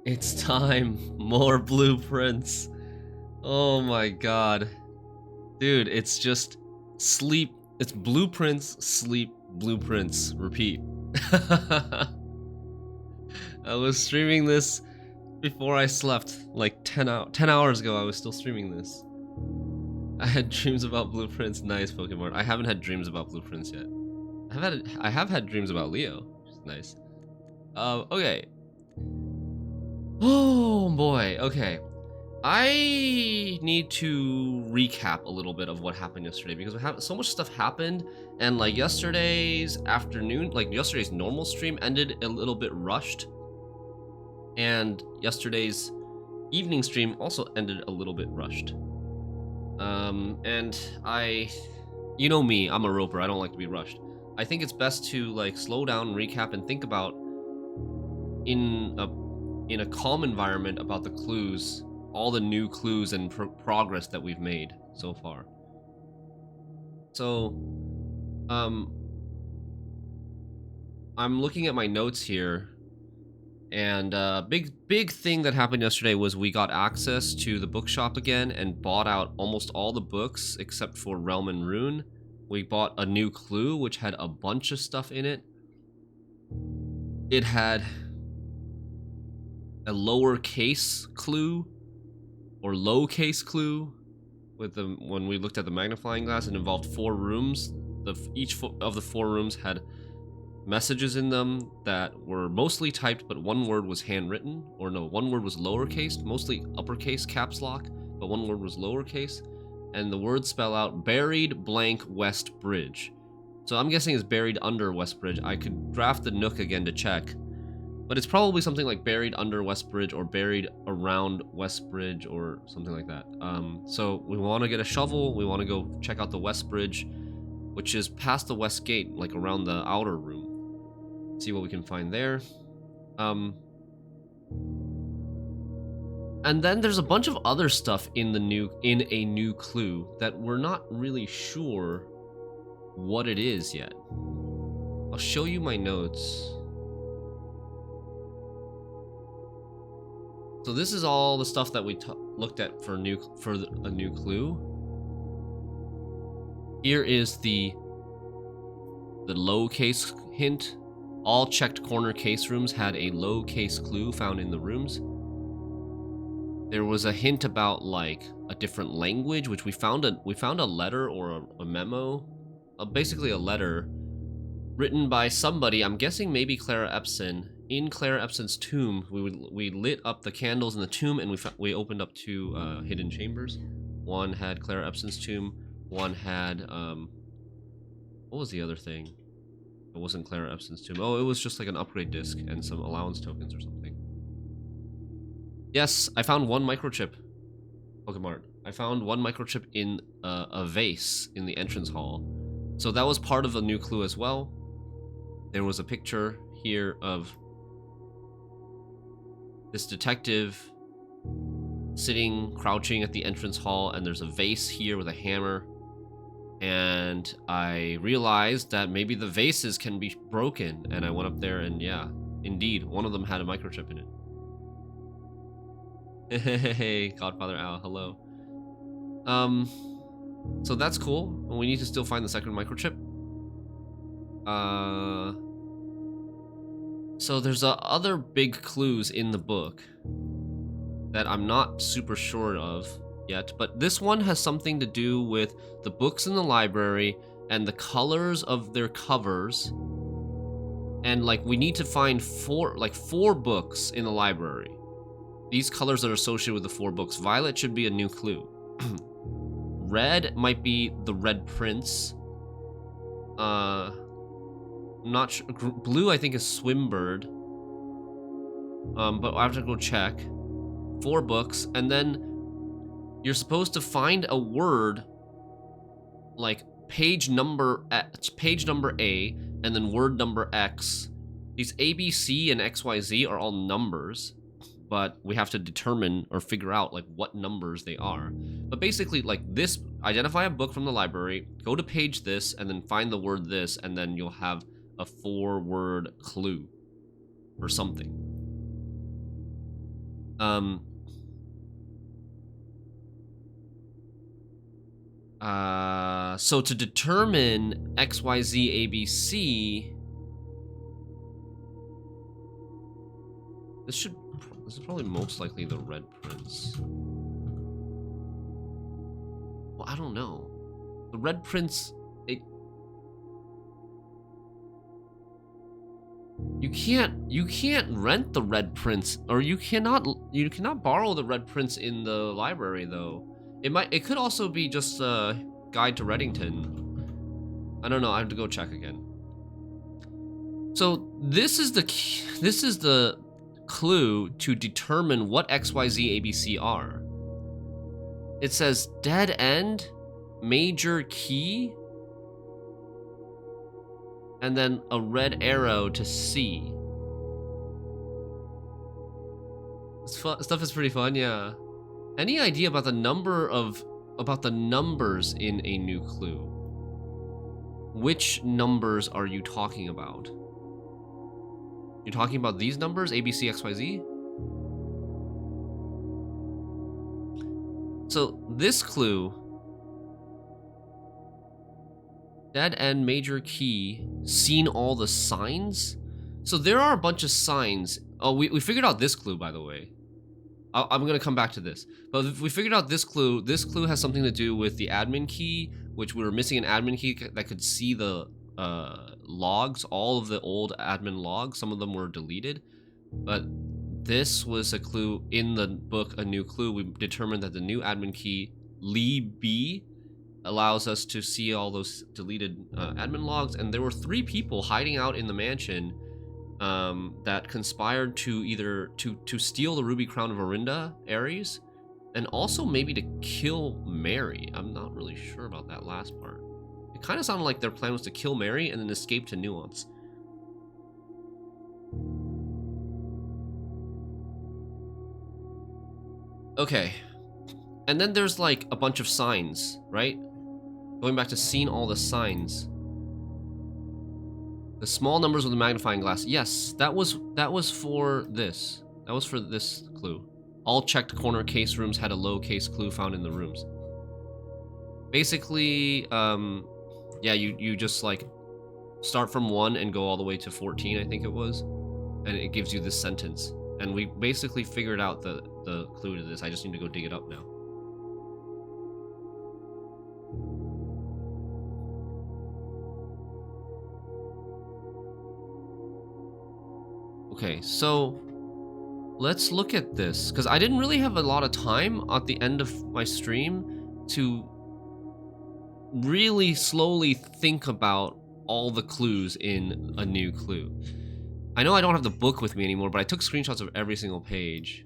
It's time. More blueprints. Oh my god. Dude, it's just sleep. It's blueprints, sleep, blueprints, repeat. I was streaming this before I slept. Like 10 hours ago, I was still streaming this. I had dreams about blueprints. Nice, Pokemon. I haven't had dreams about blueprints yet. I have had dreams about Leo, which is nice. Okay. Oh boy, okay. I need to recap a little bit of what happened yesterday because so much stuff happened, and like yesterday's afternoon, like yesterday's normal stream ended a little bit rushed, and yesterday's evening stream also ended a little bit rushed. And you know me, I'm a roper. I don't like to be rushed. I think it's best to like slow down, recap, and think about in a calm environment about the clues, all the new clues and progress that we've made so far. So, I'm looking at my notes here, and big thing that happened yesterday was we got access to the bookshop again and bought out almost all the books except for Realm and Rune. We bought a new clue which had a bunch of stuff in it. It had a lowercase clue or low case clue with the when we looked at the magnifying glass. It involved 4 rooms. Each of the 4 rooms had messages in them that were mostly typed, but one word was handwritten, or no, one word was lowercase, mostly uppercase caps lock, but one word was lowercase, and the words spell out buried blank West Bridge. So I'm guessing it's buried under West Bridge. I could draft the Nook again to check, but it's probably something like buried under West Bridge or buried around West Bridge or something like that. So we want to get a shovel. We want to go check out the West Bridge, which is past the West Gate, like around the outer room. See what we can find there. And then there's a bunch of other stuff in a new clue that we're not really sure what it is yet. I'll show you my notes. So this is all the stuff that we looked at for a new clue. Here is the low case hint. All checked corner case rooms had a low case clue found in the rooms. There was a hint about like a different language, which we found a letter or a memo, basically a letter written by somebody. I'm guessing maybe Clara Epson. In Clara Epson's tomb, we lit up the candles in the tomb, and we opened up 2 hidden chambers. One had Clara Epson's tomb. One had what was the other thing? It wasn't Clara Epson's tomb. Oh, it was just like an upgrade disc and some allowance tokens or something. Yes, I found 1 microchip. Pokemart. I found 1 microchip in a vase in the entrance hall. So that was part of a new clue as well. There was a picture here of this detective sitting, crouching at the entrance hall, and there's a vase here with a hammer. And I realized that maybe the vases can be broken, and I went up there, and yeah, indeed, one of them had a microchip in it. Hey, Godfather Al, hello. So that's cool. We need to still find the second microchip. So there's other big clues in the book that I'm not super sure of yet, but this one has something to do with the books in the library and the colors of their covers. And like we need to find 4 books in the library. These colors are associated with the 4 books. Violet should be a new clue. Red might be the Red Prince. I'm not sure. Blue I think is Swimbird. But I have to go check. 4 books, and then you're supposed to find a word like page number A, and then word number X. These A, B, C, and X, Y, Z are all numbers, but we have to determine or figure out like what numbers they are. But basically, like this, identify a book from the library, go to page this, and then find the word this, and then you'll have a 4-word clue or something. So to determine XYZ ABC, this is probably most likely the Red Prince. Well, I don't know. The Red Prince, you can't rent the Red Prince, or you cannot borrow the Red Prince in the library though. It could also be just a guide to Reddington. I don't know. I have to go check again. So this is the clue to determine what XYZ ABC are. It says dead end, major key, and then a red arrow to C. Stuff is pretty fun, yeah. Any idea about the numbers in a new clue? Which numbers are you talking about? You're talking about these numbers, A, B, C, X, Y, Z? So this clue, dead end, major key, seen all the signs? So there are a bunch of signs. Oh, we figured out this clue, by the way. I'm gonna come back to this. But if we figured out this clue has something to do with the admin key, which we were missing an admin key that could see the logs, all of the old admin logs. Some of them were deleted. But this was a clue in the book, A New Clue. We determined that the new admin key, Lee B, allows us to see all those deleted admin logs. And there were 3 people hiding out in the mansion that conspired to either to steal the Ruby Crown of Orinda, Ares, and also maybe to kill Mary. I'm not really sure about that last part. It kind of sounded like their plan was to kill Mary and then escape to Nuance. Okay. And then there's like a bunch of signs, right? Going back to seeing all the signs. The small numbers with the magnifying glass. Yes, that was for this. That was for this clue. All checked corner case rooms had a low case clue found in the rooms. Basically, yeah, you just like start from 1 and go all the way to 14, I think it was, and it gives you this sentence. And we basically figured out the clue to this. I just need to go dig it up now. Okay, so let's look at this, because I didn't really have a lot of time at the end of my stream to really slowly think about all the clues in A New Clue. I know I don't have the book with me anymore, but I took screenshots of every single page.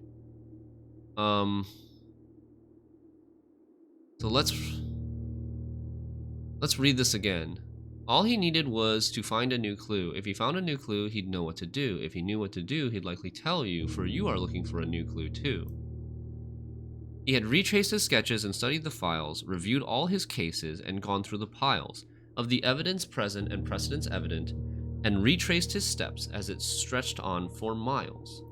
So let's read this again. All he needed was to find a new clue. If he found a new clue, he'd know what to do. If he knew what to do, he'd likely tell you, for you are looking for a new clue too. He had retraced his sketches and studied the files, reviewed all his cases, and gone through the piles of the evidence present and precedents evident, and retraced his steps as it stretched on for miles.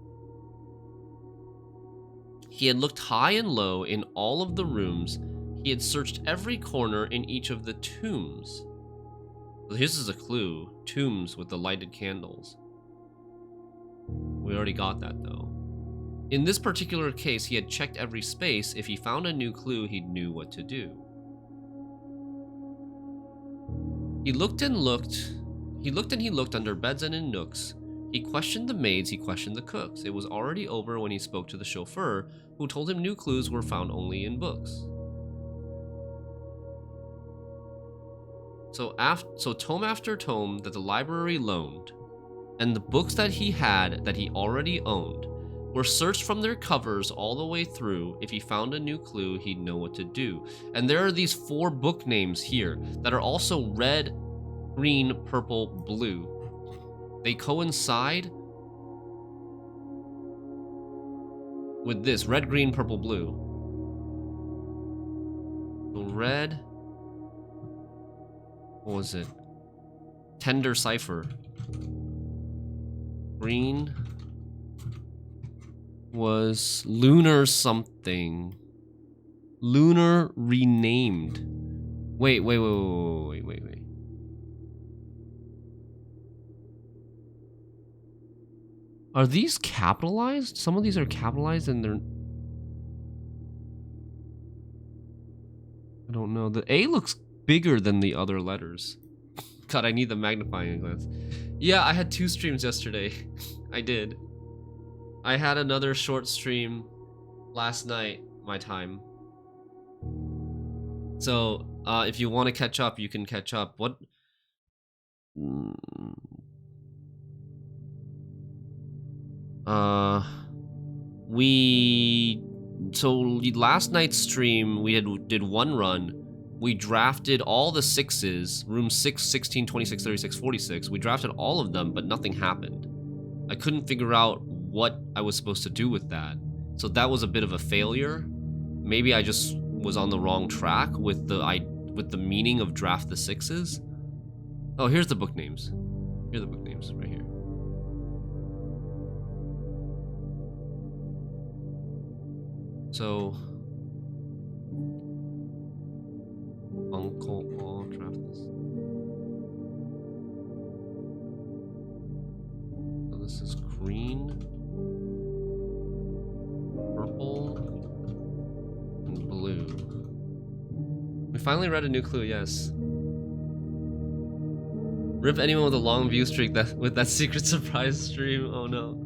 He had looked high and low in all of the rooms. He had searched every corner in each of the tombs. So this is a clue. Tombs with the lighted candles. We already got that though. In this particular case, he had checked every space. If he found a new clue, he knew what to do. He looked and looked. He looked and he looked under beds and in nooks. He questioned the maids, he questioned the cooks. It was already over when he spoke to the chauffeur, who told him new clues were found only in books. So tome after tome that the library loaned, and the books that he had that he already owned, were searched from their covers all the way through. If he found a new clue, he'd know what to do. And there are these 4 book names here that are also red, green, purple, blue. They coincide with this, red, green, purple, blue. So red, what was it? Tender Cipher. Green, was Lunar something. Lunar renamed. Wait. Are these capitalized? Some of these are capitalized and they're... I don't know. The A looks bigger than the other letters. God, I need the magnifying glass. Yeah, I had 2 streams yesterday. I did. I had another short stream last night, my time. So, if you want to catch up, you can catch up. What? So last night's stream, we did 1 run. We drafted all the 6s, room 6, 16, 26, 36, 46. We drafted all of them, but nothing happened. I couldn't figure out what I was supposed to do with that. So that was a bit of a failure. Maybe I just was on the wrong track with the meaning of draft the 6s. Oh, here's the book names. Here are the book names right here. So, Uncle All draft this. So this is green, purple, and blue. We finally read a new clue, yes. Rip anyone with a long view streak with that secret surprise stream. Oh no.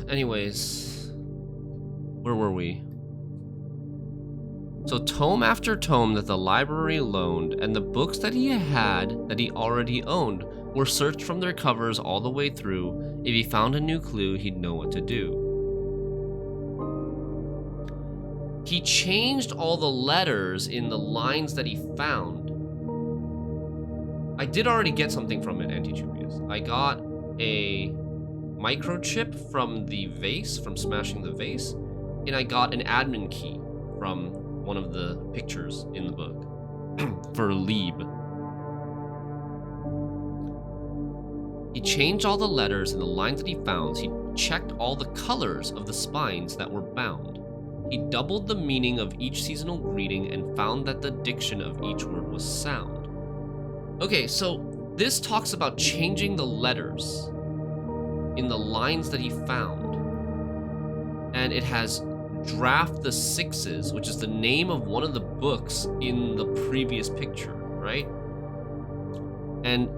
Anyways, where were we? So tome after tome that the library loaned and the books that he had that he already owned were searched from their covers all the way through. If he found a new clue, he'd know what to do. He changed all the letters in the lines that he found. I did already get something from it, Antichupius. I got a microchip from the vase, from smashing the vase, and I got an admin key from one of the pictures in the book for Lieb. He changed all the letters in the lines that he found. He checked all the colors of the spines that were bound. He doubled the meaning of each seasonal greeting and found that the diction of each word was sound. Okay, so this talks about changing the letters in the lines that he found. And it has draft the 6s, which is the name of one of the books in the previous picture, right? And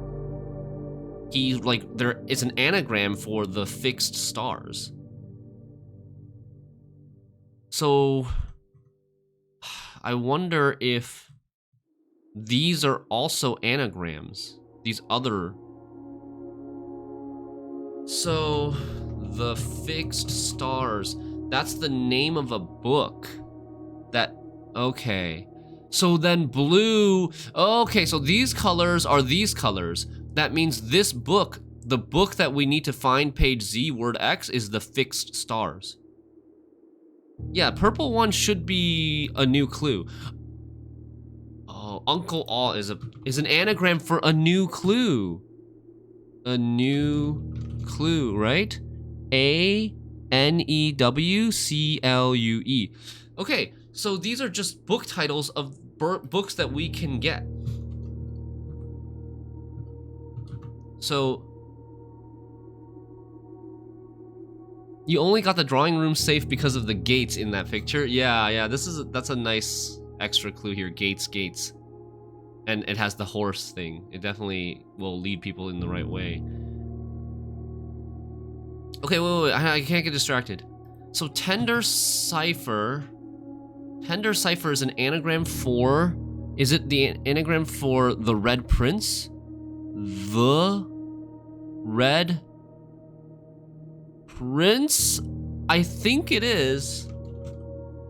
he, like, it's an anagram for the fixed stars. So I wonder if these are also anagrams, these other. So the fixed stars, that's the name of a book that, okay. So then blue, okay, so these colors are these colors. That means this book, the book that we need to find page Z, word X, is the fixed stars. Yeah, purple one should be a new clue. Oh, Uncle All is an anagram for a new clue. A new clue, right? A-N-E-W-C-L-U-E. Okay, so these are just book titles of books that we can get. So you only got the drawing room safe because of the gates in that picture. Yeah, that's a nice extra clue here. Gates. And it has the horse thing. It definitely will lead people in the right way. Okay, wait, I can't get distracted. So Tender Cipher is an anagram for, is it the anagram for the Red Prince? The Red Prince? I think it is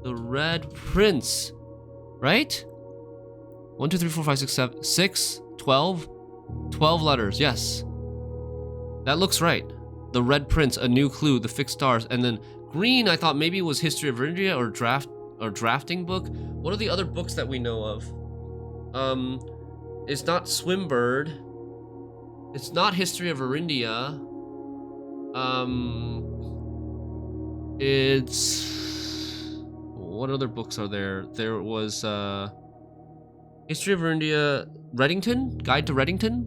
the Red Prince, right? 1, 2, 3, 4, 5, 6, 7, 6, 12 letters, yes. That looks right. The Red Prince, a new clue, the fixed stars, and then green, I thought maybe it was History of India or drafting book. What are the other books that we know of? It's not Swimbird. It's not History of Arindia. It's... What other books are there? There was, History of Arindia... Reddington? Guide to Reddington?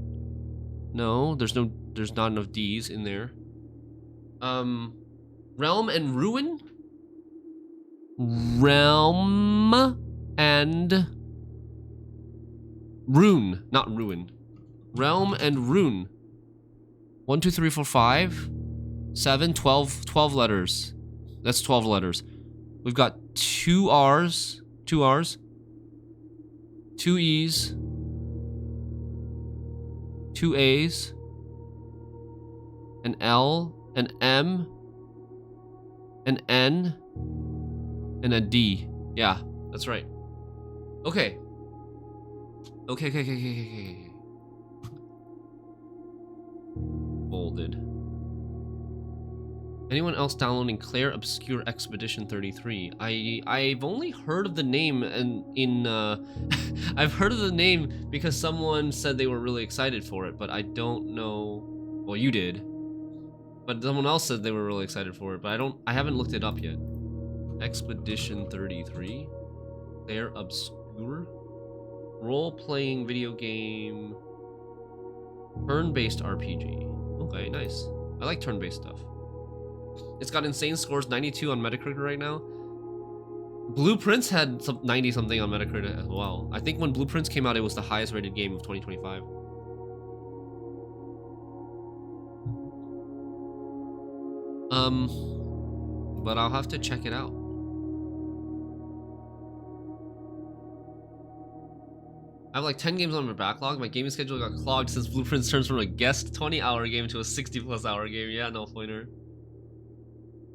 No, there's not enough D's in there. Realm and Ruin? Realm and Rune, not Ruin. Realm and Rune. 1, 2, 3, 4, 5, 7, 12 letters. That's 12 letters. We've got 2 R's, 2 E's, 2 A's, an L, an M, an N, and a D. Yeah, that's right. Okay. Okay. Bolded. Anyone else downloading Claire Obscure Expedition 33? I've only heard of the name and I've heard of the name because someone said they were really excited for it, but I don't know. Well, you did. But someone else said they were really excited for it, but I haven't looked it up yet. Expedition 33. Claire Obscure. Role-playing video game. Turn-based RPG. Okay, nice. I like turn-based stuff. It's got insane scores, 92 on Metacritic right now. Blueprints had 90 something on Metacritic as well. I think when Blueprints came out, it was the highest rated game of 2025. But I'll have to check it out. I have like 10 games on my backlog. My gaming schedule got clogged since Blueprints turns from a guest 20-hour game to a 60+ hour game. Yeah, no pointer.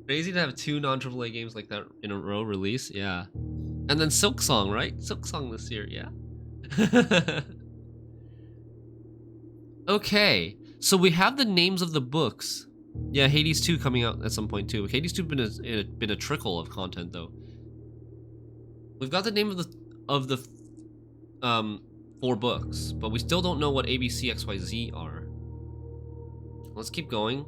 Crazy to have 2 non-AAA games like that in a row release. Yeah. And then Silksong, right? Silksong this year, yeah. Okay. So we have the names of the books. Yeah, Hades 2 coming out at some point too. Hades 2 been a trickle of content though. We've got the name of the 4 books, but we still don't know what ABCXYZ are. Let's keep going.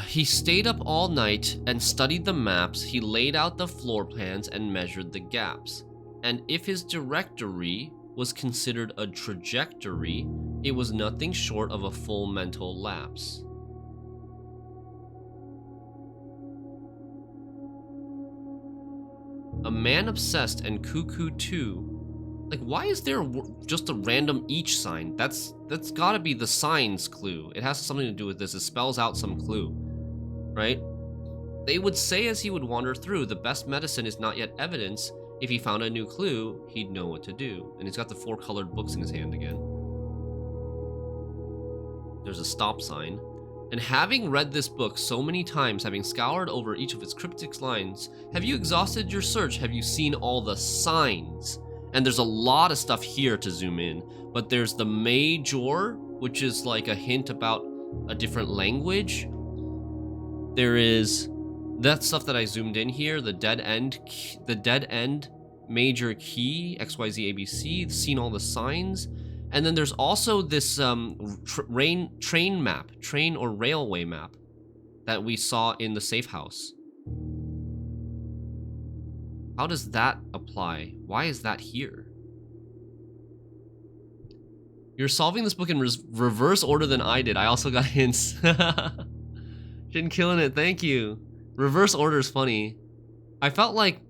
He stayed up all night and studied the maps. He laid out the floor plans and measured the gaps. And if his directory was considered a trajectory, it was nothing short of a full mental lapse. A man obsessed and cuckoo too. Like, why is there just a random each sign? That's gotta be the signs clue. It has something to do with this. It spells out some clue, right? They would say as he would wander through, the best medicine is not yet evidence. If he found a new clue, he'd know what to do. And he's got the 4 colored books in his hand again. There's a stop sign. And having read this book so many times, having scoured over each of its cryptic lines, have you exhausted your search? Have you seen all the signs? And there's a lot of stuff here to zoom in, but there's the Major, which is like a hint about a different language. There is that stuff that I zoomed in here, the dead end major key, XYZ ABC, seen all the signs. And then there's also this train map, train or railway map that we saw in the safe house. How does that apply? Why is that here? You're solving this book in reverse order than I did. I also got hints. Jin killing it, thank you. Reverse order is funny. I feel like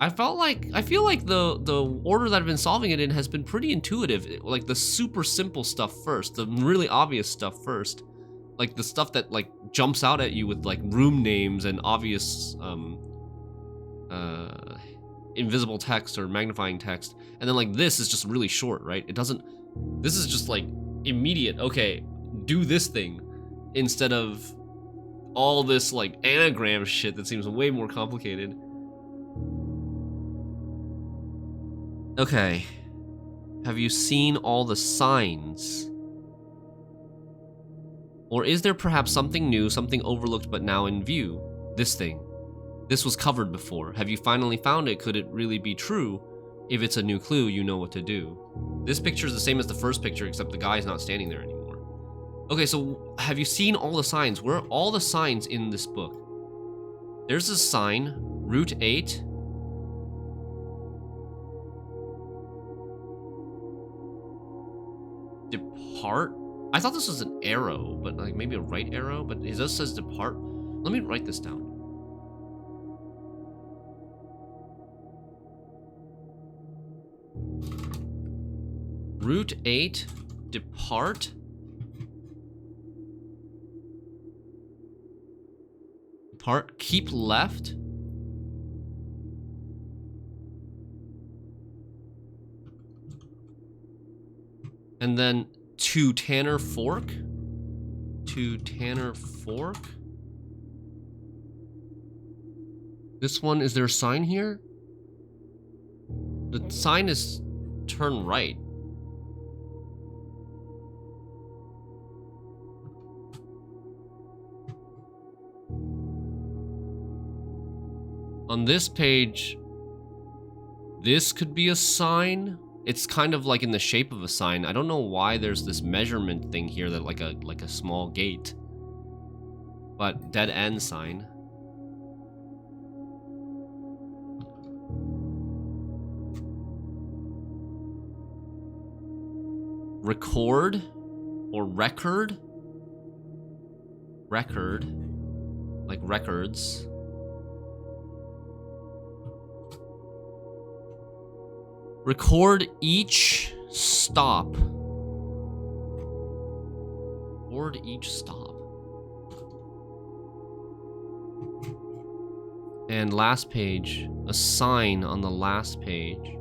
the order that I've been solving it in has been pretty intuitive. Like the super simple stuff first, the really obvious stuff first. Like the stuff that like jumps out at you with like room names and obvious invisible text or magnifying text. And then like this is just really short, right? This is just like immediate, okay, do this thing, instead of all this like anagram shit that seems way more complicated. Okay. Have you seen all the signs? Or is there perhaps something new, something overlooked but now in view? This thing. This was covered before. Have you finally found it? Could it really be true? if it's a new clue, you know what to do. This picture is the same as the first picture, except the guy's not standing there anymore. Okay, so have you seen all the signs? Where are all the signs in this book? There's a sign, Route 8. Depart? I thought this was an arrow, but like maybe a right arrow, but it just says depart. Let me write this down. Route 8, depart. Depart, keep left. And then to Tanner Fork. To Tanner Fork. This one, is there a sign here? The sign is turn right. On this page, this could be a sign. It's kind of like in the shape of a sign. I don't know why there's this measurement thing here that like a small gate. But dead end sign. Record or record? Record. Like records. Record each stop. Record each stop. And last page, a sign on the last page.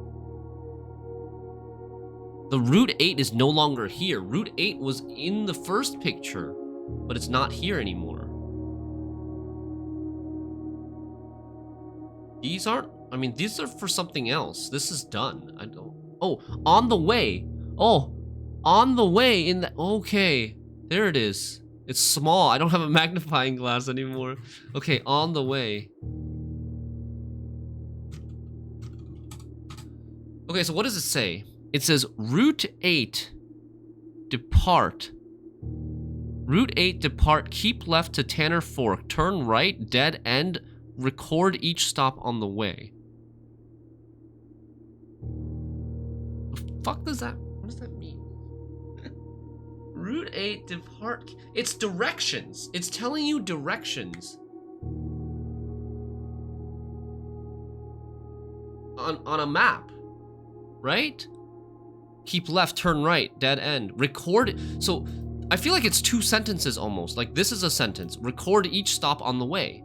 The Route 8 is no longer here. Route 8 was in the first picture, but it's not here anymore. These aren't, I mean, these are for something else. This is done. I don't, oh, on the way. Oh, on the way in the, okay, there it is. It's small. I don't have a magnifying glass anymore. Okay, on the way. Okay, so what does it say? It says Route 8, depart. Route 8, depart, keep left to Tanner Fork, turn right, dead end, record each stop on the way. The fuck does that, what does that mean? Route 8, depart, it's directions. It's telling you directions. On a map, right? Keep left, turn right, dead end. Record, so I feel like it's two sentences almost. Like this is a sentence. Record each stop on the way.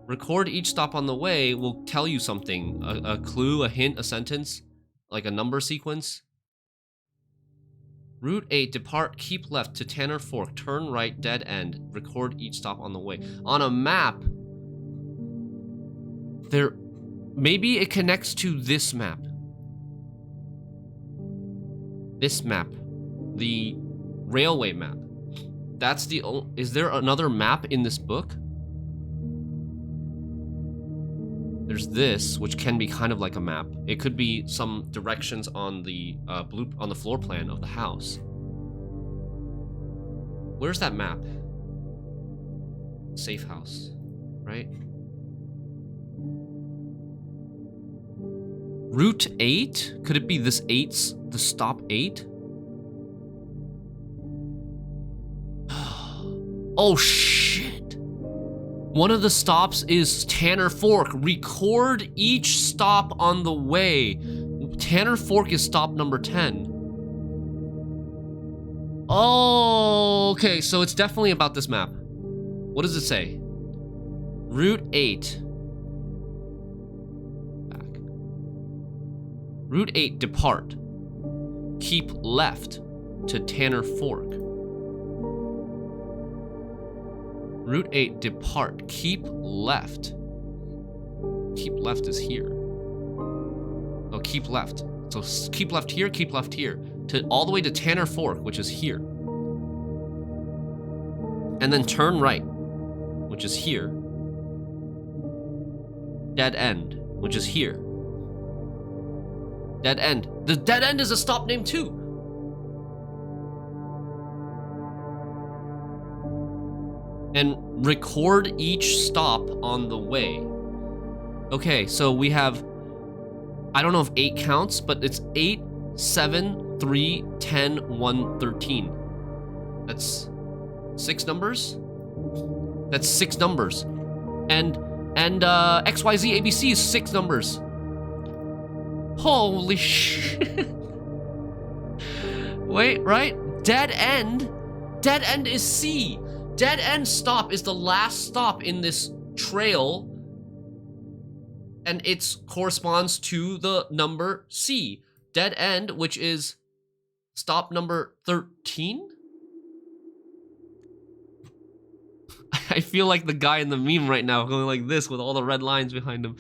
Record each stop on the way will tell you something. A clue, a hint, a sentence, like a number sequence. Route 8, depart, keep left to Tanner Fork, turn right, dead end. Record each stop on the way. On a map, there, maybe it connects to this map. This map, the railway map. That's the, is there another map in this book? There's this, which can be kind of like a map. It could be some directions on the on the floor plan of the house. Where's that map? Safe house, right? Route 8? Could it be this 8's the stop 8? Oh shit! One of the stops is Tanner Fork. Record each stop on the way. Tanner Fork is stop number 10. Oh, okay, so it's definitely about this map. What does it say? Route 8. Back. Route 8, depart. Keep left to Tanner Fork. Route 8, depart. Keep left. Keep left is here. Oh, keep left. So keep left here, keep left here. To all the way to Tanner Fork, which is here. And then turn right, which is here. Dead end, which is here. Dead end. The dead end is a stop name too. And record each stop on the way. Okay, so we have, I don't know if 8 counts, but it's 8, 7, 3, 10, 1, 13. That's 6 numbers? That's 6 numbers. And XYZ ABC is 6 numbers. Holy shit. Wait, right? Dead end? Dead end is C. Dead end stop is the last stop in this trail. And it corresponds to the number C. Dead end, which is stop number 13? I feel like the guy in the meme right now going like this with all the red lines behind him.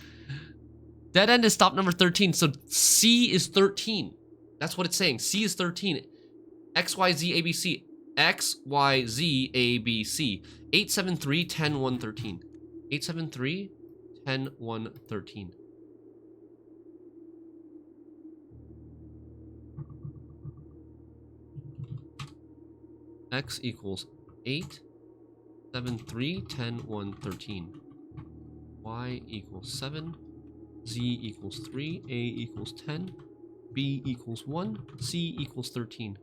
Dead end is stop number 13, so C is 13. That's what it's saying. C is 13. XYZ ABC. XYZ ABC. 873 10 1 13. 873 10 1 13. X equals 8 7 3 10 1 13. Y equals 7. Z equals 3, A equals 10, B equals 1, C equals 13.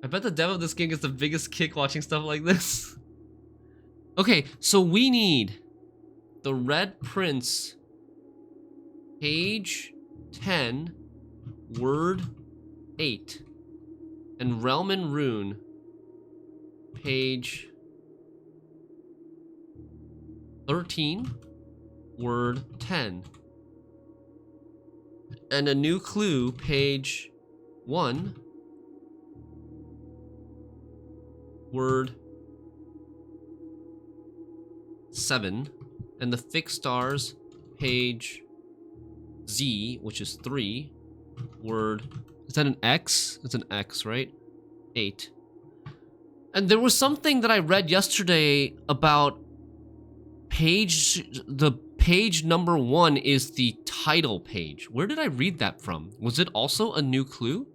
I bet the dev of this game gets the biggest kick watching stuff like this. Okay, so we need the Red Prince, page 10, word 8, and Realm and Rune, page 13, word 10. And a new clue, page 1, word 7, and the fixed stars, page Z, which is 3, word, is that an X? It's an X, right? 8. And there was something that I read yesterday about the page number 1 is the title page. Where did I read that from? Was it also a new clue?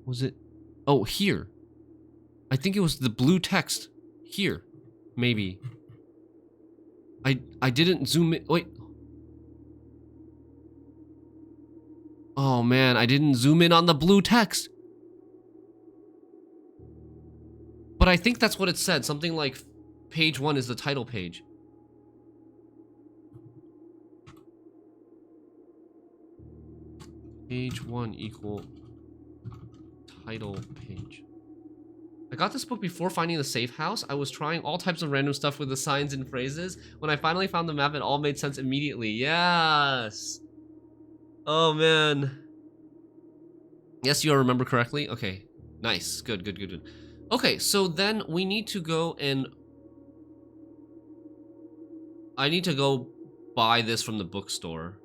Was it? Oh, here. I think it was the blue text. Here. Maybe. I didn't zoom in. Wait. Oh man, I didn't zoom in on the blue text. But I think that's what it said. Something like page 1 is the title page. Page 1 equal title page. I got this book before finding the safe house. I was trying all types of random stuff with the signs and phrases. When I finally found the map, it all made sense immediately. Yes! Oh, man. Yes, you remember correctly? Okay. Nice. Good, good, good, good. Okay, so then we need to go and... I need to go buy this from the bookstore.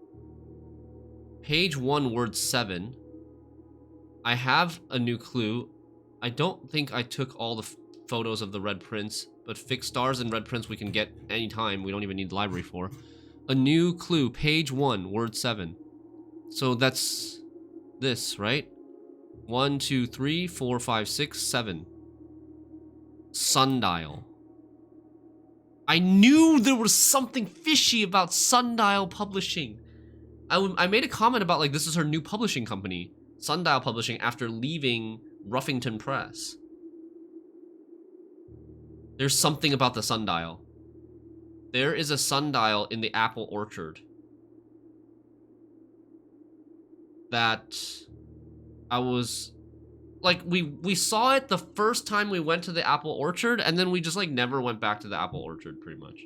Page 1, word 7. I have a new clue. I don't think I took all the photos of the Red Prince, but fixed stars and Red Prince we can get anytime. We don't even need the library for. A new clue, page 1, word 7. So that's this, right? 1, 2, 3, 4, 5, 6, 7. Sundial. I knew there was something fishy about Sundial Publishing. I made a comment about like this is her new publishing company, Sundial Publishing, after leaving Ruffington Press. There's something about the sundial. There is a sundial in the apple orchard that I was like, we saw it the first time we went to the apple orchard, and then we just like never went back to the apple orchard pretty much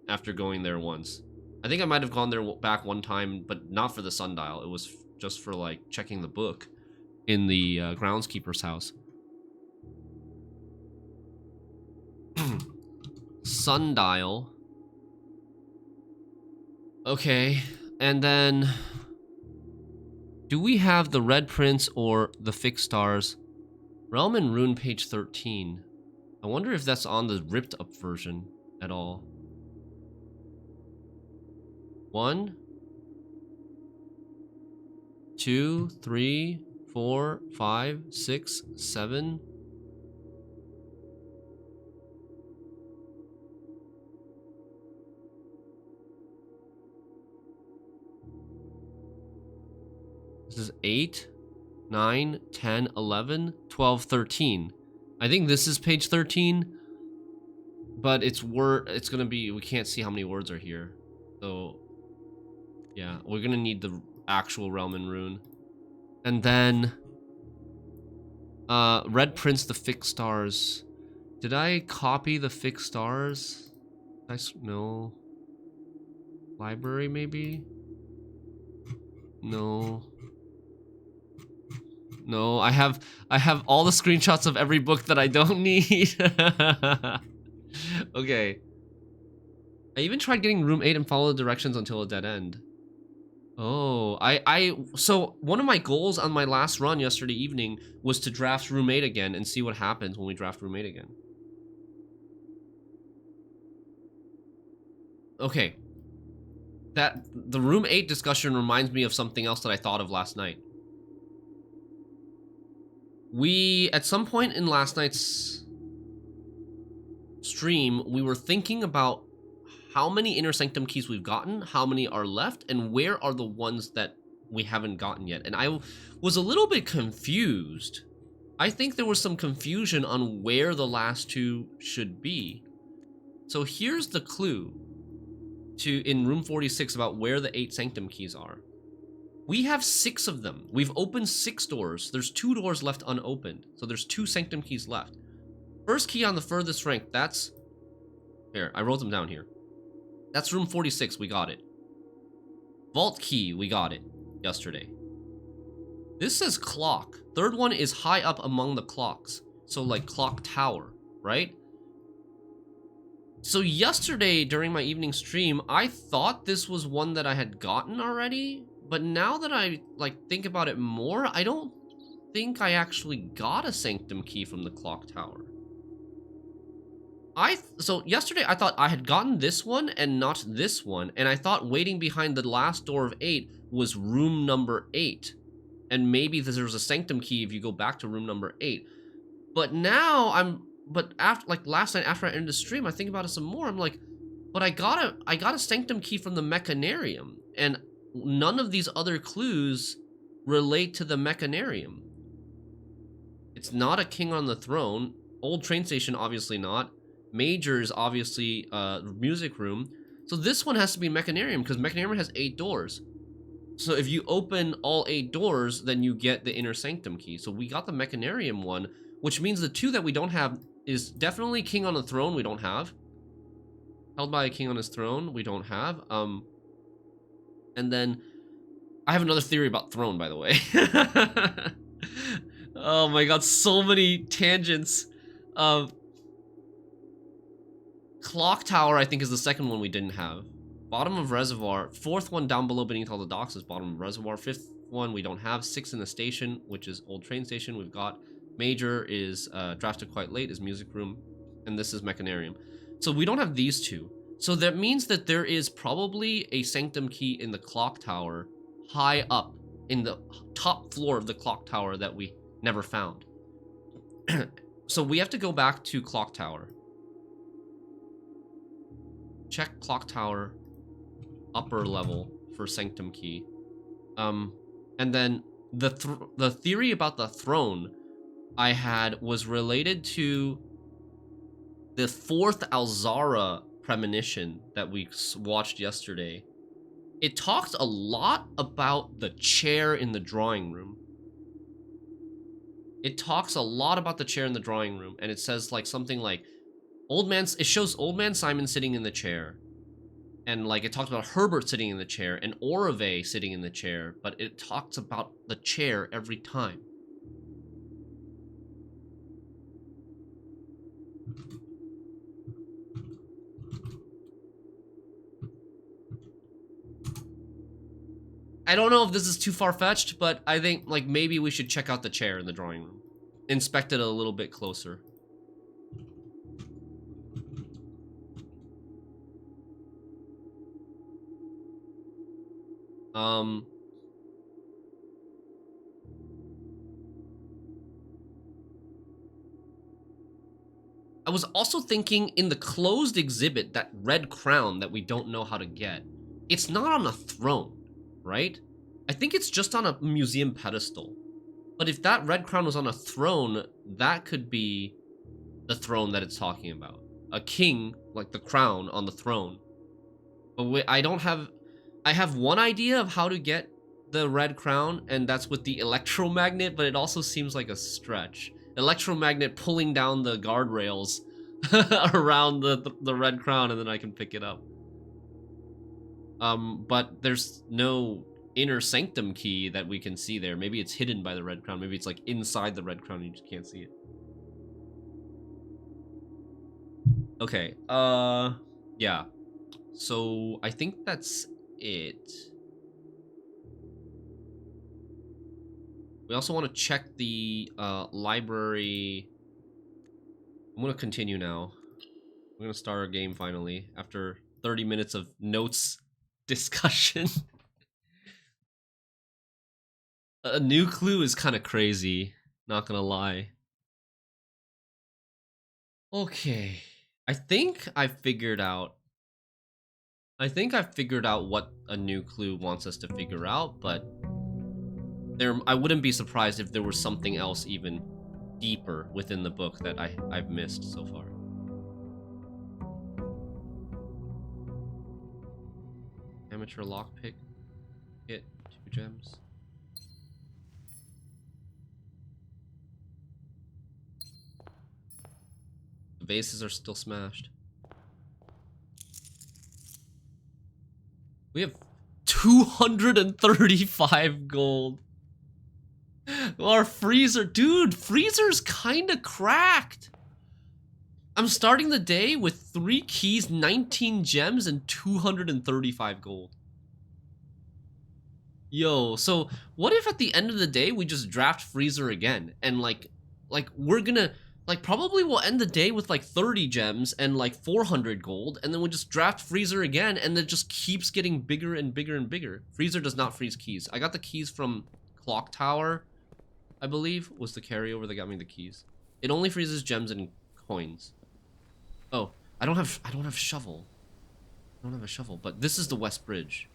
after going there once. I think I might have gone there back one time, but not for the sundial. It was just for like checking the book in the groundskeeper's house. sundial. Okay, and then do we have the Red Prince or the Fixed Stars? Realm and Rune page 13. I wonder if that's on the ripped up version at all. 1, 2, 3, 4, 5, 6, 7. This is 8, 9, 10, 11, 12, 13. I think this is page 13, but it's gonna be, we can't see how many words are here. So yeah, we're gonna need the actual Realm and Rune. And then Red Prince, the Fixed Stars. Did I copy the Fixed Stars? No. Library maybe? No. No, I have all the screenshots of every book that I don't need. Okay. I even tried getting room 8 and follow the directions until a dead end. Oh, so one of my goals on my last run yesterday evening was to draft room 8 again and see what happens when we draft room 8 again. Okay. The room 8 discussion reminds me of something else that I thought of last night. At some point in last night's stream, we were thinking about how many Inner Sanctum keys we've gotten, how many are left, and where are the ones that we haven't gotten yet. And I was a little bit confused. I think there was some confusion on where the last 2 should be. So here's the clue in room 46 about where the 8 Sanctum keys are. We have 6 of them. We've opened 6 doors. There's 2 doors left unopened. So there's 2 Sanctum keys left. First key on the furthest rank, that's... Here, I wrote them down here. That's room 46, we got it. Vault key, we got it yesterday. This says clock. Third one is high up among the clocks. So like clock tower, right? So yesterday during my evening stream, I thought this was one that I had gotten already. But now that I think about it more, I don't think I actually got a Sanctum key from the clock tower. So yesterday I thought I had gotten this one and not this one, and I thought waiting behind the last door of 8 was room number 8. And maybe there was a Sanctum key if you go back to room number 8. But now after last night after I ended the stream, I think about it some more. I'm like, but I got a Sanctum key from the Mechanarium, and none of these other clues relate to the Mechanarium. It's not a king on the throne. Old train station, obviously not. Major is obviously music room. So this one has to be Mechanarium because Mechanarium has 8 doors. So if you open all 8 doors, then you get the Inner Sanctum key. So we got the Mechanarium one, which means the 2 that we don't have is definitely King on the Throne we don't have. Held by a king on his throne we don't have. And then I have another theory about throne, by the way. Oh my god, so many tangents. Clock tower, I think, is the second one we didn't have. Bottom of reservoir. 4th one down below beneath all the docks is bottom of reservoir. 5th one we don't have. 6th in the station, which is old train station, we've got. Major is drafted quite late, is music room. And this is Mechanarium. So we don't have these 2. So that means that there is probably a Sanctum key in the clock tower high up in the top floor of the clock tower that we never found. So we have to go back to clock tower. Check clock tower upper level for Sanctum key. And then the theory about the throne I had was related to the 4th Alzara premonition that we watched yesterday. It talks a lot about the chair in the drawing room. It talks a lot about the chair in the drawing room, and it says something like it shows Old Man Simon sitting in the chair, and it talks about Herbert sitting in the chair and Orave sitting in the chair, but it talks about the chair every time. I don't know if this is too far-fetched, but I think, like, maybe we should check out the chair in the drawing room. Inspect it a little bit closer. I was also thinking in the closed exhibit, that red crown that we don't know how to get, it's not on a throne, right? I think it's just on a museum pedestal. But if that red crown was on a throne, that could be the throne that it's talking about. A king, like the crown on the throne. But I have one idea of how to get the red crown, and that's with the electromagnet, but it also seems like a stretch. Electromagnet pulling down the guardrails around the red crown, and then I can pick it up. But there's no inner sanctum key that we can see there. Maybe it's hidden by the red crown. Maybe it's like inside the red crown and you just can't see it. Okay, yeah. So I think that's it. We also want to check the library. I'm going to continue now. We're going to start our game finally after 30 minutes of notes discussion. A new clue is kind of crazy, not going to lie. Okay. I think I figured out what a new clue wants us to figure out, but I wouldn't be surprised if there was something else even deeper within the book that I've missed so far. Amateur lockpick, hit 2 gems. The bases are still smashed. We have 235 gold. Our freezer, dude, freezer's kinda cracked. I'm starting the day with 3 keys, 19 gems, and 235 gold. Yo, so what if at the end of the day we just draft freezer again, and like we're gonna, like, probably we'll end the day with like 30 gems and like 400 gold, and then we'll just draft freezer again, and it just keeps getting bigger and bigger and bigger. Freezer does not freeze keys. I got the keys from Clock Tower, I believe, was the carryover that got me the keys. It only freezes gems and coins. Oh, I don't have shovel. I don't have a shovel, but this is the West Bridge.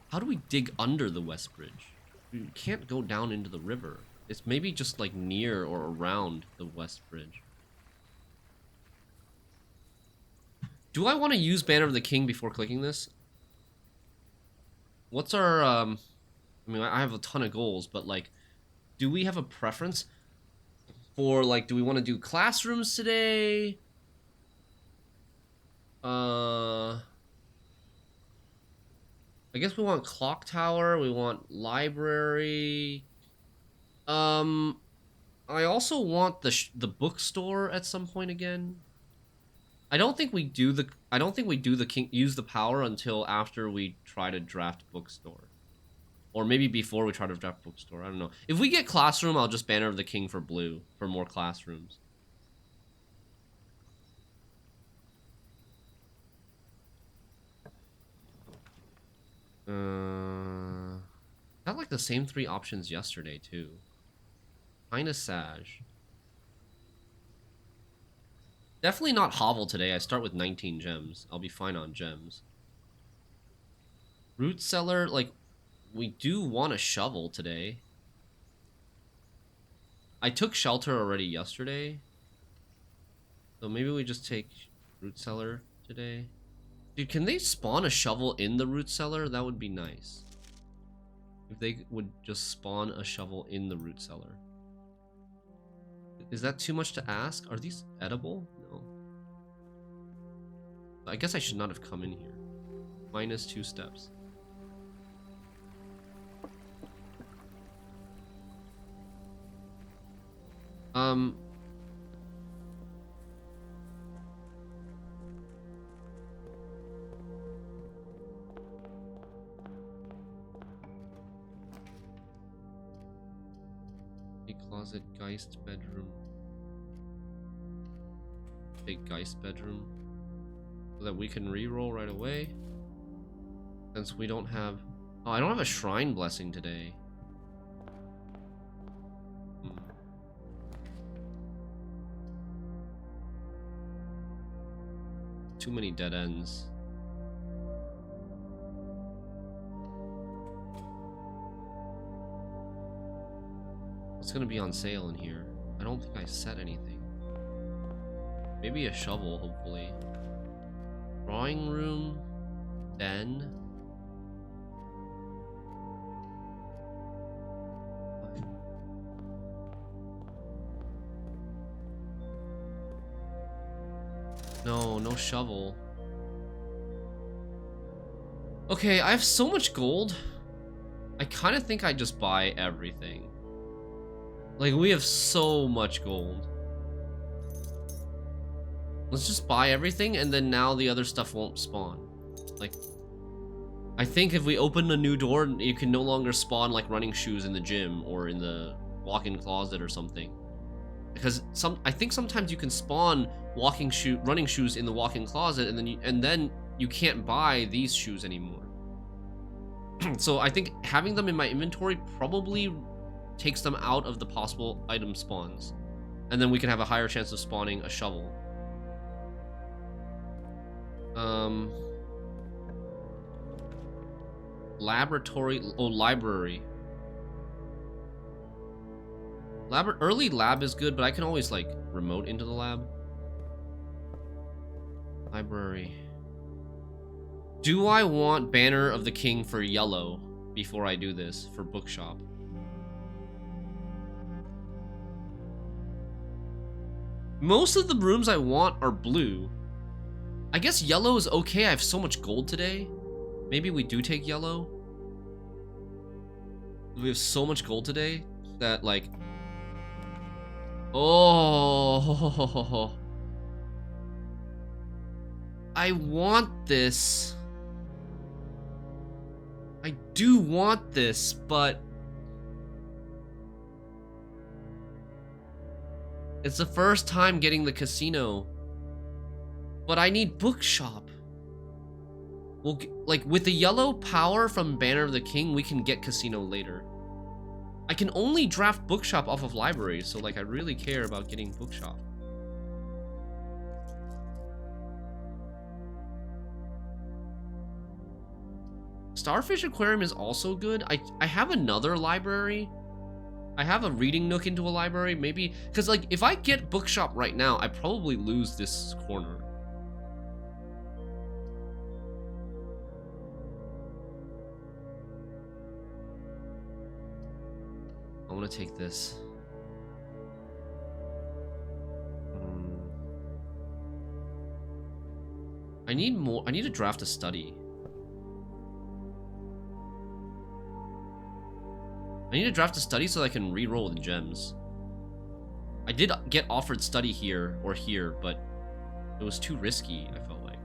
How do we dig under the West Bridge? We can't go down into the river. It's maybe just like near or around the West Bridge. Do I want to use Banner of the King before clicking this? What's our, I mean, I have a ton of goals, but like, do we have a preference for, like, do we want to do classrooms today? I guess we want Clock Tower, we want library. I also want the bookstore at some point again. I don't think we do the use the power until after we try to draft bookstore. Or maybe before we try to draft bookstore, I don't know. If we get classroom, I'll just Banner of the King for blue for more classrooms. Got like the same 3 options yesterday too. Kinda Sag. Definitely not Hovel today. I start with 19 gems. I'll be fine on gems. Root Cellar, like, we do want a shovel today. I took Shelter already yesterday. So maybe we just take Root Cellar today. Dude, can they spawn a shovel in the Root Cellar? That would be nice. If they would just spawn a shovel in the Root Cellar. Is that too much to ask? Are these edible? No. I guess I should not have come in here. Minus 2 steps. closet, Geist bedroom. Take Geist bedroom. So that we can reroll right away. Since we don't have... Oh, I don't have a shrine blessing today. Too many dead ends. What's gonna be on sale in here? I don't think I set anything. Maybe a shovel, hopefully. Drawing room, den. No, no shovel. Okay, I have so much gold. I kind of think I just buy everything. Like, we have so much gold. Let's just buy everything, and then now the other stuff won't spawn. Like, I think if we open a new door, you can no longer spawn, like, running shoes in the gym or in the walk-in closet or something. Because I think sometimes you can spawn running shoes in the walk-in closet, and then you can't buy these shoes anymore. So I think having them in my inventory probably takes them out of the possible item spawns, and then we can have a higher chance of spawning a shovel. Laboratory. Oh, library. Early lab is good, but I can always, like, remote into the lab. Library. Do I want Banner of the King for yellow before I do this for bookshop? Most of the rooms I want are blue. I guess yellow is okay. I have so much gold today. Maybe we do take yellow. We have so much gold today that, like... Oh, I want this. I do want this, but it's the first time getting the casino. But I need bookshop. Well, like, with the yellow power from Banner of the King, we can get casino later. I can only draft bookshop off of libraries, so, like, I really care about getting bookshop. Starfish Aquarium is also good. I have another library. I have a reading nook into a library, maybe, because, like, if I get bookshop right now, I probably lose this corner. I want to take this. I need more. I need to draft a study. I need to draft a study so that I can re-roll the gems. I did get offered study here or here, but it was too risky, I felt like.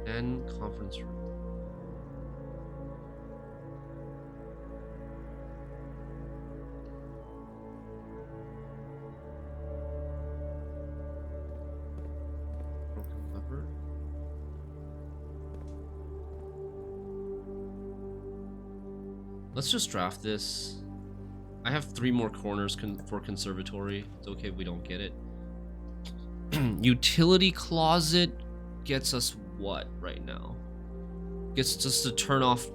And conference room. Broken lever. Let's just draft this. I have 3 more corners for conservatory. It's okay if we don't get it. Utility closet gets us what right now? Gets us to turn off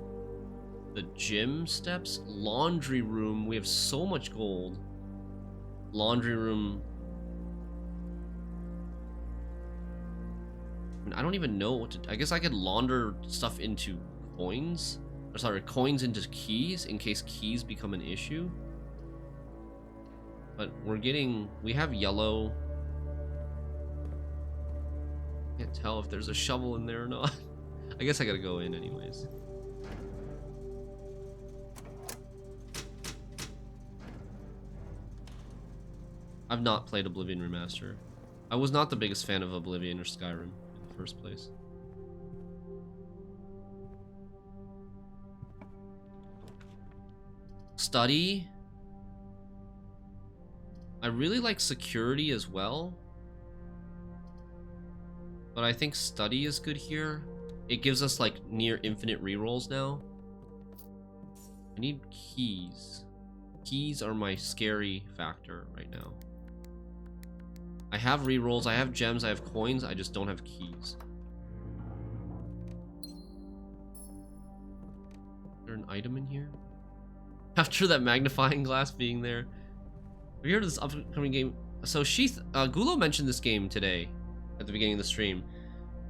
the gym steps. Laundry room. We have so much gold. Laundry room. I mean, I don't even know what to... I guess I could launder stuff into coins. Or sorry, coins into keys in case keys become an issue. But we're getting... We have yellow. Can't tell if there's a shovel in there or not. I guess I gotta go in anyways. I've not played Oblivion Remaster. I was not the biggest fan of Oblivion or Skyrim in the first place. Study. I really like security as well. But I think study is good here. It gives us like near infinite rerolls now. I need keys. Keys are my scary factor right now. I have rerolls, I have gems, I have coins, I just don't have keys. Is there an item in here? After that magnifying glass being there. Have you heard of this upcoming game? So Sheath, Gulo mentioned this game today at the beginning of the stream.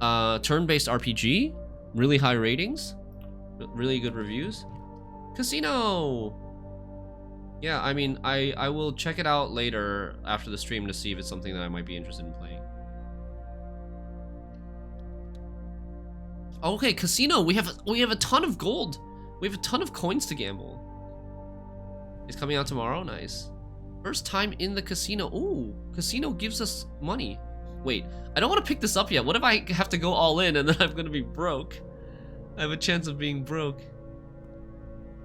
Turn-based RPG, really high ratings, really good reviews. Casino! Yeah, I mean, I will check it out later after the stream to see if it's something that I might be interested in playing. Okay, casino. We have a ton of gold. We have a ton of coins to gamble. It's coming out tomorrow. Nice. First time in the casino. Ooh, casino gives us money. Wait, I don't want to pick this up yet. What if I have to go all in and then I'm gonna be broke? I have a chance of being broke.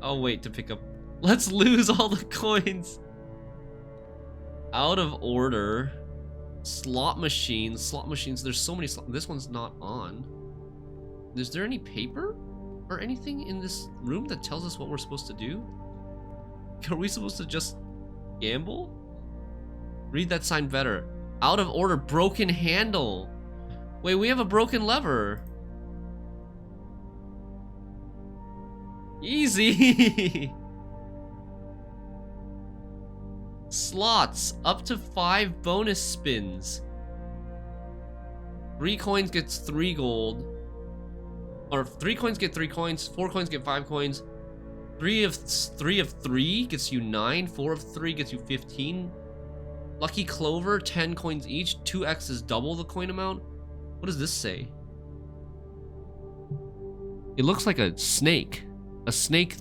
I'll wait to pick up. Let's lose all the coins. Out of order. Slot machines. Slot machines. There's so many. This one's not on. Is there any paper or anything in this room that tells us what we're supposed to do? Are we supposed to just gamble? Read that sign better. Out of order. Broken handle. Wait, we have a broken lever. Easy. Slots. Up to 5 bonus spins. 3 coins gets 3 gold. Or 3 coins get 3 coins. 4 coins get 5 coins. 3 of 3 gets you 9. 4 of 3 gets you 15. Lucky Clover, 10 coins each. 2x is double the coin amount. What does this say? It looks like a snake. A snake.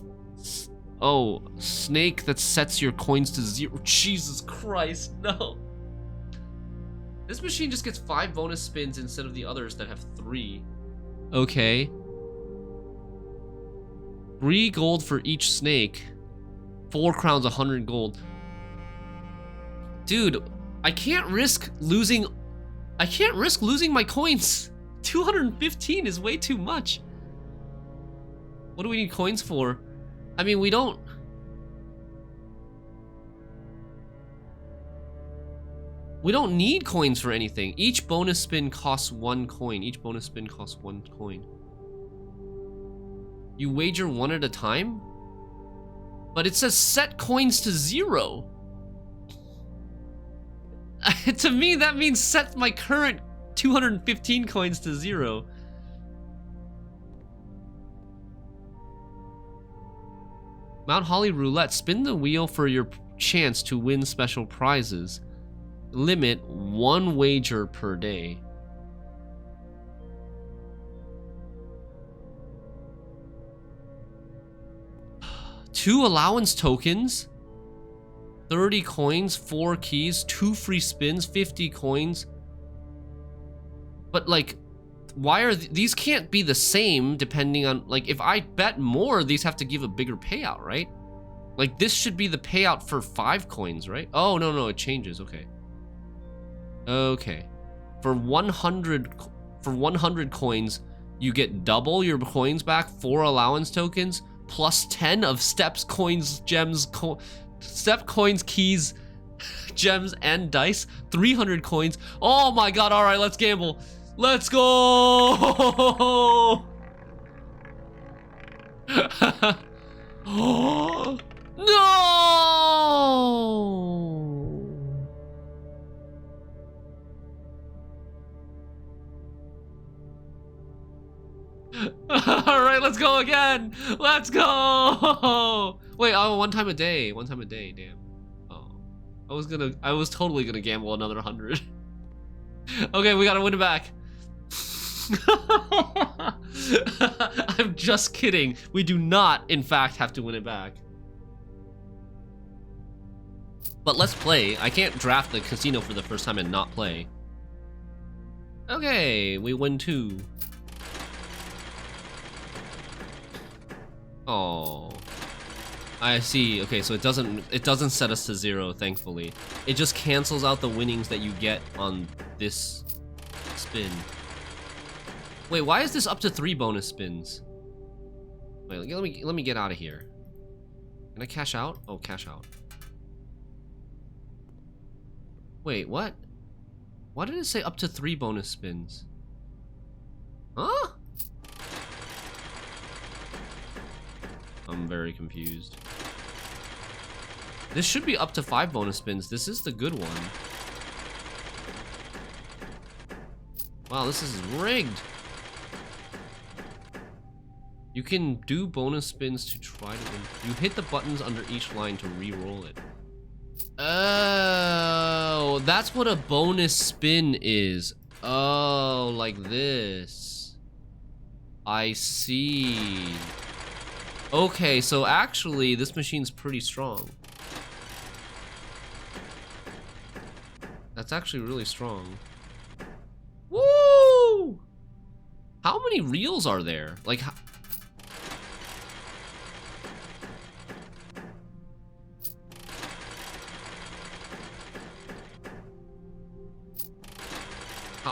Oh, snake that sets your coins to 0. Jesus Christ, no. This machine just gets 5 bonus spins instead of the others that have 3. Okay. 3 gold for each snake. 4 crowns, 100 gold. Dude, I can't risk losing my coins. 215 is way too much. What do we need coins for? I mean, we don't need coins for anything. Each bonus spin costs 1 coin. Each bonus spin costs 1 coin. You wager 1 at a time? But it says set coins to 0. To me, that means set my current 215 coins to 0. Mount Holly Roulette. Spin the wheel for your chance to win special prizes. Limit 1 wager per day. Two allowance tokens. 30 coins, 4 keys, 2 free spins, 50 coins. But like, why are these can't be the same depending on, like, if I bet more, these have to give a bigger payout, right? Like, this should be the payout for 5 coins, right? Oh, no, it changes. Okay. Okay. For 100 coins, you get double your coins back, 4 allowance tokens, plus 10 of steps, coins, gems, step coins, keys, gems, and dice. 300 coins. Oh my god, alright, let's gamble. Let's go! Oh, no! Alright, let's go again! Let's go! Wait, oh, one time a day, damn. Oh. I was totally gonna gamble another 100. Okay, we gotta win it back. I'm just kidding. We do not, in fact, have to win it back. But let's play. I can't draft the casino for the first time and not play. Okay, we win 2. Oh, I see. Okay, so it doesn't set us to 0, thankfully. It just cancels out the winnings that you get on this spin. Wait, why is this up to 3 bonus spins? Wait, let me get out of here. Can I cash out? Oh, cash out. Wait, what? Why did it say up to 3 bonus spins? Huh? I'm very confused. This should be up to 5 bonus spins. This is the good one. Wow, this is rigged. You can do bonus spins to try to win. You hit the buttons under each line to re-roll it. Oh, that's what a bonus spin is. Oh, like this. I see. Okay, so actually, this machine's pretty strong. That's actually really strong. Woo! How many reels are there? Like,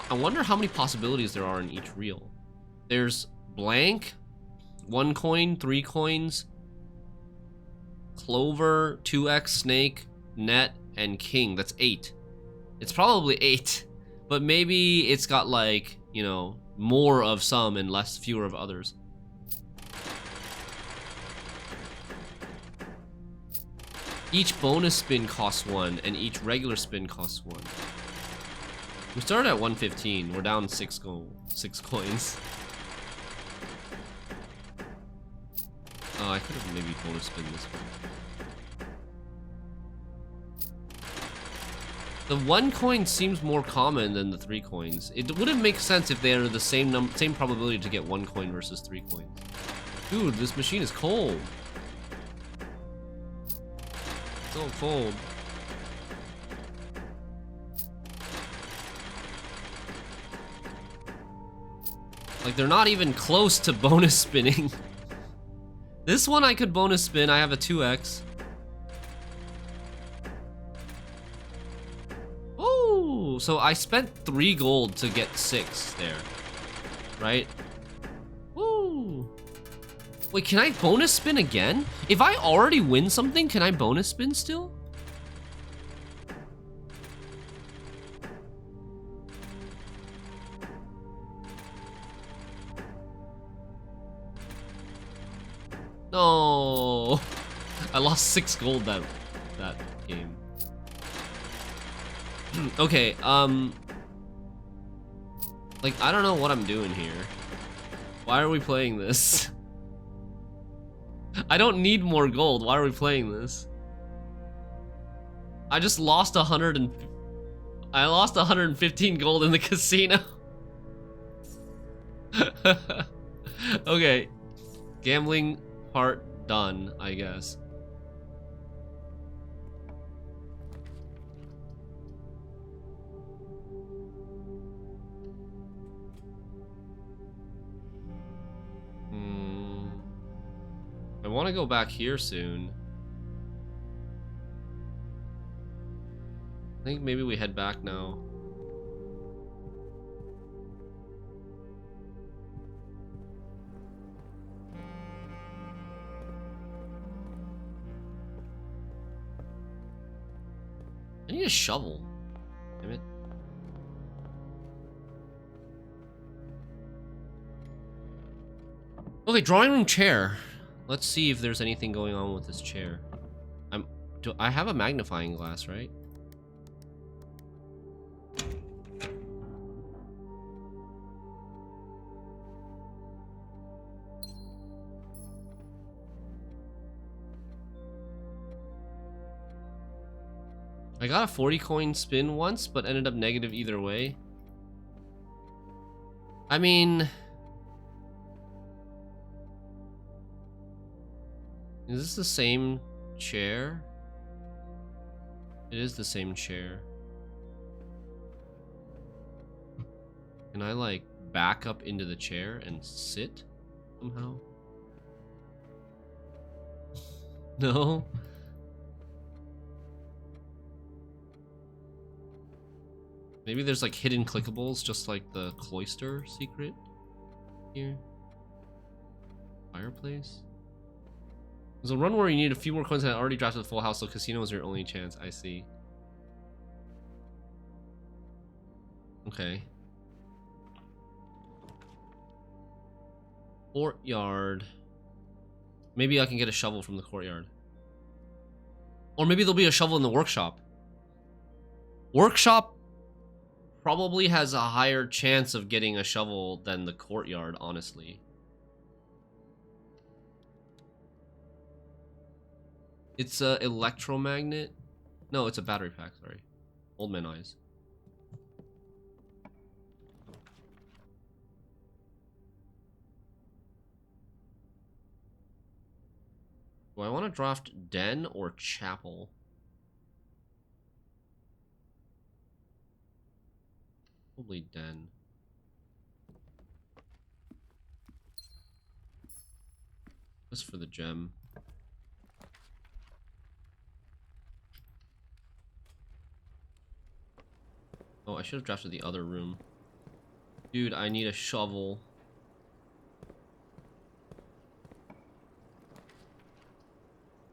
I wonder how many possibilities there are in each reel. There's blank, 1 coin, 3 coins, clover, 2x, snake, net, and king. That's 8. It's probably 8, but maybe it's got like, you know, more of some and fewer of others. Each bonus spin costs 1, and each regular spin costs 1. We started at 115. We're down 6 coins. Oh, I could have maybe bonus spin this one. The 1 coin seems more common than the 3 coins. It wouldn't make sense if they are the same probability to get 1 coin versus 3 coins. Dude, this machine is cold. So cold. Like, they're not even close to bonus spinning. This one I could bonus spin. I have a 2x. Oh, so I spent 3 gold to get 6 there, right? Woo. Wait, can I bonus spin again? If I already win something, can I bonus spin still? No, I lost 6 gold that game. Okay, like, I don't know what I'm doing here. Why are we playing this? I don't need more gold. Why are we playing this? I just lost 115 gold in the casino. Okay, gambling part done, I guess. I want to go back here soon. I think maybe we head back now. I need a shovel. Damn it. Okay, drawing room chair. Let's see if there's anything going on with this chair. I have a magnifying glass, right? I got a 40 coin spin once, but ended up negative either way. I mean, is this the same chair? It is the same chair. Can I like back up into the chair and sit somehow? No? Maybe there's like hidden clickables just like the cloister secret here. Fireplace? There's a run where you need a few more coins and I already drafted the full house, so casino is your only chance. I see. Okay. Courtyard. Maybe I can get a shovel from the courtyard. Or maybe there'll be a shovel in the workshop. Workshop probably has a higher chance of getting a shovel than the courtyard, honestly. It's a electromagnet. No, it's a battery pack, sorry. Old man eyes. Do I want to draft den or chapel? Probably den. Just for the gem. Oh, I should have drafted the other room. Dude, I need a shovel.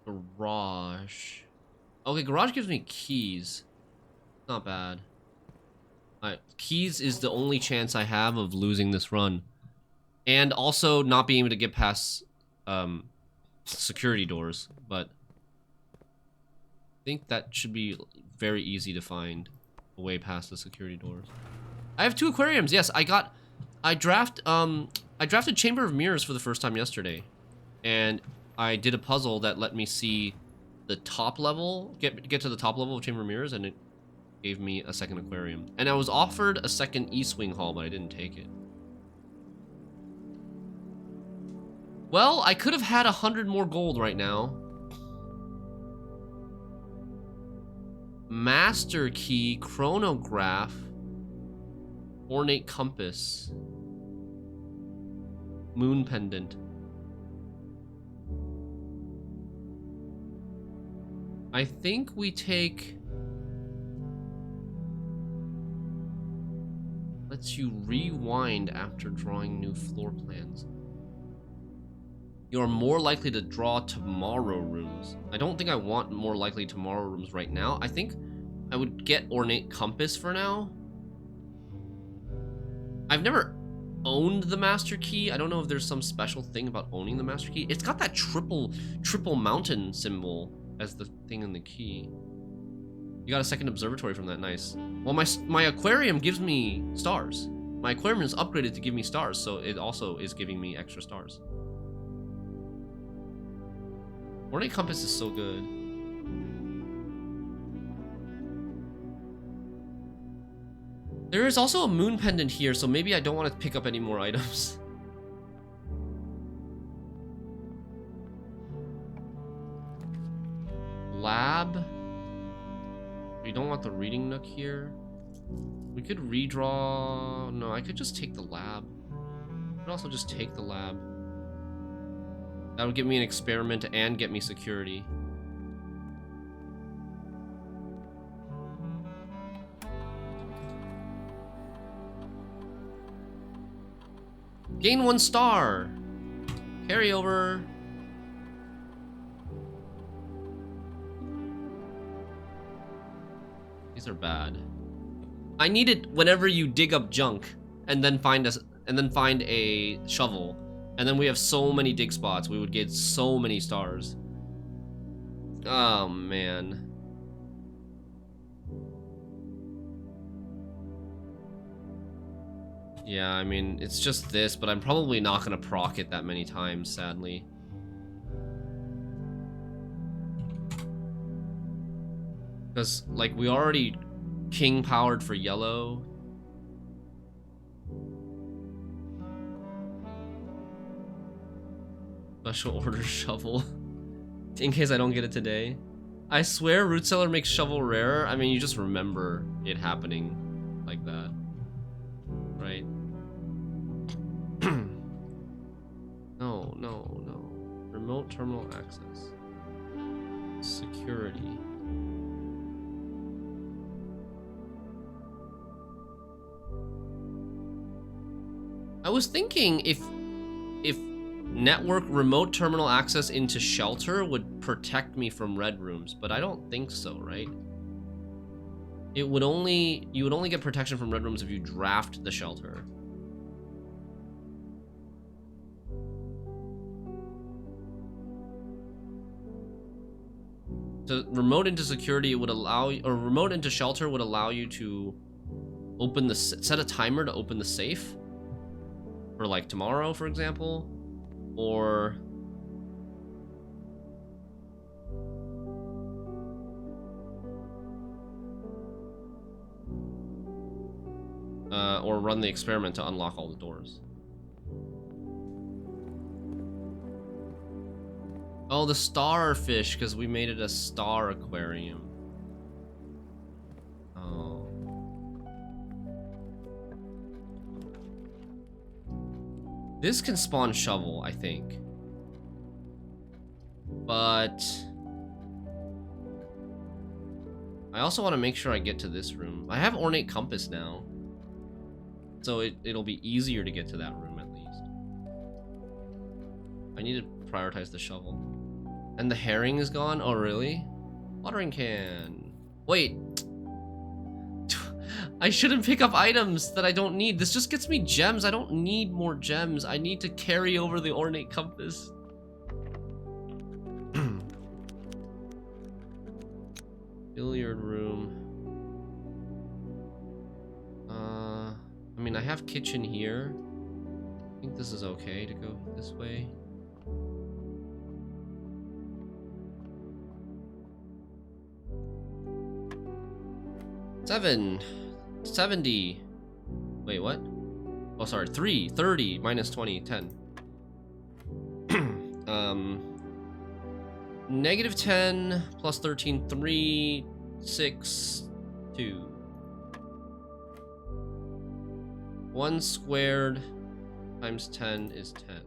Garage. Okay, garage gives me keys. Not bad. Alright, keys is the only chance I have of losing this run. And also not being able to get past security doors, but I think that should be very easy to find a way past the security doors. I have 2 aquariums. Yes, I drafted Chamber of Mirrors for the first time yesterday. And I did a puzzle that let me see the top level, get to the top level of Chamber of Mirrors, and it gave me a second aquarium. And I was offered a second East Wing Hall, but I didn't take it. Well, I could have had 100 more gold right now. Master Key, Chronograph, Ornate Compass, Moon Pendant. I think we take... Lets you rewind after drawing new floor plans. You're more likely to draw tomorrow rooms. I don't think I want more likely tomorrow rooms right now. I think I would get Ornate Compass for now. I've never owned the Master Key. I don't know if there's some special thing about owning the Master Key. It's got that triple mountain symbol as the thing in the key. You got a second observatory from that, nice. Well, my aquarium gives me stars. My aquarium is upgraded to give me stars, so it also is giving me extra stars. Ornate Compass is so good. There is also a moon pendant here, so maybe I don't want to pick up any more items. Lab. We don't want the reading nook here. We could redraw. No, I could just take the lab. I could also just take the lab. That would give me an experiment and get me security. Gain 1 star. Carry over. These are bad. I need it whenever you dig up junk and then find a shovel. And then we have so many dig spots, we would get so many stars. Oh, man. Yeah, I mean, it's just this, but I'm probably not gonna proc it that many times, sadly. Because, like, we already king-powered for yellow. Special order shovel. In case I don't get it today. I swear Root Cellar makes shovel rarer. I mean, you just remember it happening like that. Right? No, no, no. Remote terminal access. Security. I was thinking if network remote terminal access into shelter would protect me from red rooms, but I don't think so, right? You would only get protection from red rooms if you draft the shelter. So remote into security would allow you, or remote into shelter would allow you to open the, set a timer to open the safe for like tomorrow, for example, or run the experiment to unlock all the doors. Oh, the starfish, because we made it a star aquarium. Oh. This can spawn shovel, I think. But I also want to make sure I get to this room. I have ornate compass now, so it'll be easier to get to that room at least. I need to prioritize the shovel. And the herring is gone? Oh, really? Watering can. Wait. I shouldn't pick up items that I don't need. This just gets me gems. I don't need more gems. I need to carry over the ornate compass. Billiard room. I mean, I have kitchen here. I think this is okay to go this way. Seven. 70. Wait, what? Oh, sorry. 30 minus 20, 10. Negative 10 plus 13, 3, 6, 2. 1 squared times 10 is 10.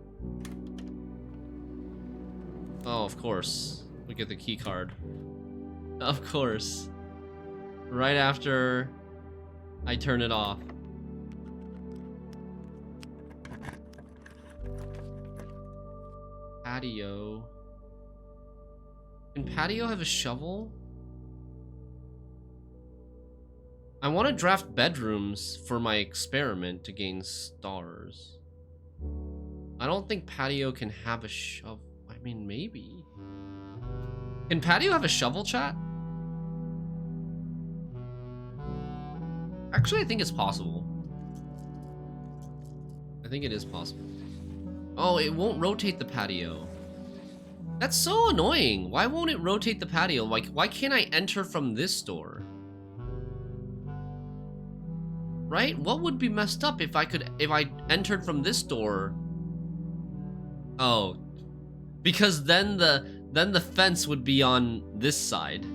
Oh, of course. We get the key card. Of course. Right after I turn it off. Patio. Can patio have a shovel? I want to draft bedrooms for my experiment to gain stars. I don't think patio can have a shovel. I mean, maybe. Can patio have a shovel, chat? Actually, I think it's possible. I think it is possible. Oh, it won't rotate the patio. That's so annoying. Why won't it rotate the patio? Like, why can't I enter from this door? Right? What would be messed up if I entered from this door? Oh, because then the fence would be on this side.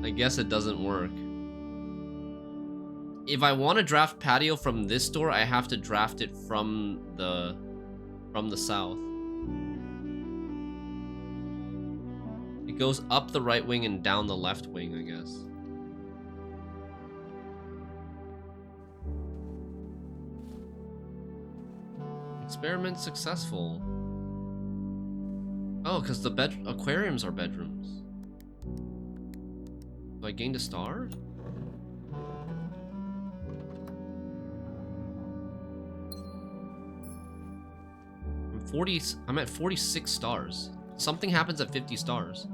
I guess it doesn't work. If I want to draft patio from this door, I have to draft it from the south. It goes up the right wing and down the left wing, I guess. Experiment successful. Oh, because the aquariums are bedrooms. So I gained a star? I'm at 46 stars. Something happens at 50 stars.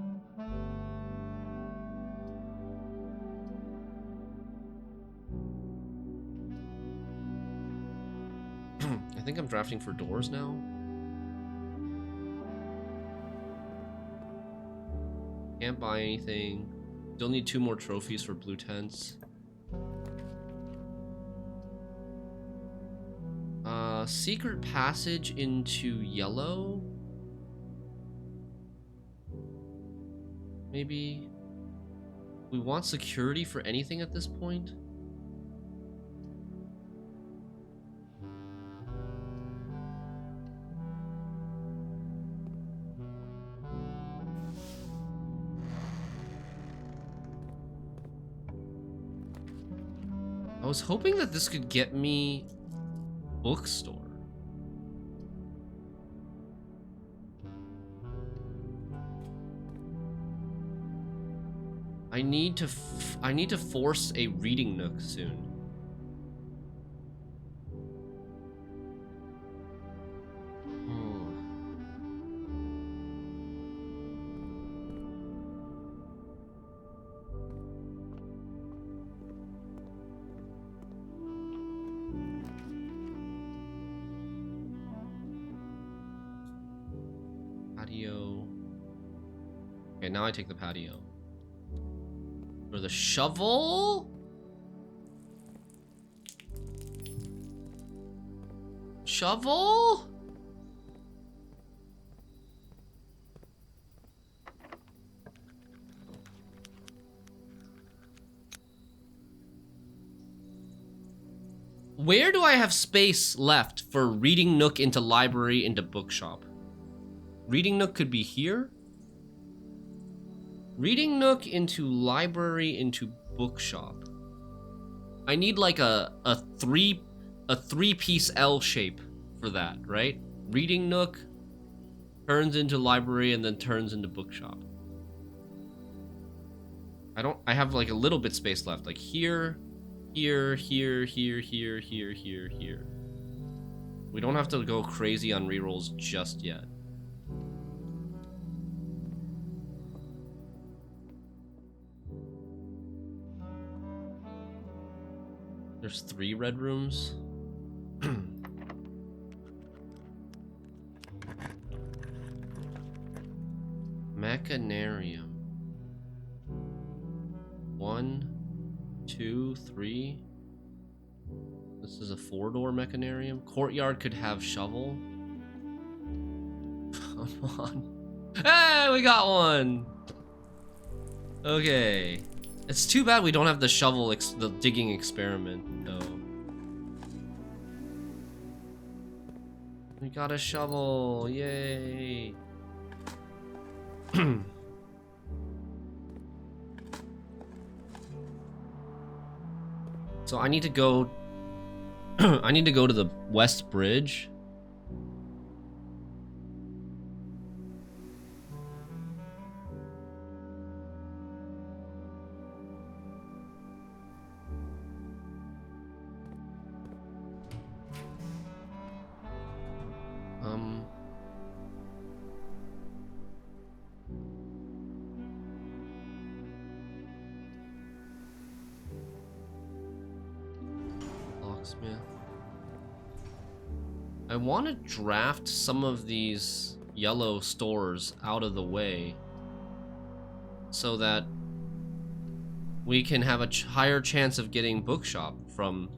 I think I'm drafting for doors now. Can't buy anything. Still need 2 more trophies for blue tents. Secret passage into yellow. Maybe we want security for anything at this point? I was hoping that this could get me bookstore. I need to force a reading nook soon. Patio. Okay, now I take the patio. Or the shovel? Shovel? Where do I have space left for reading nook into library into bookshop? Reading nook could be here. Reading nook into library into bookshop. I need like a three-piece L shape for that, right? Reading nook turns into library and then turns into bookshop. I have like a little bit space left, like here, here, here, here, here, here, here, here. We don't have to go crazy on rerolls just yet. There's 3 red rooms. Mechanarium. 1, 2, 3. This is a 4-door mechanarium. Courtyard could have shovel. Come on. Hey, we got one! Okay. It's too bad we don't have the shovel, the digging experiment, though. We got a shovel, yay! So I need to go. I need to go to the West Bridge. Locksmith. I want to draft some of these yellow stores out of the way so that we can have a higher chance of getting bookshop from,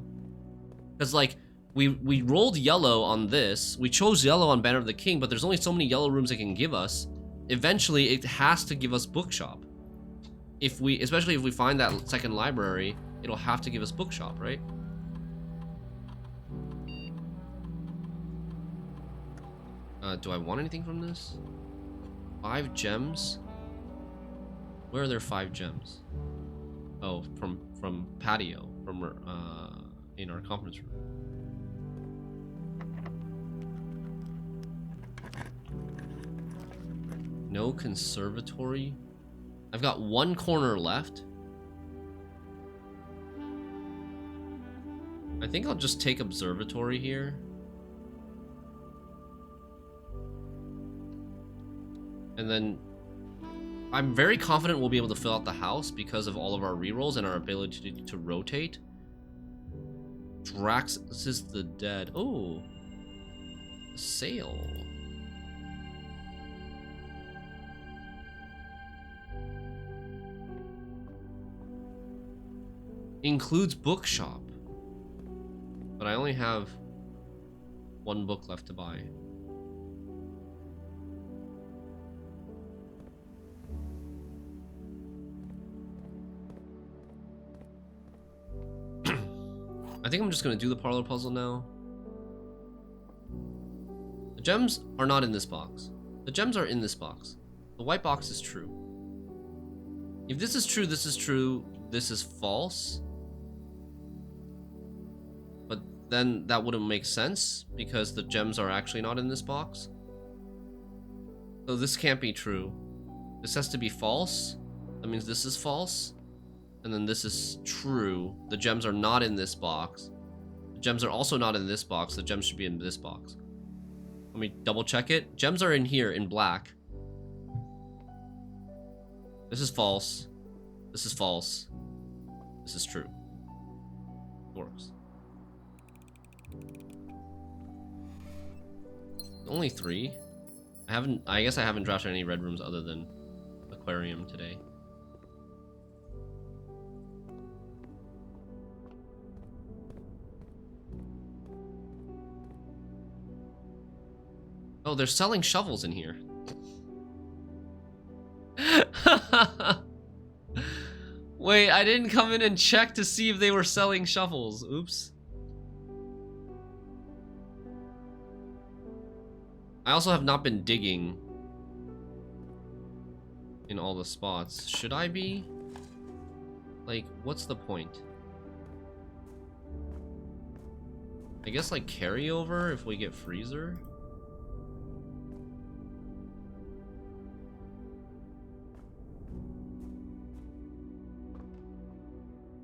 because like we rolled yellow on this, we chose yellow on Banner of the King, but there's only so many yellow rooms it can give us. Eventually it has to give us bookshop. Especially if we find that second library, it'll have to give us bookshop, right? Do I want anything from this? 5 gems? Where are there 5 gems? Oh, from patio, from in our conference room. No conservatory. I've got 1 corner left. I think I'll just take observatory here. And then I'm very confident we'll be able to fill out the house because of all of our rerolls and our ability to rotate. Drax is the dead. Oh, sale. Includes bookshop. But I only have 1 book left to buy. I think I'm just gonna do the parlor puzzle now. The gems are not in this box. The gems are in this box. The white box is true. If this is true, this is true, this is false. But then that wouldn't make sense because the gems are actually not in this box. So this can't be true. This has to be false. That means this is false. And then this is true. The gems are not in this box. The gems are also not in this box. The gems should be in this box. Let me double check it. Gems are in here in black. This is false. This is false. This is true. It works. Only 3. I guess I haven't drafted any red rooms other than aquarium today. Oh, they're selling shovels in here. Wait, I didn't come in and check to see if they were selling shovels. Oops. I also have not been digging in all the spots. Should I be? Like, what's the point? I guess like carryover if we get freezer.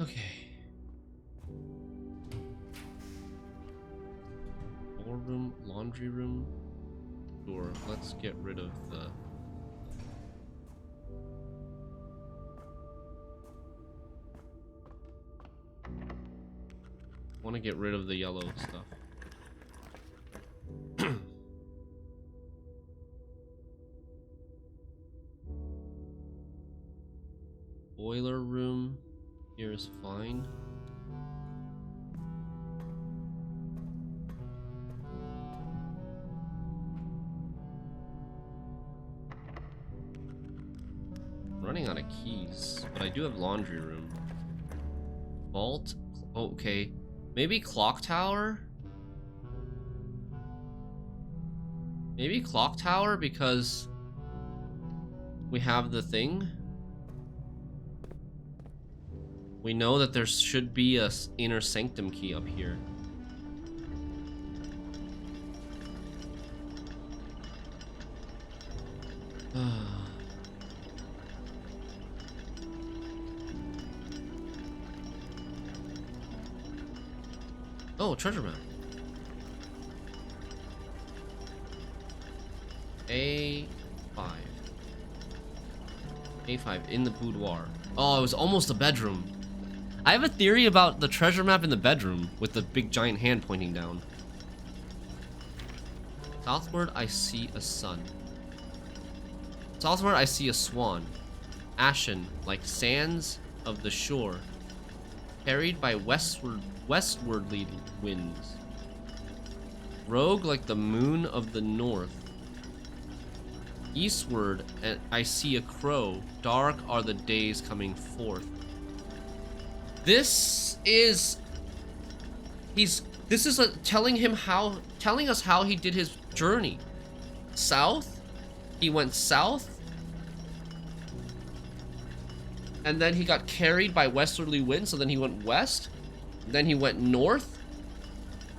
Okay. Ballroom, laundry room. Sure, let's get rid of the... want to get rid of the yellow stuff. Boiler room here is fine. Running out of keys, but I do have laundry room. Vault. Oh, okay. Maybe clock tower? Maybe clock tower because we have the thing. We know that there should be a inner sanctum key up here. Oh, treasure map. A5. A5 in the boudoir. Oh, it was almost a bedroom. I have a theory about the treasure map in the bedroom with the big giant hand pointing down. Southward, I see a sun. Southward, I see a swan. Ashen, like sands of the shore. Carried by westwardly winds. Rogue like the moon of the north. Eastward, and I see a crow. Dark are the days coming forth. This is telling us how he did his journey. South, he went south, and then he got carried by westerly wind, so then he went west, then he went north,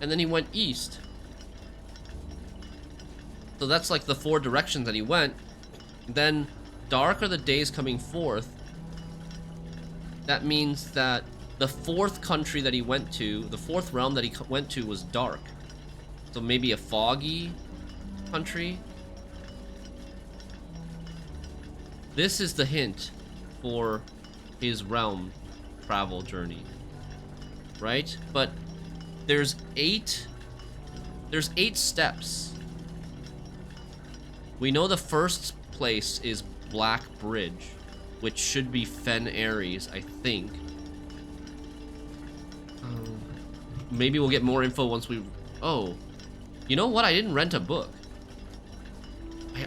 and then he went east. So that's like the 4 directions that he went. Then dark are the days coming forth. That means that the 4th country that he went to, the 4th realm that he went to was dark. So maybe a foggy country. This is the hint for his realm travel journey, right? But there's 8 steps. We know the first place is Black Bridge, which should be Fen Ares, I think. Maybe we'll get more info once we... Oh, you know what? I didn't rent a book.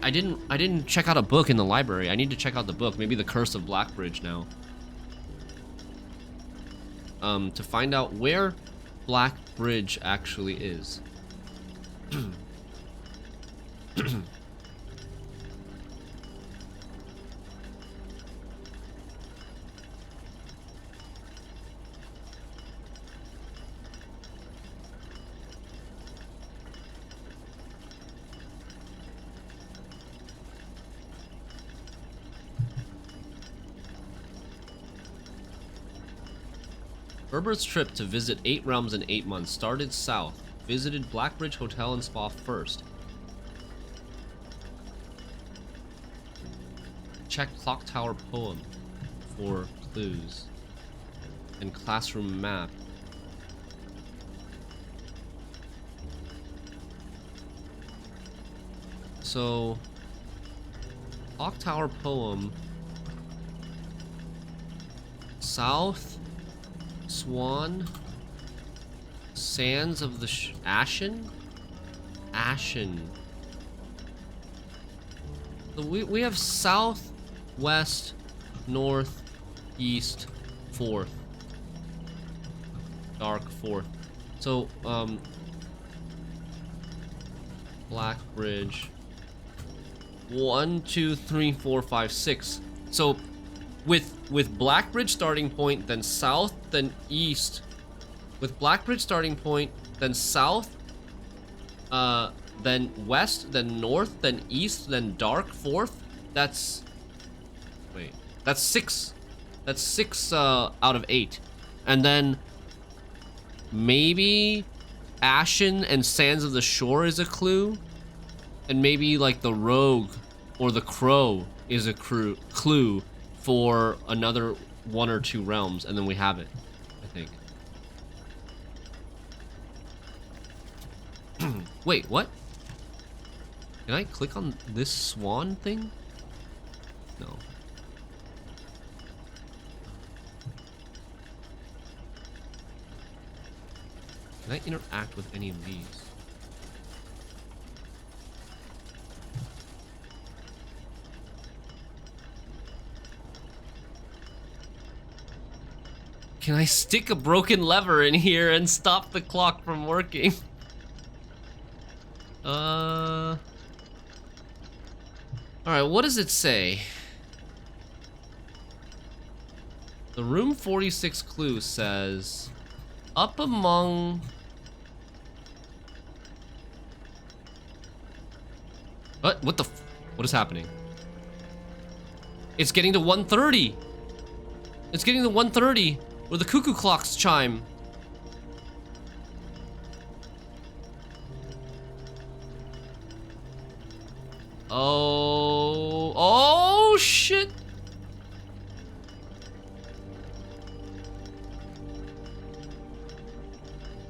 I didn't check out a book in the library. I need to check out the book. Maybe The Curse of Blackbridge now. To find out where Black Bridge actually is. Herbert's trip to visit 8 realms in 8 months started south. Visited Blackbridge Hotel and Spa first. Check Clock Tower poem for clues. And classroom map. So, Clock Tower poem. South. Swan. Sands of the Ashen? Ashen. So we have south, west, north, east, fourth. Dark fourth. So, Black Bridge. 1, 2, 3, 4, 5, 6. So with Blackbridge starting point, then south, then east. With Blackbridge starting point, then south, then west, then north, then east, then dark fourth. That's wait. That's 6. That's 6 out of 8. And then maybe Ashen and Sands of the Shore is a clue. And maybe like the Rogue or the Crow is a clue for another 1 or 2 realms, and then we have it, I think. Wait, what? Can I click on this swan thing? No. Can I interact with any of these? Can I stick a broken lever in here and stop the clock from working? Alright, what does it say? The room 46 clue says, up among... What the what is happening? It's getting to 1:30. It's getting to 1:30 where the cuckoo clocks chime. Oh shit.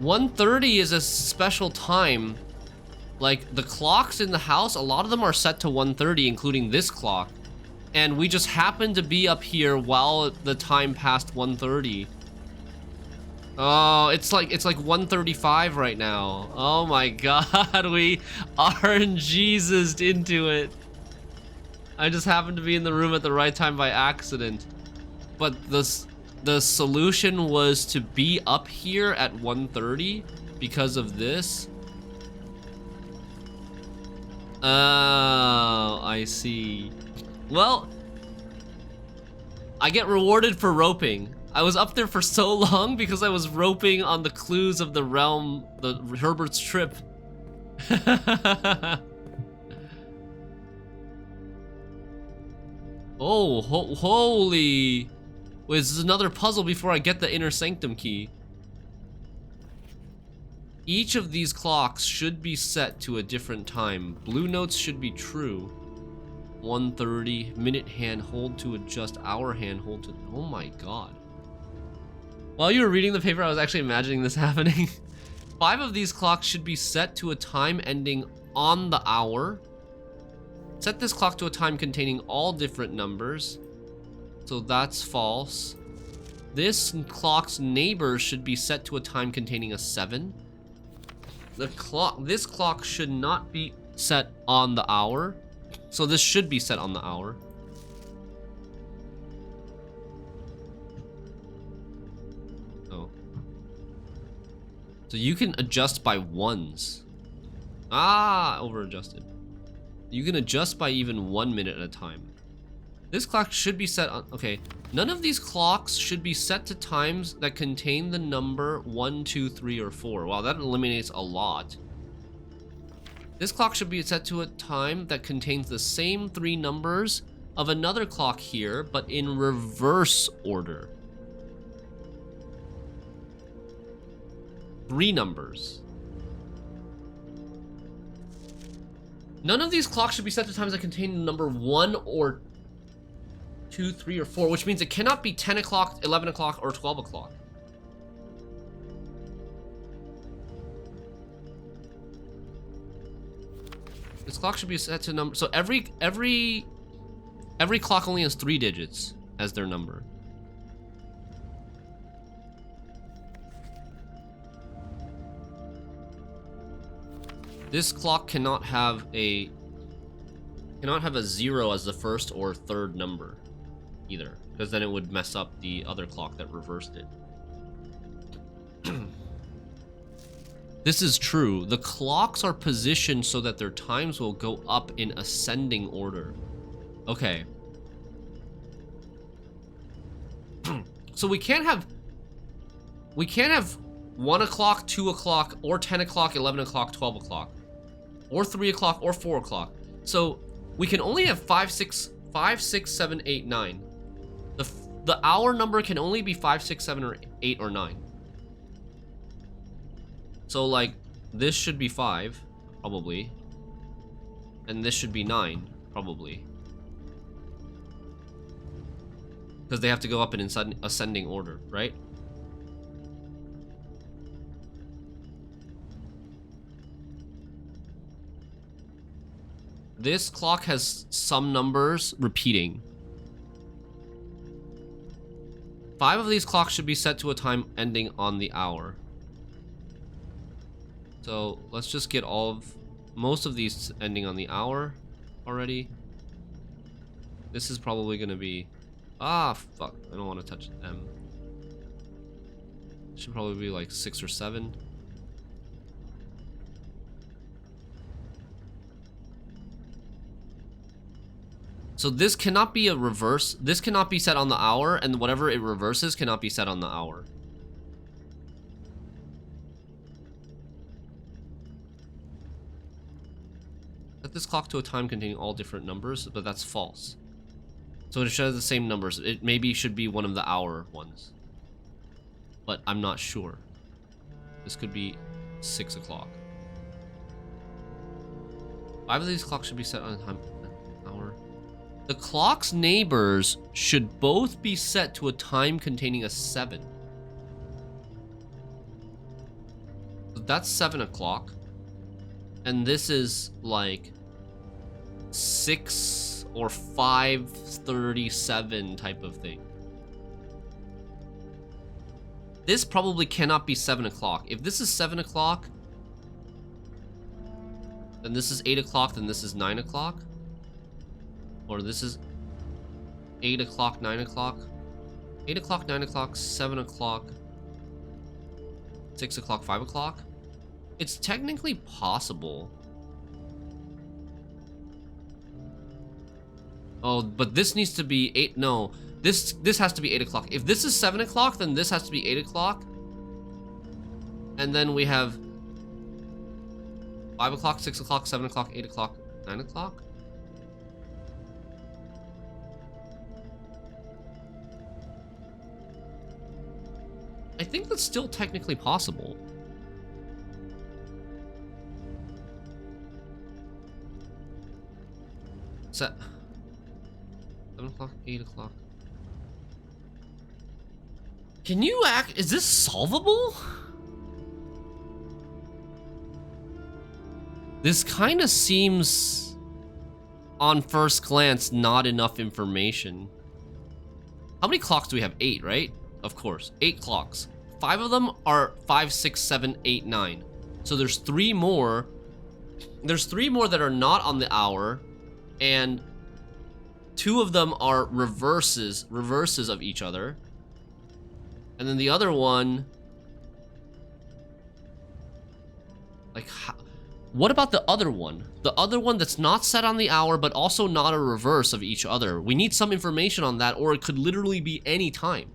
$1:30 is a special time. Like, the clocks in the house, a lot of them are set to 1:30, including this clock. And we just happened to be up here while the time passed 1:30. Oh, it's like 1:35 right now. Oh my god, we RNG'd into it. I just happened to be in the room at the right time by accident. But the solution was to be up here at 1:30 because of this. Oh, I see. Well, I get rewarded for roping. I was up there for so long because I was roping on the clues of the realm, the Herbert's trip. Oh, holy. Wait, this is another puzzle before I get the inner sanctum key. Each of these clocks should be set to a different time. Blue notes should be true. 1:30, minute hand hold to adjust, hour hand hold to... Oh my god. While you were reading the paper, I was actually imagining this happening. 5 of these clocks should be set to a time ending on the hour. Set this clock to a time containing all different numbers. So that's false. This clock's neighbor should be set to a time containing a 7. This clock should not be set on the hour. So this should be set on the hour. Oh. So you can adjust by ones. Ah, over adjusted. You can adjust by even 1 minute at a time. This clock should be set on, okay. None of these clocks should be set to times that contain the number 1, 2, 3, or 4. Wow, that eliminates a lot. This clock should be set to a time that contains the same 3 numbers of another clock here, but in reverse order. 3 numbers. None of these clocks should be set to times that contain the number 1 or 2, 3, or 4, which means it cannot be 10 o'clock, 11 o'clock, or 12 o'clock. This clock should be set to number. So every clock only has 3 digits as their number. This clock cannot have a 0 as the first or third number either, because then it would mess up the other clock that reversed it. This is true. The clocks are positioned so that their times will go up in ascending order. Okay. So we can't have 1 o'clock, 2 o'clock, or 10 o'clock, 11 o'clock, 12 o'clock, or 3 o'clock, or 4 o'clock. So we can only have 5, 6, 7, 8, 9. The hour number can only be 5, 6, 7, or 8, or 9. So like this should be 5, probably, and this should be 9, probably, because they have to go up in ascending order, right? This clock has some numbers repeating. 5 of these clocks should be set to a time ending on the hour. So let's just get most of these ending on the hour already. This is probably gonna be, fuck, I don't want to touch them. Should probably be like 6 or 7. So this cannot be a reverse. This cannot be set on the hour, and whatever it reverses cannot be set on the hour. Set this clock to a time containing all different numbers, but that's false. So it should have the same numbers. It maybe should be one of the hour ones, but I'm not sure. This could be 6 o'clock. 5 of these clocks should be set on a time hour. The clock's neighbors should both be set to a time containing a 7. So that's 7 o'clock. And this is like 6 or 5:37 type of thing. This probably cannot be 7 o'clock. If this is 7 o'clock, then this is 8 o'clock, then this is 9 o'clock. Or this is 8 o'clock, 9 o'clock. 8 o'clock, 9 o'clock, 7 o'clock, 6 o'clock, 5 o'clock. It's technically possible. Oh, but this needs to be 8. No, this has to be 8 o'clock. If this is 7 o'clock, then this has to be 8 o'clock. And then we have 5 o'clock, 6 o'clock, 7 o'clock, 8 o'clock, 9 o'clock. I think that's still technically possible. Set 7 o'clock, 8 o'clock. Can you is this solvable? This kind of seems, on first glance, not enough information. How many clocks do we have? 8, right? Of course, 8 clocks. 5 of them are 5, 6, 7, 8, 9. So there's 3 more. There's 3 more that are not on the hour, and 2 of them are reverses of each other. And then the other one Like, what about the other one? The other one that's not set on the hour, but also not a reverse of each other. We need some information on that, or it could literally be any time.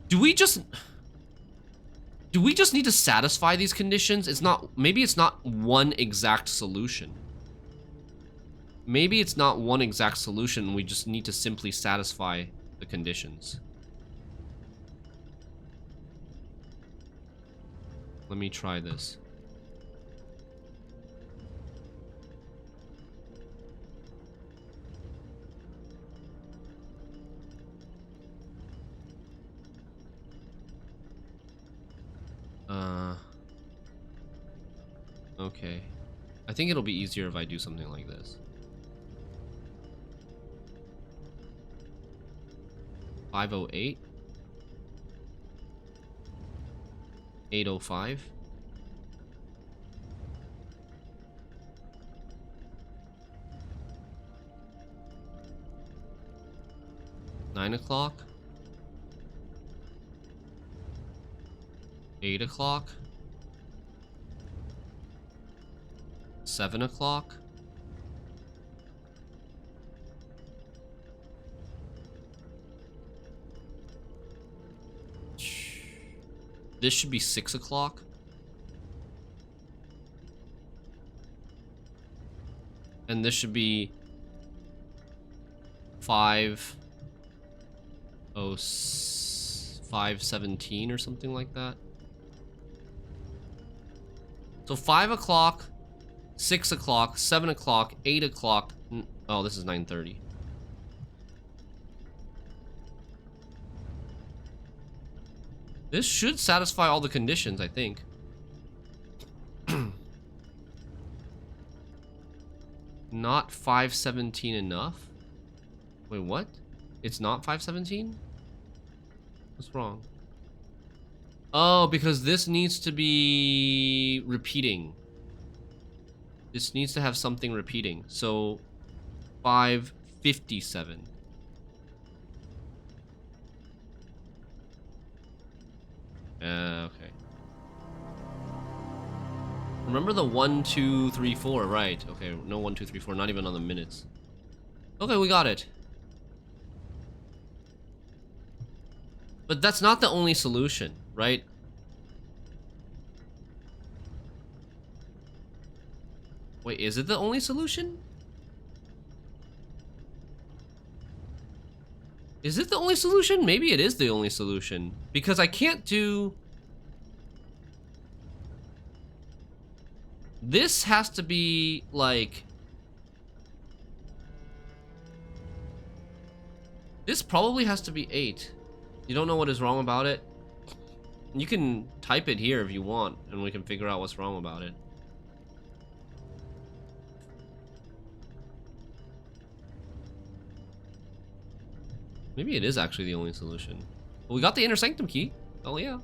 Do we just need to satisfy these conditions? It's not, maybe it's not one exact solution. Maybe it's not one exact solution, we just need to simply satisfy the conditions. Let me try this. Okay. I think it'll be easier if I do something like this. 508. 805. Nine o'clock. 8 o'clock. 7 o'clock. This should be 6 o'clock. And this should be 5:17 or something like that. So 5 o'clock, 6 o'clock, 7 o'clock, 8 o'clock. Oh, this is 9:30. This should satisfy all the conditions, I think. Not 5:17 enough? Wait, what? It's not 5:17? What's wrong? Oh, because this needs to be repeating. This needs to have something repeating. So 5:57. Okay. Remember the 1, 2, 3, 4, right? Okay, no 1, 2, 3, 4, not even on the minutes. Okay, we got it. But that's not the only solution, right? Wait, is it the only solution? Is it the only solution? Maybe it is the only solution. Because I can't do... This has to be, like... This probably has to be 8. You don't know what is wrong about it? You can type it here if you want, and we can figure out what's wrong about it. Maybe it is actually the only solution. Well, we got the Inner Sanctum key. Oh, yeah.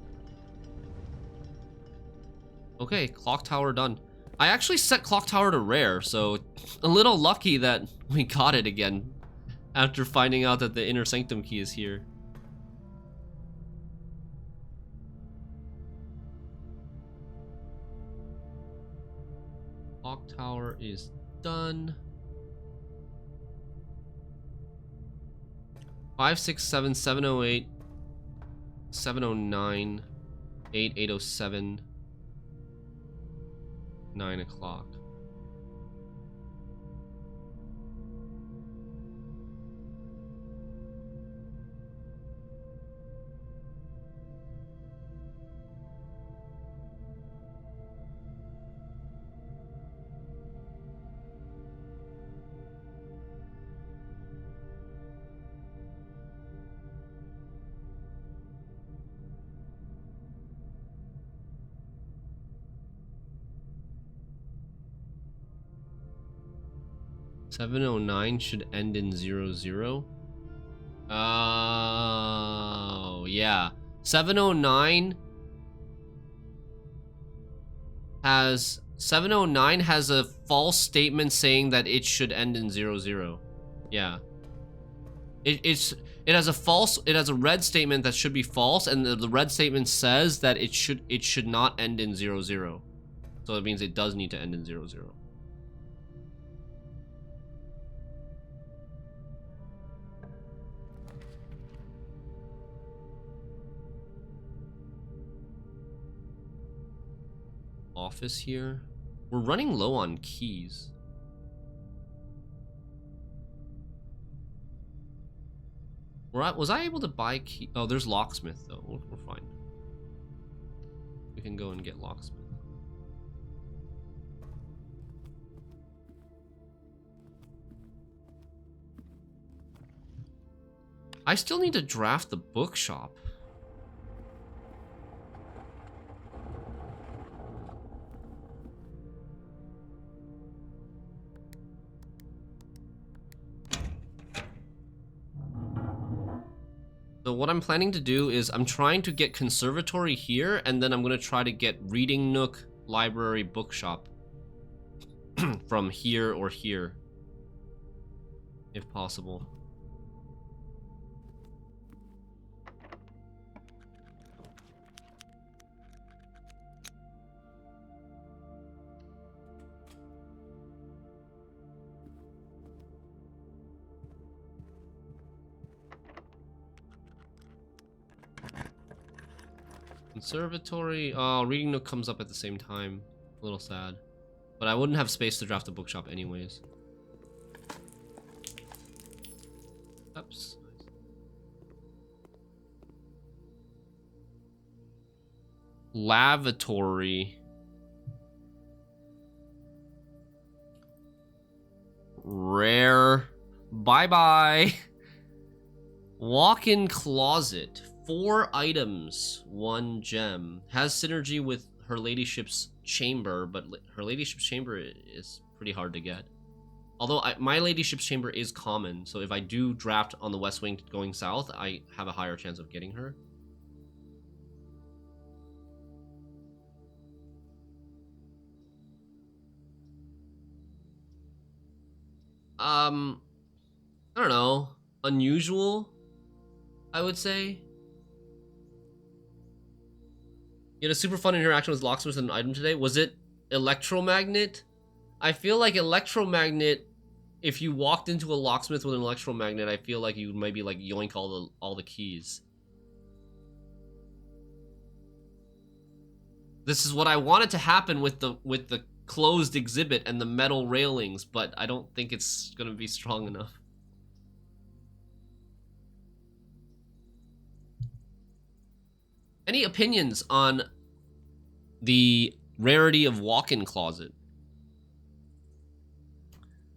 Okay, Clock Tower done. I actually set Clock Tower to rare, so a little lucky that we got it again after finding out that the Inner Sanctum key is here. Clock Tower is done. 5, 6, 7, 708, 709, 8, 807, 9 o'clock. $709 should end in 00. Oh, yeah. 709 has a false statement saying that it should end in 00. Yeah. It has a red statement that should be false, and the red statement says that it should not end in 0, 0. So it means it does need to end in 0, 0. Office here. We're running low on keys. Was I able to buy key? Oh, there's locksmith though. We're fine. We can go and get locksmith. I still need to draft the bookshop. So what I'm planning to do is I'm trying to get conservatory here, and then I'm going to try to get reading nook, library, bookshop from here or here, if possible. Conservatory. Oh, reading nook comes up at the same time. A little sad. But I wouldn't have space to draft a bookshop anyways. Oops. Lavatory. Rare. Bye-bye. Walk-in closet. 4 items, 1 gem. Has synergy with her ladyship's chamber, but her ladyship's chamber is pretty hard to get. Although my ladyship's chamber is common, so if I do draft on the west wing going south, I have a higher chance of getting her. I don't know. Unusual, I would say. You had a super fun interaction with locksmith and an item today. Was it electromagnet? I feel like electromagnet, if you walked into a locksmith with an electromagnet, I feel like you would maybe like yoink all the keys. This is what I wanted to happen with the closed exhibit and the metal railings, but I don't think it's gonna be strong enough. Any opinions on the rarity of walk-in closet?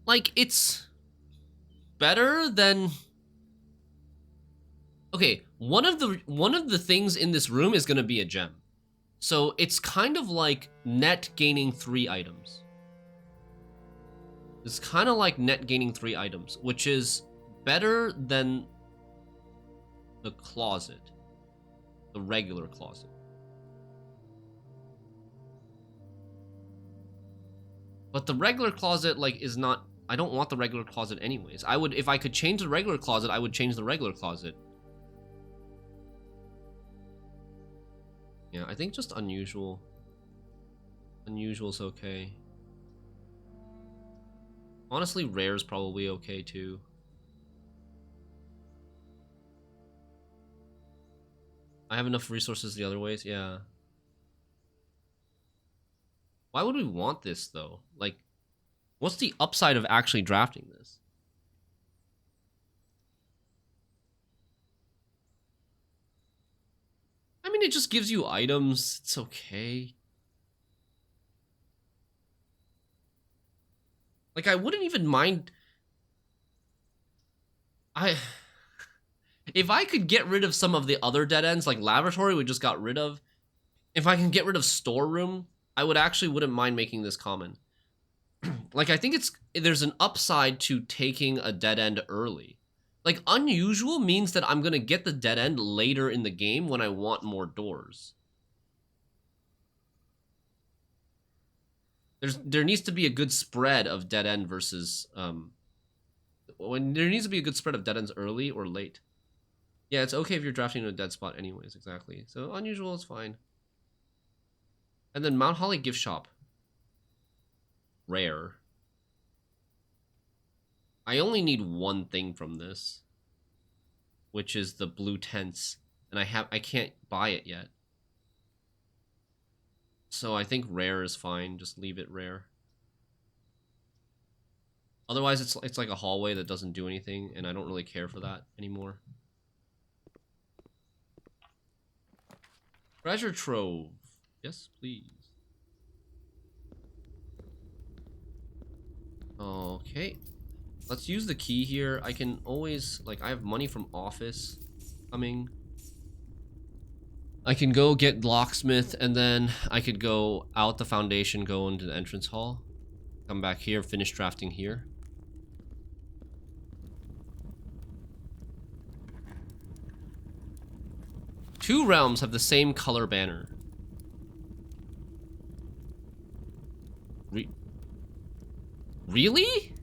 Like, it's better than... Okay, one of the things in this room is gonna be a gem. So it's kind of like net gaining 3 items. It's kind of like net gaining 3 items, which is better than the closet. The regular closet. But the regular closet, like, is not... I don't want the regular closet anyways. I would... If I could change the regular closet, I would change the regular closet. Yeah, I think just unusual. Unusual's okay. Honestly, rare's probably okay too. I have enough resources the other ways, yeah. Why would we want this though? Like, what's the upside of actually drafting this? I mean, it just gives you items. It's okay. Like, I wouldn't even mind... If I could get rid of some of the other dead ends, like laboratory we just got rid of, if I can get rid of storeroom, I wouldn't mind making this common. Like, I think there's an upside to taking a dead end early. Like, unusual means that I'm gonna get the dead end later in the game when I want more doors. There needs to be a good spread of dead end versus there needs to be a good spread of dead ends early or late. Yeah, it's okay if you're drafting in a dead spot anyways, exactly. So unusual is fine. And then Mount Holly gift shop. Rare. I only need one thing from this, which is the blue tents, and I can't buy it yet. So I think rare is fine. Just leave it rare. Otherwise, it's like a hallway that doesn't do anything, and I don't really care for that anymore. Treasure trove. Yes, please. Okay. Let's use the key here. I can always, like, I have money from office coming. I can go get locksmith, and then I could go out the foundation, go into the entrance hall. Come back here, finish drafting here. Two realms have the same color banner. Really?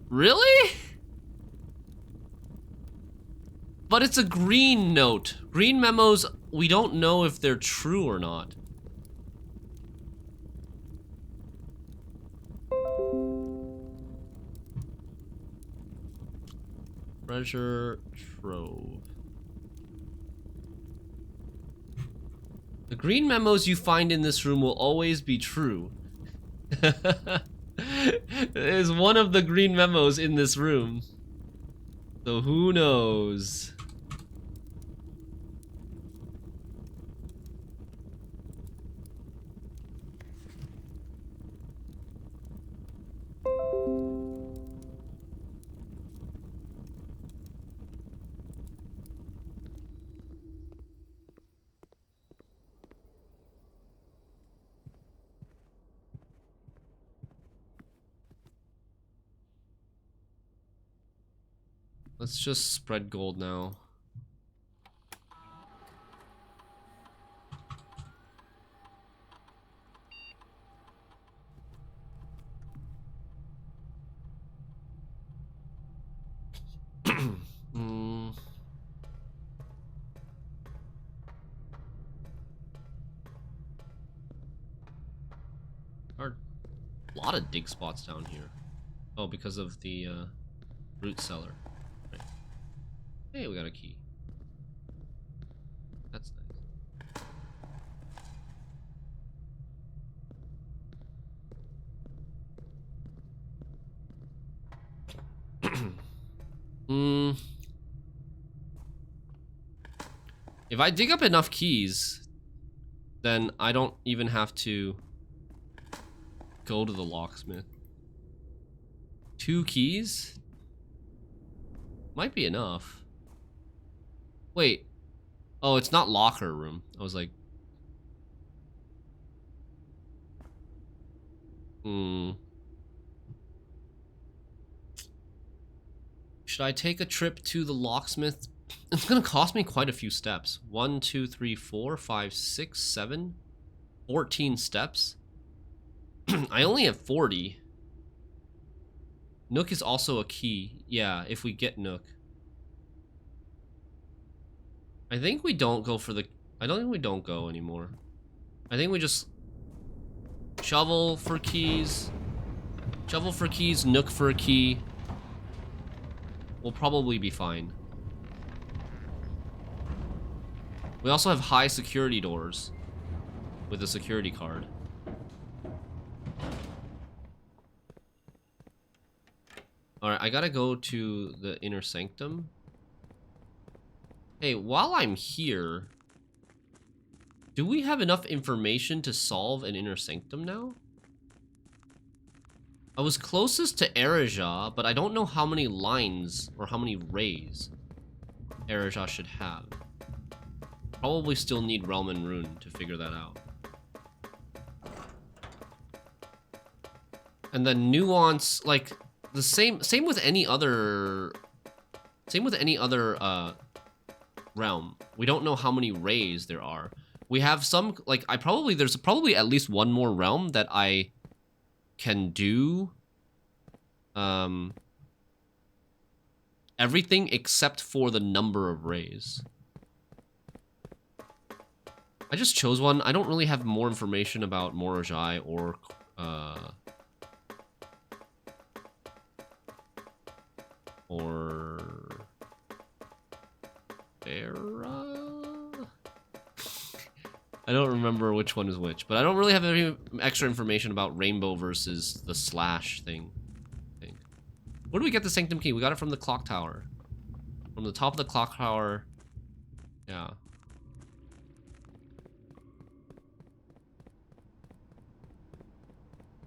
Really? But it's a green note. Green memos, we don't know if they're true or not. Treasure trove. The green memos you find in this room will always be true. There's one of the green memos in this room. So who knows? Let's just spread gold now. There are a lot of dig spots down here. Oh, because of the root cellar. Right. Hey, we got a key. That's nice. If I dig up enough keys, then I don't even have to go to the locksmith. 2 keys? Might be enough. Wait. Oh, it's not locker room. I was like... Should I take a trip to the locksmith? It's gonna cost me quite a few steps. 1, 2, 3, 4, 5, 6, 7, 14 steps. I only have 40. Nook is also a key. Yeah, if we get Nook. I think we don't go for the... I don't think we don't go anymore. I think we just... shovel for keys. Shovel for keys, Nook for a key. We'll probably be fine. We also have high security doors with a security card. Alright, I gotta go to the inner sanctum. Hey, while I'm here, do we have enough information to solve an inner sanctum now? I was closest to Erija, but I don't know how many lines or how many rays Erija should have. Probably still need Realm and Rune to figure that out. And then nuance, like the same with any other realm. We don't know how many rays there are. We have some, like, there's probably at least one more realm that I can do everything except for the number of rays. I just chose one. I don't really have more information about Morojai or Era? I don't remember which one is which, but I don't really have any extra information about Rainbow versus the Slash thing. Where do we get the Sanctum Key? We got it from the clock tower. From the top of the clock tower. Yeah.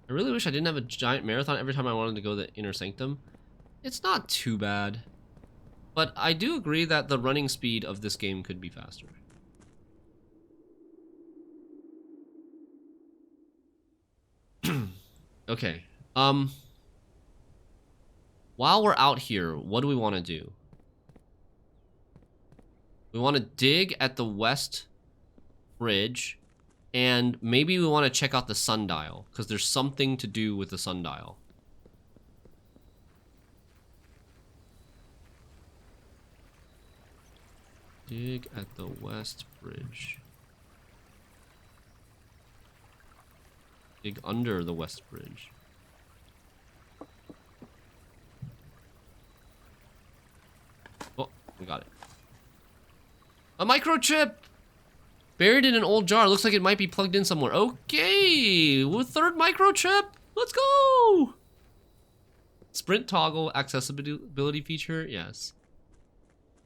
I really wish I didn't have a giant marathon every time I wanted to go to the Inner Sanctum. It's not too bad. But I do agree that the running speed of this game could be faster. Okay. While we're out here, what do we want to do? We want to dig at the west bridge, and maybe we want to check out the sundial, because there's something to do with the sundial. Dig at the west bridge. Dig under the west bridge. Oh, we got it. A microchip! Buried in an old jar. Looks like it might be plugged in somewhere. Okay! With third microchip! Let's go! Sprint toggle accessibility feature? Yes.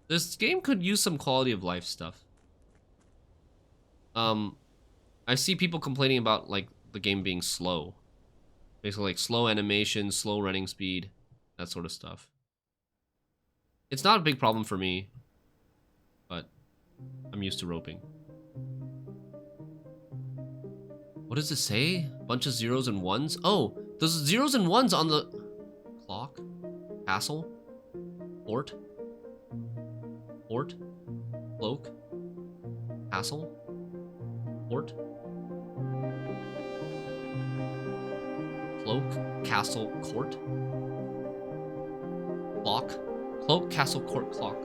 This game could use some quality of life stuff. I see people complaining about, like, the game being slow. Basically, like, slow animation, slow running speed, that sort of stuff. It's not a big problem for me, but I'm used to roping. What does it say? Bunch of zeros and ones? Oh, there's zeros and ones on the clock, castle, fort, cloak, castle, fort, cloak, castle, court, clock, cloak, castle, court, clock.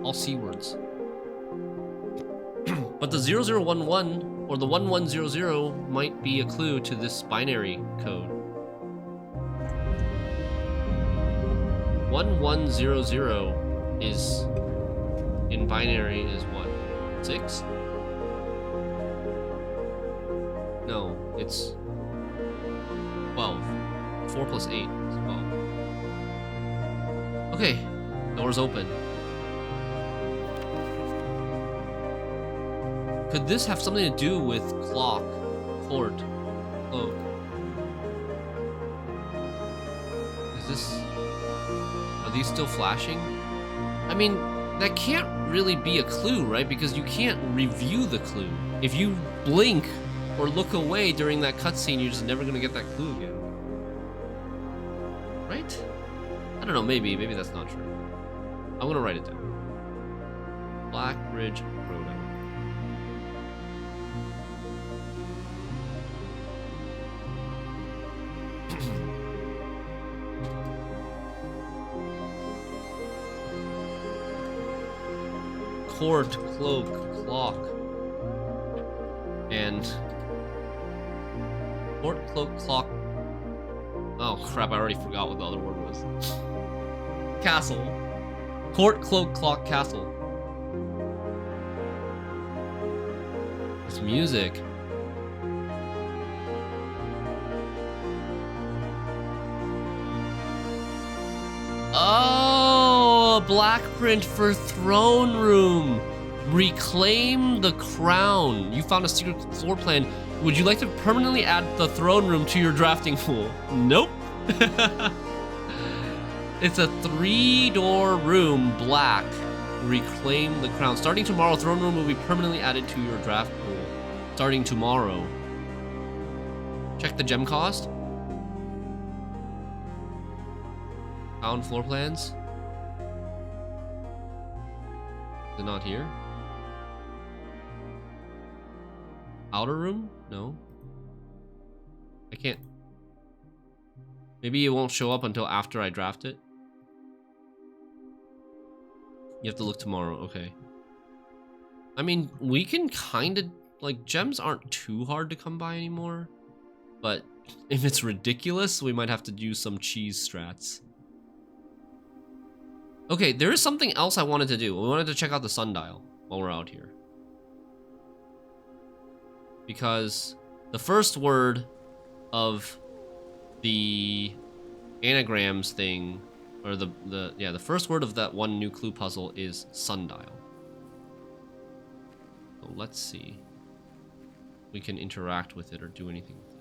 All C words. But the 0011 or the 1100 might be a clue to this binary code. 1100 is in binary is what? 6? No, it's 12. 4 plus 8 is 12. Okay, door's open. Could this have something to do with clock, court, cloak? Is this... Are these still flashing? I mean, that can't really be a clue, right? Because you can't review the clue. If you blink or look away during that cutscene, you're just never gonna get that clue again. Right? I don't know, maybe that's not true. I'm gonna write it down. Black Ridge Road. Court, cloak, clock, and court, cloak, clock. Oh crap, I already forgot what the other word was. Castle. Court, cloak, clock, castle. It's music. Oh, a black print for throne room. Reclaim the crown. You found a secret floor plan. Would you like to permanently add the throne room to your drafting pool? Nope. It's a 3-door room, black. Reclaim the crown. Starting tomorrow, throne room will be permanently added to your draft pool. Starting tomorrow. Check the gem cost. Found floor plans. They're not here. Outer room? No. I can't. Maybe it won't show up until after I draft it. You have to look tomorrow, okay. I mean, we can kind of, like, gems aren't too hard to come by anymore. But if it's ridiculous, we might have to use some cheese strats. Okay, there is something else I wanted to do. We wanted to check out the sundial while we're out here. Because the first word of the anagrams thing, or the first word of that one new clue puzzle is sundial. So let's see. We can interact with it or do anything with it.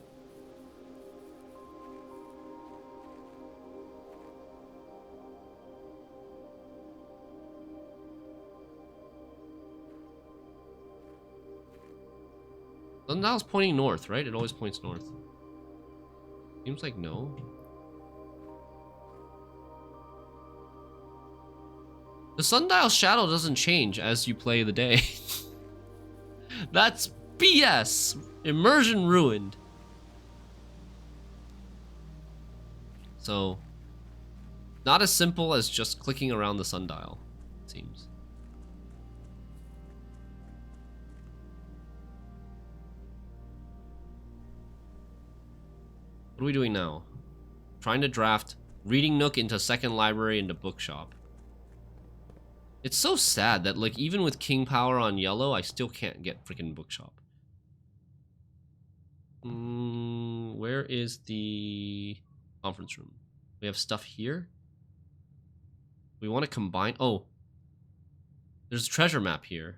Sundial's pointing north, right? It always points north. Seems like no. The sundial shadow doesn't change as you play the day. That's BS! Immersion ruined. So, not as simple as just clicking around the sundial, it seems. What are we doing now? Trying to draft Reading Nook into second library into bookshop. It's so sad that, like, even with King Power on yellow, I still can't get freaking bookshop. Where is the conference room? We have stuff here. We want to combine. Oh, there's a treasure map here.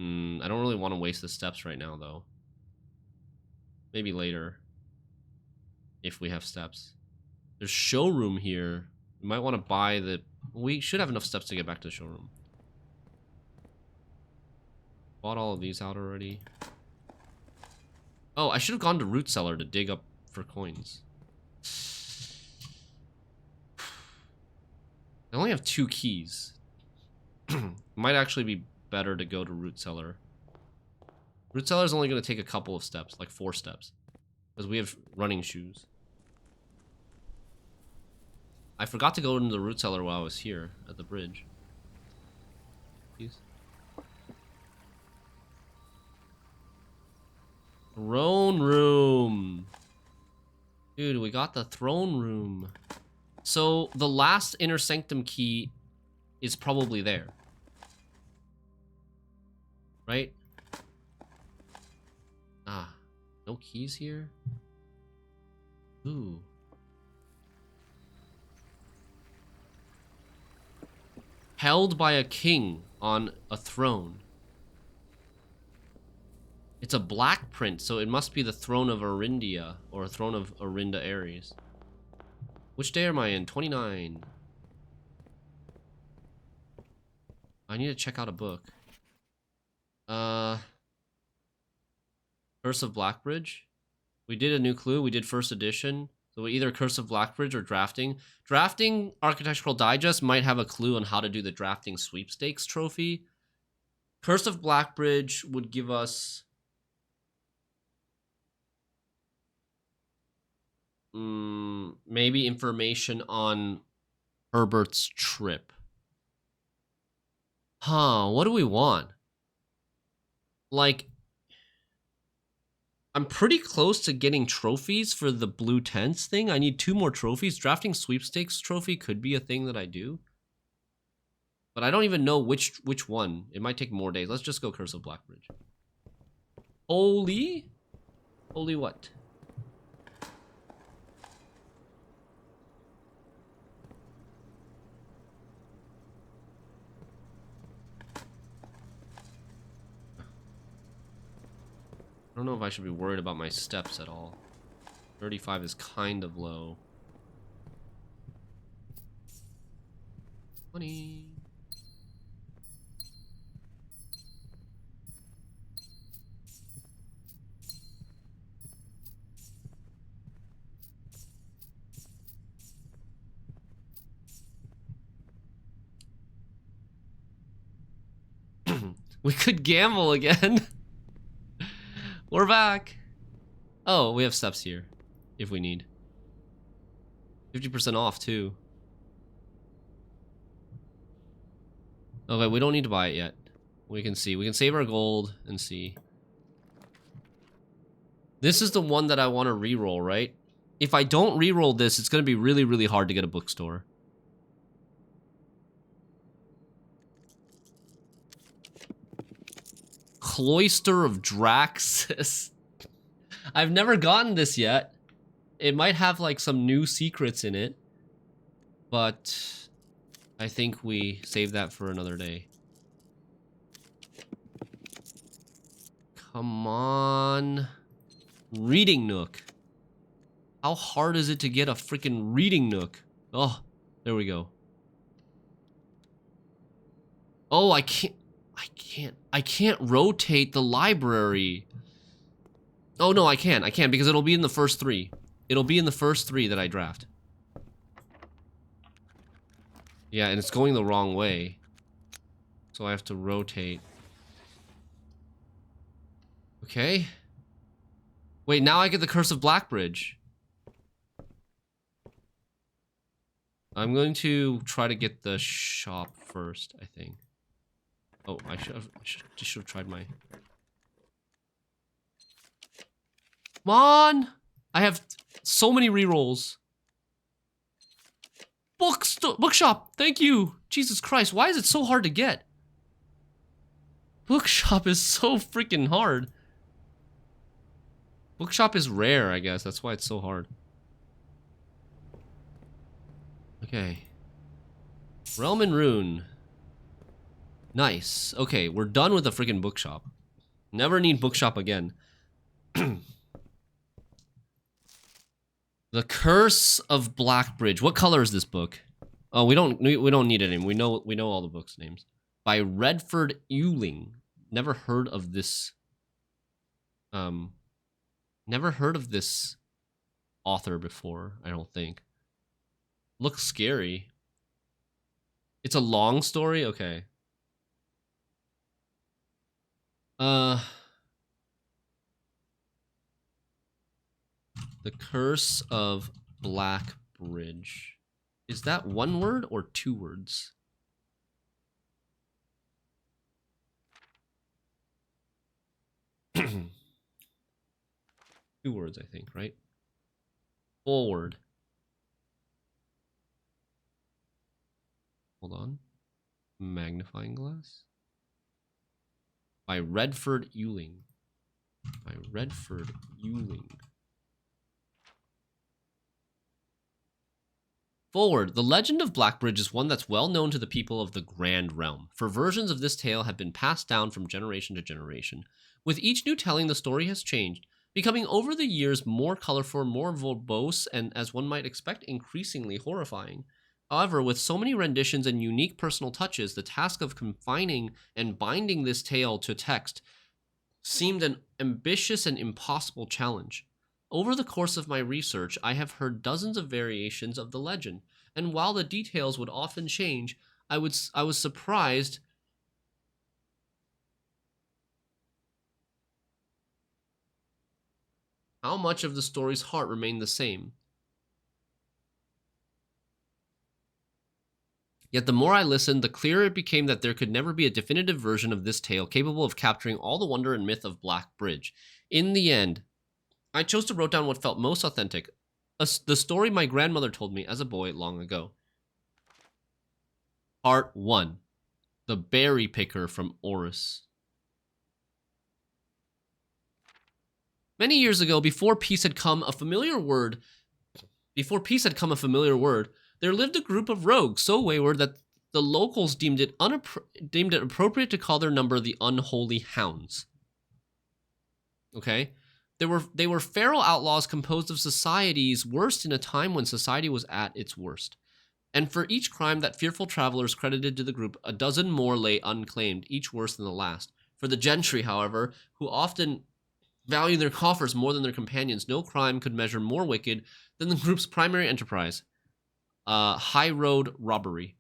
I don't really want to waste the steps right now, though. Maybe later, if we have steps. There's showroom here. We might want to buy the... We should have enough steps to get back to the showroom. Bought all of these out already. Oh, I should have gone to Root Cellar to dig up for coins. I only have 2 keys. Might actually be better to go to Root Cellar. Root Cellar is only going to take a couple of steps, like 4 steps. Because we have running shoes. I forgot to go into the Root Cellar while I was here at the bridge. Please. Throne room. Dude, we got the throne room. So the last Inner Sanctum key is probably there. Right? Ah, no keys here? Ooh. Held by a king on a throne. It's a black print, so it must be the throne of Arindia, or a throne of Arinda Ares. Which day am I in? 29. I need to check out a book. Curse of Blackbridge. We did a new clue. We did first edition. So either Curse of Blackbridge or drafting. Drafting Architectural Digest might have a clue on how to do the drafting sweepstakes trophy. Curse of Blackbridge would give us... maybe information on Herbert's trip. Huh, what do we want? Like... I'm pretty close to getting trophies for the blue tents thing. I need 2 more trophies. Drafting sweepstakes trophy could be a thing that I do. But I don't even know which one. It might take more days. Let's just go Curse of Blackbridge. Holy? Holy what? I don't know if I should be worried about my steps at all. 35 is kind of low. 20. We could gamble again. We're back. Oh, we have steps here if we need. 50% off too. Okay, we don't need to buy it yet. We can see. We can save our gold and see. This is the one that I want to re-roll, right? If I don't re-roll this, it's going to be really, really hard to get a bookstore. Cloister of Draxus. I've never gotten this yet. It might have like some new secrets in it. But I think we save that for another day. Come on. Reading Nook. How hard is it to get a freaking reading nook? Oh, there we go. Oh, I can't rotate the library. Oh no, I can because it'll be in the first 3. It'll be in the first 3 that I draft. Yeah, and it's going the wrong way. So I have to rotate. Okay. Wait, now I get the Curse of Blackbridge. I'm going to try to get the shop first, I think. Oh, I should have tried my... Come on! I have so many rerolls. Bookshop! Thank you! Jesus Christ, why is it so hard to get? Bookshop is so freaking hard. Bookshop is rare, I guess. That's why it's so hard. Okay. Realm and Rune. Nice. Okay, we're done with the freaking bookshop. Never need bookshop again. The Curse of Blackbridge. What color is this book? Oh, we don't need it anymore. We know all the books' names. By Redford Ewing. Never heard of this. Never heard of this author before, I don't think. Looks scary. It's a long story? Okay. The Curse of Blackbridge. Is that one word or 2 words? Two words, I think, right? Forward. Hold on. Magnifying glass. By Redford Ewing. By Redford Ewing. Forward. The legend of Blackbridge is one that's well known to the people of the Grand Realm, for versions of this tale have been passed down from generation to generation. With each new telling, the story has changed, becoming over the years more colorful, more verbose, and, as one might expect, increasingly horrifying. However, with so many renditions and unique personal touches, the task of confining and binding this tale to text seemed an ambitious and impossible challenge. Over the course of my research, I have heard dozens of variations of the legend, and while the details would often change, I was surprised how much of the story's heart remained the same. Yet the more I listened, the clearer it became that there could never be a definitive version of this tale capable of capturing all the wonder and myth of Blackbridge. In the end, I chose to write down what felt most authentic, the story my grandmother told me as a boy long ago. Part 1. The Berry Picker from Oris. Many years ago, before peace had come a familiar word, there lived a group of rogues so wayward that the locals deemed it appropriate to call their number the Unholy Hounds. Okay? They were feral outlaws composed of society's worst in a time when society was at its worst. And for each crime that fearful travelers credited to the group, a dozen more lay unclaimed, each worse than the last. For the gentry, however, who often value their coffers more than their companions, no crime could measure more wicked than the group's primary enterprise, high road robbery.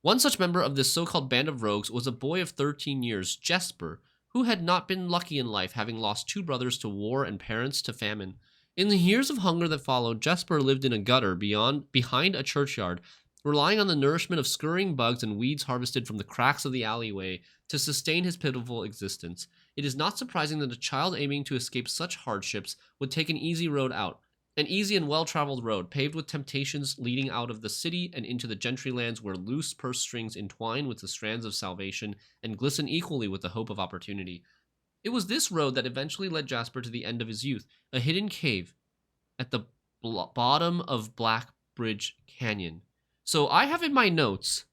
One such member of this so-called band of rogues was a boy of 13 years, Jesper, who had not been lucky in life, having lost 2 brothers to war and parents to famine. In the years of hunger that followed, Jesper lived in a gutter behind a churchyard, relying on the nourishment of scurrying bugs and weeds harvested from the cracks of the alleyway to sustain his pitiful existence. It is not surprising that a child aiming to escape such hardships would take an easy road out. An easy and well-traveled road, paved with temptations leading out of the city and into the gentry lands where loose purse strings entwine with the strands of salvation and glisten equally with the hope of opportunity. It was this road that eventually led Jasper to the end of his youth, a hidden cave at the bottom of Blackbridge Canyon. So I have in my notes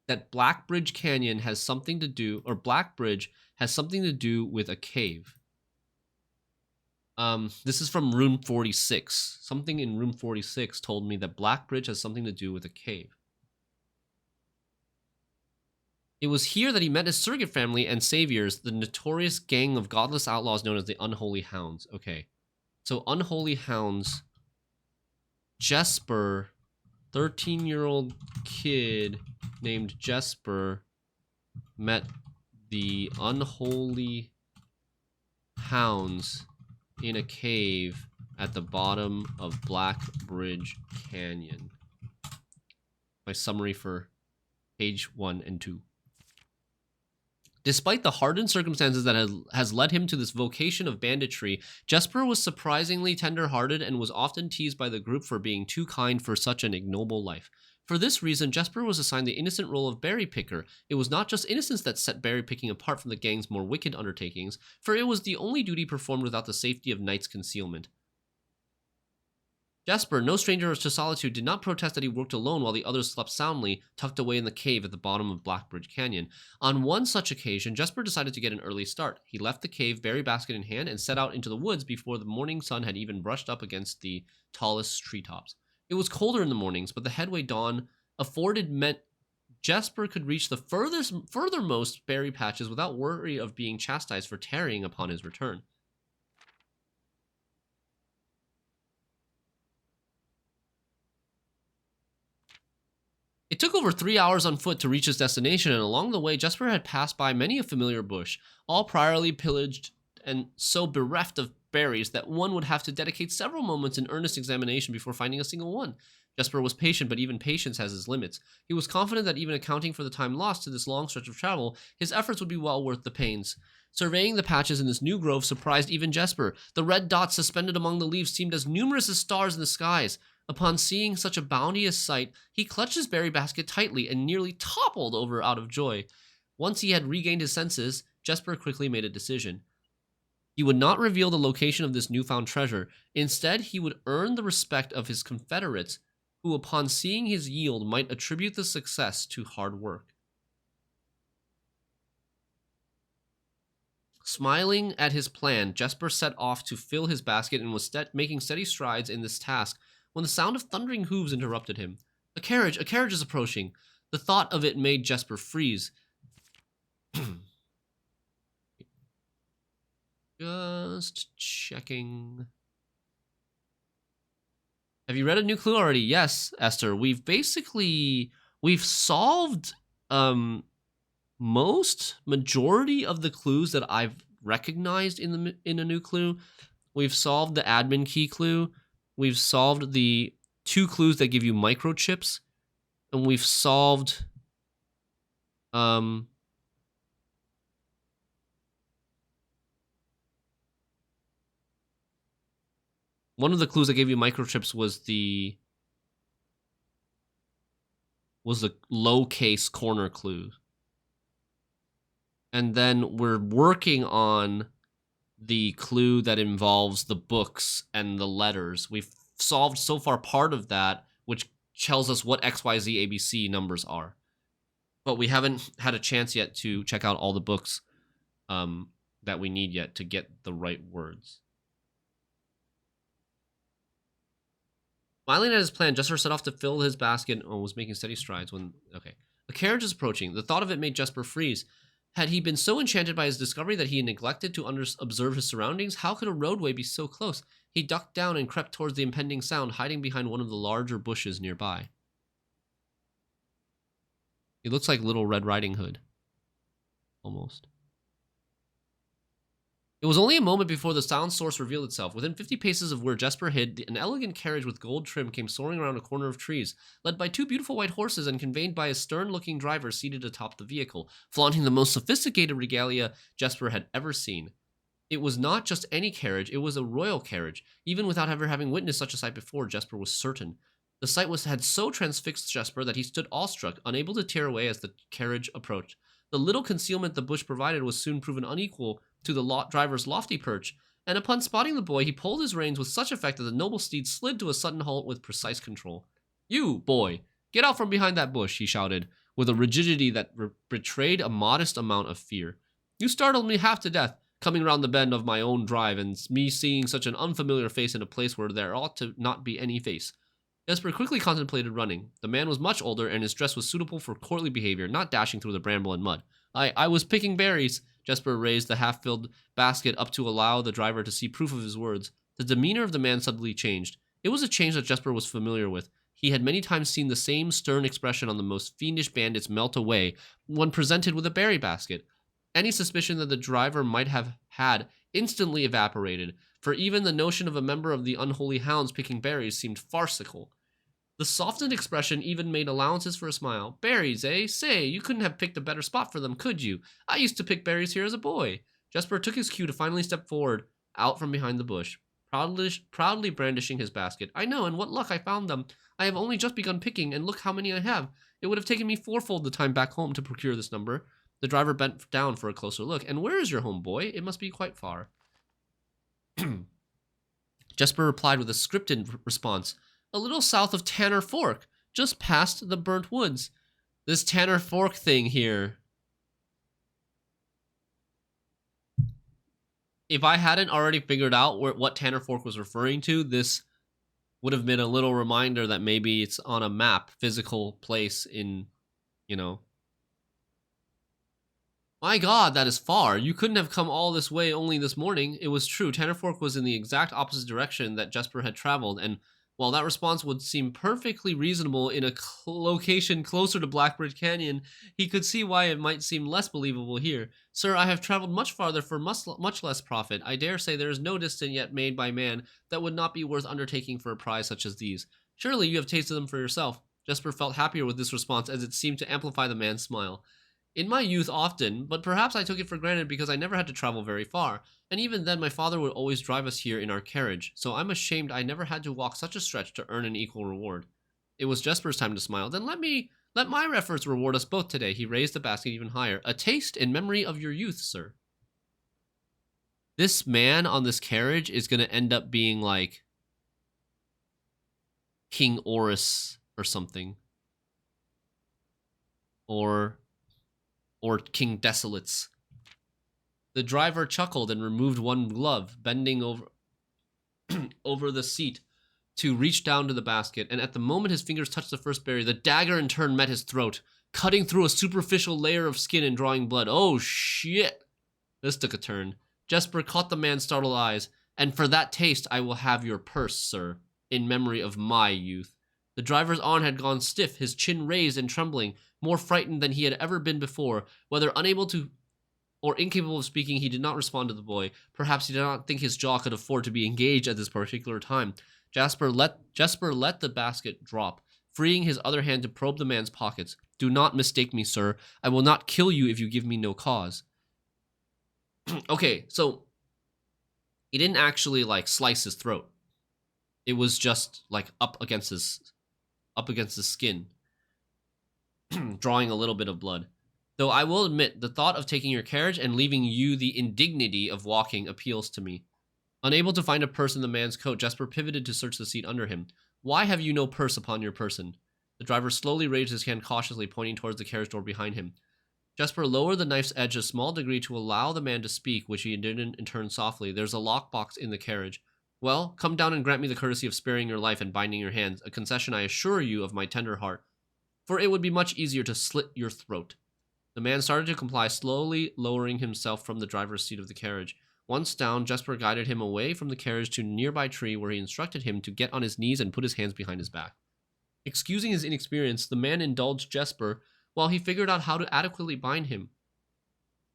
that Blackbridge Canyon has something to do, or Blackbridge has something to do with a cave. This is from room 46. Something in room 46 told me that Blackbridge has something to do with a cave. It was here that he met his surrogate family and saviors, the notorious gang of godless outlaws known as the Unholy Hounds. Okay, so Unholy Hounds. Jesper, 13-year-old kid named Jesper, met the Unholy Hounds in a cave at the bottom of Blackbridge Canyon. My summary for page 1 and 2. Despite the hardened circumstances that has led him to this vocation of banditry, Jesper was surprisingly tender-hearted and was often teased by the group for being too kind for such an ignoble life. For this reason, Jesper was assigned the innocent role of berry picker. It was not just innocence that set berry picking apart from the gang's more wicked undertakings, for it was the only duty performed without the safety of night's concealment. Jesper, no stranger to solitude, did not protest that he worked alone while the others slept soundly, tucked away in the cave at the bottom of Blackbridge Canyon. On one such occasion, Jesper decided to get an early start. He left the cave, berry basket in hand, and set out into the woods before the morning sun had even brushed up against the tallest treetops. It was colder in the mornings, but the headway dawn afforded meant Jesper could reach the furthermost berry patches without worry of being chastised for tarrying upon his return. It took over 3 hours on foot to reach his destination, and along the way, Jesper had passed by many a familiar bush, all priorly pillaged and so bereft of berries that one would have to dedicate several moments in earnest examination before finding a single one. Jesper was patient, but even patience has its limits. He was confident that even accounting for the time lost to this long stretch of travel, his efforts would be well worth the pains. Surveying the patches in this new grove surprised even Jesper. The red dots suspended among the leaves seemed as numerous as stars in the skies. Upon seeing such a bounteous sight, he clutched his berry basket tightly and nearly toppled over out of joy. Once he had regained his senses, Jesper quickly made a decision. He would not reveal the location of this newfound treasure. Instead, he would earn the respect of his confederates, who upon seeing his yield might attribute the success to hard work. Smiling at his plan, Jesper set off to fill his basket and was making steady strides in this task when the sound of thundering hooves interrupted him. A carriage is approaching. The thought of it made Jesper freeze. Just checking. Have you read a new clue already? Yes, Esther. We've solved majority of the clues that I've recognized in a new clue. We've solved the admin key clue. We've solved the 2 clues that give you microchips, and we've solved one of the clues that gave you microchips was the low-case corner clue. And then we're working on the clue that involves the books and the letters. We've solved so far part of that, which tells us what XYZ ABC numbers are. But we haven't had a chance yet to check out all the books that we need yet to get the right words. Smiling at his plan, Jesper set off to fill his basket and was making steady strides when... Okay. A carriage is approaching. The thought of it made Jesper freeze. Had he been so enchanted by his discovery that he had neglected to observe his surroundings? How could a roadway be so close? He ducked down and crept towards the impending sound, hiding behind one of the larger bushes nearby. He looks like Little Red Riding Hood. Almost. It was only a moment before the sound source revealed itself. Within 50 paces of where Jesper hid, an elegant carriage with gold trim came soaring around a corner of trees, led by two beautiful white horses and conveyed by a stern-looking driver seated atop the vehicle, flaunting the most sophisticated regalia Jesper had ever seen. It was not just any carriage, it was a royal carriage. Even without ever having witnessed such a sight before, Jesper was certain. The sight had so transfixed Jesper that he stood awestruck, unable to tear away as the carriage approached. The little concealment the bush provided was soon proven unequal to the driver's lofty perch, and upon spotting the boy, he pulled his reins with such effect that the noble steed slid to a sudden halt with precise control. "You, boy, get out from behind that bush," he shouted, with a rigidity that betrayed a modest amount of fear. "You startled me half to death, coming round the bend of my own drive, and me seeing such an unfamiliar face in a place where there ought to not be any face." Jesper quickly contemplated running. The man was much older, and his dress was suitable for courtly behavior, not dashing through the bramble and mud. I was picking berries." Jesper raised the half-filled basket up to allow the driver to see proof of his words. The demeanor of the man suddenly changed. It was a change that Jesper was familiar with. He had many times seen the same stern expression on the most fiendish bandits melt away when presented with a berry basket. Any suspicion that the driver might have had instantly evaporated, for even the notion of a member of the unholy hounds picking berries seemed farcical. The softened expression even made allowances for a smile. "Berries, eh? Say, you couldn't have picked a better spot for them, could you? I used to pick berries here as a boy." Jesper took his cue to finally step forward, out from behind the bush, proudly brandishing his basket. "I know, and what luck I found them. I have only just begun picking, and look how many I have. It would have taken me fourfold the time back home to procure this number." The driver bent down for a closer look. "And where is your home, boy? It must be quite far." Jesper replied with a scripted response. "A little south of Tanner Fork, just past the burnt woods." This Tanner Fork thing here. If I hadn't already figured out what Tanner Fork was referring to, this would have been a little reminder that maybe it's on a map, physical place in, you know. My God, that is far. You couldn't have come all this way only this morning. It was true. Tanner Fork was in the exact opposite direction that Jesper had traveled, and while that response would seem perfectly reasonable in a location closer to Blackbird Canyon, he could see why it might seem less believable here. "Sir, I have traveled much farther for much less profit. I dare say there is no distance yet made by man that would not be worth undertaking for a prize such as these. Surely you have tasted them for yourself." Jesper felt happier with this response as it seemed to amplify the man's smile. "In my youth often, but perhaps I took it for granted because I never had to travel very far. And even then my father would always drive us here in our carriage, so I'm ashamed I never had to walk such a stretch to earn an equal reward." It was Jesper's time to smile. "Then let my efforts reward us both today." He raised the basket even higher. "A taste in memory of your youth, sir." This man on this carriage is going to end up being like King Orus or something. Or King Desolates. The driver chuckled and removed one glove, bending over over the seat to reach down to the basket, and at the moment his fingers touched the first berry, the dagger in turn met his throat, cutting through a superficial layer of skin and drawing blood. "Oh, shit!" This took a turn. Jesper caught the man's startled eyes. "And for that taste I will have your purse, sir, in memory of my youth." The driver's arm had gone stiff, his chin raised and trembling, more frightened than he had ever been before. Whether unable to or incapable of speaking, he did not respond to the boy. Perhaps he did not think his jaw could afford to be engaged at this particular time. Jesper let the basket drop, freeing his other hand to probe the man's pockets. "Do not mistake me, sir. I will not kill you if you give me no cause." Okay, so he didn't actually like slice his throat. It was just like up against his skin, drawing a little bit of blood. "Though I will admit, the thought of taking your carriage and leaving you the indignity of walking appeals to me." Unable to find a purse in the man's coat, Jesper pivoted to search the seat under him. "Why have you no purse upon your person?" The driver slowly raised his hand cautiously, pointing towards the carriage door behind him. Jesper lowered the knife's edge a small degree to allow the man to speak, which he did in turn softly. "There's a lockbox in the carriage." "Well, come down and grant me the courtesy of sparing your life and binding your hands, a concession I assure you of my tender heart, for it would be much easier to slit your throat." The man started to comply, slowly lowering himself from the driver's seat of the carriage. Once down, Jesper guided him away from the carriage to a nearby tree, where he instructed him to get on his knees and put his hands behind his back. Excusing his inexperience, the man indulged Jesper while he figured out how to adequately bind him.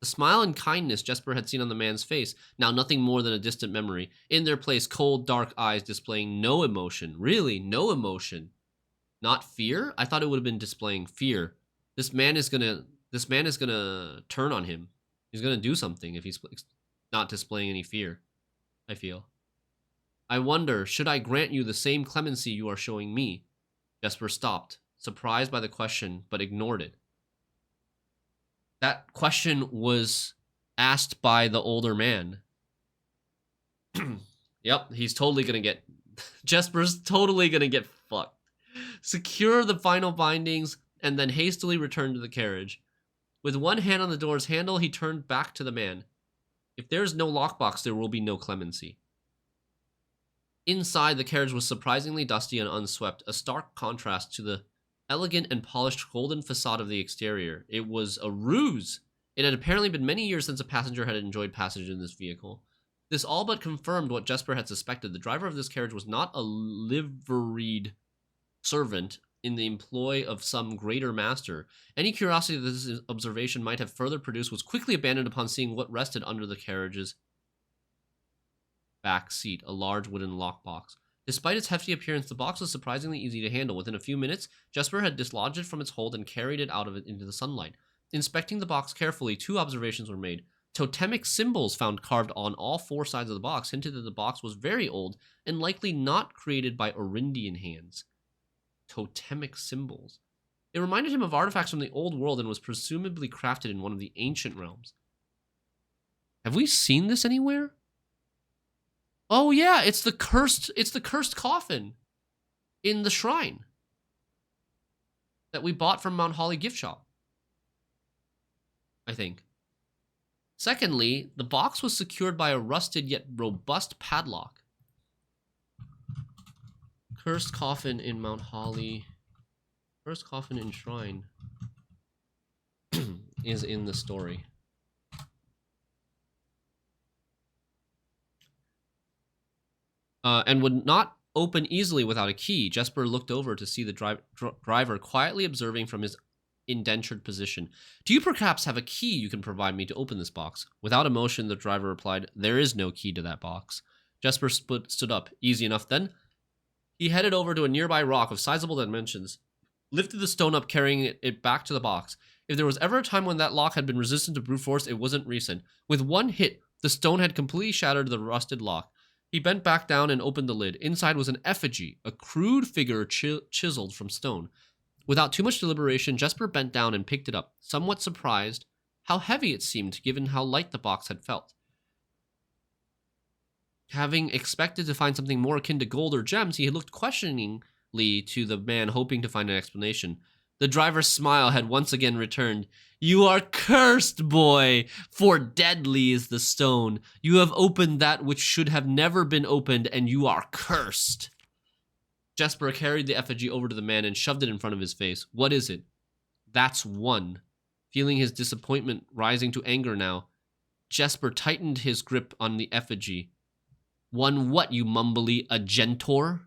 The smile and kindness Jesper had seen on the man's face, now nothing more than a distant memory. In their place, cold, dark eyes displaying no emotion. Really, no emotion. Not fear? I thought it would have been displaying fear. This man is gonna turn on him. He's gonna do something if he's not displaying any fear, I feel. I wonder, should I grant you the same clemency you are showing me? Jesper stopped, surprised by the question, but ignored it. That question was asked by the older man. Yep, he's totally gonna get... Jesper's totally gonna get fucked. Secure the final bindings, and then hastily return to the carriage. With one hand on the door's handle, he turned back to the man. If there's no lockbox, there will be no clemency. Inside, the carriage was surprisingly dusty and unswept, a stark contrast to the elegant and polished golden facade of the exterior. It was a ruse. It had apparently been many years since a passenger had enjoyed passage in this vehicle. This all but confirmed what Jesper had suspected. The driver of this carriage was not a liveried servant in the employ of some greater master. Any curiosity that this observation might have further produced was quickly abandoned upon seeing what rested under the carriage's back seat, a large wooden lockbox. Despite its hefty appearance, the box was surprisingly easy to handle. Within a few minutes, Jesper had dislodged it from its hold and carried it out of it into the sunlight. Inspecting the box carefully, two observations were made. Totemic symbols found carved on all four sides of the box hinted that the box was very old and likely not created by Orindian hands. Totemic symbols. It reminded him of artifacts from the old world and was presumably crafted in one of the ancient realms. Have we seen this anywhere? Oh yeah, it's the cursed coffin in the shrine that we bought from Mount Holly gift shop, I think. Secondly, the box was secured by a rusted yet robust padlock. Cursed coffin in Mount Holly. Cursed coffin in shrine is in the story. And would not open easily without a key. Jesper looked over to see the driver quietly observing from his indentured position. Do you perhaps have a key you can provide me to open this box? Without emotion, the driver replied, there is no key to that box. Jesper stood up. Easy enough then. He headed over to a nearby rock of sizable dimensions, lifted the stone up, carrying it back to the box. If there was ever a time when that lock had been resistant to brute force, it wasn't recent. With one hit, the stone had completely shattered the rusted lock. He bent back down and opened the lid. Inside was an effigy, a crude figure chiseled from stone. Without too much deliberation, Jesper bent down and picked it up, somewhat surprised how heavy it seemed given how light the box had felt. Having expected to find something more akin to gold or gems, he had looked questioningly to the man, hoping to find an explanation. The driver's smile had once again returned. You are cursed, boy, for deadly is the stone. You have opened that which should have never been opened, and you are cursed. Jesper carried the effigy over to the man and shoved it in front of his face. What is it? That's one. Feeling his disappointment rising to anger now, Jesper tightened his grip on the effigy. One what, you mumbly Agentor?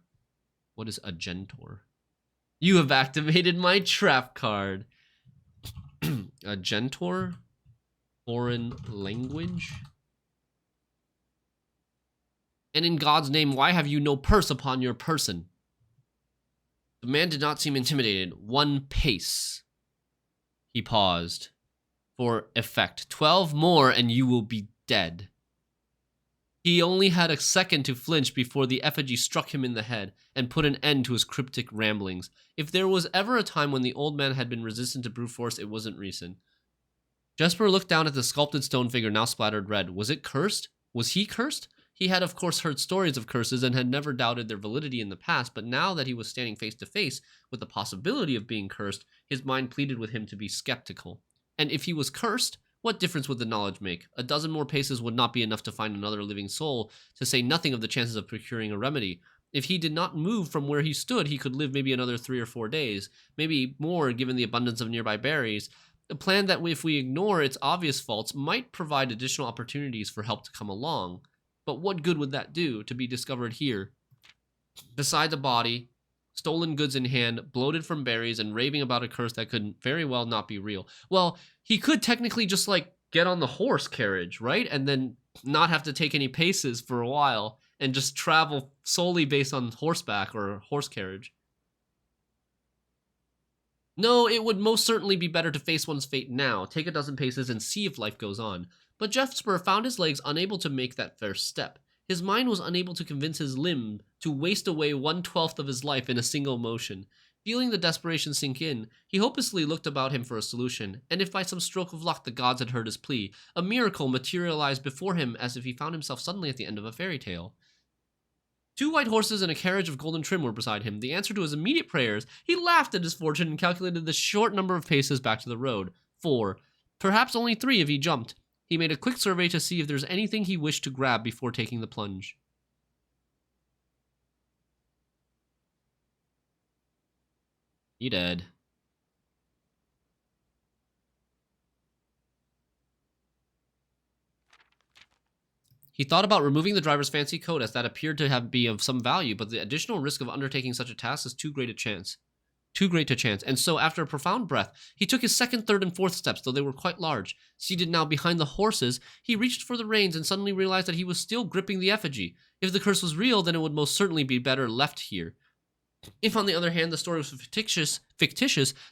What is Agentor? You have activated my trap card. Agentor? Foreign language? And in God's name, why have you no purse upon your person? The man did not seem intimidated. One pace. He paused. For effect. 12 more and you will be dead. He only had a second to flinch before the effigy struck him in the head and put an end to his cryptic ramblings. If there was ever a time when the old man had been resistant to brute force, it wasn't recent. Jesper looked down at the sculpted stone figure now splattered red. Was it cursed? Was he cursed? He had of course heard stories of curses and had never doubted their validity in the past, but now that he was standing face to face with the possibility of being cursed, his mind pleaded with him to be skeptical. And if he was cursed, what difference would the knowledge make? A dozen more paces would not be enough to find another living soul, to say nothing of the chances of procuring a remedy. If he did not move from where he stood, he could live maybe another 3 or 4 days, maybe more given the abundance of nearby berries. A plan that, if we ignore its obvious faults, might provide additional opportunities for help to come along. But what good would that do, to be discovered here? Beside the body, stolen goods in hand, bloated from berries, and raving about a curse that could very well not be real. Well, he could technically just, like, get on the horse carriage, right? And then not have to take any paces for a while and just travel solely based on horseback or horse carriage. No, it would most certainly be better to face one's fate now, take a dozen paces, and see if life goes on. But Jesper found his legs unable to make that first step. His mind was unable to convince his limb to waste away 1/12 of his life in a single motion. Feeling the desperation sink in, he hopelessly looked about him for a solution, and if by some stroke of luck the gods had heard his plea, a miracle materialized before him as if he found himself suddenly at the end of a fairy tale. 2 white horses and a carriage of golden trim were beside him. The answer to his immediate prayers, he laughed at his fortune and calculated the short number of paces back to the road. 4. Perhaps only 3 if he jumped. He made a quick survey to see if there's anything he wished to grab before taking the plunge. He dead. He thought about removing the driver's fancy coat as that appeared to be of some value, but the additional risk of undertaking such a task is too great to chance. And so, after a profound breath, he took his second, third, and fourth steps, though they were quite large. Seated now behind the horses, he reached for the reins and suddenly realized that he was still gripping the effigy. If the curse was real, then it would most certainly be better left here. If, on the other hand, the story was fictitious,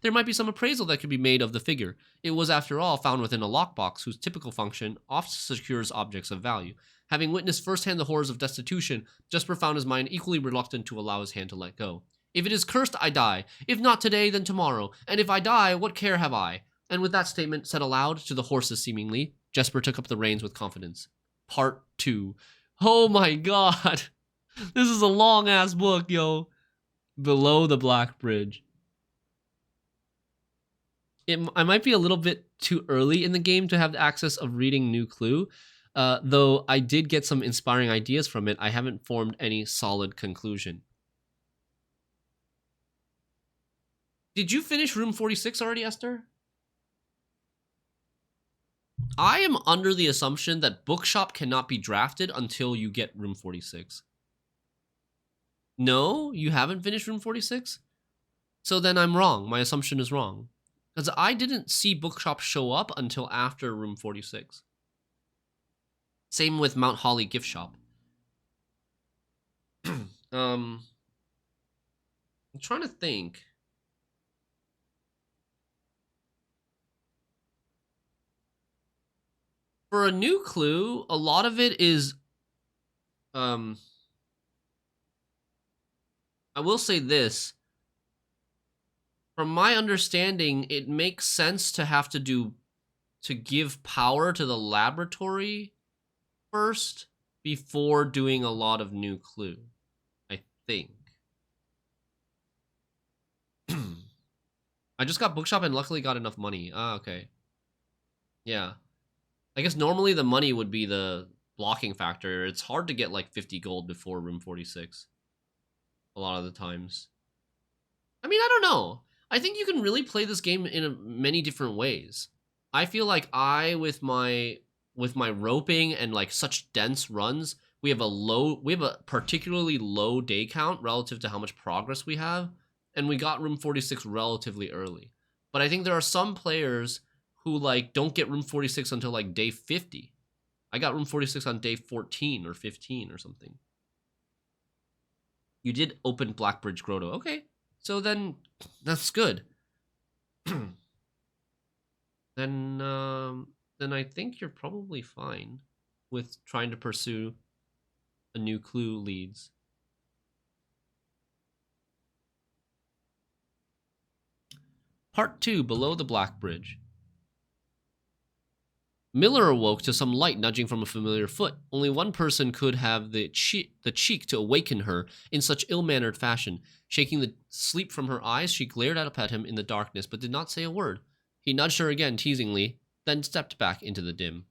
there might be some appraisal that could be made of the figure. It was, after all, found within a lockbox whose typical function oft secures objects of value. Having witnessed firsthand the horrors of destitution, Jesper found his mind equally reluctant to allow his hand to let go. If it is cursed, I die. If not today, then tomorrow. And if I die, what care have I? And with that statement said aloud to the horses seemingly, Jesper took up the reins with confidence. Part 2. Oh my god. This is a long-ass book, yo. Below the Black Bridge. I might be a little bit too early in the game to have the access of reading New Clue. Though I did get some inspiring ideas from it, I haven't formed any solid conclusion. Did you finish Room 46 already, Esther? I am under the assumption that Bookshop cannot be drafted until you get Room 46. No? You haven't finished Room 46? So then I'm wrong. My assumption is wrong. Because I didn't see Bookshop show up until after Room 46. Same with Mount Holly Gift Shop. I'm trying to think. For a New Clue, a lot of it is I will say this. From my understanding, it makes sense to have to give power to the laboratory first before doing a lot of New Clue, I think. I just got Bookshop and luckily got enough money. Ah, okay. Yeah. I guess normally the money would be the blocking factor. It's hard to get like 50 gold before Room 46. A lot of the times. I mean, I don't know. I think you can really play this game in many different ways. I feel like with my roping and like such dense runs, we have a particularly low day count relative to how much progress we have, and we got Room 46 relatively early. But I think there are some players who like don't get Room 46 until like day 50. I got Room 46 on day 14 or 15 or something. You did open Blackbridge Grotto. Okay, so then that's good. Then I think you're probably fine with trying to pursue a New Clue leads. Part 2, Below the Black Bridge. Miller awoke to some light nudging from a familiar foot. Only one person could have the cheek to awaken her in such ill-mannered fashion. Shaking the sleep from her eyes, she glared up at him in the darkness, but did not say a word. He nudged her again, teasingly, then stepped back into the dim.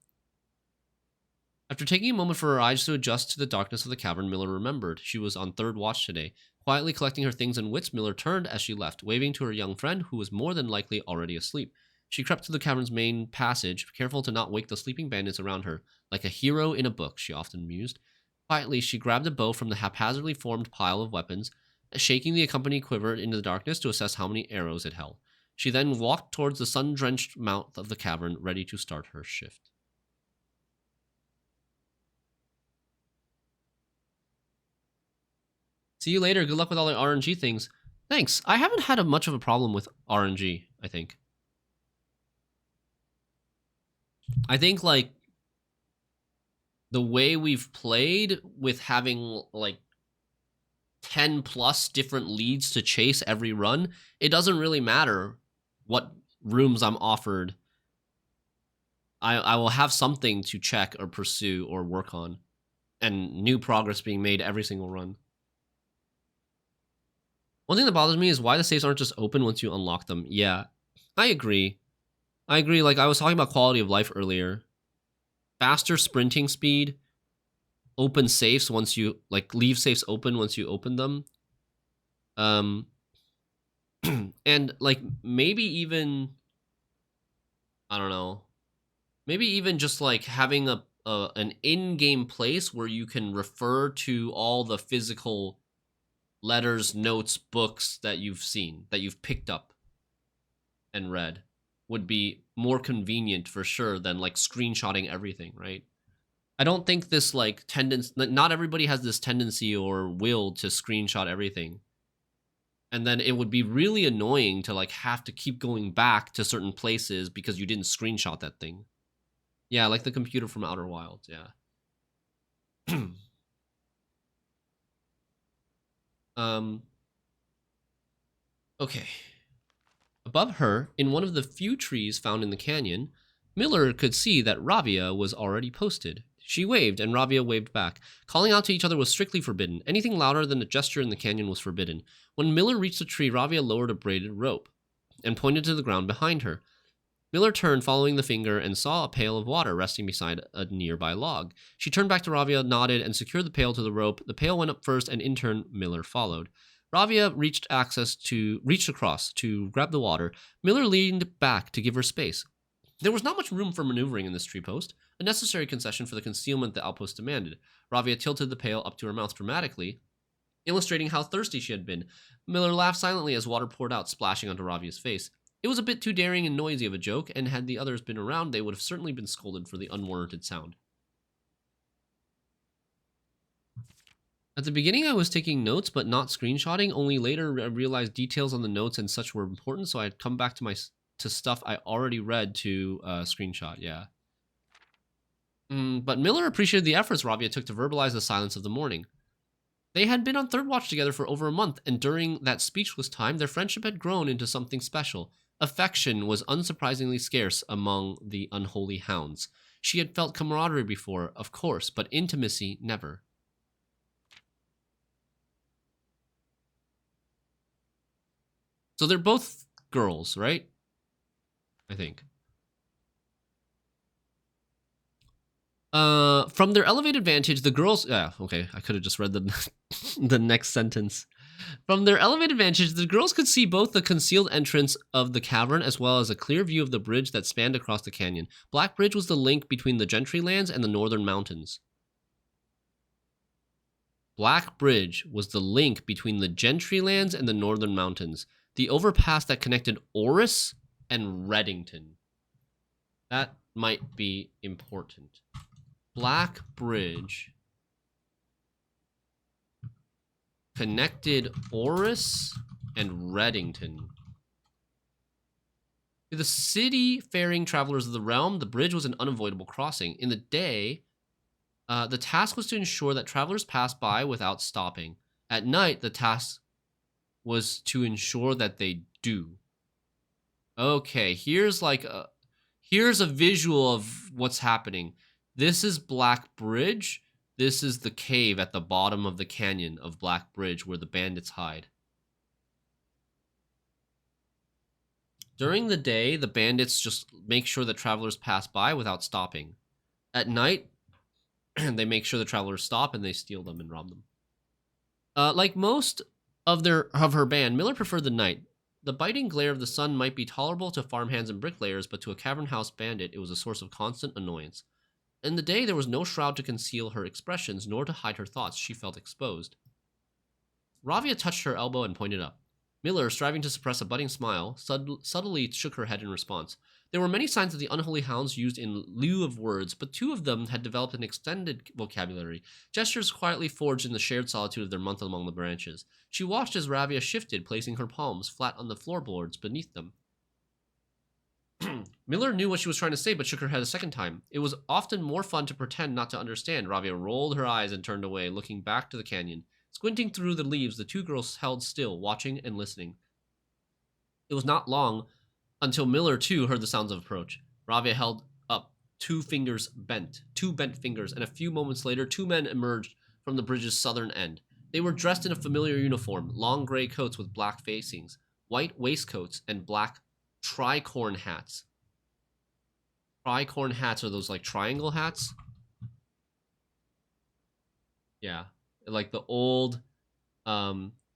After taking a moment for her eyes to adjust to the darkness of the cavern, Miller remembered. She was on third watch today. Quietly collecting her things and wits, Miller turned as she left, waving to her young friend, who was more than likely already asleep. She crept to the cavern's main passage, careful to not wake the sleeping bandits around her. Like a hero in a book, she often mused. Quietly, she grabbed a bow from the haphazardly formed pile of weapons, shaking the accompanying quiver into the darkness to assess how many arrows it held. She then walked towards the sun-drenched mouth of the cavern, ready to start her shift. See you later. Good luck with all the RNG things. Thanks. I haven't had much of a problem with RNG, I think. I think, like, the way we've played with having, like, 10 plus different leads to chase every run, it doesn't really matter what rooms I'm offered. I will have something to check or pursue or work on, and new progress being made every single run. One thing that bothers me is why the safes aren't just open once you unlock them. Yeah, I agree. Like, I was talking about quality of life earlier. Faster sprinting speed, open safes once you, like, leave safes open once you open them. And, like, maybe even, I don't know, maybe even just, like, having an in-game place where you can refer to all the physical letters, notes, books that you've seen, that you've picked up and read, would be more convenient for sure than, like, screenshotting everything, right? I don't think this, like, tendency, not everybody has this tendency or will to screenshot everything. And then it would be really annoying to, like, have to keep going back to certain places because you didn't screenshot that thing. Yeah, like the computer from Outer Wilds, yeah. Okay. Above her, in one of the few trees found in the canyon, Miller could see that Ravia was already posted. She waved, and Ravia waved back. Calling out to each other was strictly forbidden. Anything louder than a gesture in the canyon was forbidden. When Miller reached the tree, Ravia lowered a braided rope and pointed to the ground behind her. Miller turned, following the finger, and saw a pail of water resting beside a nearby log. She turned back to Ravia, nodded, and secured the pail to the rope. The pail went up first, and in turn, Miller followed. Ravia reached across to grab the water. Miller leaned back to give her space. There was not much room for maneuvering in this tree post, a necessary concession for the concealment the outpost demanded. Ravia tilted the pail up to her mouth dramatically, illustrating how thirsty she had been. Miller laughed silently as water poured out, splashing onto Ravia's face. It was a bit too daring and noisy of a joke, and had the others been around, they would have certainly been scolded for the unwarranted sound. At the beginning, I was taking notes, but not screenshotting. Only later, I realized details on the notes and such were important, so I'd come back to stuff I already read to screenshot, yeah. But Miller appreciated the efforts Ravia took to verbalize the silence of the morning. They had been on third watch together for over a month, and during that speechless time, their friendship had grown into something special. Affection was unsurprisingly scarce among the unholy hounds. She had felt camaraderie before, of course, but intimacy never. So they're both girls, right? I think. From their elevated vantage, the girls... Yeah, okay, I could have just read the next sentence. From their elevated vantage, the girls could see both the concealed entrance of the cavern as well as a clear view of the bridge that spanned across the canyon. Black Bridge was the link between the Gentry lands and the northern mountains. Black Bridge was the link between the Gentry lands and the northern mountains. The overpass that connected Oris and Reddington. That might be important. Black Bridge connected Oris and Reddington. To the city-faring travelers of the realm, the bridge was an unavoidable crossing. In the day, the task was to ensure that travelers passed by without stopping. At night, the task was to ensure that they do. Okay, here's a visual of what's happening. This is Black Bridge. This is the cave at the bottom of the canyon of Black Bridge where the bandits hide. During the day, the bandits just make sure that travelers pass by without stopping. At night, they make sure the travelers stop and they steal them and rob them. Like most of her band, Miller preferred the night. The biting glare of the sun might be tolerable to farmhands and bricklayers, but to a cavern house bandit, it was a source of constant annoyance. In the day, there was no shroud to conceal her expressions, nor to hide her thoughts. She felt exposed. Ravia touched her elbow and pointed up. Miller, striving to suppress a budding smile, subtly shook her head in response. There were many signs that the unholy hounds used in lieu of words, but 2 of them had developed an extended vocabulary, gestures quietly forged in the shared solitude of their month among the branches. She watched as Ravia shifted, placing her palms flat on the floorboards beneath them. Miller knew what she was trying to say, but shook her head a second time. It was often more fun to pretend not to understand. Ravia rolled her eyes and turned away, looking back to the canyon. Squinting through the leaves, the 2 girls held still, watching and listening. It was not long until Miller, too, heard the sounds of approach. Ravia held up 2 bent fingers, and a few moments later, 2 men emerged from the bridge's southern end. They were dressed in a familiar uniform, long gray coats with black facings, white waistcoats, and black tricorn hats. Tricorn hats are those like triangle hats? Yeah, like the old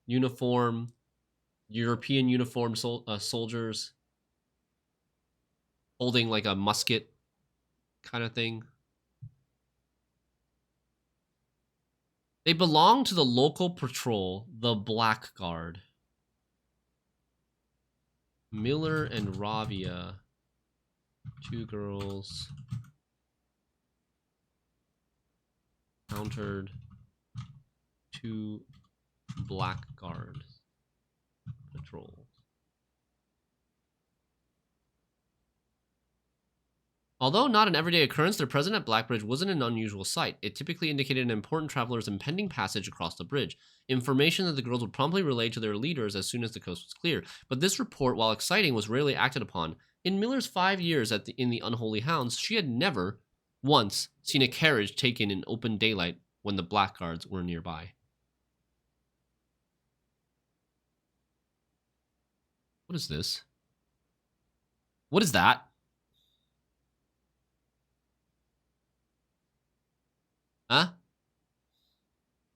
uniform, European uniform soldiers holding like a musket kind of thing. They belong to the local patrol, the Blackguard. Miller and Ravia, 2 girls, encountered 2 Blackguard patrols. Although not an everyday occurrence, their presence at Blackbridge wasn't an unusual sight. It typically indicated an important traveler's impending passage across the bridge, information that the girls would promptly relay to their leaders as soon as the coast was clear. But this report, while exciting, was rarely acted upon. In Miller's 5 years in the Unholy Hounds, she had never once seen a carriage taken in open daylight when the Blackguards were nearby. What is this? What is that? Huh?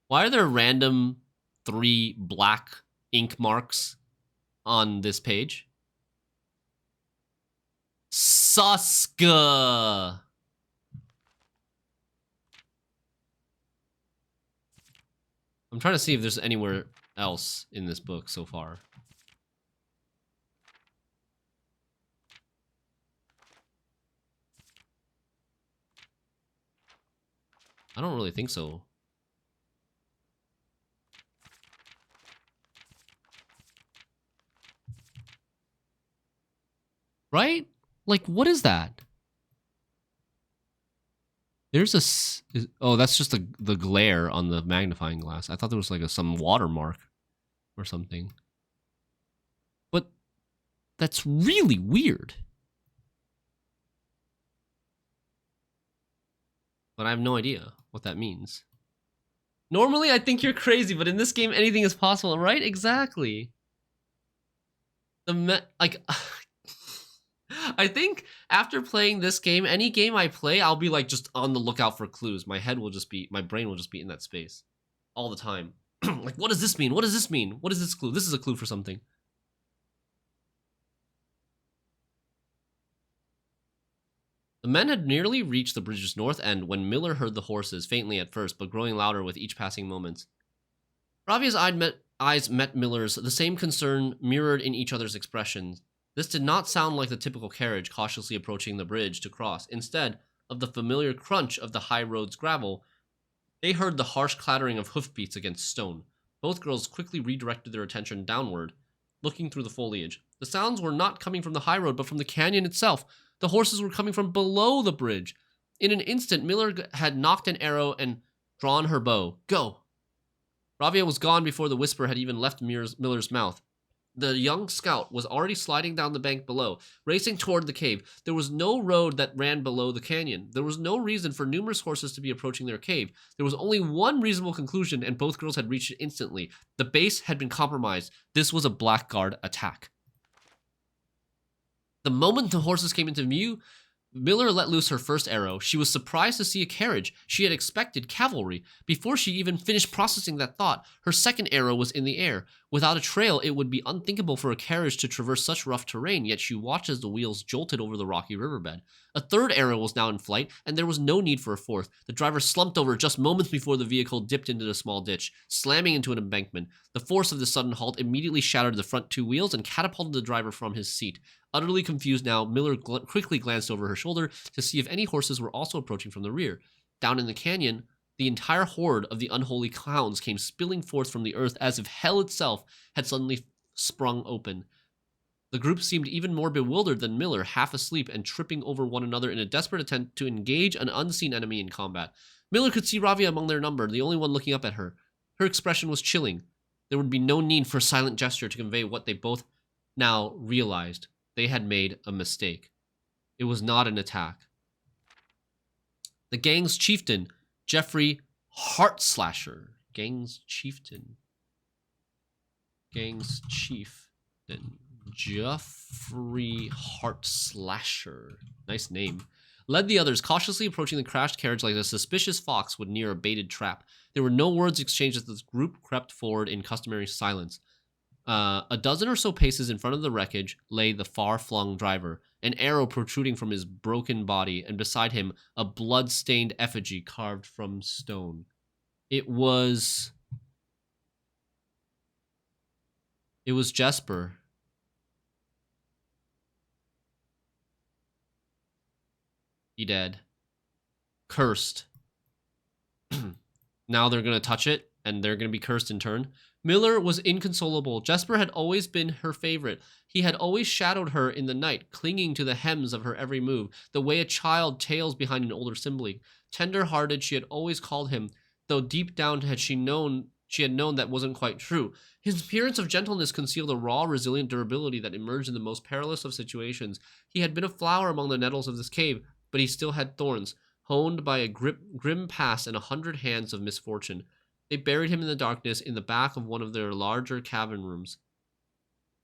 Why are there random 3 black ink marks on this page? Suska! I'm trying to see if there's anywhere else in this book so far. I don't really think so. Right? Like, what is that? There's a... Oh, that's just the glare on the magnifying glass. I thought there was like some watermark or something. But that's really weird. But I have no idea what that means. Normally, I think you're crazy, but in this game, anything is possible, right? Exactly. I think after playing this game, any game I play, I'll be like just on the lookout for clues. My brain will just be in that space all the time. Like, what does this mean? What does this mean? What is this clue? This is a clue for something. The men had nearly reached the bridge's north end when Miller heard the horses, faintly at first, but growing louder with each passing moment. Ravia's eyes met Miller's, the same concern mirrored in each other's expressions. This did not sound like the typical carriage cautiously approaching the bridge to cross. Instead of the familiar crunch of the high road's gravel, they heard the harsh clattering of hoofbeats against stone. Both girls quickly redirected their attention downward, looking through the foliage. The sounds were not coming from the high road, but from the canyon itself. The horses were coming from below the bridge. In an instant, Miller had knocked an arrow and drawn her bow. Go! Ravia was gone before the whisper had even left Miller's mouth. The young scout was already sliding down the bank below, racing toward the cave. There was no road that ran below the canyon. There was no reason for numerous horses to be approaching their cave. There was only one reasonable conclusion, and both girls had reached it instantly. The base had been compromised. This was a Blackguard attack. The moment the horses came into view, Miller let loose her first arrow. She was surprised to see a carriage. She had expected cavalry. Before she even finished processing that thought, her second arrow was in the air. Without a trail, it would be unthinkable for a carriage to traverse such rough terrain, yet she watched as the wheels jolted over the rocky riverbed. A third arrow was now in flight, and there was no need for a fourth. The driver slumped over just moments before the vehicle dipped into a small ditch, slamming into an embankment. The force of the sudden halt immediately shattered the front two wheels and catapulted the driver from his seat. Utterly confused now, Miller quickly glanced over her shoulder to see if any horses were also approaching from the rear. Down in the canyon, the entire horde of the unholy clowns came spilling forth from the earth as if hell itself had suddenly sprung open. The group seemed even more bewildered than Miller, half asleep and tripping over one another in a desperate attempt to engage an unseen enemy in combat. Miller could see Ravia among their number, the only one looking up at her. Her expression was chilling. There would be no need for a silent gesture to convey what they both now realized. They had made a mistake. It was not an attack. The gang's chieftain, Jeffrey Heartslasher. Gang's chieftain. Jeffrey Heartslasher. Nice name. Led the others, cautiously approaching the crashed carriage like a suspicious fox would near a baited trap. There were no words exchanged as the group crept forward in customary silence. A dozen or so paces in front of the wreckage lay the far-flung driver, an arrow protruding from his broken body, and beside him, a blood-stained effigy carved from stone. It was Jesper. He dead. Cursed. Now they're going to touch it, and they're going to be cursed in turn. Miller was inconsolable. Jesper had always been her favorite. He had always shadowed her in the night, clinging to the hems of her every move, the way a child tails behind an older sibling. Tender-hearted, she had always called him, though deep down she had known that wasn't quite true. His appearance of gentleness concealed a raw, resilient durability that emerged in the most perilous of situations. He had been a flower among the nettles of this cave, but he still had thorns, honed by a grim past and 100 hands of misfortune. They buried him in the darkness in the back of one of their larger cavern rooms.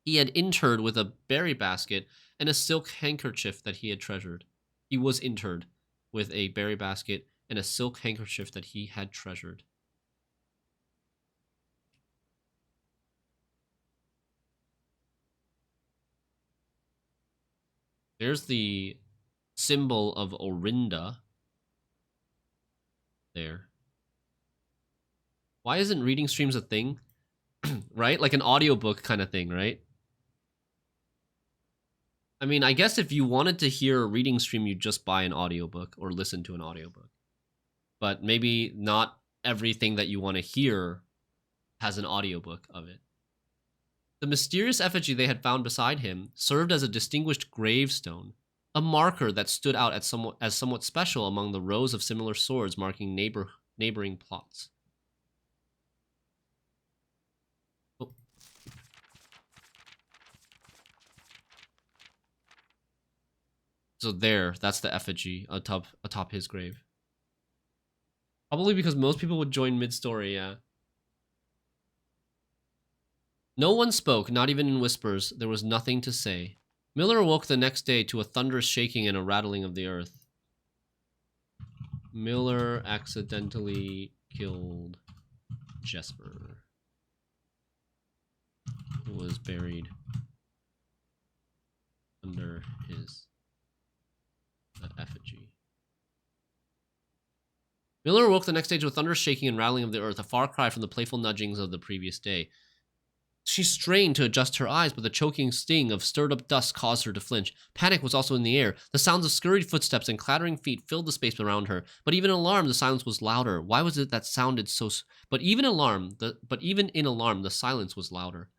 He had interred with a berry basket and a silk handkerchief that he had treasured. He was interred with a berry basket and a silk handkerchief that he had treasured. There's the symbol of Orinda. There. Why isn't reading streams a thing? Right? Like an audiobook kind of thing, right? I mean, I guess if you wanted to hear a reading stream, you'd just buy an audiobook or listen to an audiobook. But maybe not everything that you want to hear has an audiobook of it. The mysterious effigy they had found beside him served as a distinguished gravestone, a marker that stood out as somewhat special among the rows of similar swords marking neighboring plots. Oh. So that's the effigy atop his grave. Probably because most people would join mid-story, yeah. No one spoke, not even in whispers. There was nothing to say. Miller awoke the next day to a thunderous shaking and a rattling of the earth. Miller accidentally killed Jesper, who was buried under his effigy. Miller awoke the next day to a thunderous shaking and rattling of the earth, a far cry from the playful nudgings of the previous day. She strained to adjust her eyes, but the choking sting of stirred-up dust caused her to flinch. Panic was also in the air. The sounds of scurried footsteps and clattering feet filled the space around her. But even in alarm, the silence was louder. Why was it that sounded so... But even in alarm, the silence was louder.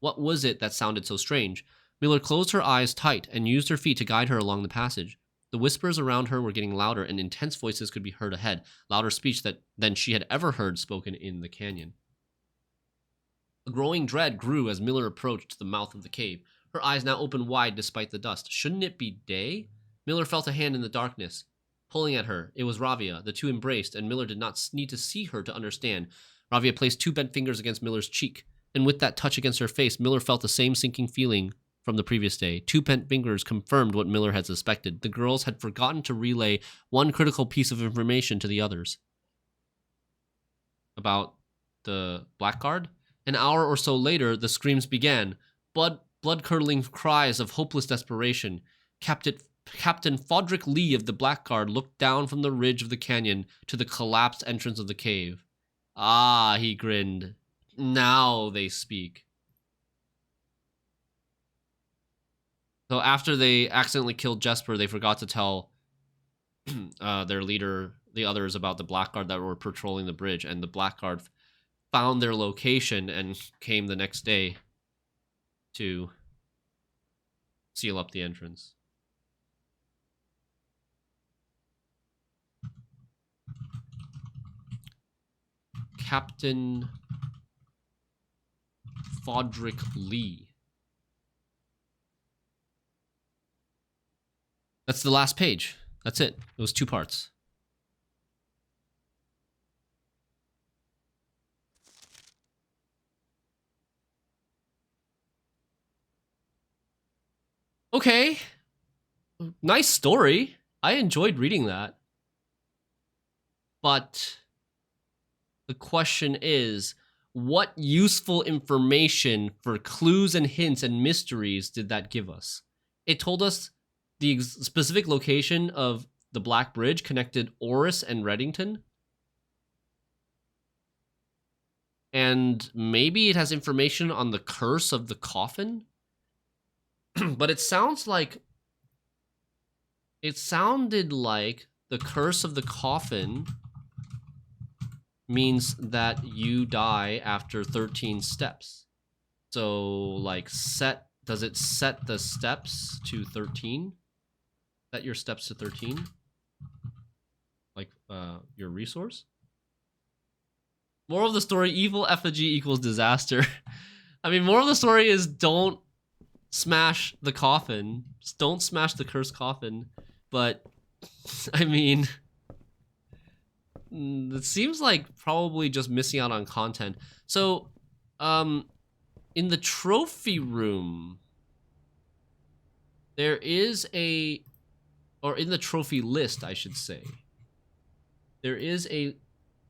What was it that sounded so strange? Miller closed her eyes tight and used her feet to guide her along the passage. The whispers around her were getting louder, and intense voices could be heard ahead, louder speech than she had ever heard spoken in the canyon. A growing dread grew as Miller approached the mouth of the cave. Her eyes now opened wide despite the dust. Shouldn't it be day? Miller felt a hand in the darkness, pulling at her. It was Ravia. The two embraced, and Miller did not need to see her to understand. Ravia placed two bent fingers against Miller's cheek, and with that touch against her face, Miller felt the same sinking feeling from the previous day. Two bent fingers confirmed what Miller had suspected. The girls had forgotten to relay one critical piece of information to the others. About the blackguard? An hour or so later, the screams began. Blood-curdling cries of hopeless desperation. Captain Fodrick Lee of the Blackguard looked down from the ridge of the canyon to the collapsed entrance of the cave. Ah, he grinned. Now they speak. So after they accidentally killed Jesper, they forgot to tell their leader, the others, about the Blackguard that were patrolling the bridge, and the Blackguard found their location and came the next day to seal up the entrance. Captain Fodrick Lee. That's the last page. That's it. It was 2 parts. Okay. Nice story. I enjoyed reading that. But the question is, what useful information for clues and hints and mysteries did that give us? It told us the specific location of the Black Bridge connected Orris and Reddington. And maybe it has information on the curse of the coffin. But it sounded like the curse of the coffin means that you die after 13 steps. So, like, does it set the steps to 13? Set your steps to 13? Like, your resource? Moral of the story, evil effigy equals disaster. I mean, moral of the story is don't smash the coffin. Just don't smash the cursed coffin. But, I mean, it seems like probably just missing out on content. So, in the trophy room, there is or in the trophy list, I should say, there is a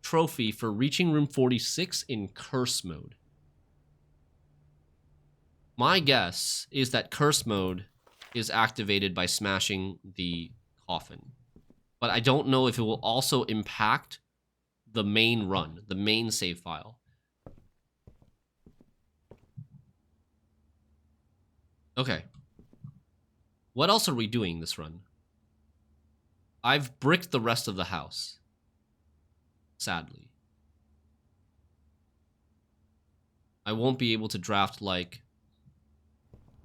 trophy for reaching room 46 in curse mode. My guess is that curse mode is activated by smashing the coffin. But I don't know if it will also impact the main run, the main save file. Okay. What else are we doing this run? I've bricked the rest of the house. Sadly. I won't be able to draft, like,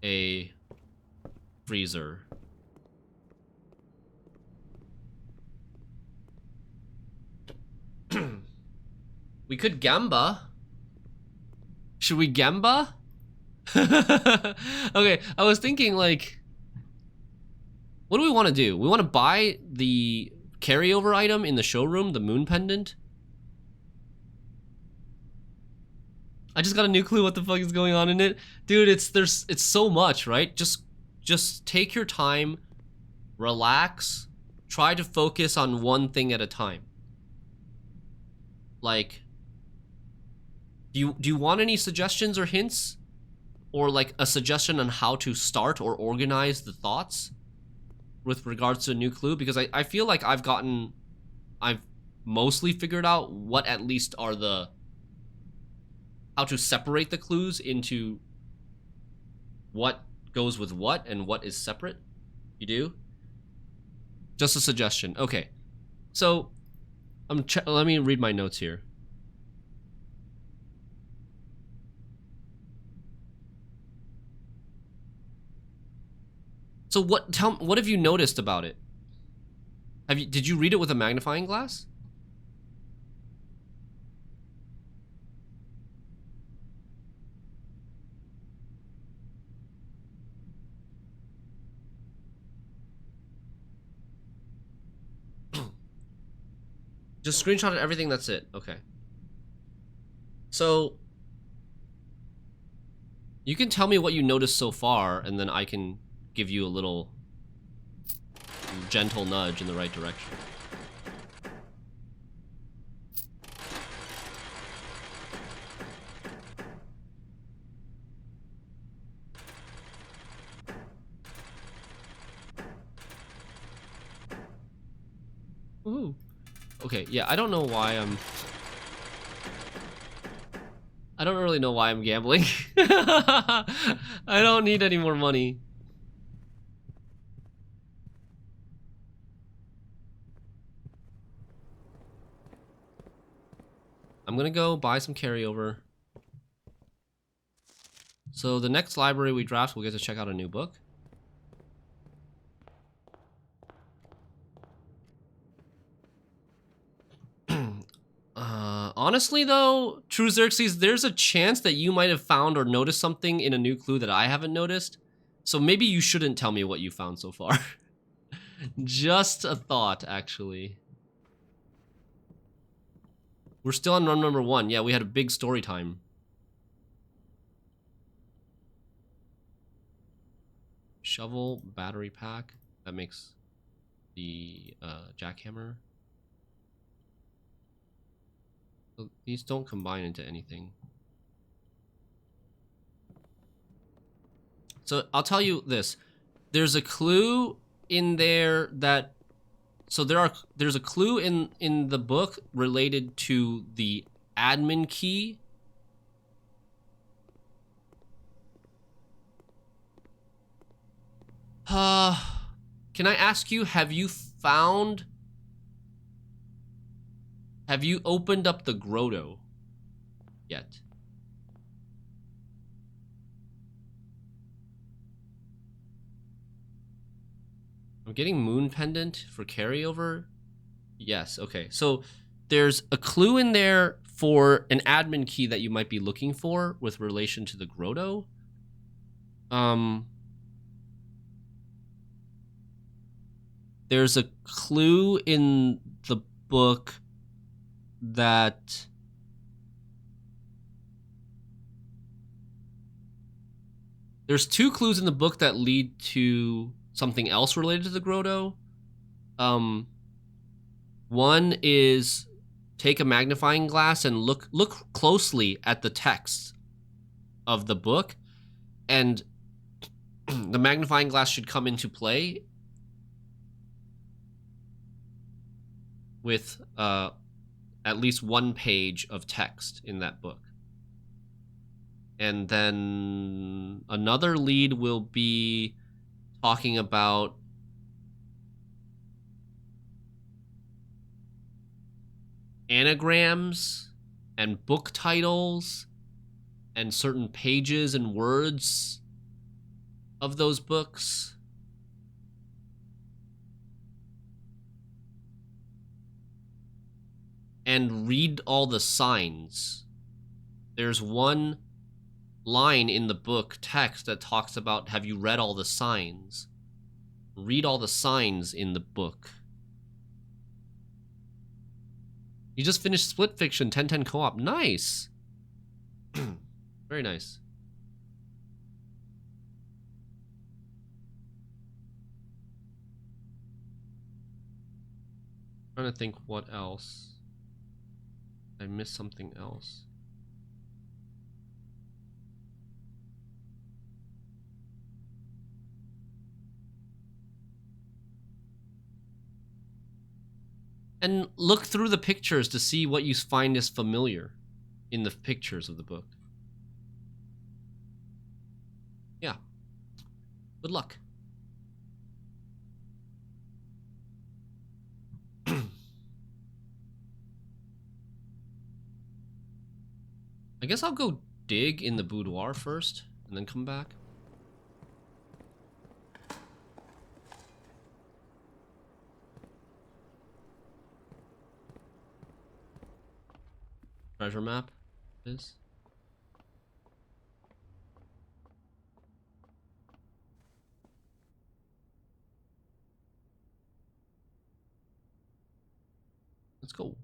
a freezer. We could Gamba. Should we Gamba? Okay, I was thinking, like, what do we want to do? We want to buy the carryover item in the showroom, the moon pendant. I just got a new clue what the fuck is going on in it. Dude, it's so much, right? Just take your time, relax, try to focus on one thing at a time. Like, do you want any suggestions or hints? Or like a suggestion on how to start or organize the thoughts with regards to a new clue? Because I feel like I've mostly figured out what at least are how to separate the clues into what goes with what and what is separate. You do? Just a suggestion. Okay. So, let me read my notes here. So what have you noticed about it? Did you read it with a magnifying glass? Just screenshotted everything, that's it. Okay. So You can tell me what you noticed so far, and then I can give you a little gentle nudge in the right direction. Woohoo. Okay, yeah, I don't know why I don't really know why I'm gambling. I don't need any more money. I'm gonna go buy some carryover. So the next library we draft, we'll get to check out a new book. Honestly though, True Xerxes, there's a chance that you might have found or noticed something in a new clue that I haven't noticed. So maybe you shouldn't tell me what you found so far. Just a thought, actually. We're still on run number 1. Yeah, we had a big story time. Shovel, battery pack. That makes the jackhammer. So these don't combine into anything. So I'll tell you this. There's a clue in there that... So there's a clue in the book related to the admin key. Can I ask you, have you opened up the grotto yet? I'm getting moon pendant for carryover. Yes, okay. So there's a clue in there for an admin key that you might be looking for with relation to the grotto. There's a clue in the book that there's 2 clues in the book that lead to something else related to the grotto. One is take a magnifying glass and look closely at the text of the book, and the magnifying glass should come into play with at least 1 page of text in that book. And then another lead will be talking about anagrams and book titles and certain pages and words of those books. And read all the signs. There's one line in the book text that talks about, have you read all the signs? Read all the signs in the book. You just finished Split Fiction 10-10 co-op. Nice. Very nice. Trying to think what else. I missed something else. And look through the pictures to see what you find is familiar in the pictures of the book. Yeah. Good luck. I guess I'll go dig in the boudoir first and then come back. Treasure map is. Let's go.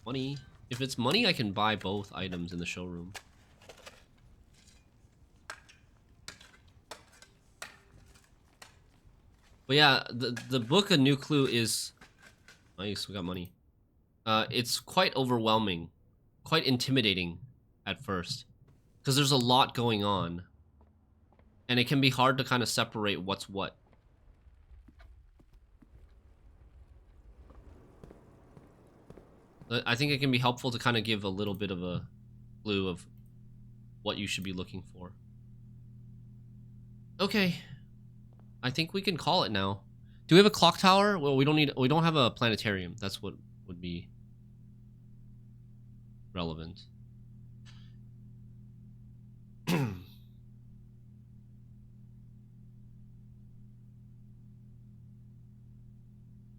Money. If it's money, I can buy both items in the showroom. But yeah, the book A New Clue is nice. We got money. It's quite overwhelming, quite intimidating at first, because there's a lot going on, and it can be hard to kind of separate what's what. I think it can be helpful to kind of give a little bit of a clue of what you should be looking for. Okay, I think we can call it now. Do we have a clock tower? Well, we don't have a planetarium. That's what would be relevant.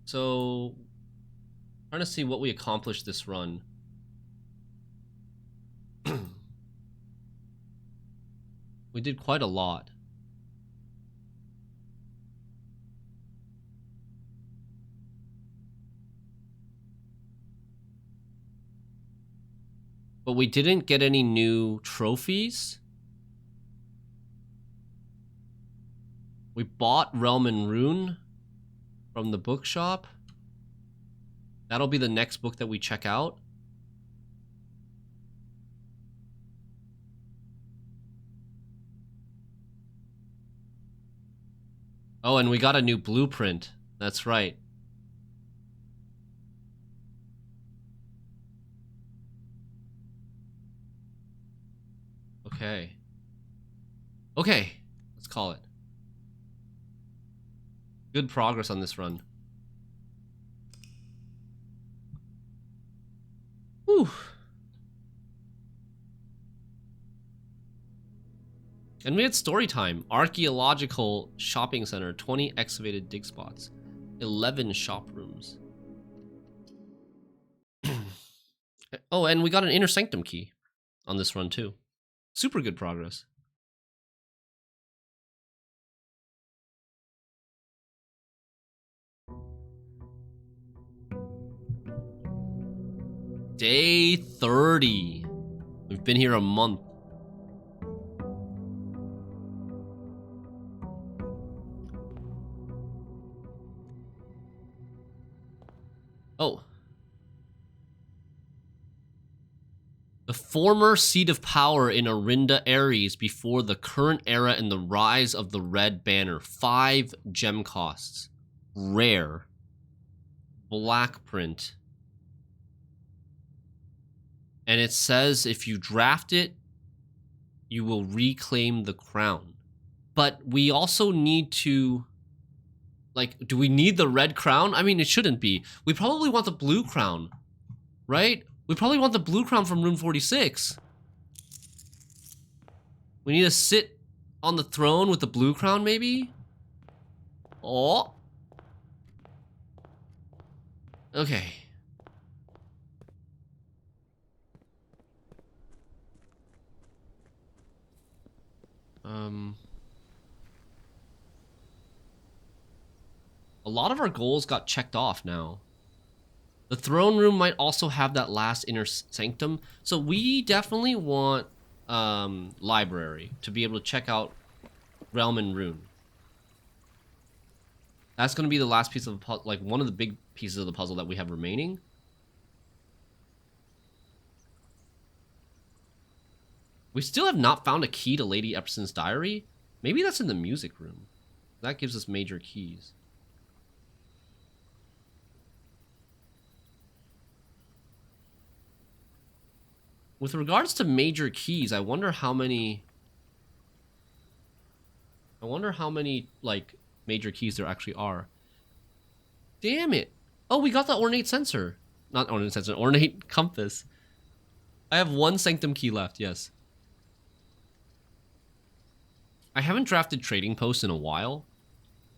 So, trying to see what we accomplished this run. We did quite a lot. But we didn't get any new trophies. We bought Realm and Rune from the bookshop. That'll be the next book that we check out. Oh, and we got a new blueprint. That's right. Okay. Okay, let's call it. Good progress on this run. Whew. And we had story time. Archaeological shopping center, 20 excavated dig spots, 11 shop rooms. Oh, and we got an inner sanctum key on this run too. Super good progress. Day 30. We've been here a month. Oh. The former seat of power in Arinda Ares before the current era and the rise of the Red Banner. 5 gem costs. Rare. Black print. And it says if you draft it, you will reclaim the crown. But we also need to... Like, do we need the red crown? I mean, it shouldn't be. We probably want the blue crown, right? We probably want the blue crown from Rune 46. We need to sit on the throne with the blue crown, maybe? Oh. Okay. A lot of our goals got checked off now. The throne room might also have that last inner sanctum. So we definitely want library to be able to check out Realm and Rune. That's going to be the last piece of the puzzle, like one of the big pieces of the puzzle that we have remaining. We still have not found a key to Lady Epson's diary. Maybe that's in the music room. That gives us major keys. With regards to major keys, I wonder how many, like, major keys there actually are. Damn it. Oh, we got the ornate sensor. Not ornate sensor, ornate compass. I have 1 sanctum key left, yes. I haven't drafted Trading Post in a while.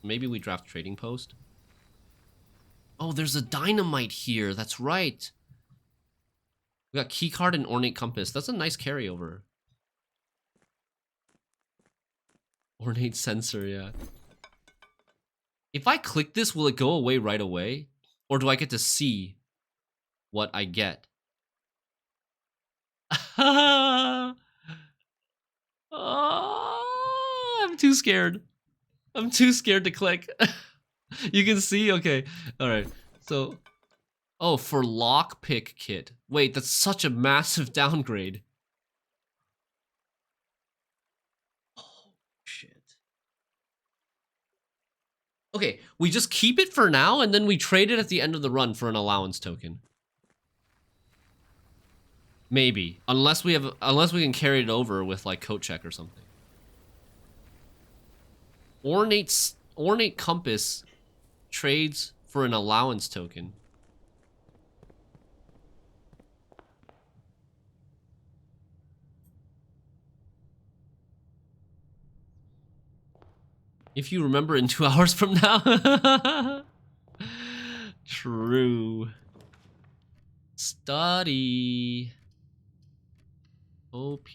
Maybe we draft Trading Post. Oh, there's a dynamite here. That's right. We got keycard and ornate compass. That's a nice carryover. Ornate sensor, yeah. If I click this, will it go away right away? Or do I get to see what I get? Oh, I'm too scared. I'm too scared to click. You can see? Okay. Alright. So, oh, for lockpick kit. Wait, that's such a massive downgrade. Oh, shit. Okay, we just keep it for now, and then we trade it at the end of the run for an allowance token. Maybe. Unless we can carry it over with, like, coat check or something. Ornate compass trades for an allowance token. If you remember in 2 hours from now. True. Study. OP.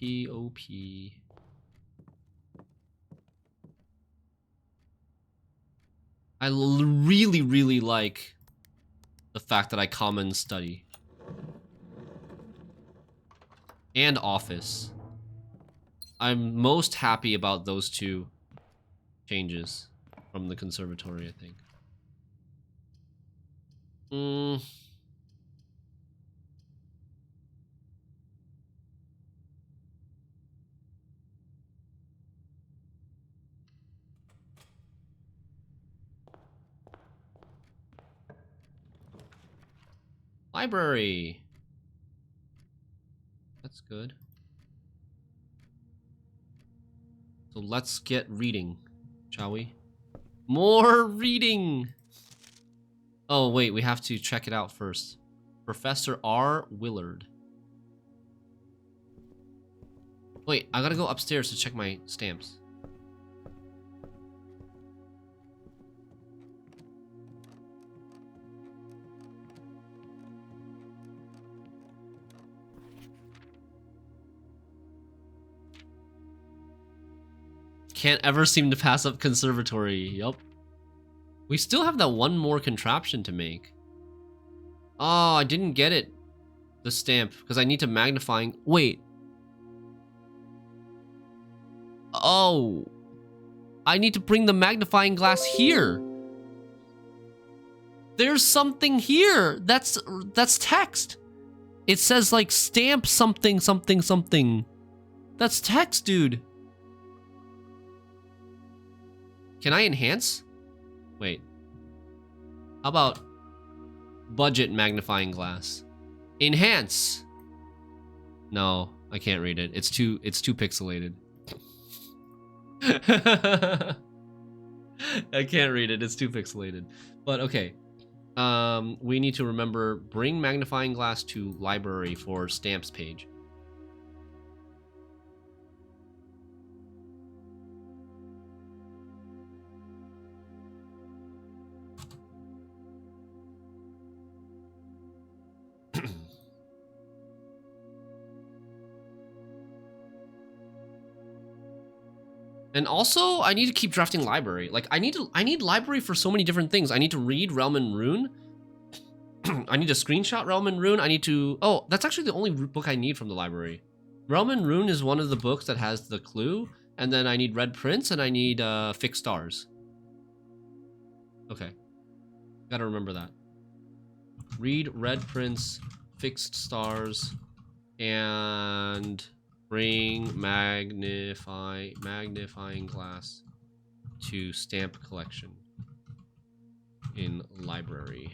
I really like the fact that I common study. And office. I'm most happy about those two changes from the conservatory, I think. Library. That's good. So let's get reading, shall we? More reading! Oh, wait, we have to check it out first. Professor R. Willard. Wait, I gotta go upstairs to check my stamps. Can't ever seem to pass up conservatory. Yup. We still have that one more contraption to make. Oh, I didn't get it. The stamp, because I need to magnifying. Wait. Oh. I need to bring the magnifying glass here. There's something here. That's text. It says like stamp something. That's text, dude. Can I enhance? Wait. How about budget magnifying glass? Enhance. No, I can't read it. It's too pixelated. I can't read it. It's too pixelated. But okay. We need to remember bring magnifying glass to library for stamps page. And also, I need to keep drafting library. Like, I need library for so many different things. I need to read Realm and Rune. I need to screenshot Realm and Rune. I need to... Oh, that's actually the only book I need from the library. Realm and Rune is one of the books that has the clue. And then I need Red Prince and I need Fixed Stars. Okay. Gotta remember that. Read Red Prince, Fixed Stars, and... bring magnifying glass to stamp collection in library.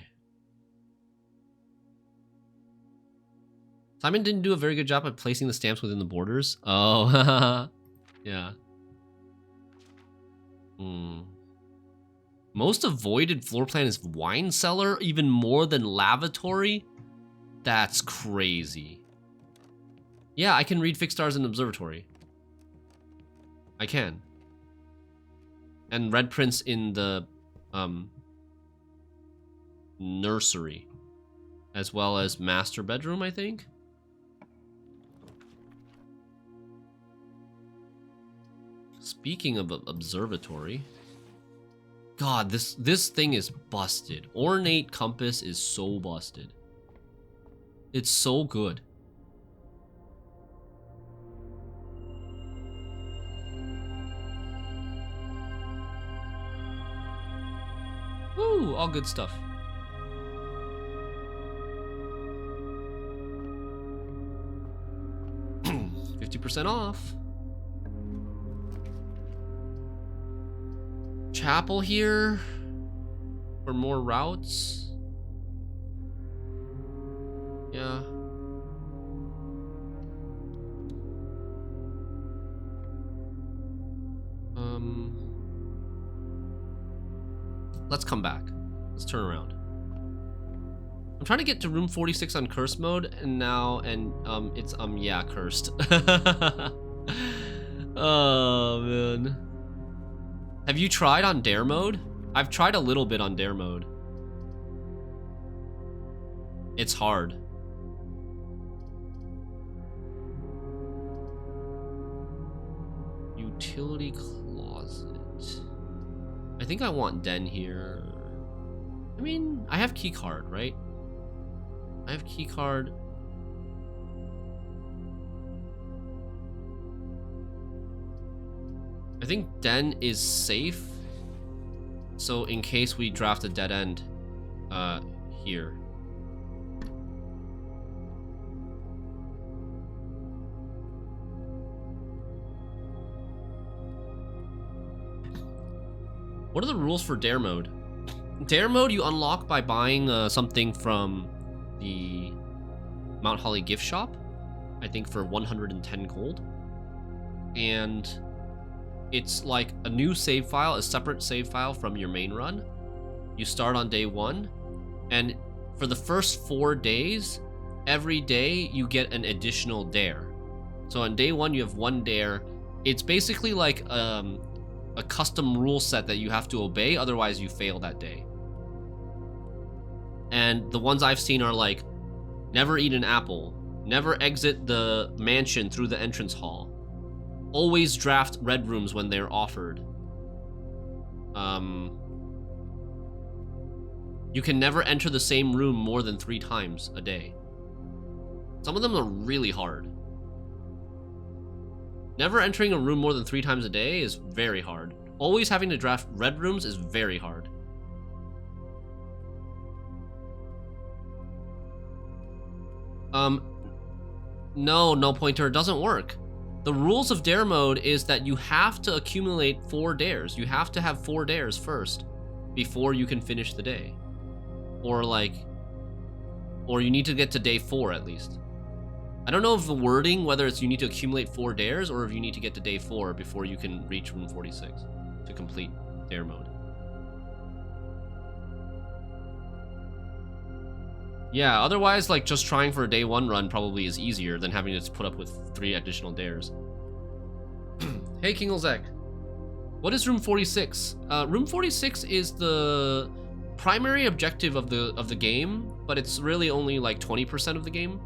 Simon didn't do a very good job at placing the stamps within the borders. Oh, yeah. Most avoided floor plan is wine cellar, even more than lavatory? That's crazy. Yeah, I can read Fixed Stars in Observatory. I can. And Red Prince in the nursery. As well as Master Bedroom, I think. Speaking of Observatory. God, this thing is busted. Ornate Compass is so busted. It's so good. Woo, all good stuff. %50 off. Chapel here for more routes. Yeah. Let's come back. Let's turn around. I'm trying to get to room 46 on curse mode, and now, it's, yeah, cursed. Oh, man. Have you tried on dare mode? I've tried a little bit on dare mode. It's hard. Utility closet. I think I want Den here. I mean, I have key card, right? I have key card. I think Den is safe. So in case we draft a dead end here. What are the rules for dare mode? Dare mode you unlock by buying something from the Mount Holly gift shop, I think for 110 gold. And it's like a new save file, a separate save file from your main run. You start on day 1, and for the first 4 days, every day you get an additional dare. So on day 1 you have 1 dare. It's basically like a custom rule set that you have to obey, otherwise you fail that day. And the ones I've seen are like, never eat an apple, never exit the mansion through the entrance hall, always draft red rooms when they're offered. You can never enter the same room more than 3 times a day. Some of them are really hard. Never entering a room more than 3 times a day is very hard. Always having to draft red rooms is very hard. No pointer, it doesn't work. The rules of dare mode is that you have to accumulate 4 dares. You have to have 4 dares first before you can finish the day. Or you need to get to day 4 at least. I don't know if the wording, whether it's you need to accumulate 4 dares or if you need to get to day 4 before you can reach room 46 to complete dare mode. Yeah, otherwise, like, just trying for a day 1 run probably is easier than having to put up with 3 additional dares. Hey, Kinglezek. What is room 46? Room 46 is the primary objective of the game, but it's really only like 20% of the game.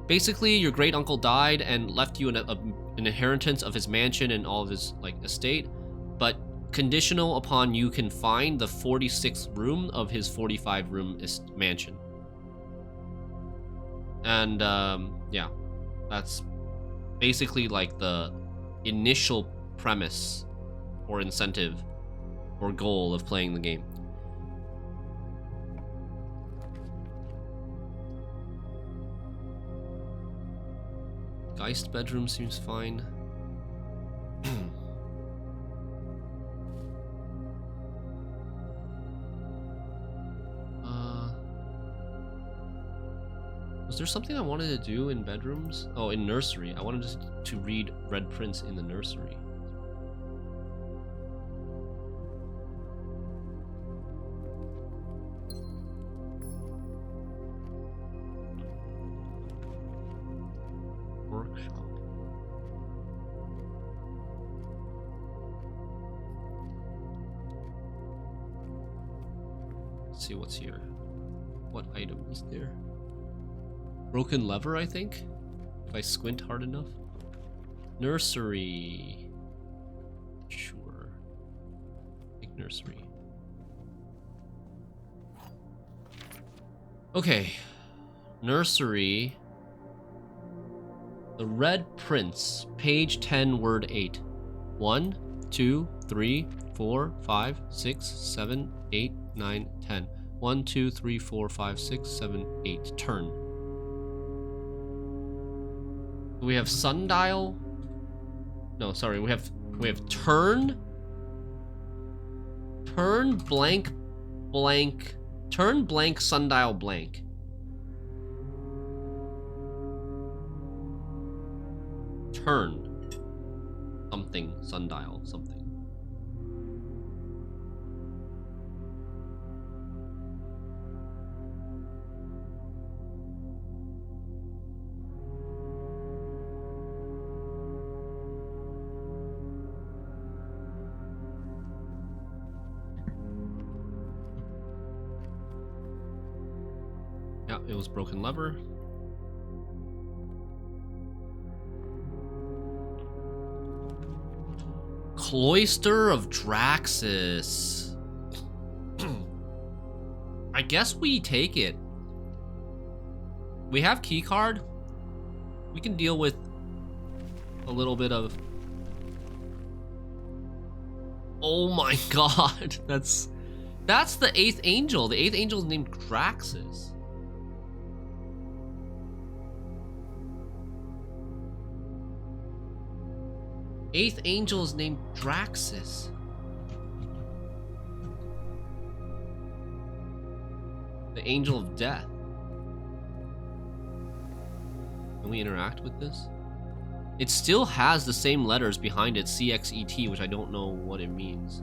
Basically, your great uncle died and left you an inheritance of his mansion and all of his like estate, but conditional upon you can find the 46th room of his 45 room mansion. And yeah, that's basically like the initial premise or incentive or goal of playing the game. Geist bedroom seems fine. Was there something I wanted to do in bedrooms? Oh, in nursery. I wanted to read Red Prince in the nursery. Workshop. Let's see what's here. What item is there? Broken lever, I think? If I squint hard enough. Nursery. Sure. Take nursery. Okay. Nursery. The Red Prince. Page 10, word 8. 1, 2, 3, 4, 5, 6, 7, 8, 9, 10. 1, 2, 3, 4, 5, 6, 7, 8. Turn. We have sundial. No, sorry. We have turn. Turn blank blank. Turn blank sundial blank. Turn something sundial something. Yeah, it was broken lever. Cloister of Draxus. I guess we take it. We have keycard. We can deal with a little bit of... Oh my god. That's the 8th angel. The 8th angel is named Draxus. Eighth angel is named Draxus. The angel of death. Can we interact with this? It still has the same letters behind it, CXET, which I don't know what it means.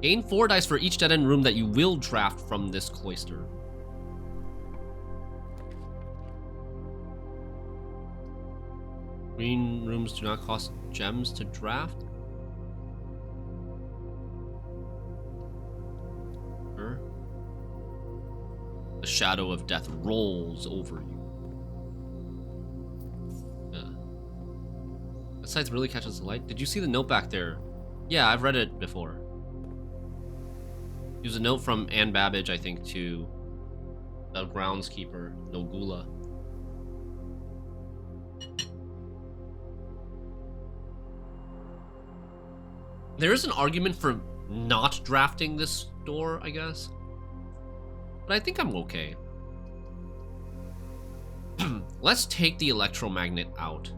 Gain 4 dice for each dead end room that you will draft from this cloister. Green rooms do not cost gems to draft. The shadow of death rolls over you. Yeah. That site really catches the light. Did you see the note back there? Yeah, I've read it before. It was a note from Anne Babbage, I think, to the groundskeeper, Nogula. There is an argument for not drafting this door, I guess. But I think I'm okay. Let's take the electromagnet out.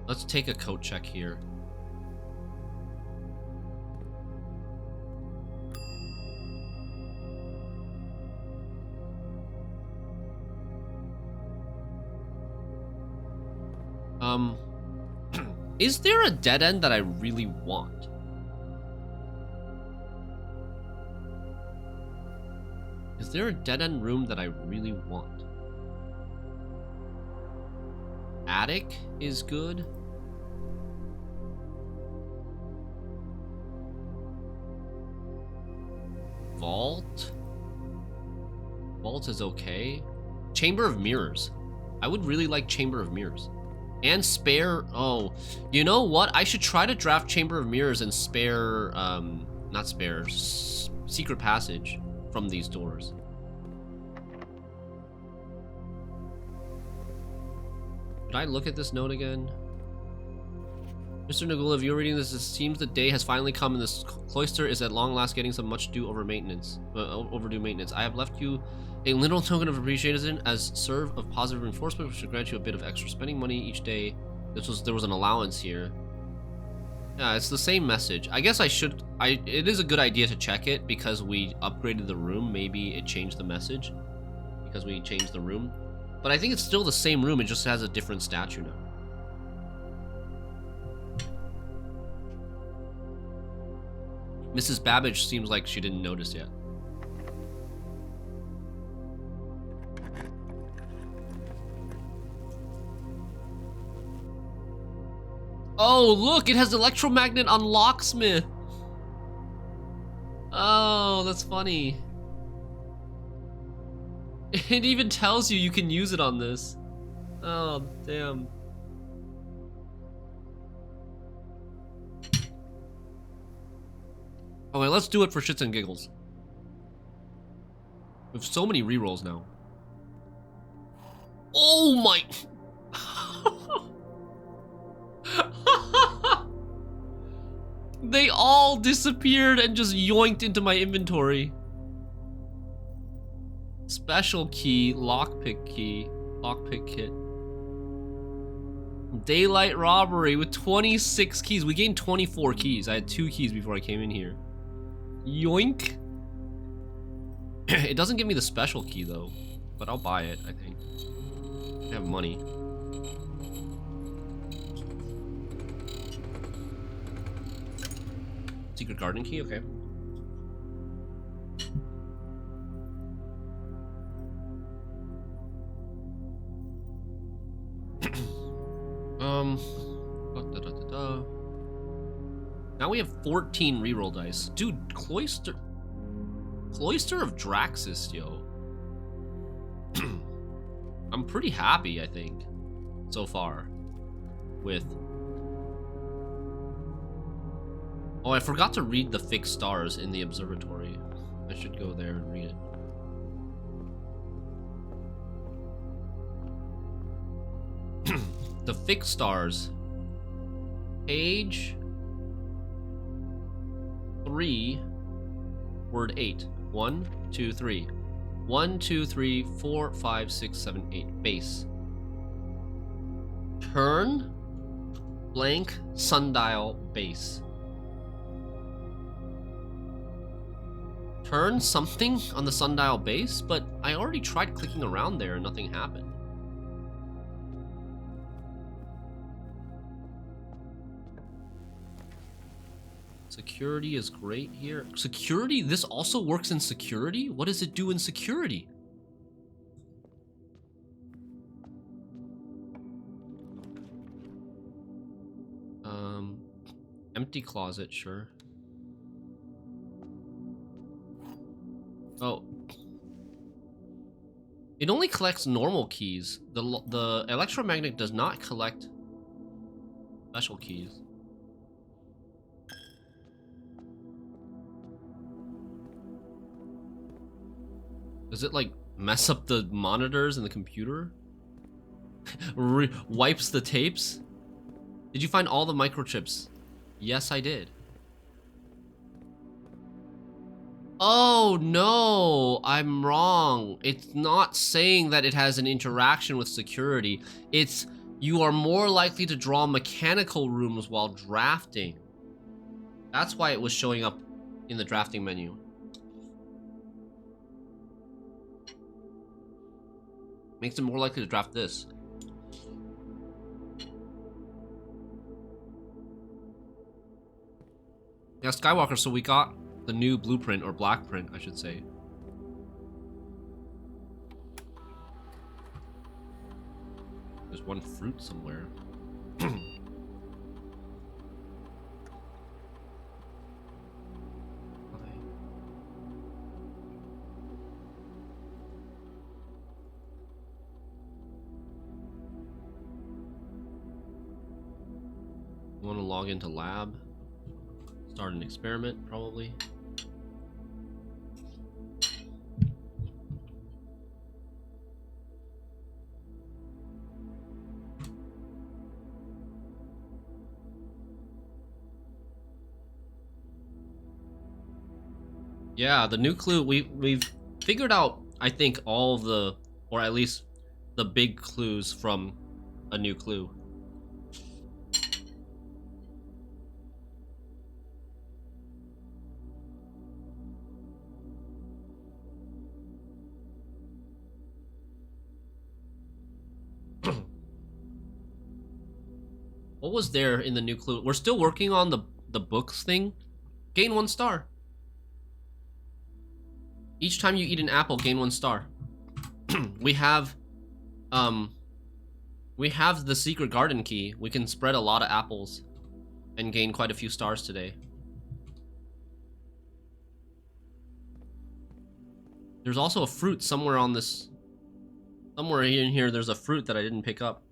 Let's take a coat check here. Is there a dead end that I really want? Is there a dead end room that I really want? Attic is good. Vault? Vault is okay. Chamber of Mirrors. I would really like Chamber of Mirrors. And spare... Oh, you know what? I should try to draft Chamber of Mirrors and spare... not spare... Secret Passage from these doors. Should I look at this note again? Mr. Nogula, if you're reading this, it seems the day has finally come and this cloister is at long last getting some much due overdue maintenance. I have left you a little token of appreciation as serve of positive reinforcement, which should grant you a bit of extra spending money each day. There was an allowance here. Yeah, it's the same message. I guess it is a good idea to check it because we upgraded the room. Maybe it changed the message because we changed the room. But I think it's still the same room, it just has a different statue now. Mrs. Babbage seems like she didn't notice yet. Oh, look, it has electromagnet on locksmith. Oh, that's funny. It even tells you can use it on this. Oh, damn. Okay, let's do it for shits and giggles. We have so many rerolls now. Oh my... They all disappeared and just yoinked into my inventory. Special key, lockpick kit. Daylight robbery with 26 keys. We gained 24 keys. I had 2 keys before I came in here. Yoink. It doesn't give me the special key though, but I'll buy it, I think. I have money. Secret garden key, okay. Now we have 14 reroll dice. Dude, Cloister of Draxus, yo. I'm pretty happy, I think, so far, with... Oh, I forgot to read the fixed stars in the observatory. I should go there and read it. The fixed stars. Page 3, word 8. 1, 2, 3. 1, 2, 3, 4, 5, 6, 7, 8. Base. Turn blank sundial base. Turn something on the sundial base, but I already tried clicking around there and nothing happened. Security is great here. Security? This also works in security? What does it do in security? Empty closet, sure. Oh. It only collects normal keys. The electromagnet does not collect special keys. Does it like mess up the monitors and the computer? Wipes the tapes? Did you find all the microchips? Yes, I did. Oh no, I'm wrong. It's not saying that it has an interaction with security. It's you are more likely to draw mechanical rooms while drafting. That's why it was showing up in the drafting menu. Makes it more likely to draft this. Yeah, Skywalker, so we got the new blueprint, or black print, I should say. There's one fruit somewhere. Okay. You want to log into lab? Start an experiment, probably. Yeah, the new clue, we've figured out, I think, all the, or at least the big clues from a new clue. What was there in the new clue? We're still working on the books thing. Gain 1 star. Each time you eat an apple, gain 1 star. we have the secret garden key. We can spread a lot of apples and gain quite a few stars today. There's also a fruit somewhere on this. Somewhere in here, there's a fruit that I didn't pick up.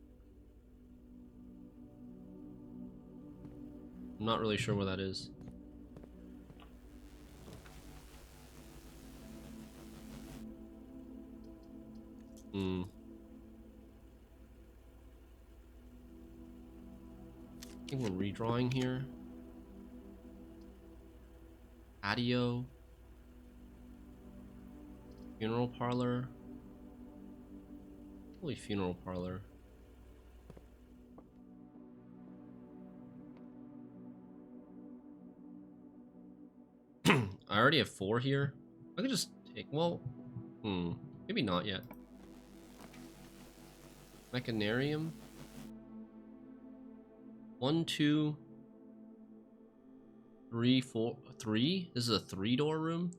I'm not really sure where that is. I think we're redrawing here. patio. Funeral parlor. Holy funeral parlor. I already have 4 here. I could just take, well, maybe not yet. Mechanarium. 1, 2, 3, 4, 3? This is a 3-door room.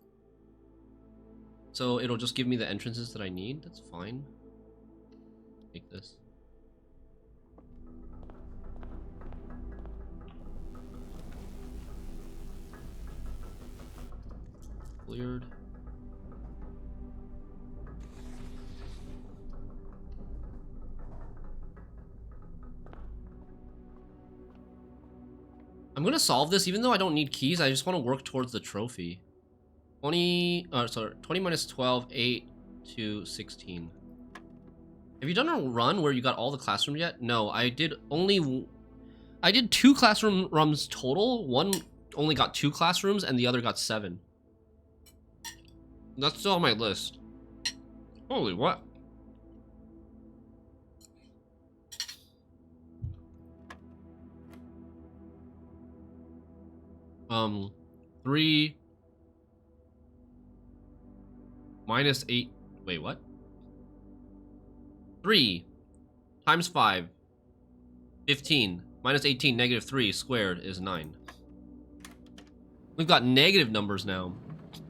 So it'll just give me the entrances that I need. That's fine. Take this. Cleared. I'm gonna solve this even though I don't need keys. I just want to work towards the trophy. 20 minus 12, 8 to 16. Have you done a run where you got all the classrooms yet? No, I did 2 classroom runs total. One only got 2 classrooms and the other got 7. That's still on my list. Holy what? Um, 3 minus 8. Wait, what? 3 times 5. 15 minus 18 negative 3 squared is 9. We've got negative numbers now.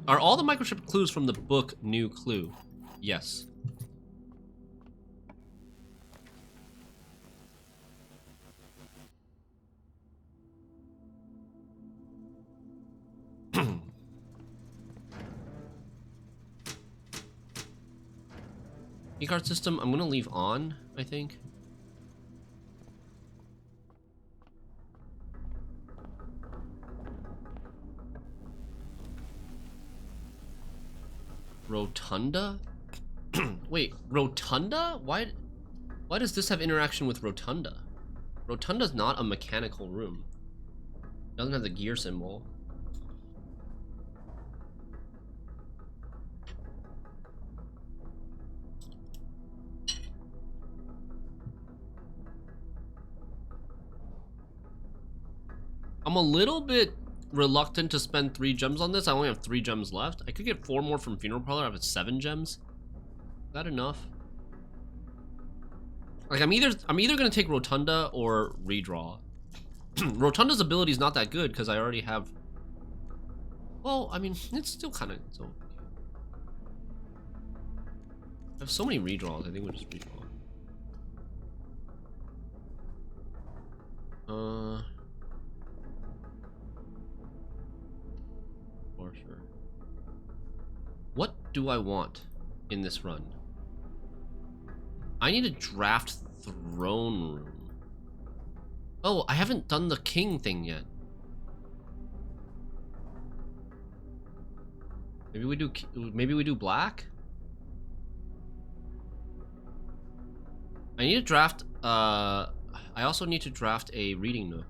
Are all the microchip clues from the book New Clue? Yes. Keycard system, I'm gonna leave on, I think. Rotunda? Wait, Rotunda? Why does this have interaction with Rotunda? Rotunda's not a mechanical room. It doesn't have the gear symbol. I'm a little bit reluctant to spend 3 gems on this. I only have 3 gems left. I could get 4 more from Funeral Parlor. I have 7 gems. Is that enough? Like I'm either gonna take Rotunda or redraw. Rotunda's ability is not that good because I already have. Well, I mean, it's still kind of so. I have so many redraws. I think we'll just redraw. For sure. What do I want in this run? I need a draft throne room. Oh, I haven't done the king thing yet. Maybe we do black? I need to draft I also need to draft a reading nook.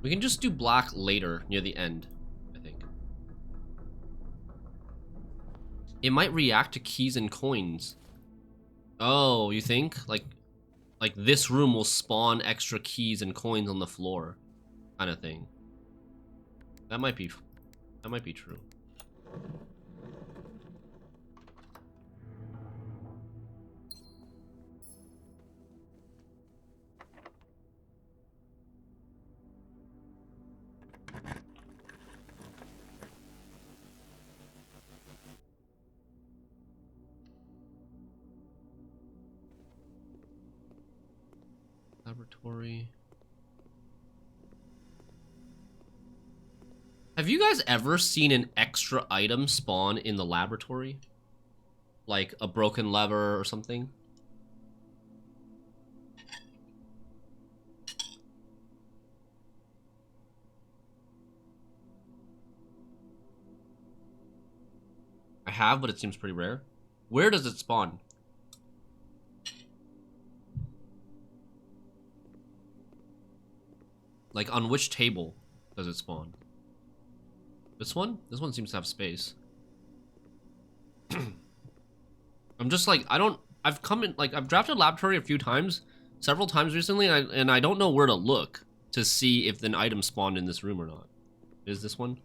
We can just do black later near the end, I think. It might react to keys and coins. Oh, you think? Like this room will spawn extra keys and coins on the floor, kind of thing. That might be true. Laboratory. Have you guys ever seen an extra item spawn in the laboratory? Like a broken lever or something? I have, but it seems pretty rare. Where does it spawn? Like, on which table does it spawn? This one? This one seems to have space. I'm just like, I've come in, like, I've drafted laboratory a few times, several times recently, and I don't know where to look to see if an item spawned in this room or not. Is this one?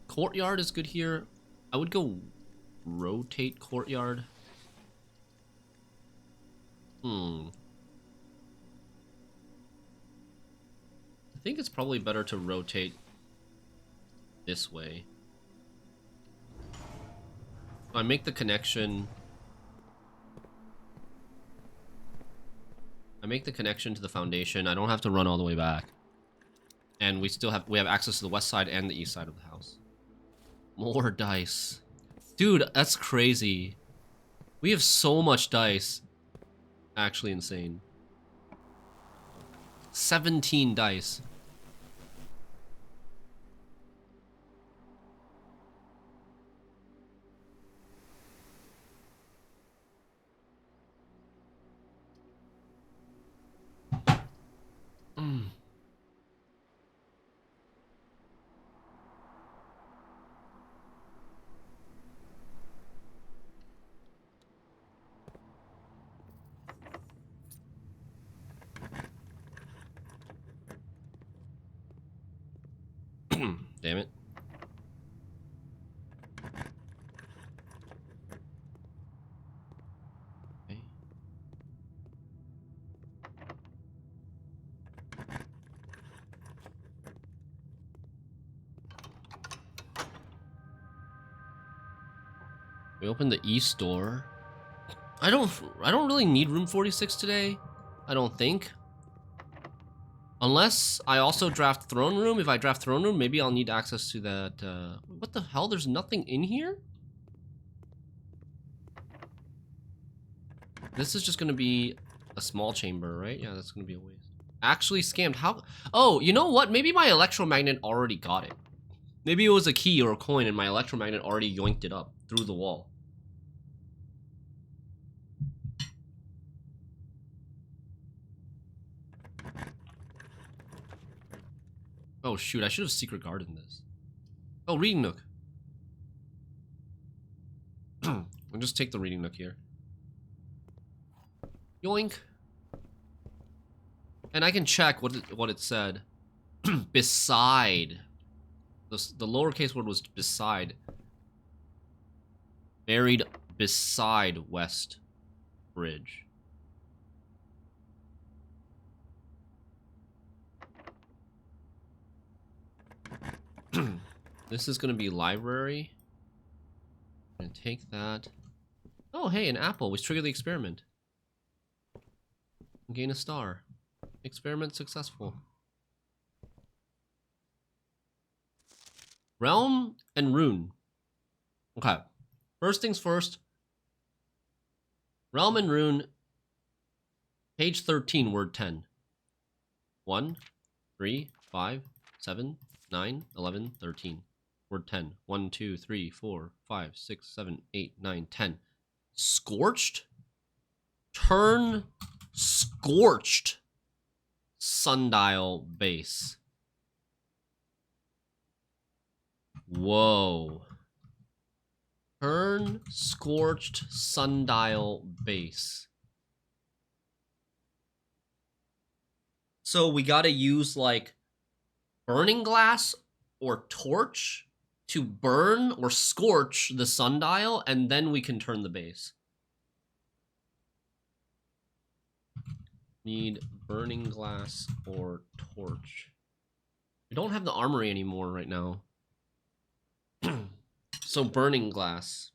Courtyard is good here. I would go rotate courtyard. I think it's probably better to rotate this way. I make the connection. I make the connection to the foundation. I don't have to run all the way back. And we have access to the west side and the east side of the house. More dice. Dude, that's crazy. We have so much dice. Actually insane. 17 dice. Damn it. Okay. We opened the east door. I don't really need room 46 today. I don't think. Unless I also draft throne room. If I draft throne room, maybe I'll need access to that. What the hell? There's nothing in here? This is just gonna be a small chamber, right? Yeah, that's gonna be a waste. Actually scammed. How? Oh, you know what? Maybe my electromagnet already got it. Maybe it was a key or a coin and my electromagnet already yoinked it up through the wall. Oh shoot, I should have secret guarded this. Oh, reading nook. I'll just take the reading nook here. Yoink. And I can check what it said. Beside. The lowercase word was beside. Buried beside West Bridge. This is gonna be library. I'm gonna take that. Oh, hey, an apple. We trigger the experiment. Gain a star. Experiment successful. Realm and rune. Okay. First things first. Realm and rune. Page 13, word 10. 1, 3, 5, 7, 9, 11, 13. Word 10. 1, 2, 3, 4, 5, 6, 7, 8, 9, 10. Scorched? Turn scorched sundial base. Whoa. Turn scorched sundial base. So we gotta use like burning glass or torch to burn or scorch the sundial, and then we can turn the base. Need burning glass or torch. We don't have the armory anymore right now. So burning glass.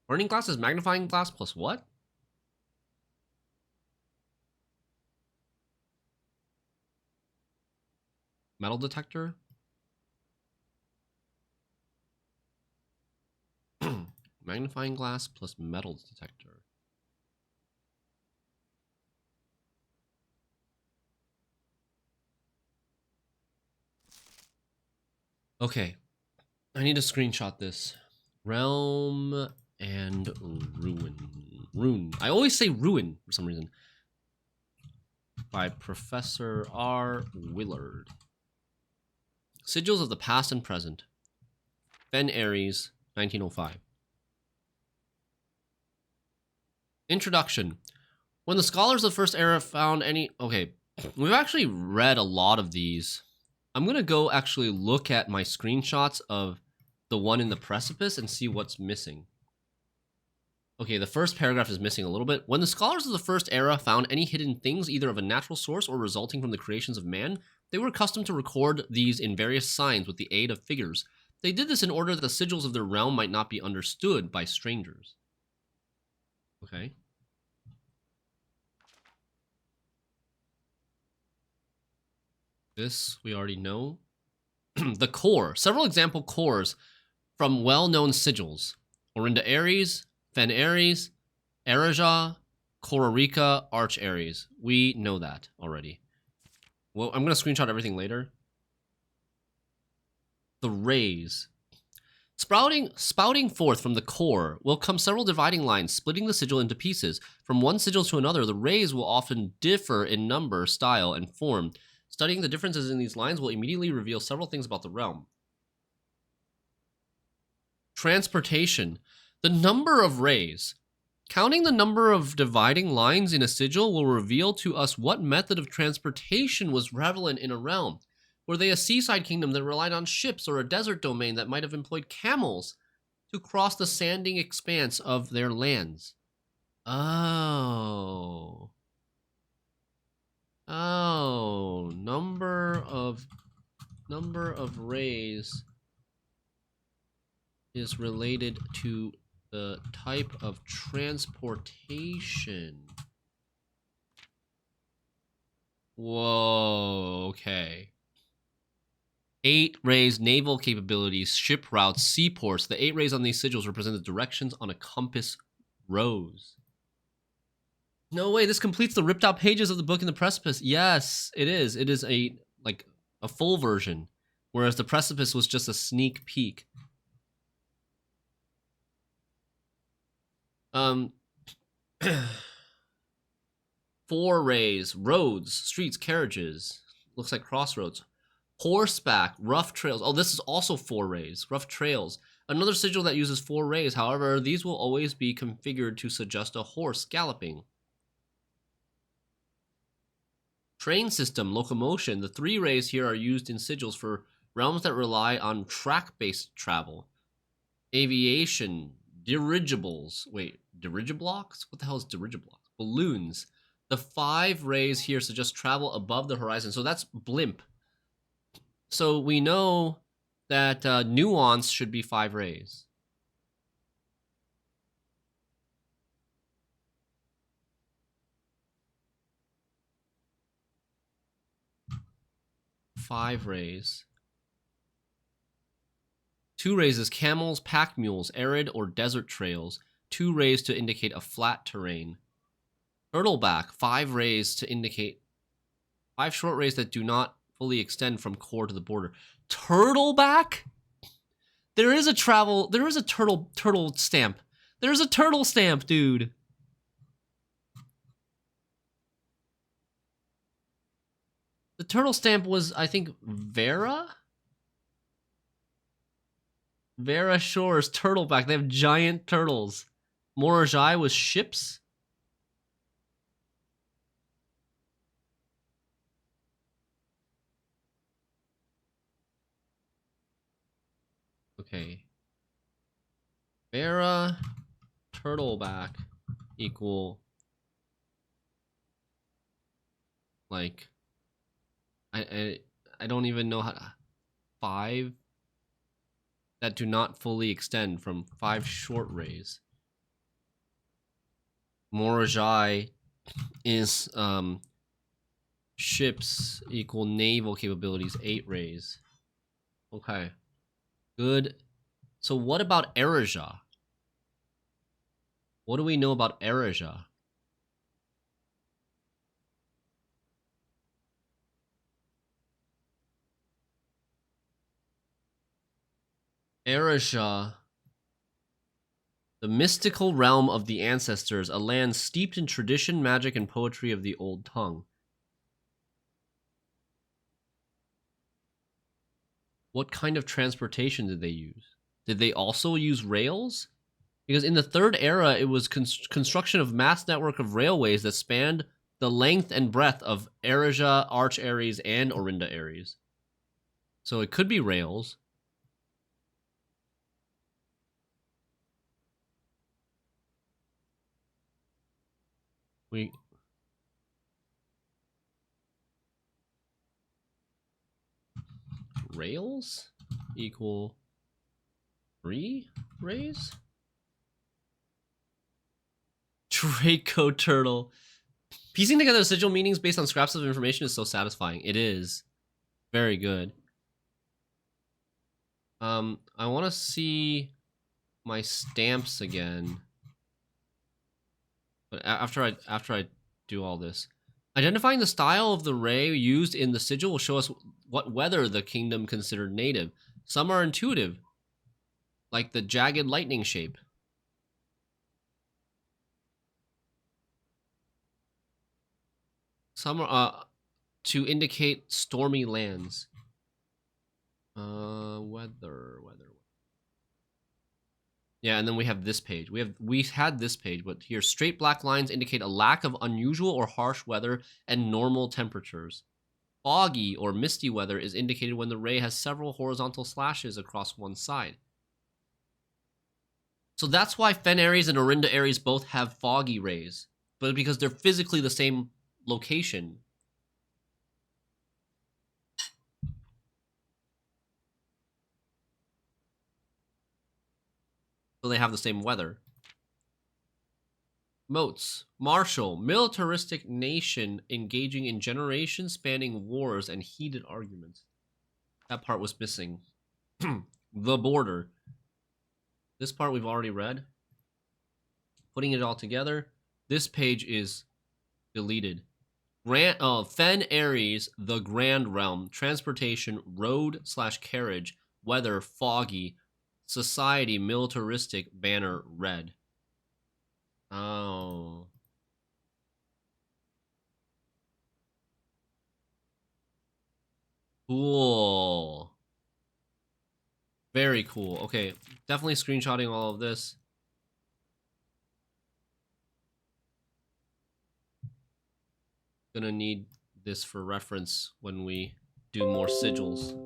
Burning glass is magnifying glass plus what? Metal detector? Magnifying glass plus metal detector. Okay. I need to screenshot this. Realm and Ruin. I always say ruin for some reason. By Professor R. Willard. Sigils of the Past and Present. Fen Ares, 1905. Introduction. When the scholars of the First Era found any... Okay, we've actually read a lot of these. I'm going to go actually look at my screenshots of the one in the precipice and see what's missing. Okay, the first paragraph is missing a little bit. When the scholars of the First Era found any hidden things, either of a natural source or resulting from the creations of man, they were accustomed to record these in various signs with the aid of figures. They did this in order that the sigils of their realm might not be understood by strangers. Okay. This we already know. The core. Several example cores from well-known sigils. Orinda Ares, Fen Ares, Erija, Kororika, Arch Ares. We know that already. Well, I'm going to screenshot everything later. The rays. Spouting forth from the core will come several dividing lines, splitting the sigil into pieces. From one sigil to another, the rays will often differ in number, style, and form. Studying the differences in these lines will immediately reveal several things about the realm. Transportation. The number of rays. Counting the number of dividing lines in a sigil will reveal to us what method of transportation was prevalent in a realm. Were they a seaside kingdom that relied on ships, or a desert domain that might have employed camels to cross the sanding expanse of their lands? Oh. Oh, number of rays is related to the type of transportation. Whoa, okay. 8 rays, naval capabilities, ship routes, seaports. The 8 rays on these sigils represent the directions on a compass rose. No way, this completes the ripped out pages of the book in the precipice. Yes, it is. It is a full version, whereas the precipice was just a sneak peek. 4 rays, roads, streets, carriages. Looks like crossroads. Horseback, rough trails. Oh, this is also 4 rays, rough trails. Another sigil that uses 4 rays. However, these will always be configured to suggest a horse galloping. Train system, locomotion. The 3 rays here are used in sigils for realms that rely on track-based travel. Aviation, dirigibles. Wait, dirigiblocks? What the hell is dirigiblocks? Balloons. The 5 rays here suggest travel above the horizon. So that's blimp. So we know that nuance should be 5 rays. Five rays. 2 rays is camels, pack mules, arid or desert trails. 2 rays to indicate a flat terrain. Turtleback, 5 rays to indicate 5 short rays that do not fully extend from core to the border. Turtleback? There is a turtle stamp. There's a turtle stamp, dude. The turtle stamp was, I think, Vera? Vera Shores, turtleback. They have giant turtles. Morajai was ships. Okay. Vera turtleback equal like I don't even know how to 5 that do not fully extend from 5 short rays. Morajai is ships equal naval capabilities 8 rays. Okay. Good. So what about Erija? What do we know about Erija? Erija The mystical realm of the ancestors, a land steeped in tradition, magic, and poetry of the old tongue. What kind of transportation did they use? Did they also use rails? Because in the Third Era, it was construction of mass network of railways that spanned the length and breadth of Erija, Arch Ares, and Orinda Ares. So it could be rails. Rails equal 3 rays? Draco turtle. Piecing together sigil meanings based on scraps of information is so satisfying. It is. Very good. I want to see my stamps again. But after I do all this. Identifying the style of the ray used in the sigil will show us what weather the kingdom considered native. Some are intuitive, like the jagged lightning shape. Some are to indicate stormy lands. Weather. Yeah, and then we have this page. We had this page, but here straight black lines indicate a lack of unusual or harsh weather and normal temperatures. Foggy or misty weather is indicated when the ray has several horizontal slashes across one side. So that's why Fen Ares and Orinda Ares both have foggy rays, but because they're physically the same location. So they have the same weather. Moats. Martial. Militaristic nation engaging in generation-spanning wars and heated arguments. That part was missing. The border. This part we've already read. Putting it all together. This page is deleted. Fen Ares, the Grand Realm. Transportation, road/carriage. Weather, foggy. Society, militaristic. Banner, red. Oh. Cool. Very cool. Okay, definitely screenshotting all of this. Gonna need this for reference when we do more sigils.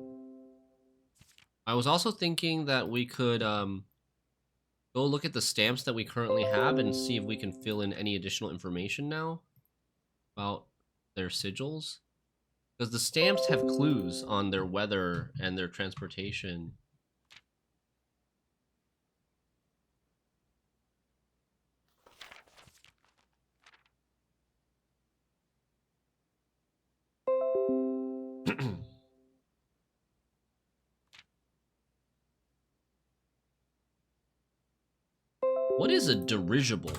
I was also thinking that we could go look at the stamps that we currently have and see if we can fill in any additional information now about their sigils. Because the stamps have clues on their weather and their transportation. What is a dirigible? Is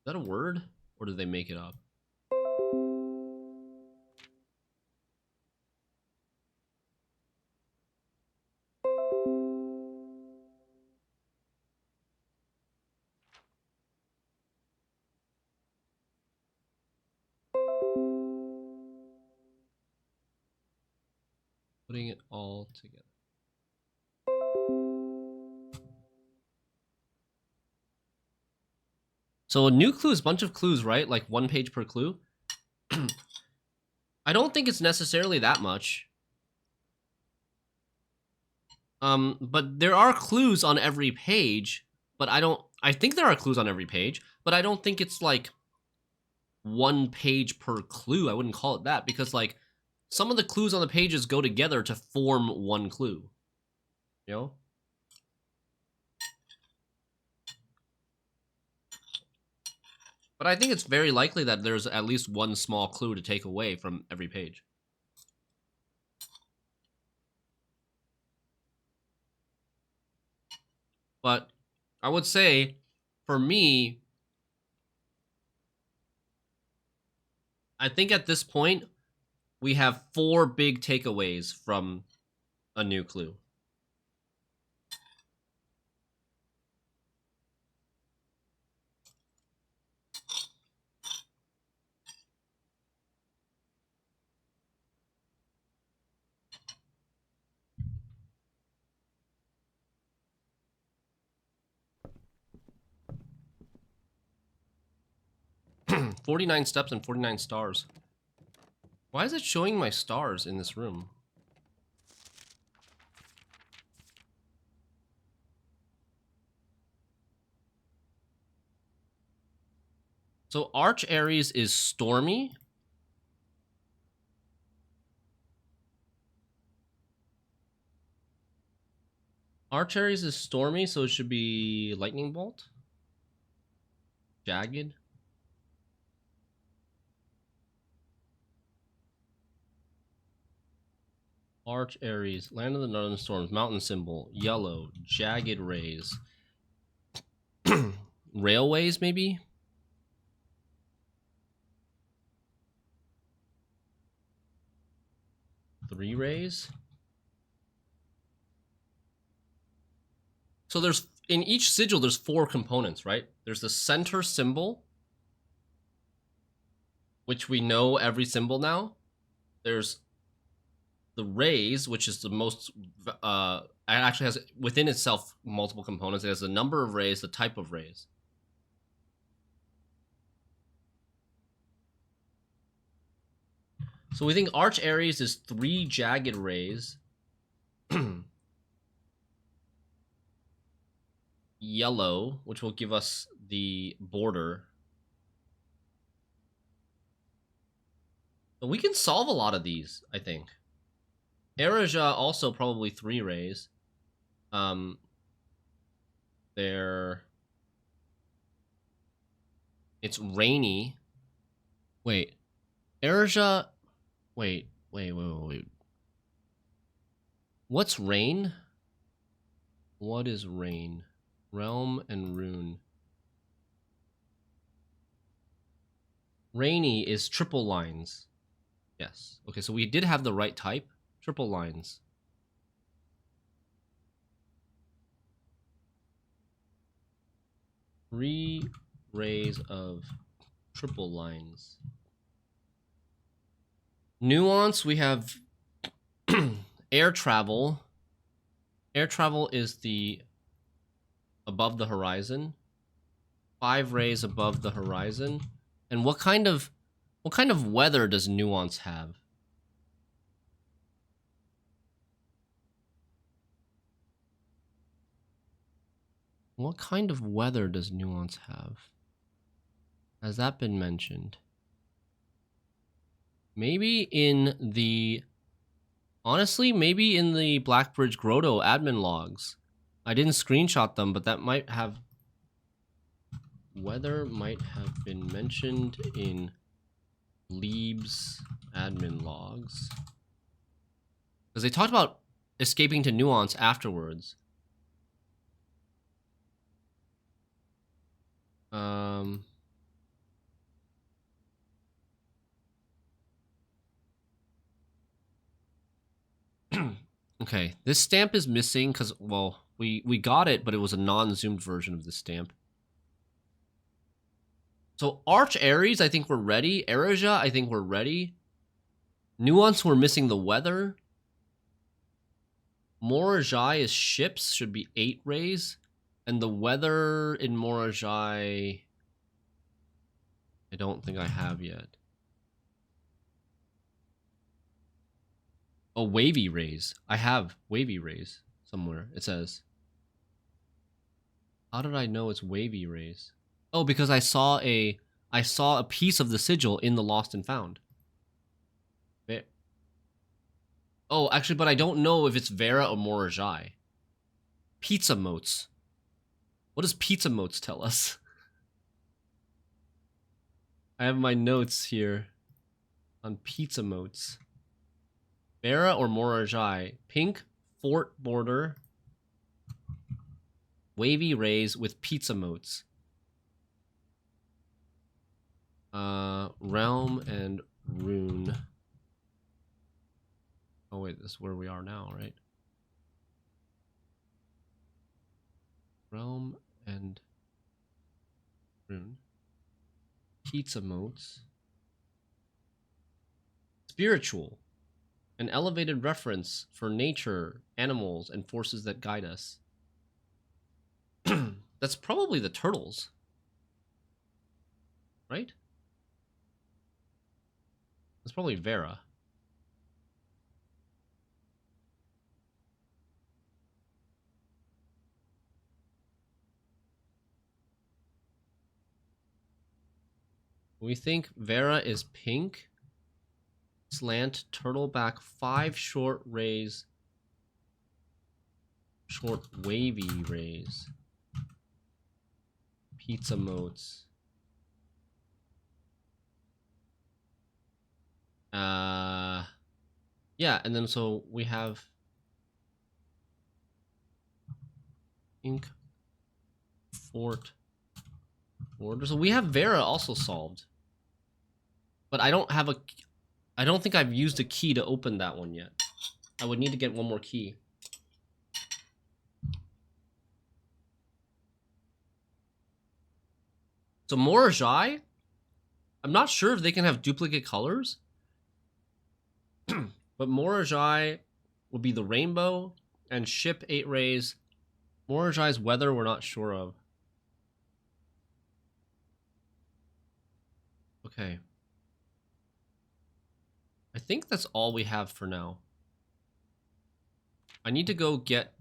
that a word? Or did they make it up? Putting it all together. So a new clue is a bunch of clues, right? Like 1 page per clue. I don't think it's necessarily that much. But there are clues on every page, but I think there are clues on every page, but I don't think it's like 1 page per clue. I wouldn't call it that because like some of the clues on the pages go together to form 1 clue. You know? But I think it's very likely that there's at least 1 small clue to take away from every page. But I would say, for me, I think at this point, we have 4 big takeaways from a new clue. 49 steps and 49 stars. Why is it showing my stars in this room? So Arch Ares is stormy. Arch Ares is stormy, so it should be lightning bolt. Jagged. Arch Ares, Land of the Northern Storms, Mountain Symbol, Yellow, Jagged Rays. Railways, maybe? Three rays? So there's, in each sigil, there's 4 components, right? There's the center symbol, which we know every symbol now. There's the rays, which is the most, it actually has within itself multiple components. It has the number of rays, the type of rays. So we think Arch Ares is 3 jagged rays. Yellow, which will give us the border. But we can solve a lot of these, I think. Erija also probably 3 rays. It's rainy. Wait. Erija. Wait. What's rain? What is rain? Realm and rune. Rainy is triple lines. Yes. Okay, so we did have the right type. Triple lines. Three rays of triple lines. Nuance, we have air travel. Air travel is the above the horizon. 5 rays above the horizon. And what kind of weather does Nuance have? What kind of weather does Nuance have? Has that been mentioned? Maybe in the... Honestly, maybe in the Blackbridge Grotto admin logs. I didn't screenshot them, but that might have... Weather might have been mentioned in Leeb's admin logs. Because they talked about escaping to Nuance afterwards. Okay, this stamp is missing because, well, we got it, but it was a non-zoomed version of this stamp. So Arch Ares, I think we're ready. Erija, I think we're ready. Nuance, we're missing the weather. Morajai is ships, should be 8 rays. And the weather in Morajai, I don't think I have yet. Oh, wavy rays. I have wavy rays somewhere, it says. How did I know it's wavy rays? Oh, because I saw a piece of the sigil in the Lost and Found. Oh, actually, but I don't know if it's Vera or Morajai. Pizza motes. What does pizza motes tell us? I have my notes here on pizza motes. Vera or Morajai. Pink fort border. Wavy rays with pizza motes. Realm and rune. Oh wait, this is where we are now, right? Realm and rune. Pizza motes. Spiritual. An elevated reference for nature, animals, and forces that guide us. That's probably the turtles. Right? It's probably Vera. We think Vera is pink. Slant, turtleback, 5 short rays. Short wavy rays. Pizza motes. Yeah, and then so we have Ink Fort Order. So we have Vera also solved. But I don't have a... I don't think I've used a key to open that one yet. I would need to get one more key. So Morajai, I'm not sure if they can have duplicate colors. But Morajai will be the rainbow and ship 8 rays. Morajai's weather we're not sure of. Okay. I think that's all we have for now. I need to go get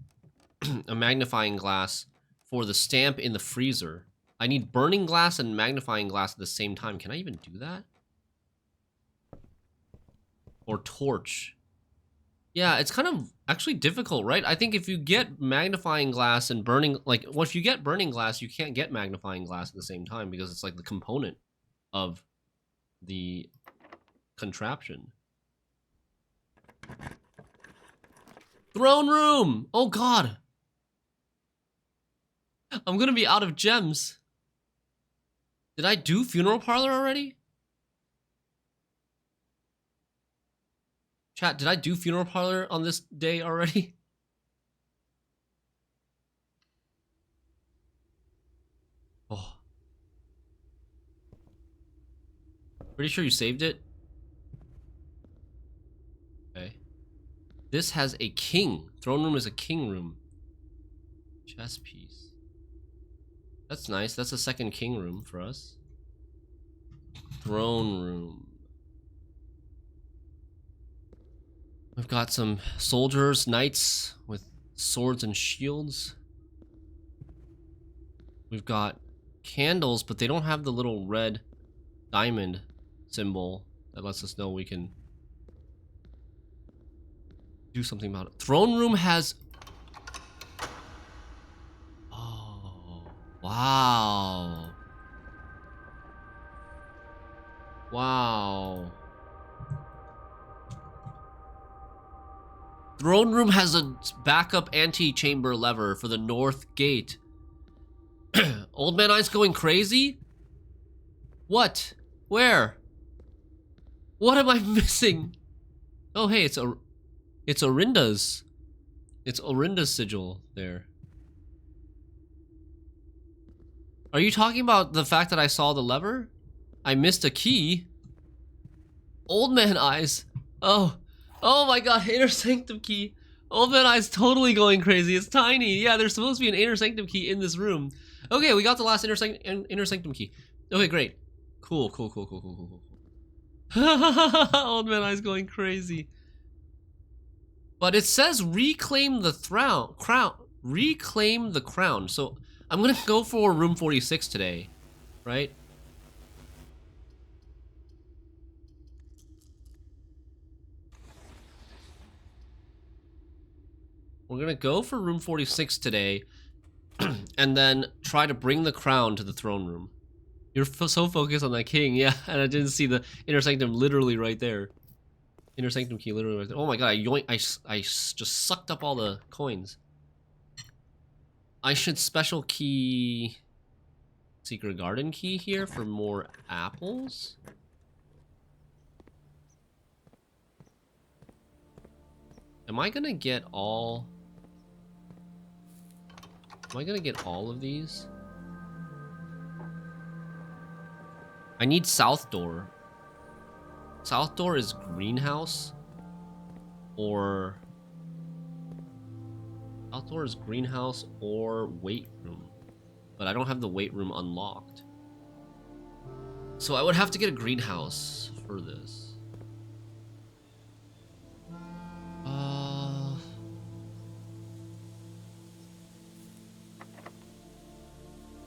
a magnifying glass for the stamp in the freezer. I need burning glass and magnifying glass at the same time. Can I even do that? Or torch. Yeah, it's kind of actually difficult, right? I think if you get magnifying glass and burning... Like, well, if you get burning glass, you can't get magnifying glass at the same time because it's like the component of the contraption. Throne room! Oh god! I'm gonna be out of gems. Did I do funeral parlor already? Chat, did I do funeral parlor on this day already? Oh. Pretty sure you saved it? Okay. This has a king. Throne room is a king room. Chess piece. That's nice. That's a second king room for us. Throne room. We've got some soldiers, knights with swords and shields. We've got candles, but they don't have the little red diamond symbol that lets us know we can do something about it. Throne room has... Oh, wow. Wow. Throne room has a backup antechamber lever for the north gate. Old Man Eye's going crazy? What? Where? What am I missing? Oh, hey, it's Orinda's. It's Orinda's sigil there. Are you talking about the fact that I saw the lever? I missed a key. Old Man Eyes. Oh. Oh my god, Inner Sanctum key. Old Man Eye's totally going crazy. It's tiny. Yeah, there's supposed to be an Inner Sanctum key in this room. Okay, we got the last Inner Sanctum key. Okay, great. Cool. Old Man Eye's going crazy. But it says reclaim the crown. Reclaim the crown. So I'm gonna go for room 46 today, right? We're gonna go for room 46 today, and then try to bring the crown to the throne room. You're so focused on that king, yeah, and I didn't see the Inner Sanctum literally right there. Inner Sanctum key literally right there. Oh my god, I just sucked up all the coins. I should special key Secret Garden key here for more apples. Am I gonna get all... Am I gonna get all of these? I need South Door. South Door is greenhouse. Or... South Door is greenhouse or weight room. But I don't have the weight room unlocked. So I would have to get a greenhouse for this.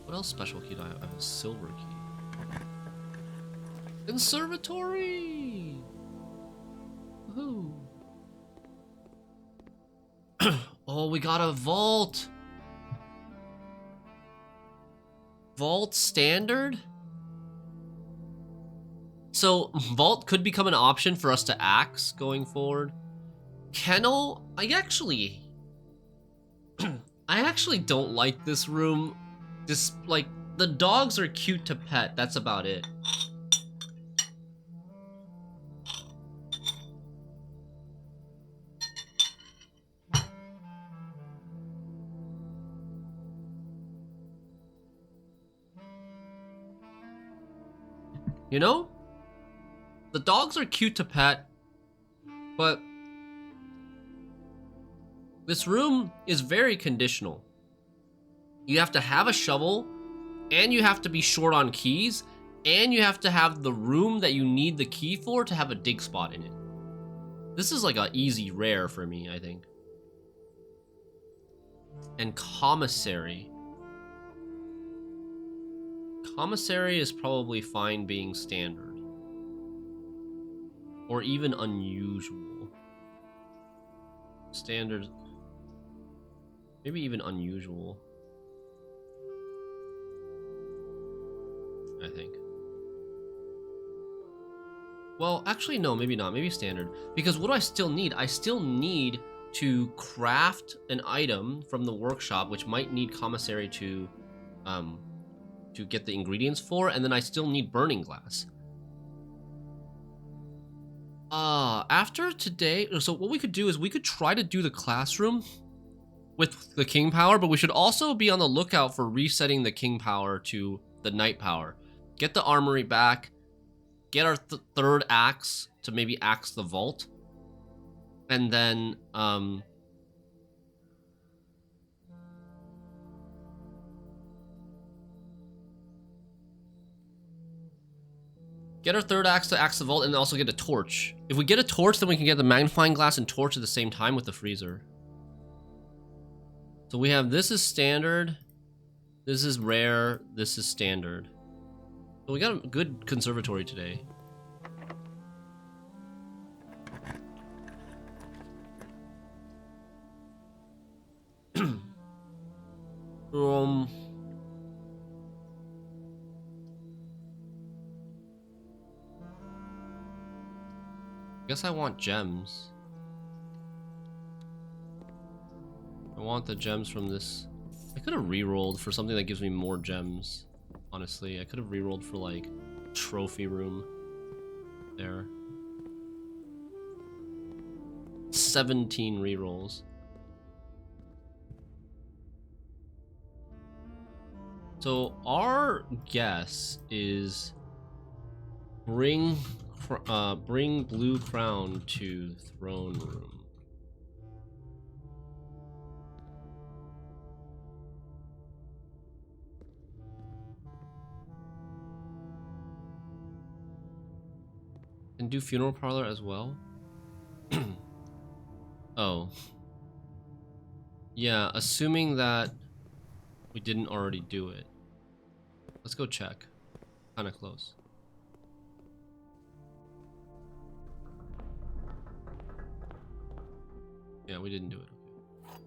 What else special key do I have? I have a silver key. Conservatory! Woohoo! Oh, we got a vault! Vault standard? So, vault could become an option for us to axe going forward. Kennel? I actually don't like this room. Just, like, the dogs are cute to pet, that's about it. You know? The dogs are cute to pet, but this room is very conditional. You have to have a shovel, and you have to be short on keys, and you have to have the room that you need the key for to have a dig spot in it. This is like an easy rare for me, I think. And commissary. Commissary is probably fine being standard. Or even unusual. Standard. Maybe even unusual. I think. Well, actually, no, maybe not. Maybe standard. Because what do I still need? I still need to craft an item from the workshop, which might need commissary to get the ingredients for, and then I still need burning glass. After today, so what we could do is we could try to do the classroom with the king power, but we should also be on the lookout for resetting the king power to the knight power. Get the armory back, get our third axe to maybe axe the vault, and then get our third axe to axe the vault, and also get a torch. If we get a torch, then we can get the magnifying glass and torch at the same time with the freezer. So we have, this is standard, this is rare, this is standard. So we got a good conservatory today. Guess I want gems. I want the gems from this. I could have re-rolled for something that gives me more gems. Honestly, I could have re-rolled for like trophy room. There. 17 re-rolls. So our guess is bring blue crown to throne room. And do funeral parlor as well? Oh. Yeah, assuming that we didn't already do it. Let's go check. Kinda close. Yeah, we didn't do it. Okay.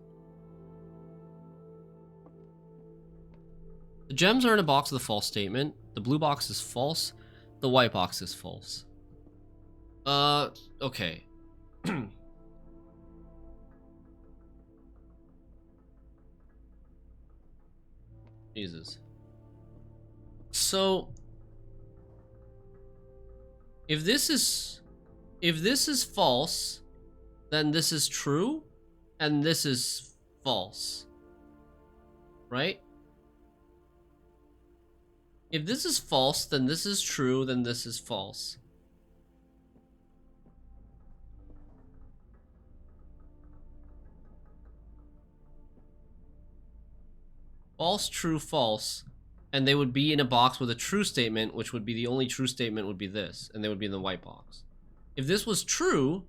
The gems are in a box with a false statement. The blue box is false. The white box is false. Okay. Jesus. So if this is false, then this is true, and this is false. Right? If this is false, then this is true, then this is false. False, true, false. And they would be in a box with a true statement, which would be the only true statement would be this, and they would be in the white box. If this was true,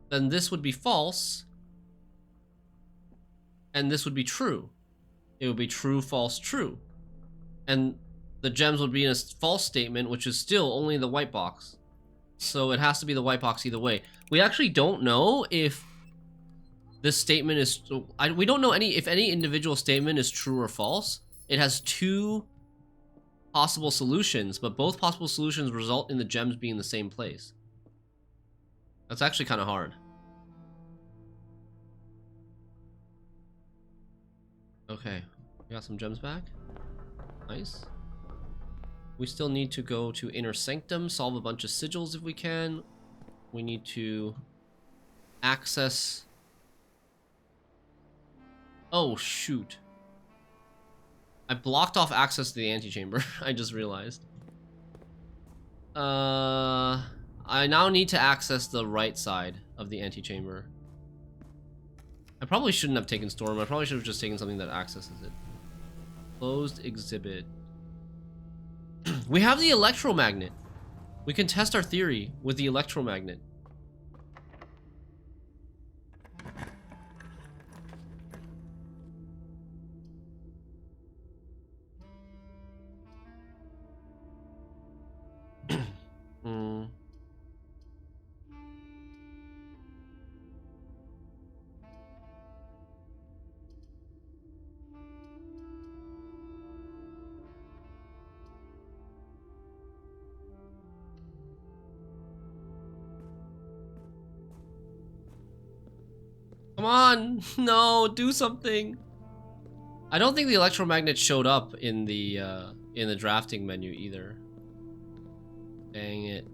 then this would be false, and this would be true. It would be true, false, true. And the gems would be in a false statement, which is still only the white box. So it has to be the white box either way. We actually don't know if this statement is... we don't know if any individual statement is true or false. It has two possible solutions, but both possible solutions result in the gems being in the same place. That's actually kind of hard. Okay, we got some gems back. Nice. We still need to go to Inner Sanctum, solve a bunch of sigils if we can. We need to access... Oh, shoot. I blocked off access to the antechamber. I just realized. I now need to access the right side of the antechamber. I probably shouldn't have taken Storm. I probably should have just taken something that accesses it. Closed exhibit. We have the electromagnet. We can test our theory with the electromagnet. Come on, no, do something. I don't think the electromagnet showed up in the drafting menu either. Dang it.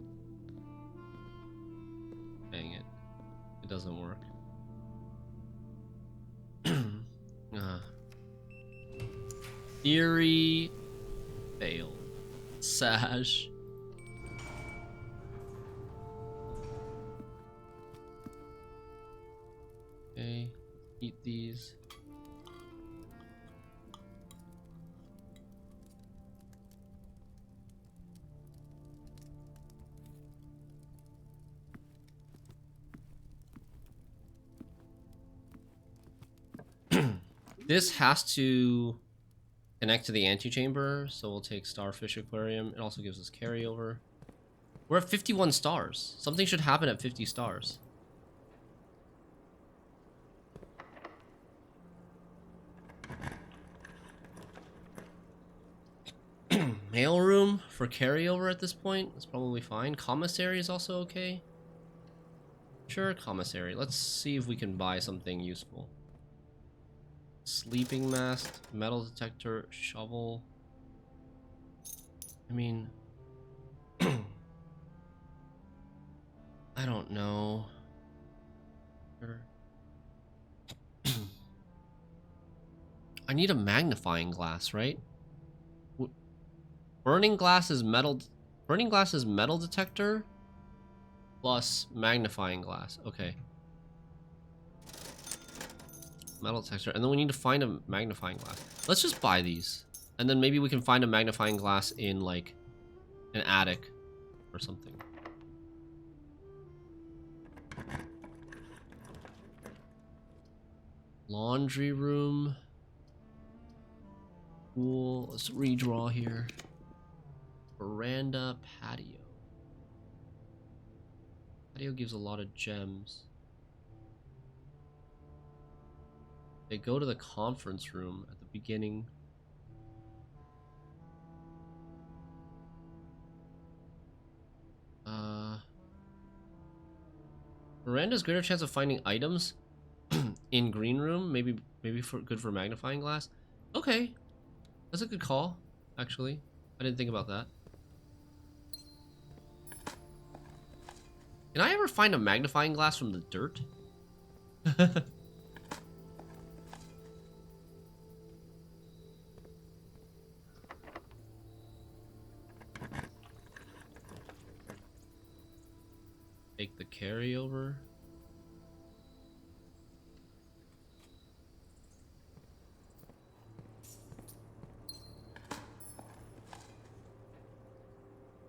Dang it. It doesn't work. Theory failed. Sash. Okay, eat these. This has to connect to the antechamber, so we'll take Starfish Aquarium. It also gives us carryover. We're at 51 stars. Something should happen at 50 stars. Mailroom for carryover at this point is probably fine. Commissary is also okay. Sure, commissary. Let's see if we can buy something useful. Sleeping mask, metal detector, shovel. I mean... I don't know. Sure. I need a magnifying glass, right? Burning glass is metal detector plus magnifying glass. Okay. Metal detector, and then we need to find a magnifying glass. Let's just buy these, and then maybe we can find a magnifying glass in like an attic or something. Laundry room. Cool. Let's redraw here. Veranda, patio. Patio gives a lot of gems. They go to the conference room at the beginning. Veranda's greater chance of finding items in green room. Maybe good for magnifying glass. Okay, that's a good call. Actually, I didn't think about that. Can I ever find a magnifying glass from the dirt? Take the carryover. I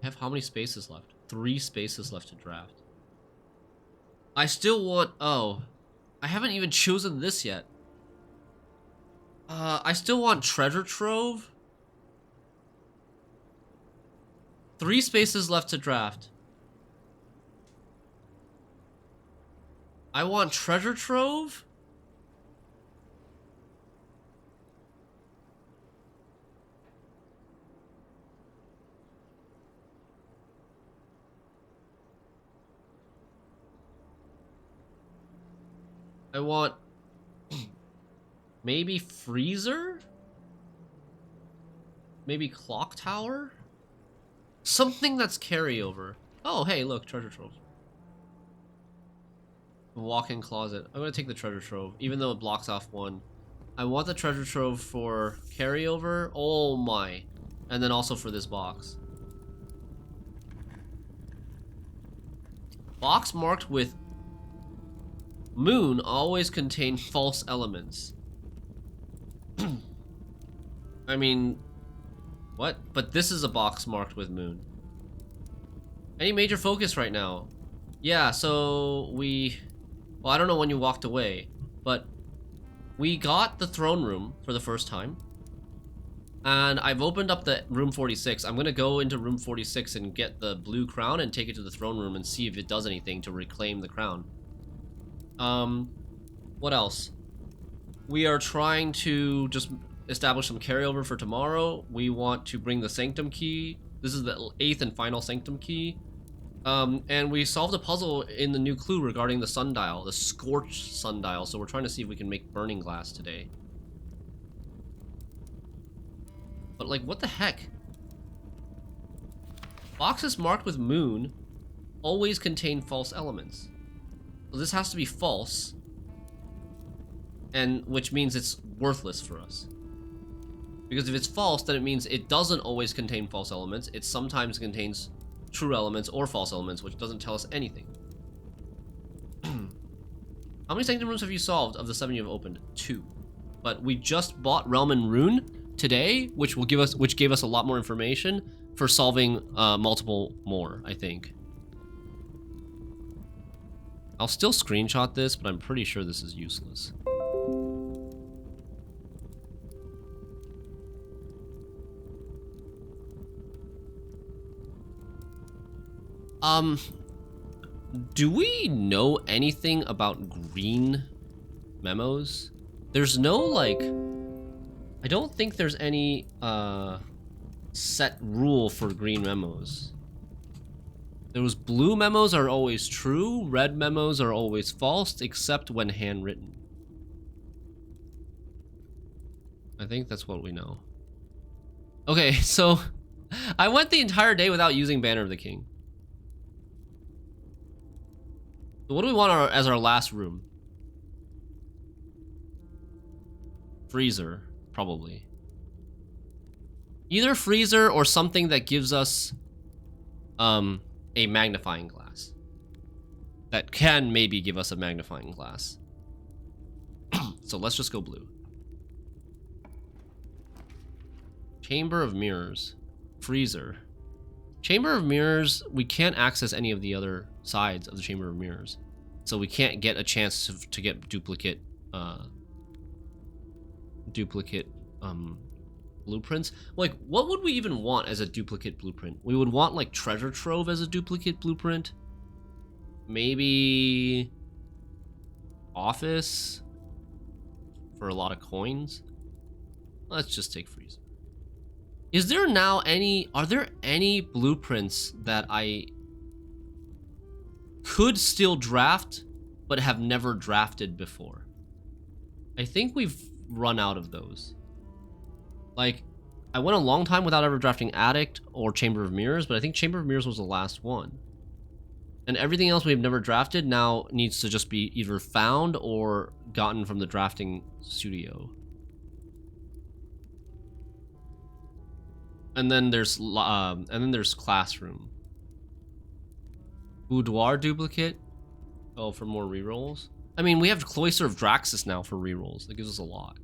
have how many spaces left? 3 spaces left to draft. I still want... Oh. I haven't even chosen this yet. I still want Treasure Trove. 3 spaces left to draft. I want treasure trove. I want maybe freezer? Maybe clock tower? Something that's carryover. Oh, hey, look, treasure trove. Walk-in closet. I'm gonna take the treasure trove, even though it blocks off 1. I want the treasure trove for carryover. Oh my. And then also for this box. Box marked with moon always contain false elements. I mean, what? But this is a box marked with moon. Any major focus right now? Yeah, so well, I don't know when you walked away, but we got the throne room for the first time. And I've opened up the room 46. I'm gonna go into room 46 and get the blue crown and take it to the throne room and see if it does anything to reclaim the crown. What else? We are trying to just establish some carryover for tomorrow. We want to bring the sanctum key. This is the 8th and final sanctum key. And we solved a puzzle in the new clue regarding the sundial, the scorched sundial. So we're trying to see if we can make burning glass today. But like, what the heck? Boxes marked with moon always contain false elements. So this has to be false, and which means it's worthless for us. Because if it's false, then it means it doesn't always contain false elements. It sometimes contains true elements or false elements, which doesn't tell us anything. How many sanctum rooms have you solved of the 7 you've opened? 2. But we just bought Realm and Rune today, which gave us a lot more information for solving multiple more, I think. I'll still screenshot this, but I'm pretty sure this is useless. Do we know anything about green memos? There's no, like, I don't think there's any, set rule for green memos. Those blue memos are always true, red memos are always false, except when handwritten. I think that's what we know. Okay, so I went the entire day without using Banner of the King. So what do we want as our last room? Freezer, probably. Either freezer or something that gives us a magnifying glass. That can maybe give us a magnifying glass. So let's just go blue. Chamber of Mirrors. Freezer. Chamber of Mirrors, we can't access any of the other sides of the Chamber of Mirrors. So we can't get a chance to get duplicate blueprints. Like, what would we even want as a duplicate blueprint? We would want, like, treasure trove as a duplicate blueprint. Maybe office for a lot of coins. Let's just take freezer. Is there now are there any blueprints that I could still draft but have never drafted before? I think we've run out of those. Like, I went a long time without ever drafting Addict or Chamber of Mirrors, but I think Chamber of Mirrors was the last one. And everything else we've never drafted now needs to just be either found or gotten from the drafting studio. And then there's Classroom. Boudoir duplicate. Oh, for more rerolls. I mean, we have Cloister of Draxus now for rerolls. That gives us a lot.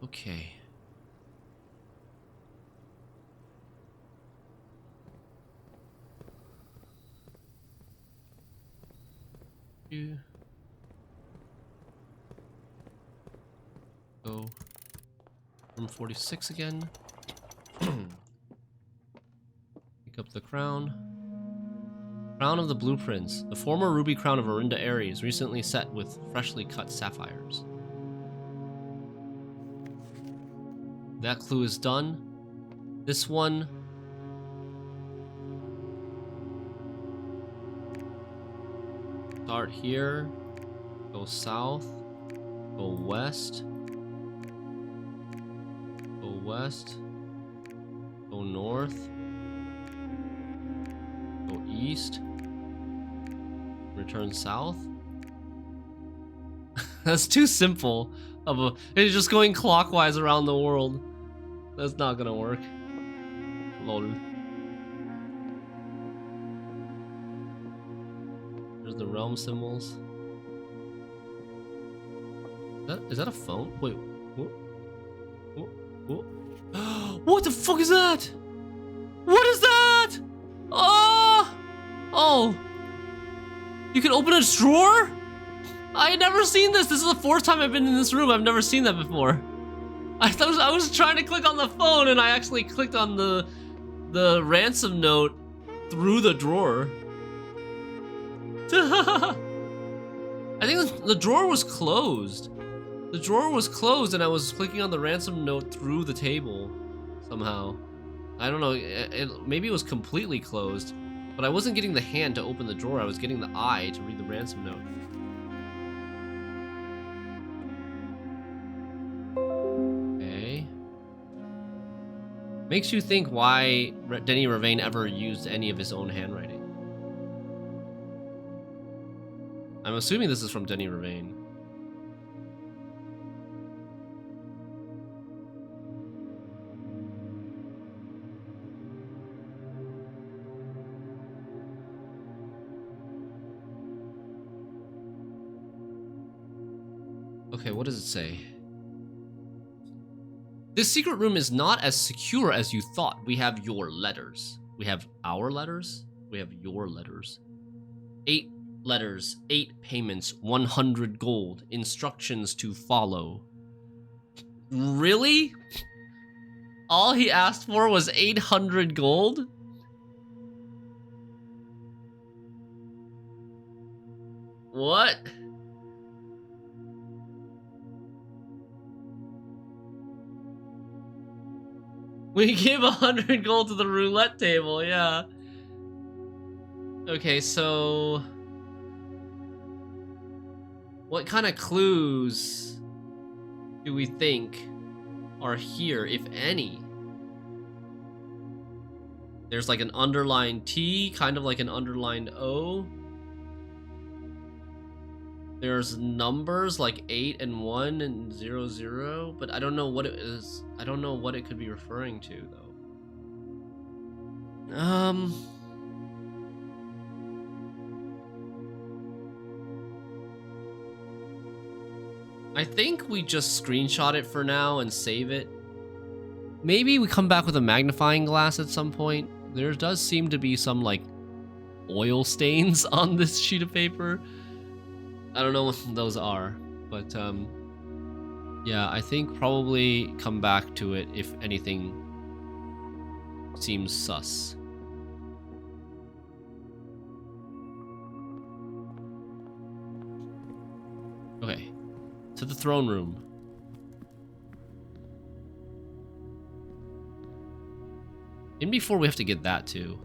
Okay. Go. Room 46 again. Pick up the crown. Crown of the Blueprints. The former ruby crown of Orinda Aries, recently set with freshly cut sapphires. That clue is done. This one. Start here. Go south. Go west. Go west. Go north. Go east. Return south. That's too simple of a. It's just going clockwise around the world. That's not gonna work. Loaded. There's the realm symbols. Is that a phone? Wait. What? What? What the fuck is that? What is that? Oh! Oh! You can open a drawer? I had never seen this. This is the fourth time I've been in this room. I've never seen that before. I was trying to click on the phone and I actually clicked on the ransom note through the drawer. I think the drawer was closed. The drawer was closed and I was clicking on the ransom note through the table somehow. I don't know, maybe it was completely closed, but I wasn't getting the hand to open the drawer. I was getting the eye to read the ransom note. Okay. Makes you think why Denny Ravain ever used any of his own handwriting. I'm assuming this is from Denny Ravain. Okay, what does it say? This secret room is not as secure as you thought. We have your letters. We have our letters? We have your letters. 8 letters, 8 payments, 100 gold. Instructions to follow. Really? All he asked for was 800 gold? What? We give 100 gold to the roulette table, yeah. Okay, so... what kind of clues do we think are here, if any? There's like an underlined T, kind of like an underlined O. There's numbers like 8 and 1 and 0, 0, but I don't know what it is. I don't know what it could be referring to, though. I think we just screenshot it for now and save it. Maybe we come back with a magnifying glass at some point. There does seem to be some, like, oil stains on this sheet of paper. I don't know what those are, but yeah, I think probably come back to it if anything seems sus. Okay, to the throne room. In before we have to get that too.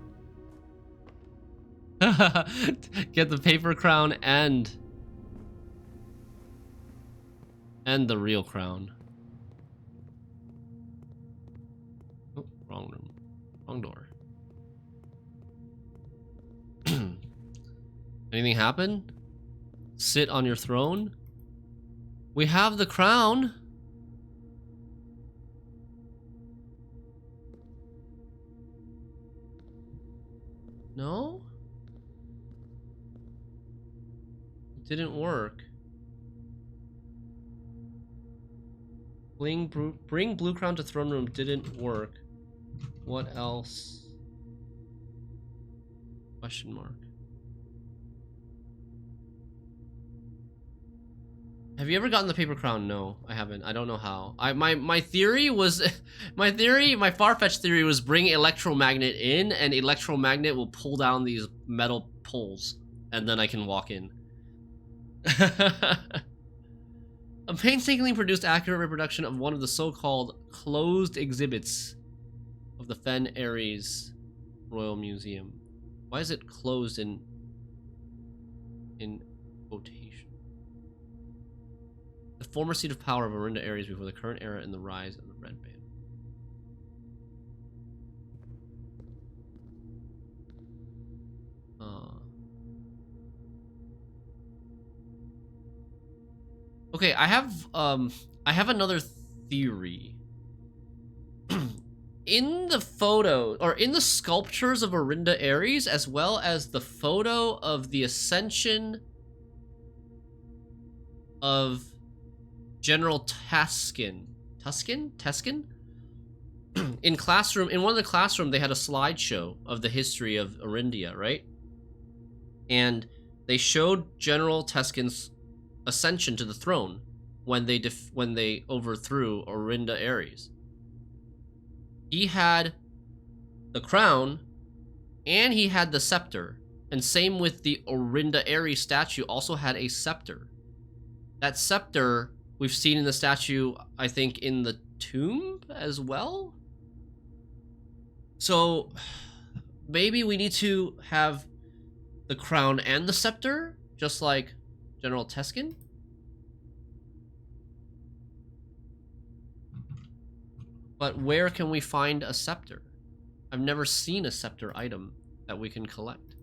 Get the paper crown and the real crown. Oh, wrong room. Wrong door. Anything happen? Sit on your throne? We have the crown. No? It didn't work. Bring Blue Crown to throne room didn't work. What else? Question mark. Have you ever gotten the paper crown? No, I haven't. I don't know how. My theory was my far-fetched theory was bring electromagnet in, and electromagnet will pull down these metal poles, and then I can walk in. A painstakingly produced accurate reproduction of one of the so-called closed exhibits of the Fen Ares Royal Museum. Why is it closed in quotation? The former seat of power of Orinda Ares before the current era and the rise of the Red Band. Okay, I have another theory. In the photo, or in the sculptures of Orinda Ares, as well as the photo of the ascension of General Tusken? In one of the classroom, they had a slideshow of the history of Orindia, right? And they showed General Tusken's ascension to the throne when they overthrew Orinda Ares. He had the crown and he had the scepter, and same with the Orinda Ares statue also had a scepter. That scepter we've seen in the statue, I think, in the tomb as well. So maybe we need to have the crown and the scepter, just like General Tusken. But where can we find a scepter? I've never seen a scepter item that we can collect.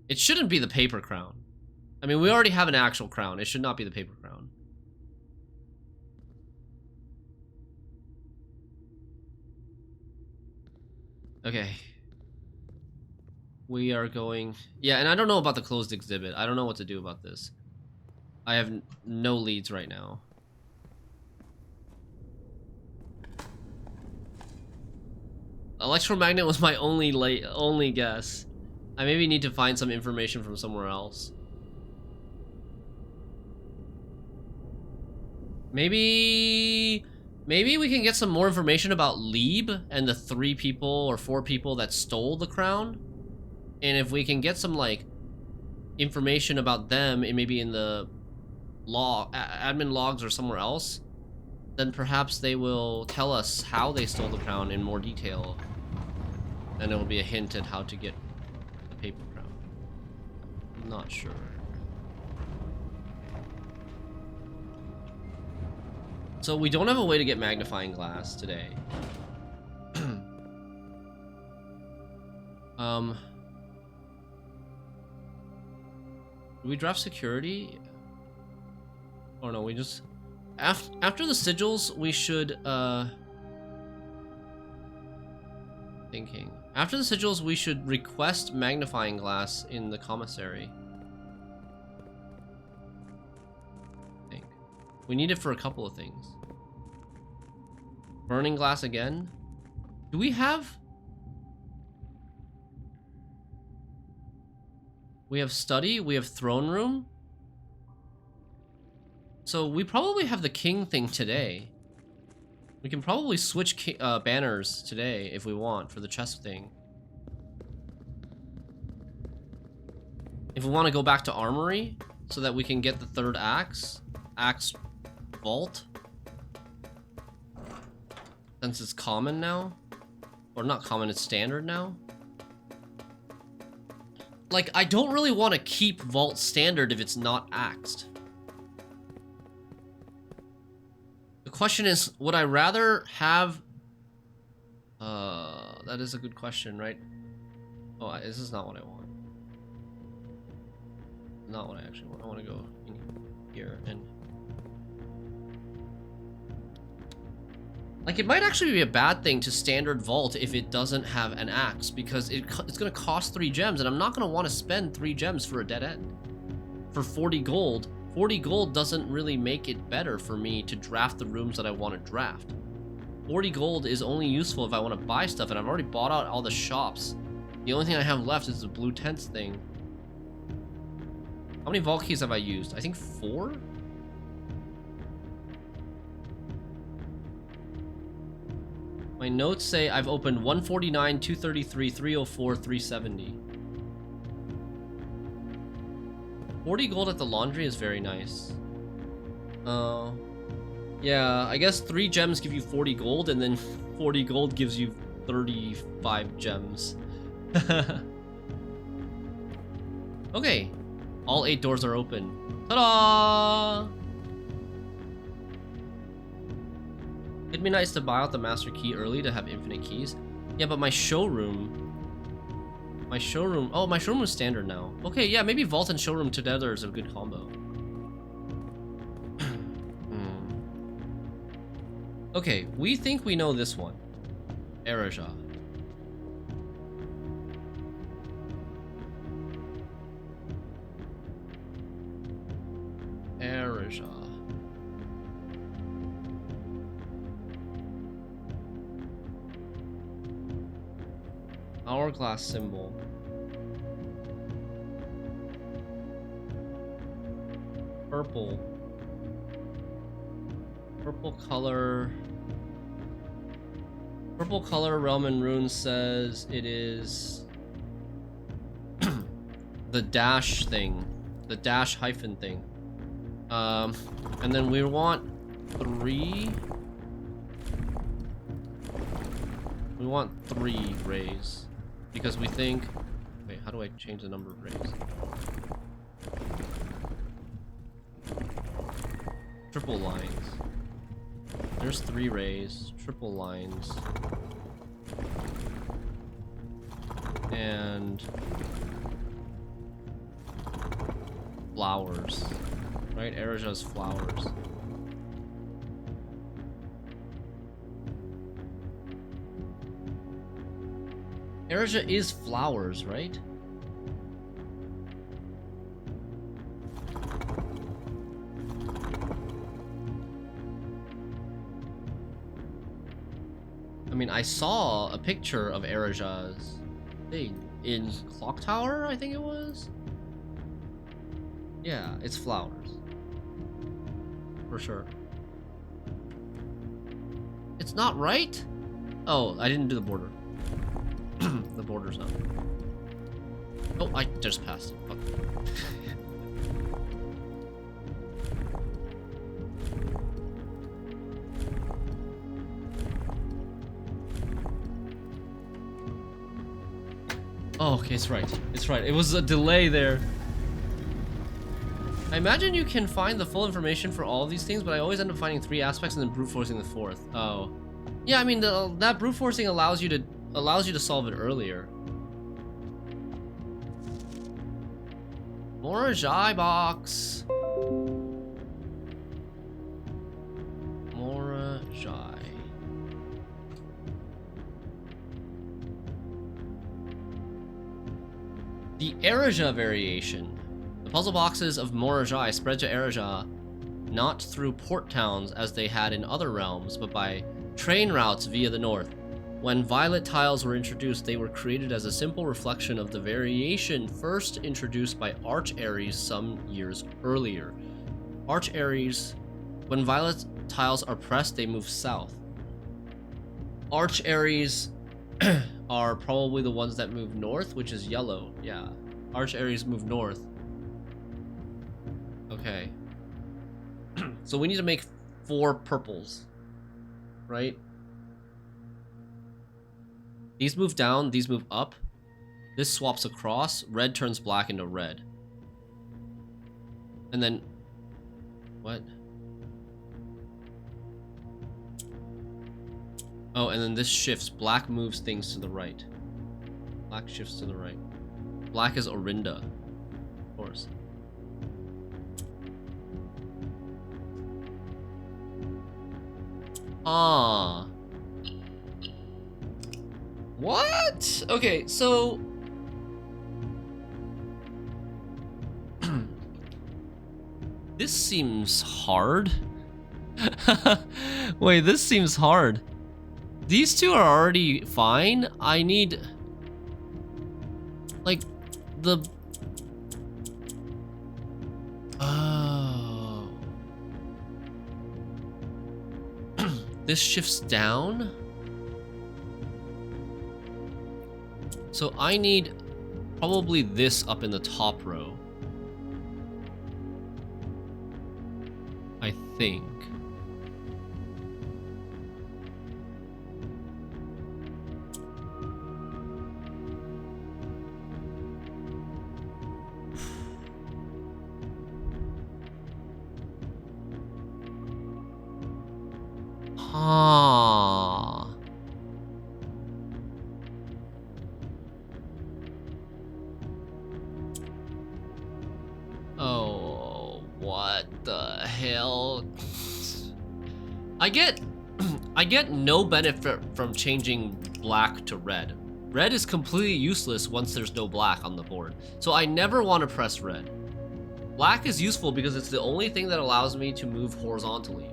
It shouldn't be the paper crown. I mean, we already have an actual crown. It should not be the paper crown. Okay. We are going... Yeah, and I don't know about the closed exhibit. I don't know what to do about this. I have no leads right now. Electromagnet was my only guess. I maybe need to find some information from somewhere else. Maybe we can get some more information about Lieb and the 3 people or 4 people that stole the crown. And if we can get some, like, information about them, and maybe in the admin logs or somewhere else, then perhaps they will tell us how they stole the crown in more detail. And it will be a hint at how to get the paper crown. I'm not sure. So we don't have a way to get magnifying glass today. Do we draft security? Oh no, we just... After the sigils, we should, thinking. After the sigils, we should request magnifying glass in the commissary. I think. We need it for a couple of things. Burning glass again? Do we have... We have study, we have throne room. So we probably have the king thing today. We can probably switch banners today if we want for the chest thing. If we want to go back to armory so that we can get the 3rd axe vault. Since it's common now. Or not common, it's standard now. Like, I don't really want to keep vault standard if it's not axed. The question is, would I rather have... that is a good question, right? Oh, this is not what I want. Not what I actually want. I want to go in here and... Like, it might actually be a bad thing to standard vault if it doesn't have an axe, because it's going to cost 3 gems, and I'm not going to want to spend 3 gems for a dead end. for 40 gold. 40 gold doesn't really make it better for me to draft the rooms that I want to draft. 40 gold is only useful if I want to buy stuff, and I've already bought out all the shops. The only thing I have left is the blue tents thing. How many vault keys have I used? I think 4? My notes say I've opened 149, 233, 304, 370. 40 gold at the laundry is very nice. Yeah, I guess 3 gems give you 40 gold, and then 40 gold gives you 35 gems. Okay, all 8 doors are open. Ta-da! It'd be nice to buy out the master key early to have infinite keys. Yeah, but my showroom... Oh, my showroom is standard now. Okay, yeah, maybe vault and showroom together is a good combo. Okay, we think we know this one. Erija. Erija. Hourglass symbol. Purple. Purple color. Purple color, Realm and Runes says it is the dash thing. The dash hyphen thing. And then we want 3. We want 3 rays. Because we think... Wait, how do I change the number of rays? Triple lines. There's 3 rays, triple lines. And... flowers. Right? Erija's flowers. Erija is flowers, right? I mean, I saw a picture of Erija's thing in Clock Tower, I think it was. Yeah, it's flowers. For sure. It's not right? Oh, I didn't do the border. The border's not. Oh, I just passed it. Fuck. Oh, okay, it's right. It's right. It was a delay there. I imagine you can find the full information for all of these things, but I always end up finding 3 aspects and then brute forcing the 4th. Oh. Yeah, I mean, that brute forcing allows you to solve it earlier. Morajai box. Morajai. The Erija variation. The puzzle boxes of Morajai spread to Erija not through port towns as they had in other realms, but by train routes via the north. When violet tiles were introduced, they were created as a simple reflection of the variation first introduced by Arch Ares some years earlier. Arch Ares, when violet tiles are pressed, they move south. Arch Ares are probably the ones that move north, which is yellow. Yeah, Arch Ares move north. Okay. So we need to make 4 purples, right? These move down, these move up. This swaps across. Red turns black into red. And then... What? Oh, and then this shifts. Black moves things to the right. Black shifts to the right. Black is Orinda. Of course. Ah. What? Okay, so This seems hard. Wait, this seems hard. These two are already fine. I need... like, the... oh. This shifts down? So I need probably this up in the top row. I think. Ah. Oh, what the hell? I get no benefit from changing black to red. Red is completely useless once there's no black on the board. So I never want to press red. Black is useful because it's the only thing that allows me to move horizontally.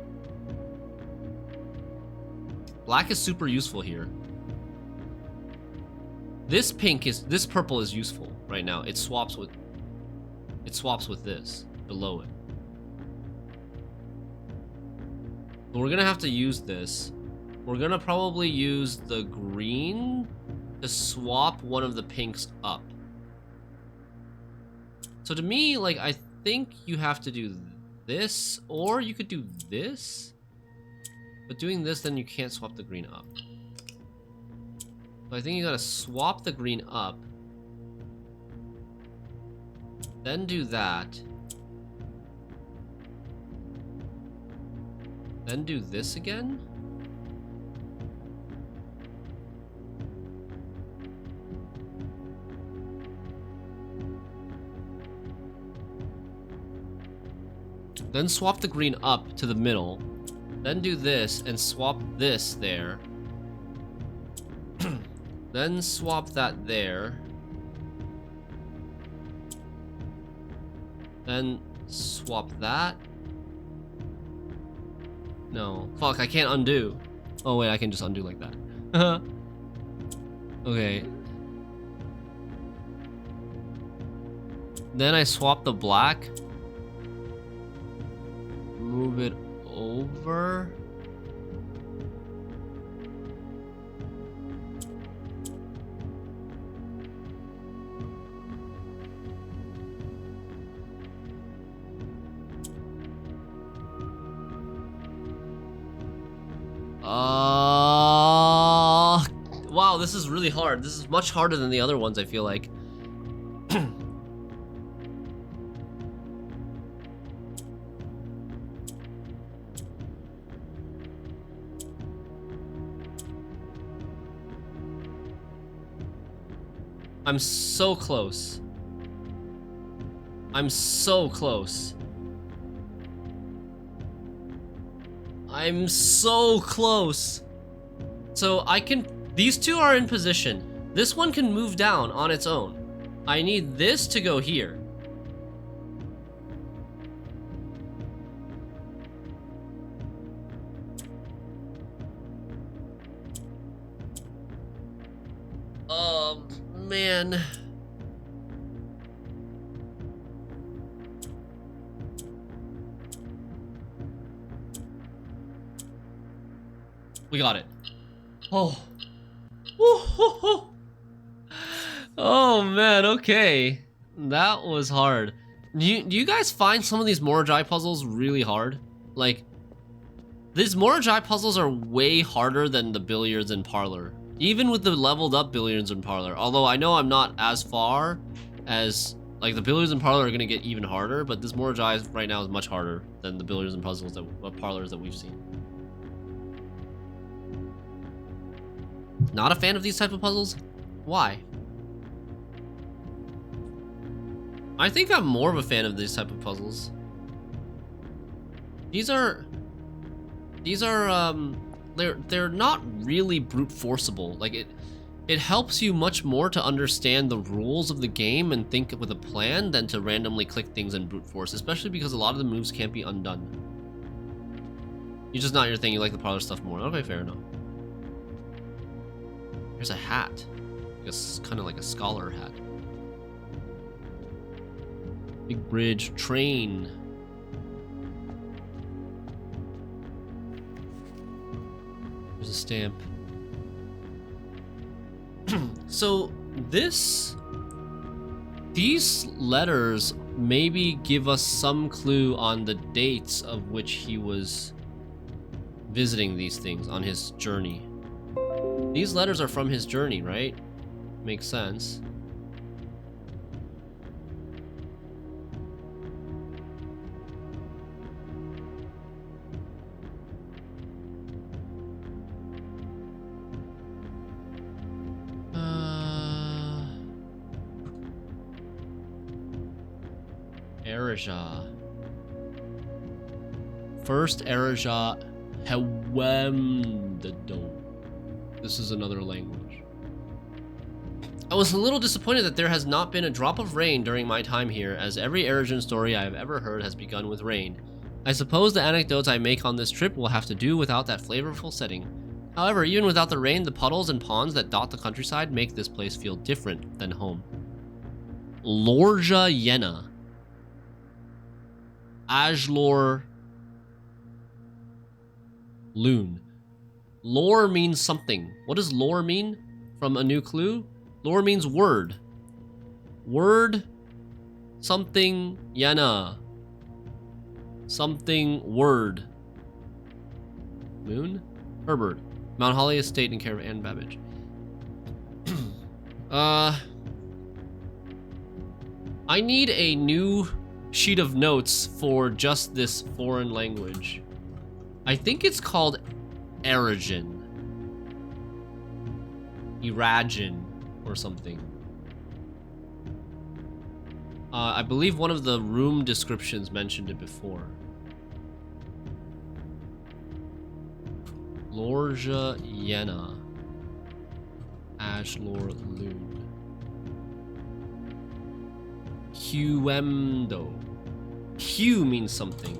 Black is super useful here. This purple is useful right now. It swaps with this below it. But we're gonna have to use this. We're gonna probably use the green to swap one of the pinks up. So to me, like, I think you have to do this, or you could do this. But doing this, then you can't swap the green up. So I think you gotta swap the green up. Then do that. Then do this again. Then swap the green up to the middle. Then do this and swap this there. Then swap that there. Then swap that. No. Fuck, I can't undo. Oh wait, I can just undo like that. Okay. Then I swap the black. Move it over. Wow, this is really hard. This is much harder than the other ones, I feel like. I'm so close. I'm so close. I'm so close. So I can... these two are in position. This one can move down on its own. I need this to go here. Man. We got it. Oh. Oh man, okay. That was hard. Do you guys find some of these Morajai puzzles really hard? Like, these Morajai puzzles are way harder than the Billiards and Parlor. Even with the leveled up Billiards and Parlor. Although I know I'm not as far as... like, the Billiards and Parlor are gonna get even harder, but this Morajai right now is much harder than the Billiards and puzzles Parlors that we've seen. Not a fan of these type of puzzles? Why? I think I'm more of a fan of these type of puzzles. These are they're not really brute forceable. Like, It helps you much more to understand the rules of the game and think with a plan than to randomly click things in brute force, especially because a lot of the moves can't be undone. You're just not your thing, you like the parlor stuff more. Okay, fair enough. There's a hat. It's kind of like a scholar hat. Big bridge, train. There's a stamp. So these letters maybe give us some clue on the dates of which he was visiting these things on his journey. These letters are from his journey, right? Makes sense. Erija. First Erija Hewemdado. This is another language. I was a little disappointed that there has not been a drop of rain during my time here, as every Erijan story I have ever heard has begun with rain. I suppose the anecdotes I make on this trip will have to do without that flavorful setting. However, even without the rain, the puddles and ponds that dot the countryside make this place feel different than home. Lorja Yenna. Ajlor Loon. Lore means something. What does lore mean? From A New Clue? Lore means word. Word something Yenna. Something word. Moon? Herbert. Mount Holly Estate in care of Anne Babbage. I need a new sheet of notes for just this foreign language. I think it's called Erijan. Erajan or something. I believe one of the room descriptions mentioned it before. Lorja Yenna. Ashlor Loon. Huemdo. Q means something.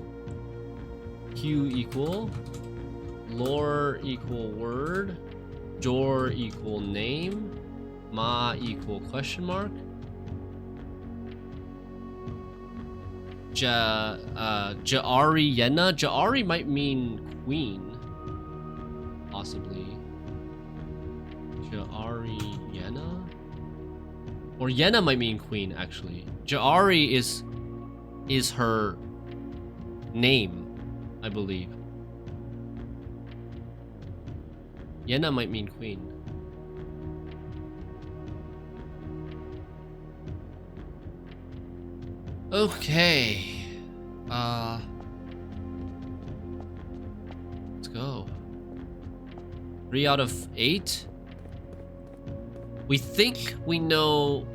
Q equal. Lore equal word. Jor equal name. Ma equal question mark. Ja'ari Yenna. Ja'ari might mean queen. Possibly. Ja'ari Yenna? Or Yenna might mean queen, actually. Ja'ari is her name, I believe. Yenna might mean queen. Okay. Let's go. 3 out of 8. We think we know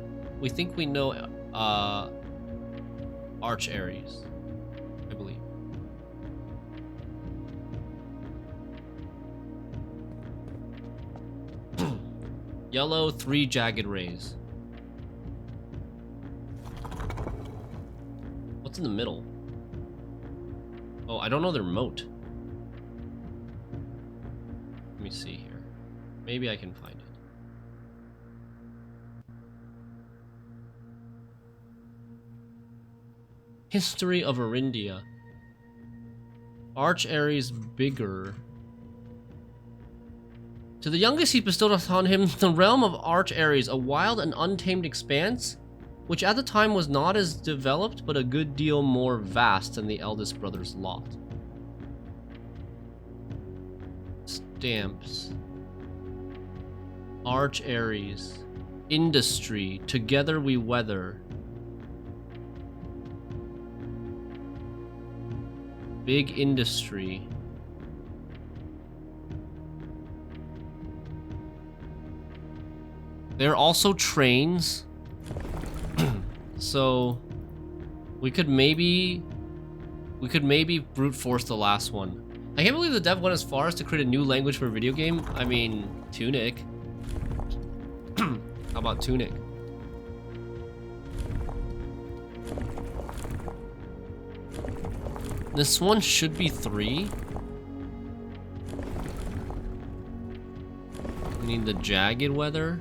Arch Ares, I believe. Yellow, 3 jagged rays. What's in the middle? Oh, I don't know their moat. Let me see here. Maybe I can find it. History of Arindia. Arch Ares bigger. To the youngest he bestowed upon him the realm of Arch Ares, a wild and untamed expanse, which at the time was not as developed, but a good deal more vast than the eldest brother's lot. Stamps. Arch Ares. Industry. Together we weather. Big industry. There are also trains. So we could maybe brute force the last one. I can't believe the dev went as far as to create a new language for a video game. I mean, Tunic. How about Tunic? This one should be 3. We need the Jagged Weather.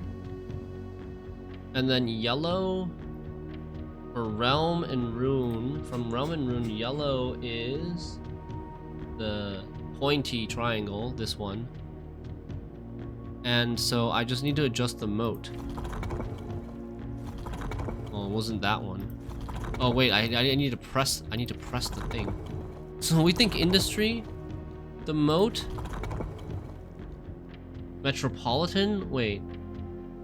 And then yellow for Realm and Rune. From Realm and Rune, yellow is the pointy triangle, this one. And so I just need to adjust the moat. Oh, it wasn't that one. Oh wait, I need to press the thing. So we think industry, the moat, metropolitan, wait.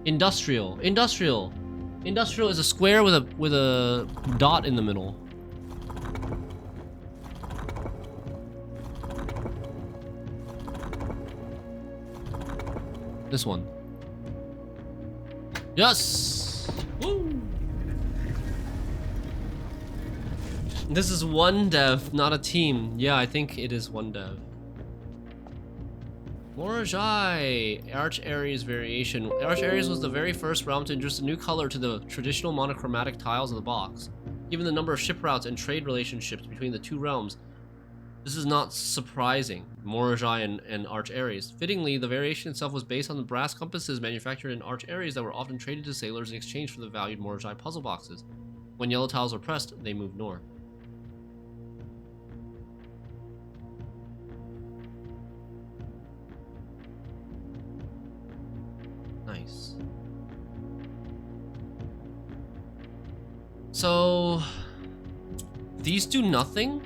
Industrial is a square with a dot in the middle. This one. Yes! Woo! This is one dev, not a team. Yeah, I think it is one dev. Morajai, Arch Ares variation. Arch Ares was the very first realm to introduce a new color to the traditional monochromatic tiles of the box. Given the number of ship routes and trade relationships between the two realms, this is not surprising. Morajai and Arch Ares. Fittingly, the variation itself was based on the brass compasses manufactured in Arch Ares that were often traded to sailors in exchange for the valued Morajai puzzle boxes. When yellow tiles are pressed, they move north. Nice. So these do nothing?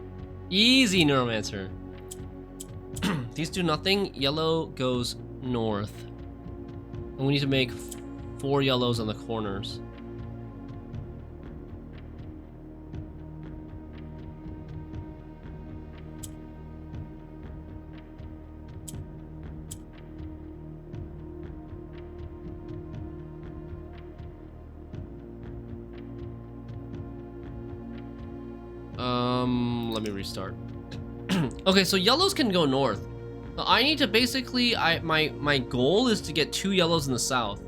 Easy, Neuromancer. These do nothing. Yellow goes north. And we need to make 4 yellows on the corners. Let me restart. Okay, so yellows can go north. So I need to basically, my goal is to get 2 yellows in the south.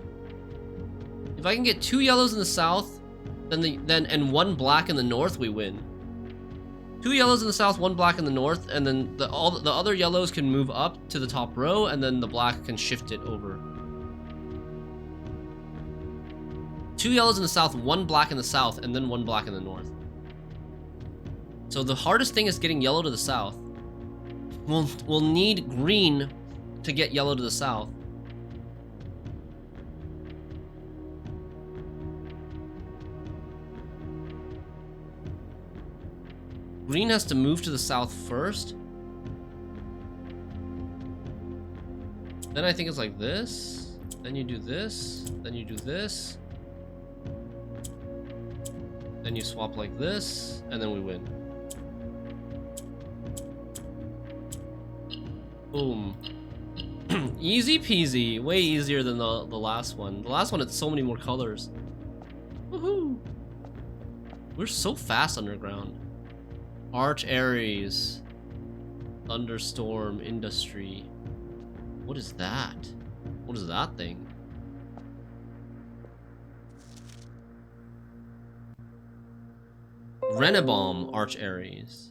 If I can get 2 yellows in the south, and 1 black in the north, we win. 2 yellows in the south, 1 black in the north, and then all the other yellows can move up to the top row, and then the black can shift it over. 2 yellows in the south, 1 black in the south, and then 1 black in the north. So the hardest thing is getting yellow to the south. We'll need green to get yellow to the south. Green has to move to the south first. Then I think it's like this. Then you do this. Then you do this. Then you swap like this. And then we win. Boom. Easy peasy. Way easier than the last one. The last one had so many more colors. Woohoo! We're so fast underground. Arch Ares. Thunderstorm Industry. What is that? What is that thing? Renabom Arch Ares.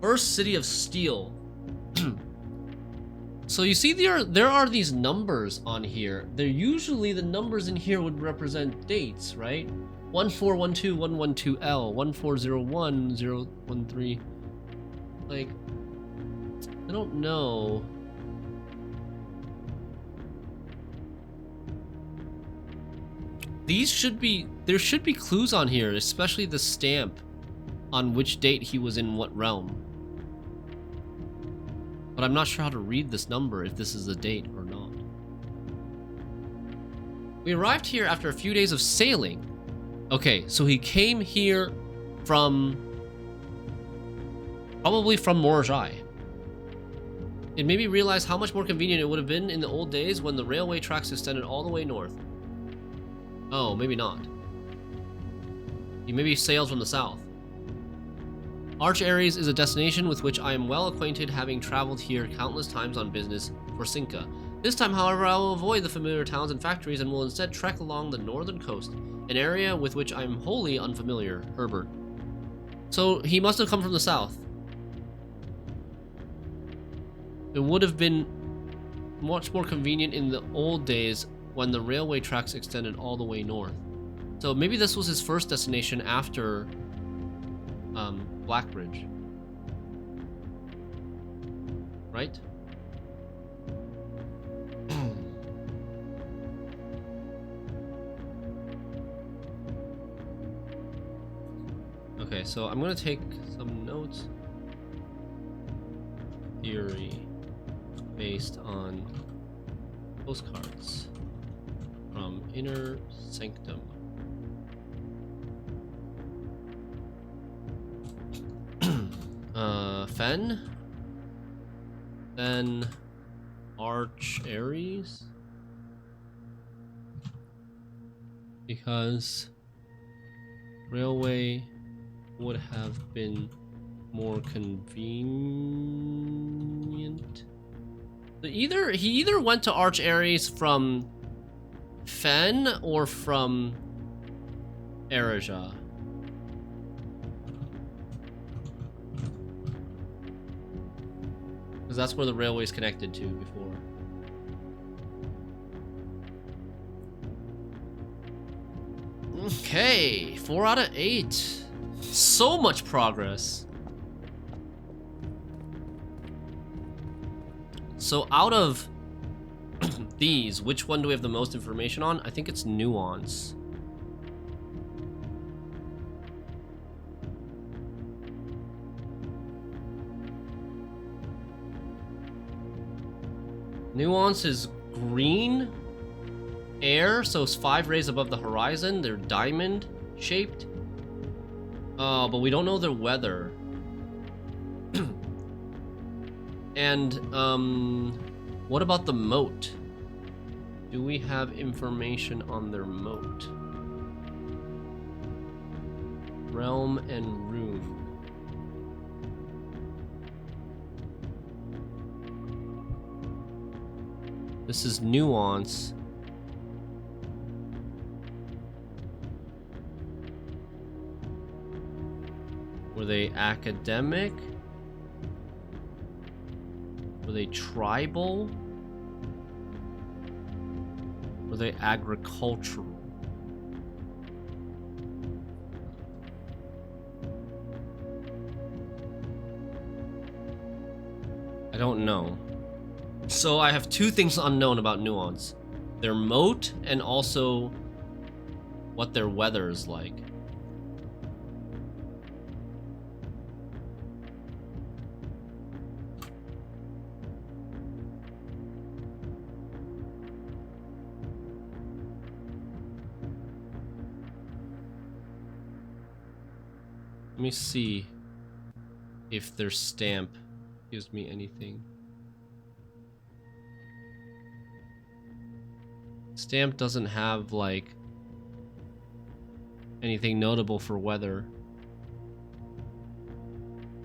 First City of Steel. So you see there are these numbers on here. They're usually, the numbers in here would represent dates, right? 1412112L, 1401013. Like, I don't know. There should be clues on here, especially the stamp on which date he was in what realm. But I'm not sure how to read this number, if this is a date or not. We arrived here after a few days of sailing. Okay, so he came here from... probably from Morajai. It made me realize how much more convenient it would have been in the old days when the railway tracks extended all the way north. Oh, maybe not. He maybe sailed from the south. Arch Ares is a destination with which I am well acquainted, having traveled here countless times on business for Cinca. This time, however, I will avoid the familiar towns and factories and will instead trek along the northern coast, an area with which I am wholly unfamiliar. Herbert. So he must have come from the south. It would have been much more convenient in the old days when the railway tracks extended all the way north. So maybe this was his first destination after Blackbridge. Right? Okay, so I'm gonna take some notes. Theory based on postcards from Inner Sanctum. Fen? Then Arch Ares? Because railway would have been more convenient. So he either went to Arch Ares from Fen or from Erija. Because that's where the railway's connected to before. Okay, 4 out of 8. So much progress. So out of these, which one do we have the most information on? I think it's Nuance. Nuance is green air, so it's 5 rays above the horizon. They're diamond shaped. But we don't know their weather. And what about the moat? Do we have information on their moat? Realm and rune. This is Nuance. Were they academic? Were they tribal? Were they agricultural? I don't know. So I have 2 things unknown about Nuance. Their moat and also what their weather is like. Let me see if their stamp gives me anything. Stamp doesn't have like anything notable for weather.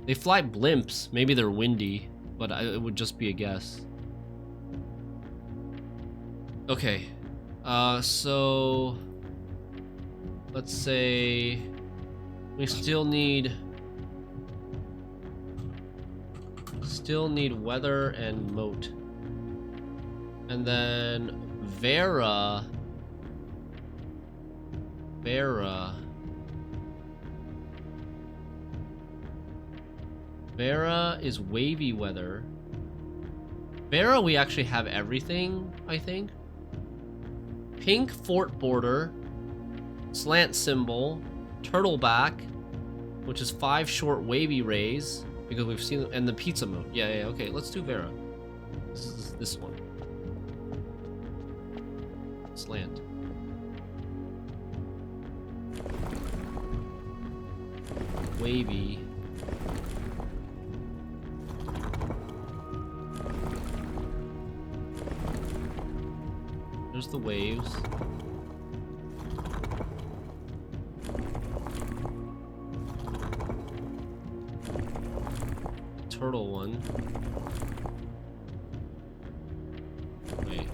They fly blimps. Maybe they're windy, but it would just be a guess. Okay. So let's say we still need weather and moat. And then Vera is wavy weather. Vera, we actually have everything, I think. Pink fort border, slant symbol, turtleback, which is 5 short wavy rays, because we've seen, and the pizza mode. Yeah, okay, let's do Vera. This is this one. Slant. Wavy. There's the waves. turtle one. Wait.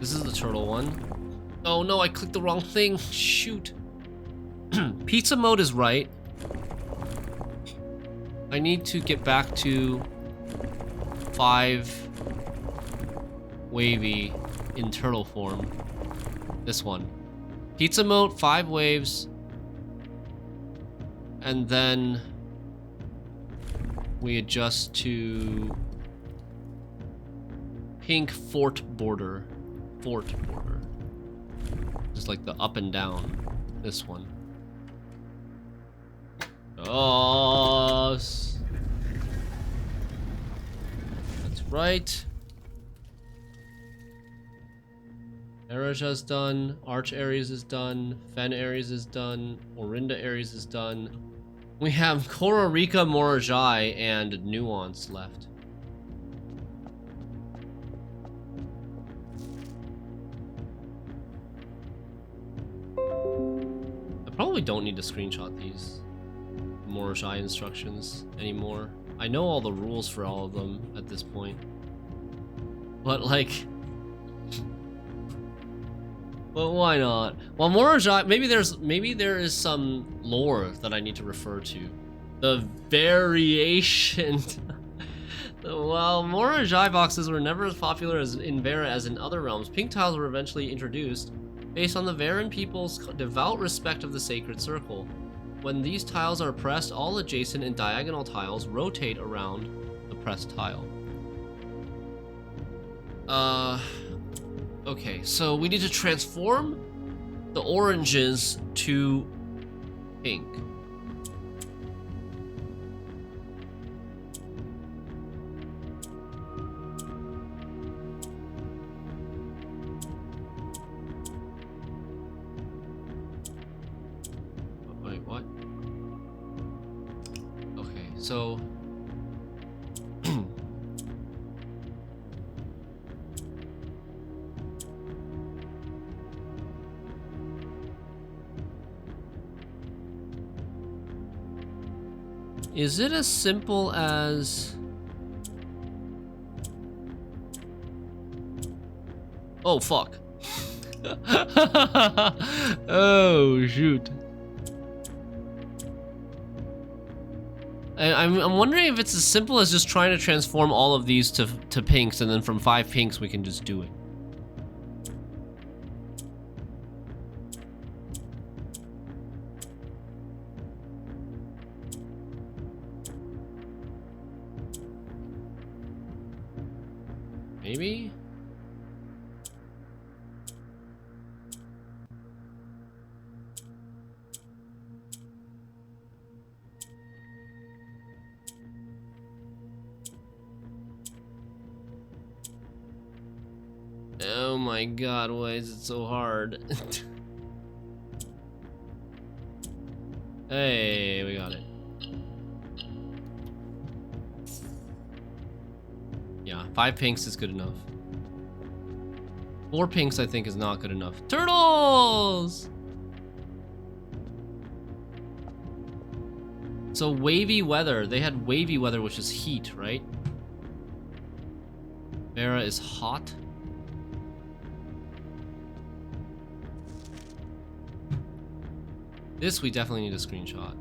This is the turtle one. Oh no, I clicked the wrong thing. Shoot. Pizza mode is right. I need to get back to 5 wavy in turtle form. This one. Pizza mode, 5 waves. And then we adjust to pink fort border. Just like the up and down. This one. Oh, that's right. Ereja's done. Arch Ares is done. Fen Ares is done. Orinda Ares is done. We have Kororika, Morajai, and Nuance left. I probably don't need to screenshot these Morajai instructions anymore. I know all the rules for all of them at this point. But like... But why not? Well, Morajai, maybe there is some lore that I need to refer to. The variation. While Morajai boxes were never as popular as in Vera as in other realms, pink tiles were eventually introduced based on the Veran people's devout respect of the sacred circle. When these tiles are pressed, all adjacent and diagonal tiles rotate around the pressed tile. Okay, so we need to transform the oranges to pink. Wait, what? Okay, so... Is it as simple as... Oh, fuck. Oh, shoot. I'm wondering if it's as simple as just trying to transform all of these to pinks, and then from 5 pinks we can just do it. Maybe? Oh my god, why is it so hard? Hey, we got it. Yeah, 5 pinks is good enough. 4 pinks I think is not good enough. Turtles! So wavy weather. They had wavy weather, which is heat, right? Vera is hot. This we definitely need a screenshot.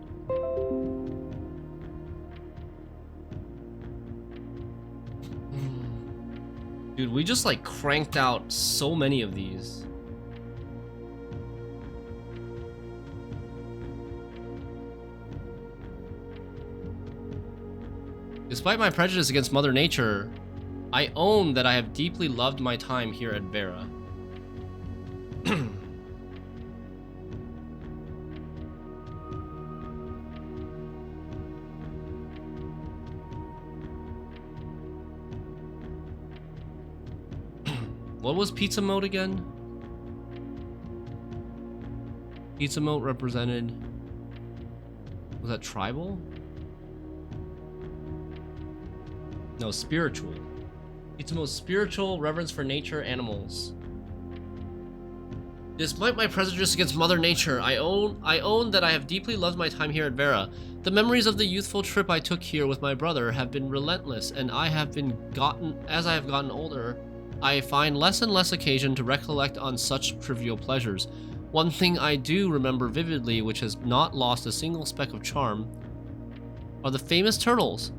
Dude, we just like cranked out so many of these. Despite my prejudice against Mother Nature, I own that I have deeply loved my time here at Vera. What was pizza mode again? Pizza mode represented... Was that tribal? No, spiritual. Pizza mode spiritual, reverence for nature, animals. Despite my prejudice against Mother Nature, I own that I have deeply loved my time here at Vera. The memories of the youthful trip I took here with my brother have been relentless, and as I have gotten older, I find less and less occasion to recollect on such trivial pleasures. One thing I do remember vividly, which has not lost a single speck of charm, are the famous turtles.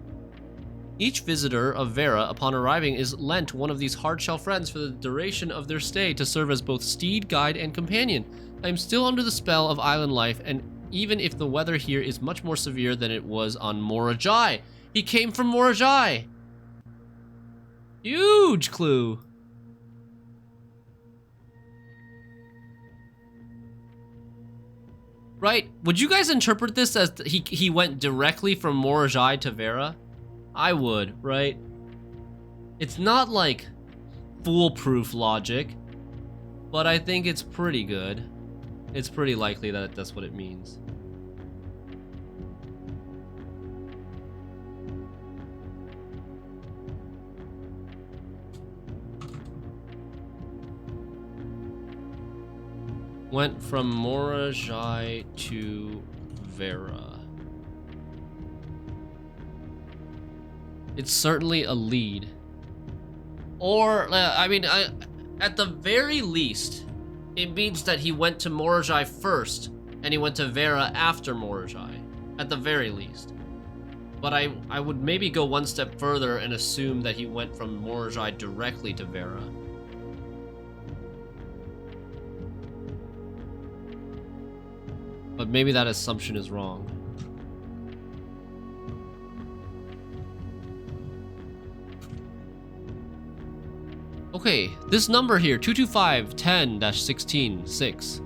Each visitor of Vera, upon arriving, is lent one of these hard-shell friends for the duration of their stay to serve as both steed, guide, and companion. I am still under the spell of island life, and even if the weather here is much more severe than it was on Morajai. He came from Morajai! Huge clue! Right, would you guys interpret this as he went directly from Morajai to Vera? I would, right? It's not like foolproof logic, but I think it's pretty good. It's pretty likely that that's what it means. Went from Morajai to Vera. It's certainly a lead. Or, I mean, at the very least, it means that he went to Morajai first, and he went to Vera after Morajai. At the very least. But I would maybe go one step further and assume that he went from Morajai directly to Vera. But maybe that assumption is wrong. Okay, this number here, 225-10-16-6.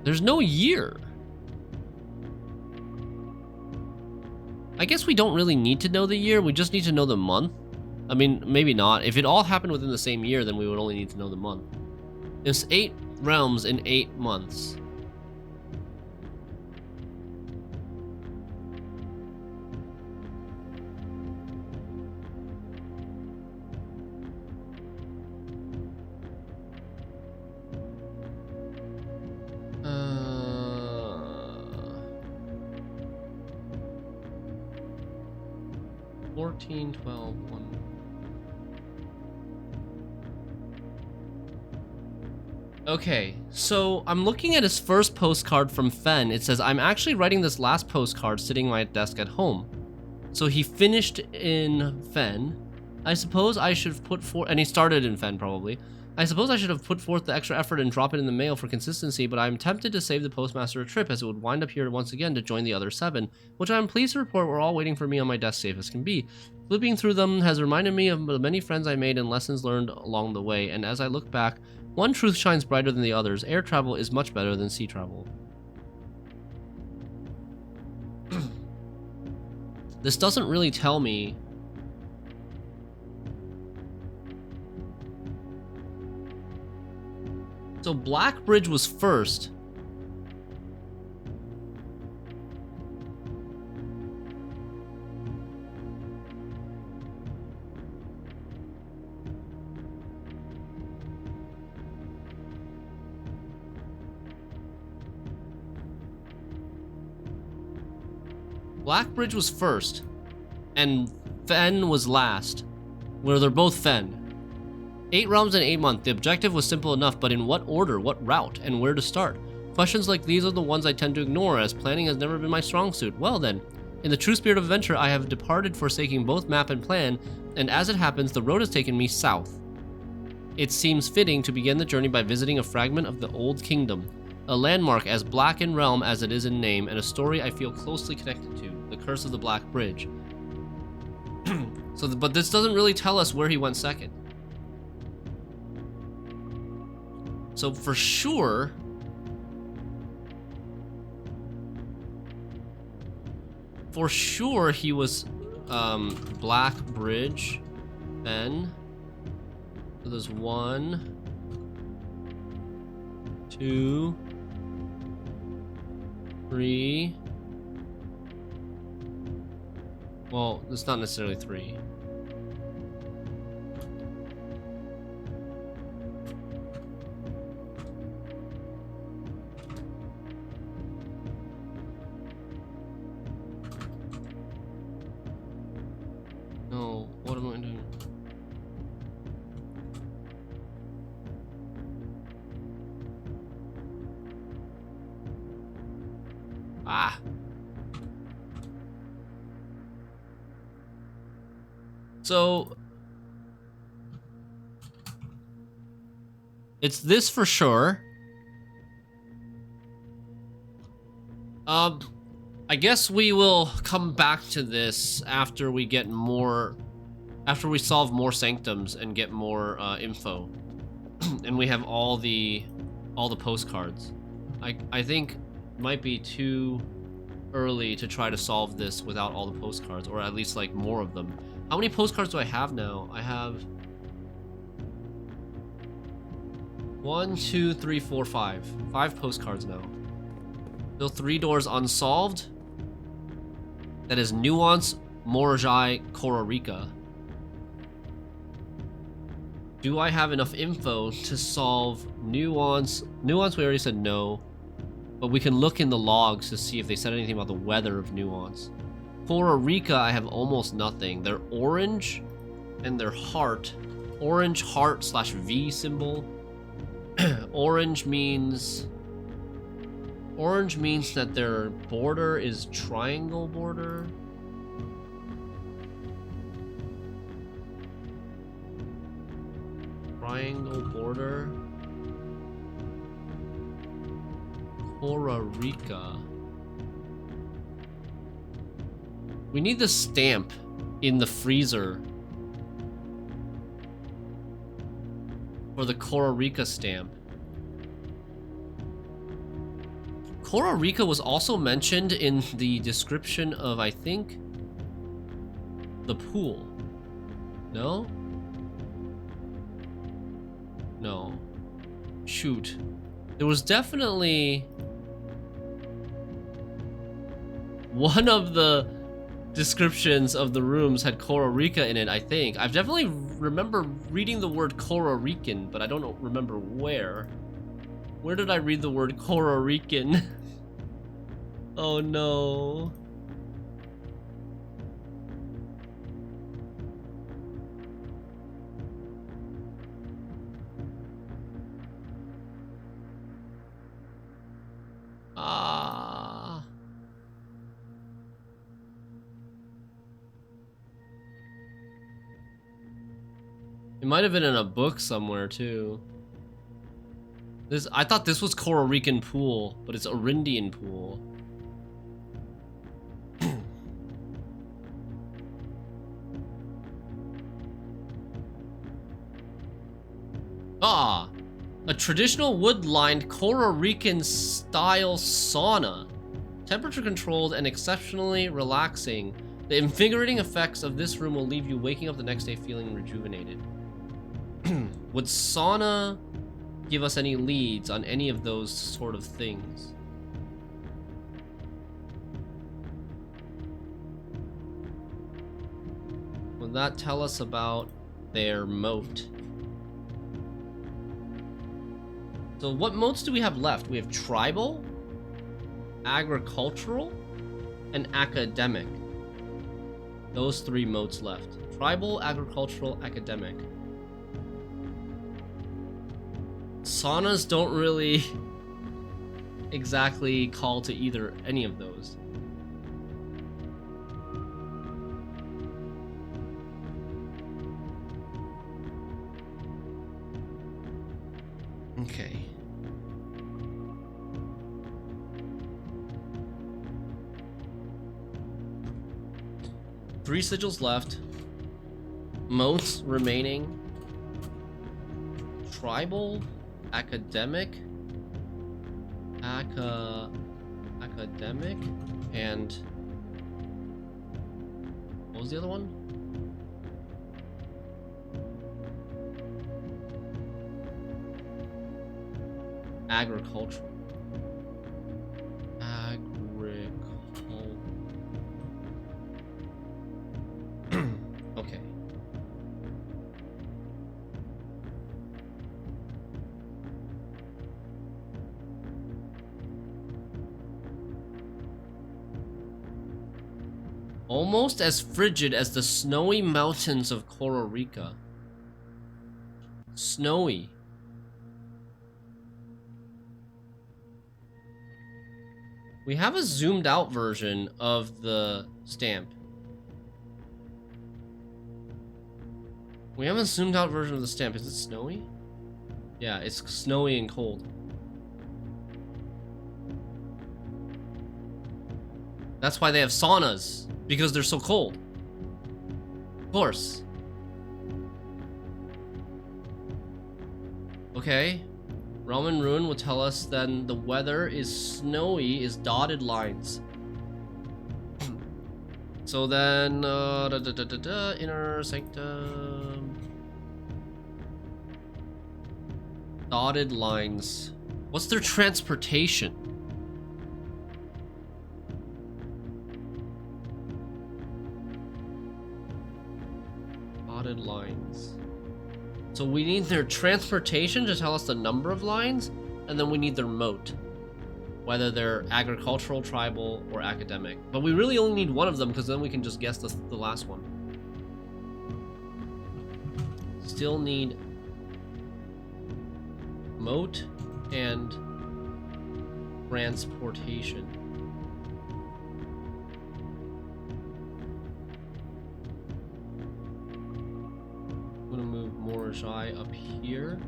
There's no year. I guess we don't really need to know the year, we just need to know the month. I mean, maybe not. If it all happened within the same year, then we would only need to know the month. It's 8 realms in 8 months. Fourteen, 12, 1. Okay, so I'm looking at his first postcard from Fen. It says, I'm actually writing this last postcard sitting at my desk at home. So he finished in Fen. I suppose I should have put forth, and he started in Fen probably. I suppose I should have put forth the extra effort and drop it in the mail for consistency, but I'm tempted to save the postmaster a trip as it would wind up here once again to join the other 7, which I am pleased to report were all waiting for me on my desk safe as can be. Flipping through them has reminded me of the many friends I made and lessons learned along the way, and as I look back, one truth shines brighter than the others. Air travel is much better than sea travel. This doesn't really tell me. So Black Bridge was first. Blackbridge was first, and Fen was last, where they're both Fen. 8 realms in 8 months. The objective was simple enough, but in what order, what route, and where to start? Questions like these are the ones I tend to ignore, as planning has never been my strong suit. Well then, in the true spirit of adventure, I have departed, forsaking both map and plan, and as it happens, the road has taken me south. It seems fitting to begin the journey by visiting a fragment of the Old Kingdom, a landmark as black in realm as it is in name, and a story I feel closely connected to, the Curse of the Black Bridge. But this doesn't really tell us where he went second. So for sure, he was Black Bridge, Fen. So there's 1, 2, 3. Well, it's not necessarily 3. So it's this for sure. I guess we will come back to this after we get more, after we solve more sanctums and get more info, and we have all the postcards. I think it might be too early to try to solve this without all the postcards, or at least like more of them. How many postcards do I have now? I have 1, 2, 3, 4, 5. 5 postcards now. Still 3 doors unsolved. That is Nuance, Morajai, Kororika. Do I have enough info to solve Nuance? Nuance, we already said no. But we can look in the logs to see if they said anything about the weather of Nuance. Kororika, I have almost nothing. They're orange and they're heart. Orange heart / V symbol. Orange means that their border is triangle border. Triangle border. Kororika. We need the stamp in the freezer for the Kororika stamp. Kororika was also mentioned in the description of, I think, the pool. No? No. Shoot. There was definitely one of the descriptions of the rooms had Kororika in it, I think. I've definitely remember reading the word Kororikan, but I don't remember where. Where did I read the word Kororikan? Oh no. Ah. It might have been in a book somewhere too. I thought this was Kororikan Pool, but it's Arindian Pool. Ah, a traditional wood-lined Kororikan style sauna. Temperature controlled and exceptionally relaxing. The invigorating effects of this room will leave you waking up the next day feeling rejuvenated. Would sauna give us any leads on any of those sort of things? Would that tell us about their moat? So what moats do we have left? We have tribal, agricultural, and academic. Those 3 moats left. Tribal, agricultural, academic. Saunas don't really exactly call to either any of those. Okay. Three sigils left. Moats remaining. Tribal, academic, academic, and what was the other one? Agricultural. Okay. Almost as frigid as the snowy mountains of Kororika. Snowy. We have a zoomed out version of the stamp. We have a zoomed out version of the stamp. Is it snowy? Yeah, it's snowy and cold. That's why they have saunas, because they're so cold. Of course. Okay. Realm and Ruin will tell us then the weather is snowy, is dotted lines. So then, inner sanctum. Dotted lines. What's their transportation? Dotted lines. So we need their transportation to tell us the number of lines, and then we need their moat. Whether they're agricultural, tribal, or academic. But we really only need one of them, because then we can just guess the last one. Still need moat and transportation. I'm gonna move Morajai up here.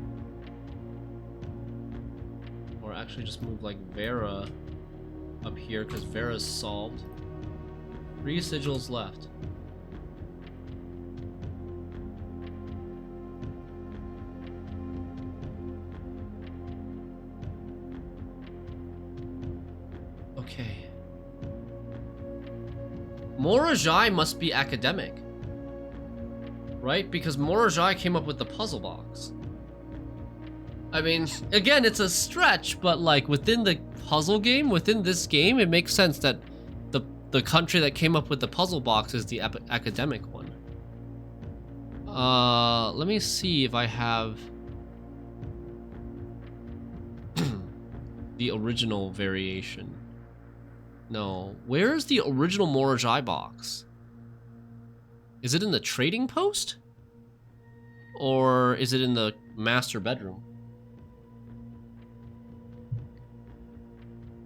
Or actually just move like Vera up here, because Vera's solved. 3 sigils left. Okay. Morajai must be academic. Right? Because Morajai came up with the puzzle box. I mean, again, it's a stretch, but like within the puzzle game, within this game, it makes sense that the country that came up with the puzzle box is the academic one. Let me see if I have the original variation. No, where is the original Morajai box? Is it in the trading post? Or is it in the master bedroom?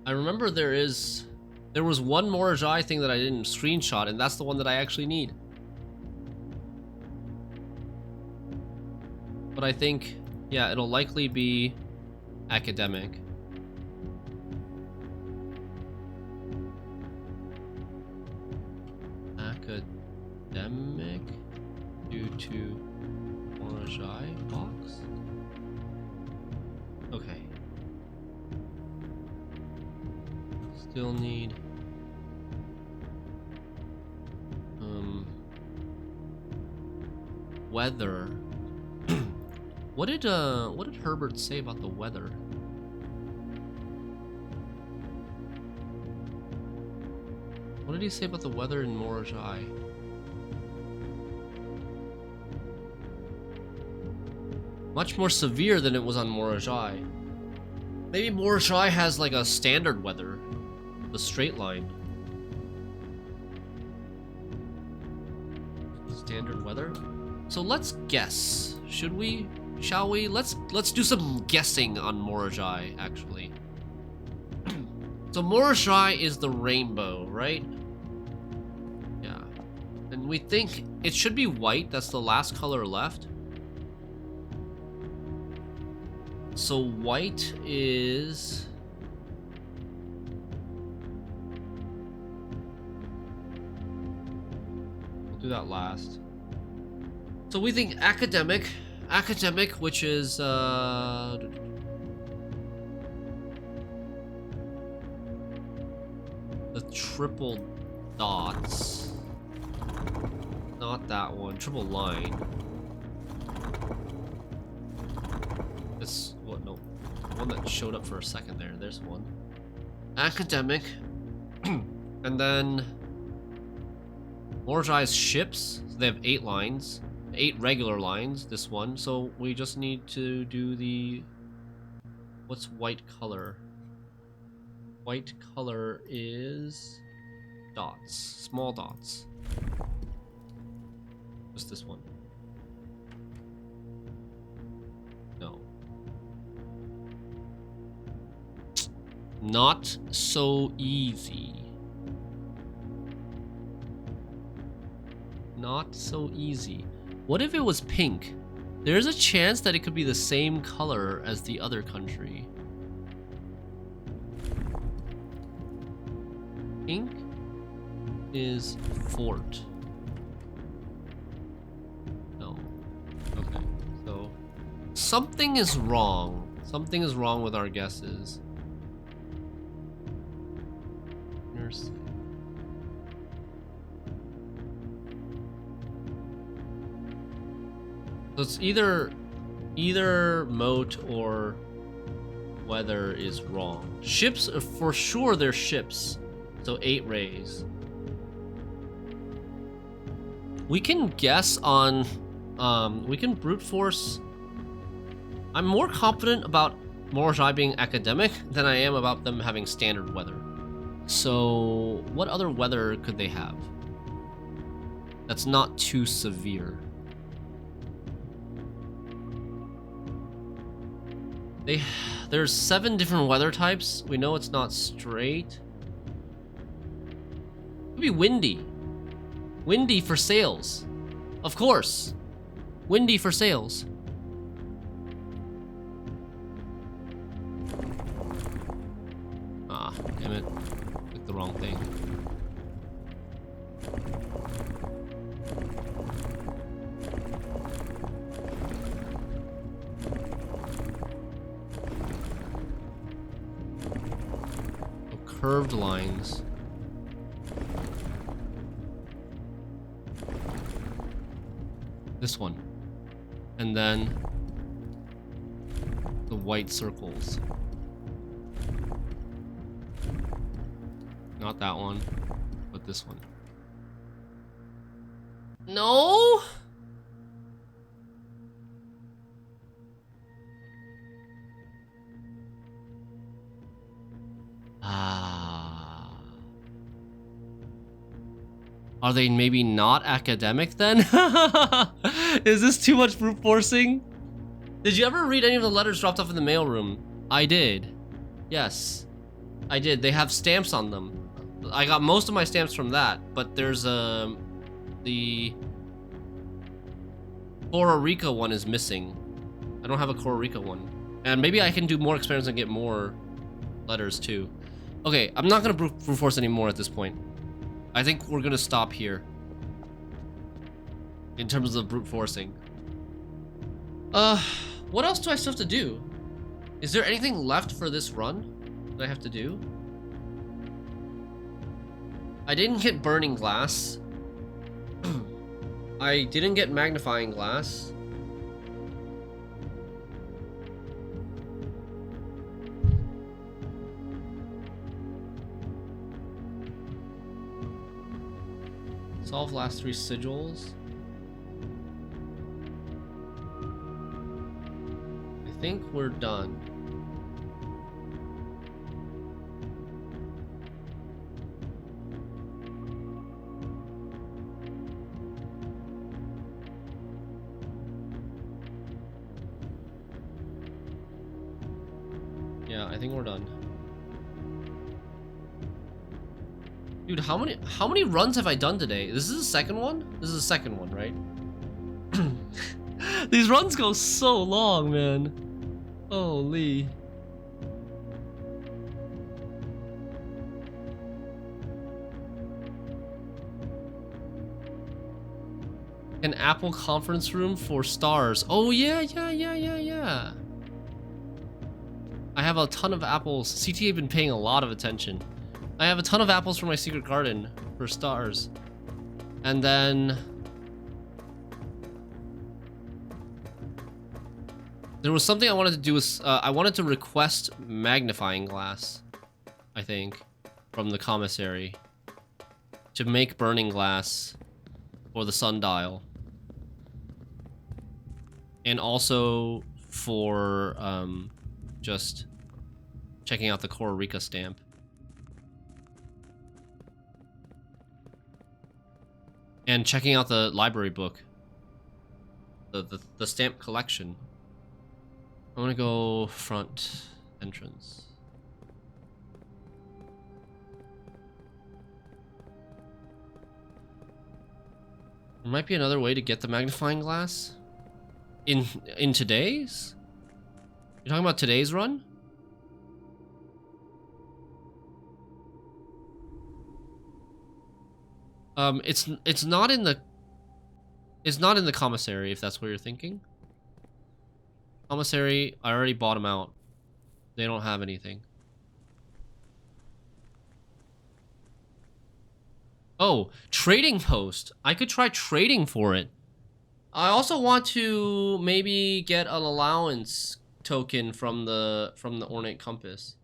I remember there was one Morajai thing that I didn't screenshot, and that's the one that I actually need. But I think, yeah, it'll likely be academic. Academic due to Morajai box? Okay. Still need weather. What did Herbert say about the weather? What did he say about the weather in Morajai? Much more severe than it was on Morajai. Maybe Morajai has like a standard weather. The straight line. Standard weather. So let's guess. Should we? Shall we? Let's do some guessing on Morajai, actually. So Morajai is the rainbow, right? Yeah. And we think it should be white. That's the last color left. So white is... We'll do that last. So we think academic, which is the triple dots. Not that one, triple line. This what? No, one that showed up for a second there. There's one. Academic, and then Morajai's ships. So they have 8 lines, 8 regular lines. This one. So we just need to do the. What's white color? White color is dots, small dots. What's this one? No. Not so easy. Not so easy. What if it was pink? There's a chance that it could be the same color as the other country. Pink is fort. No. Okay. So something is wrong. Something is wrong with our guesses. Nurse. So it's either moat or weather is wrong. Ships, for sure they're ships. So 8 rays. We can guess on, we can brute force. I'm more confident about Morajai being academic than I am about them having standard weather. So what other weather could they have that's not too severe? There's 7 different weather types. We know it's not straight. It could be windy. Windy for sails. Of course. Windy for sails. Ah, damn it. Clicked the wrong thing. Curved lines. This one. And then the white circles. Not that one, but this one. No? Are they maybe not academic then? Is this too much brute forcing? Did you ever read any of the letters dropped off in the mailroom? I did. Yes, I did. They have stamps on them. I got most of my stamps from that, but there's the Costa Rica one is missing. I don't have a Costa Rica one. And maybe I can do more experiments and get more letters too. Okay, I'm not gonna brute force anymore at this point. I think we're gonna stop here in terms of brute forcing. What else do I still have to do? Is there anything left for this run that I have to do? I didn't get burning glass. I didn't get magnifying glass. Solve last 3 sigils. I think we're done. Yeah, I think we're done. Dude, how many runs have I done today? This is the second one? This is the second one, right? These runs go so long, man. Holy. An Apple conference room for stars. Oh yeah. I have a ton of apples. CTA been paying a lot of attention. I have a ton of apples for my secret garden for stars. And then there was something I wanted to do with, I wanted to request magnifying glass, I think, from the commissary to make burning glass for the sundial. And also for just checking out the Costa Rica stamp. And checking out the library book. The stamp collection. I'm gonna go front entrance. There might be another way to get the magnifying glass. In today's? You're talking about today's run? It's not in the commissary, if that's what you're thinking. Commissary, I already bought them out. They don't have anything. Oh, trading post. I could try trading for it. I also want to maybe get an allowance token from the ornate compass.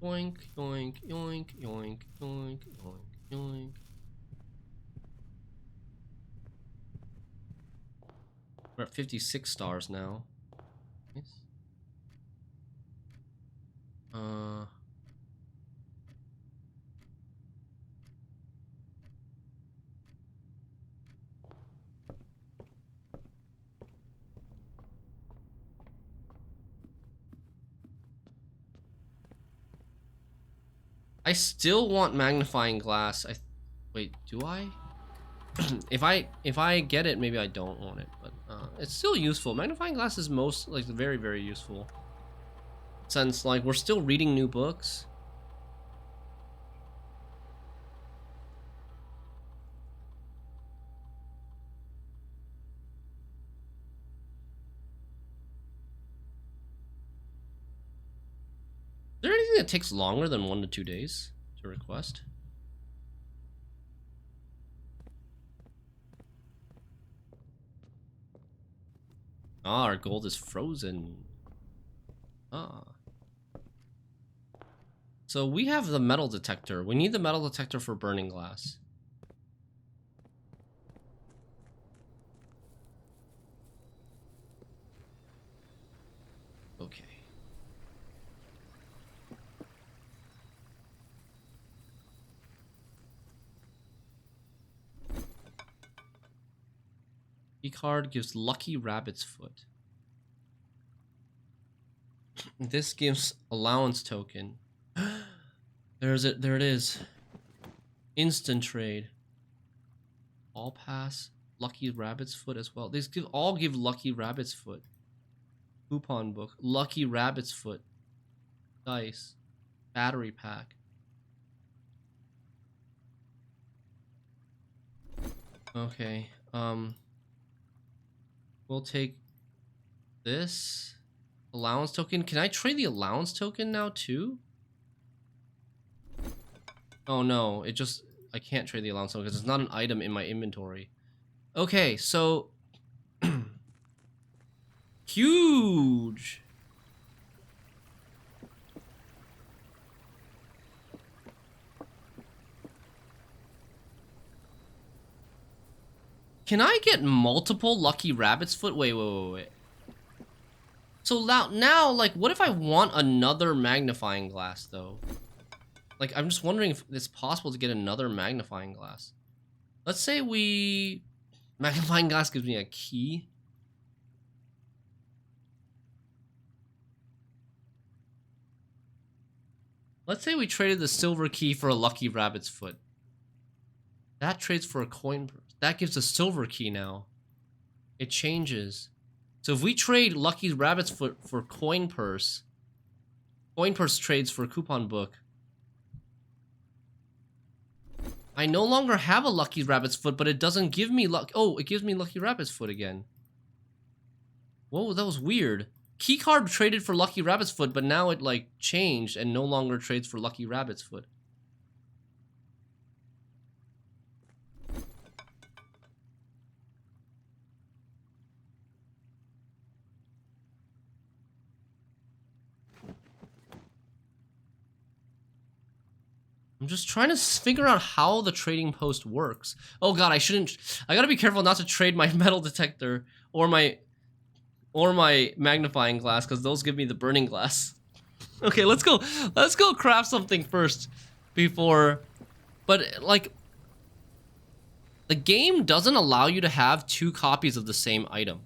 Yoink, yoink, yoink, yoink, yoink, yoink, yoink. We're at 56 stars now. Nice. I still want magnifying glass. Wait, do I? if I get it, maybe I don't want it, but it's still useful. Magnifying glass is very, very useful. Since like we're still reading new books. Is there anything that takes longer than 1 to 2 days to request? Ah, our gold is frozen. Ah. So we have the metal detector. We need the metal detector for burning glass. Okay. Key card gives lucky rabbit's foot. This gives allowance token. There it is. Instant trade. All pass. Lucky rabbit's foot as well. These all give lucky rabbit's foot. Coupon book. Lucky rabbit's foot. Dice. Battery pack. Okay. We'll take this allowance token. Can I trade the allowance token now too? Oh no, I can't trade the allowance token because it's not an item in my inventory. Okay, so huge. Can I get multiple lucky rabbit's foot? Wait. So now, like, what if I want another magnifying glass, though? Like, I'm just wondering if it's possible to get another magnifying glass. Let's say magnifying glass gives me a key. Let's say we traded the silver key for a lucky rabbit's foot. That trades for a coin purse. That gives a silver key now. It changes. So if we trade lucky rabbit's foot for coin purse trades for coupon book. I no longer have a lucky rabbit's foot, but it doesn't give me luck. Oh, it gives me lucky rabbit's foot again. Whoa, that was weird. Keycard traded for lucky rabbit's foot, but now it like changed and no longer trades for lucky rabbit's foot. I'm just trying to figure out how the trading post works. Oh god, I gotta be careful not to trade my metal detector or my magnifying glass, because those give me the burning glass. Okay, let's go craft something first before, but like, the game doesn't allow you to have 2 copies of the same item.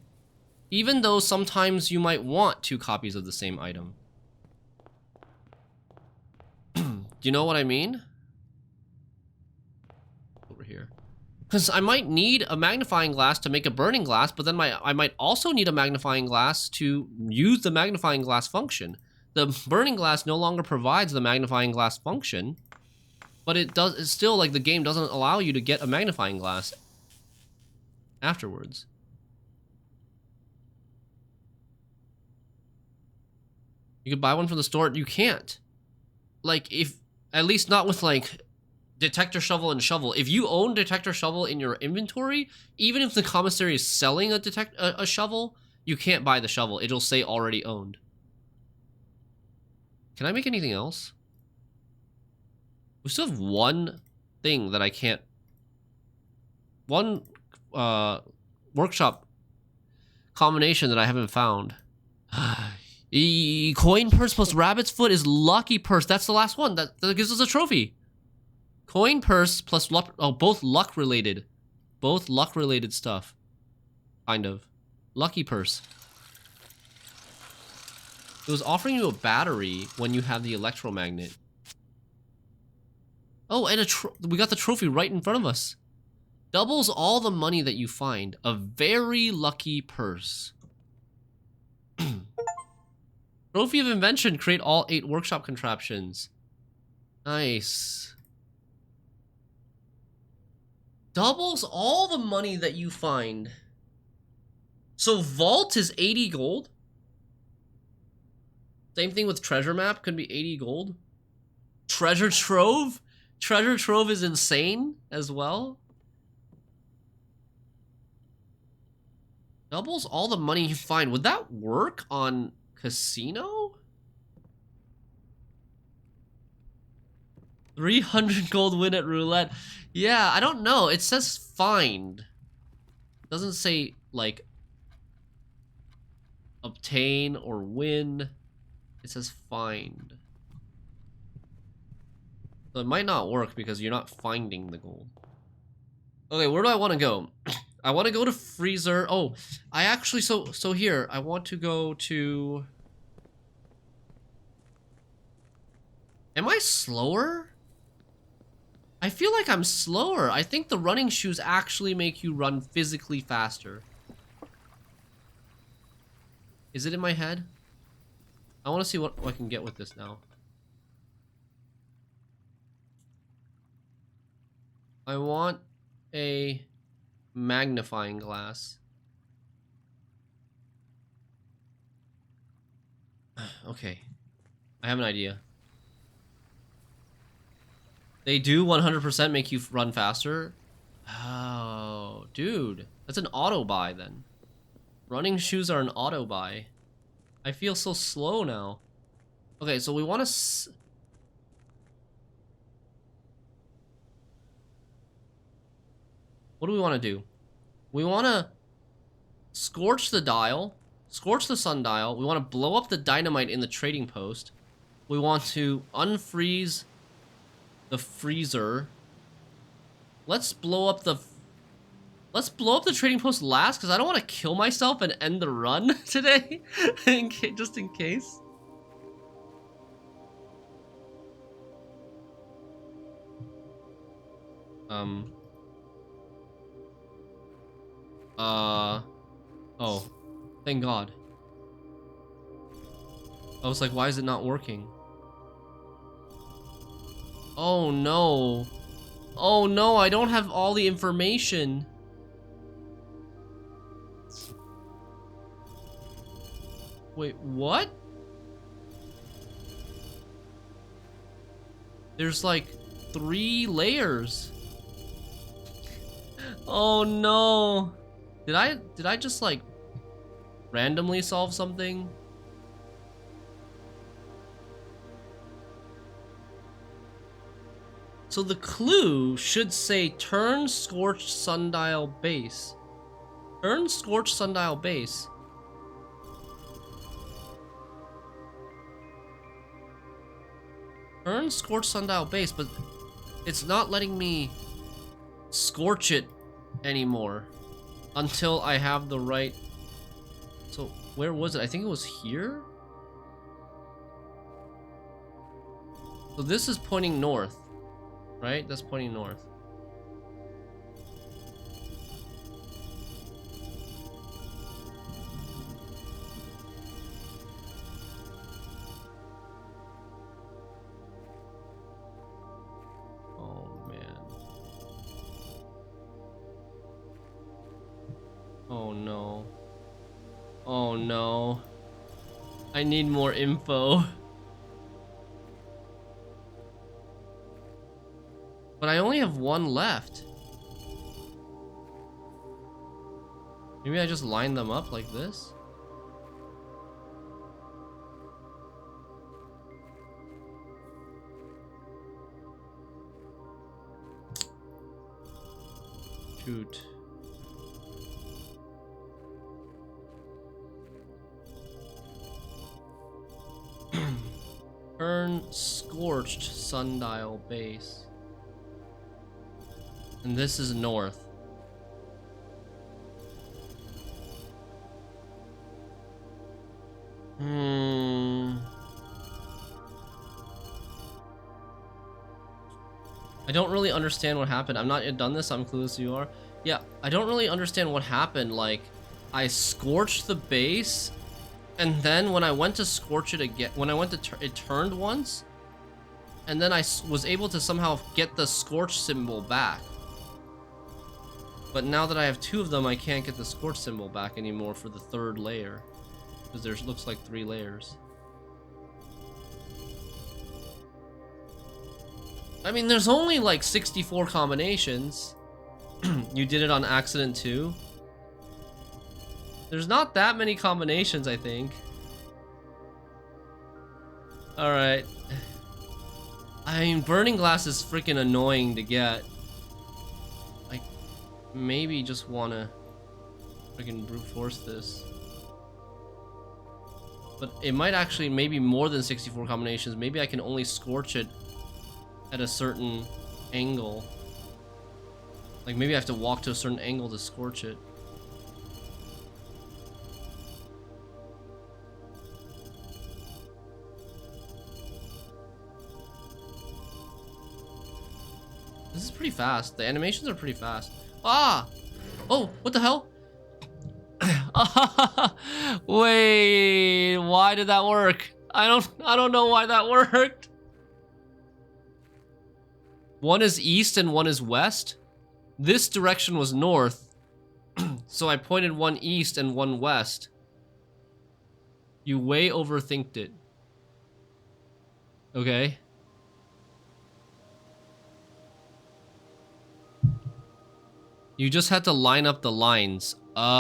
Even though sometimes you might want 2 copies of the same item. Do you know what I mean? Over here. Because I might need a magnifying glass to make a burning glass, but then I might also need a magnifying glass to use the magnifying glass function. The burning glass no longer provides the magnifying glass function, but it's still like the game doesn't allow you to get a magnifying glass afterwards. You could buy one from the store. You can't. Like, if... At least not with, like, detector shovel and shovel. If you own detector shovel in your inventory, even if the commissary is selling a shovel, you can't buy the shovel. It'll say already owned. Can I make anything else? We still have one thing that I can't... One, workshop combination that I haven't found. Coin purse plus rabbit's foot is lucky purse. That's the last one. That gives us a trophy. Coin purse plus luck. Oh, both luck related. Both luck related stuff. Kind of. Lucky purse. It was offering you a battery when you have the electromagnet. Oh, and we got the trophy right in front of us. Doubles all the money that you find. A very lucky purse. Trophy of invention. Create all 8 workshop contraptions. Nice. Doubles all the money that you find. So vault is 80 gold. Same thing with treasure map. Could be 80 gold. Treasure trove. Treasure trove is insane as well. Doubles all the money you find. Would that work on casino? 300 gold win at roulette. Yeah, I don't know. It says find. It doesn't say, like, obtain or win. It says find. So it might not work because you're not finding the gold. Okay, where do I want to go? I want to go to freezer. Oh, I actually, so here, I want to go to... Am I slower? I feel like I'm slower. I think the running shoes actually make you run physically faster. Is it in my head? I want to see what I can get with this now. I want a magnifying glass. Okay. I have an idea. They do 100% make you run faster? Oh, dude. That's an auto buy then. Running shoes are an auto buy. I feel so slow now. Okay, so we want to... What do we want to do? We want to scorch the dial, scorch the sundial. We want to blow up the dynamite in the trading post. We want to unfreeze the freezer. Let's blow up the trading post last, because I don't want to kill myself and end the run today, just in case. Oh, thank God. I was like, why is it not working? Oh no. Oh no, I don't have all the information. Wait, what? There's like 3 layers. Oh no. Did I just like randomly solve something? So the clue should say turn scorched sundial base. Turn scorched sundial base. Turn scorched sundial base, but it's not letting me scorch it anymore until I have the right So where was it? I think it was here? So this is pointing north, right? That's pointing north. Oh man. Oh no. Oh no. I need more info. But I only have one left. Maybe I just line them up like this? Shoot. Turn scorched sundial base. And this is north. I don't really understand what happened. I'm not yet done this. I'm clueless you are. Yeah, I don't really understand what happened. Like, I scorched the base, and then when I went to scorch it again, when I went to it turned once, and then I was able to somehow get the scorch symbol back. But now that I have two of them, I can't get the scorch symbol back anymore for the third layer, because there looks like 3 layers. I mean, there's only like 64 combinations. You did it on accident too. There's not that many combinations, I think. Alright. I mean, burning glass is freaking annoying to get. I maybe just wanna freaking brute force this. But it might actually maybe more than 64 combinations. Maybe I can only scorch it at a certain angle. Like maybe I have to walk to a certain angle to scorch it. This is pretty fast. The animations are pretty fast. Ah! Oh, what the hell? Wait, why did that work? I don't know why that worked. One is east and one is west. This direction was north, so I pointed one east and one west. You way overthinked it. Okay. You just had to line up the lines. Oh.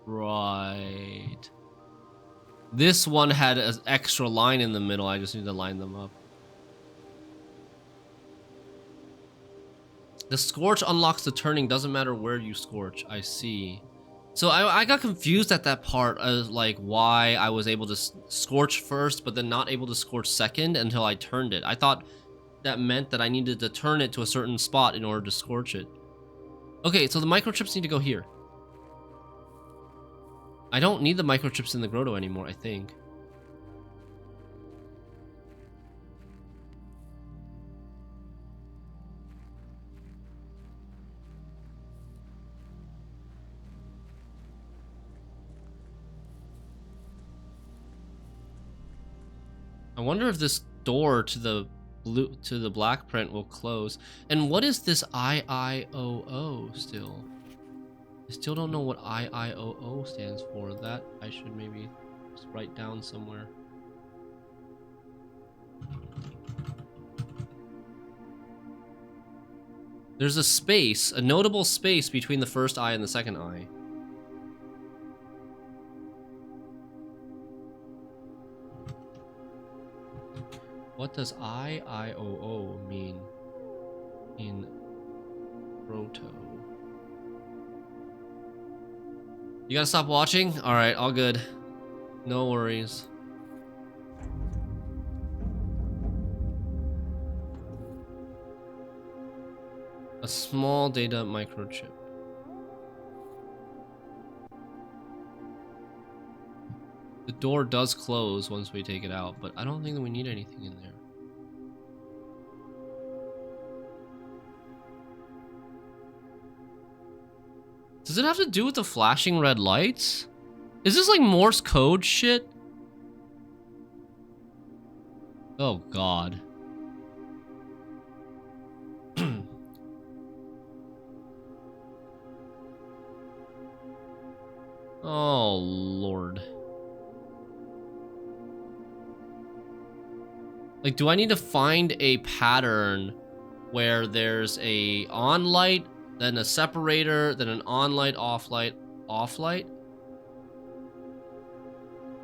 Right. This one had an extra line in the middle. I just need to line them up. The scorch unlocks the turning. Doesn't matter where you scorch. I see. So I got confused at that part of like why I was able to scorch first, but then not able to scorch second until I turned it. I thought that meant that I needed to turn it to a certain spot in order to scorch it. Okay, so the microchips need to go here. I don't need the microchips in the Grotto anymore, I think. I wonder if this door to the black print will close. And what is this IIOO still? I still don't know what IIOO stands for. That I should maybe just write down somewhere. There's a space, a notable space between the first eye and the second eye. What does IIOO mean in Grotto? You gotta stop watching? Alright, all good. No worries. A small data microchip. The door does close once we take it out, but I don't think that we need anything in there. Does it have to do with the flashing red lights? Is this like Morse code shit? Oh god. Oh lord. Like, do I need to find a pattern where there's a on light, then a separator, then an on light, off light, off light?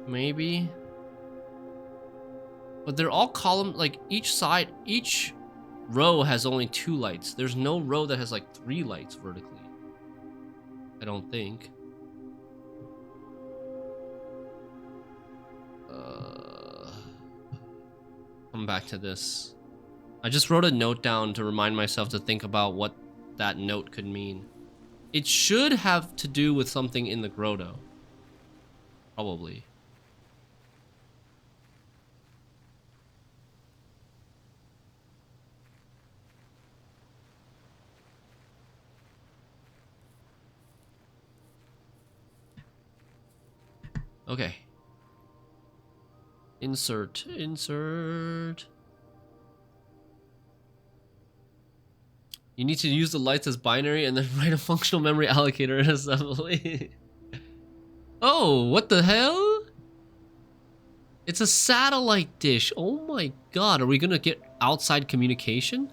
Maybe. But they're all column, like each side, each row has only 2 lights. There's no row that has like 3 lights vertically. I don't think. Come back to this. I just wrote a note down to remind myself to think about what that note could mean. It should have to do with something in the grotto. Probably. Okay. Insert. You need to use the lights as binary and then write a functional memory allocator in assembly. Oh, what the hell? It's a satellite dish. Oh my god, are we gonna get outside communication?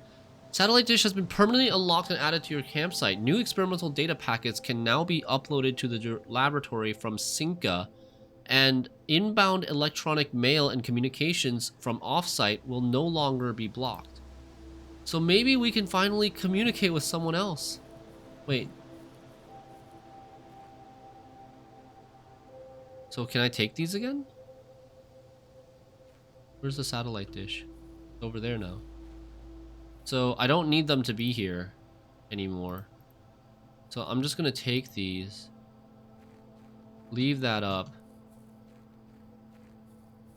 Satellite dish has been permanently unlocked and added to your campsite. New experimental data packets can now be uploaded to the laboratory from Sinca, and inbound electronic mail and communications from offsite will no longer be blocked. So maybe we can finally communicate with someone else. Wait. So can I take these again? Where's the satellite dish? It's over there now. So I don't need them to be here anymore. So I'm just gonna take these. Leave that up.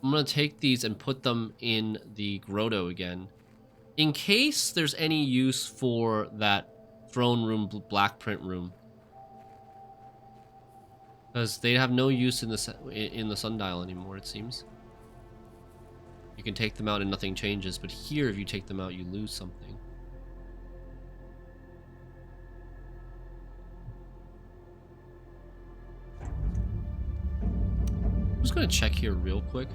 I'm gonna take these and put them in the grotto again, in case there's any use for that throne room black print room, because they have no use in the sundial anymore. It seems you can take them out and nothing changes, but here if you take them out you lose something. I'm just gonna check here real quick.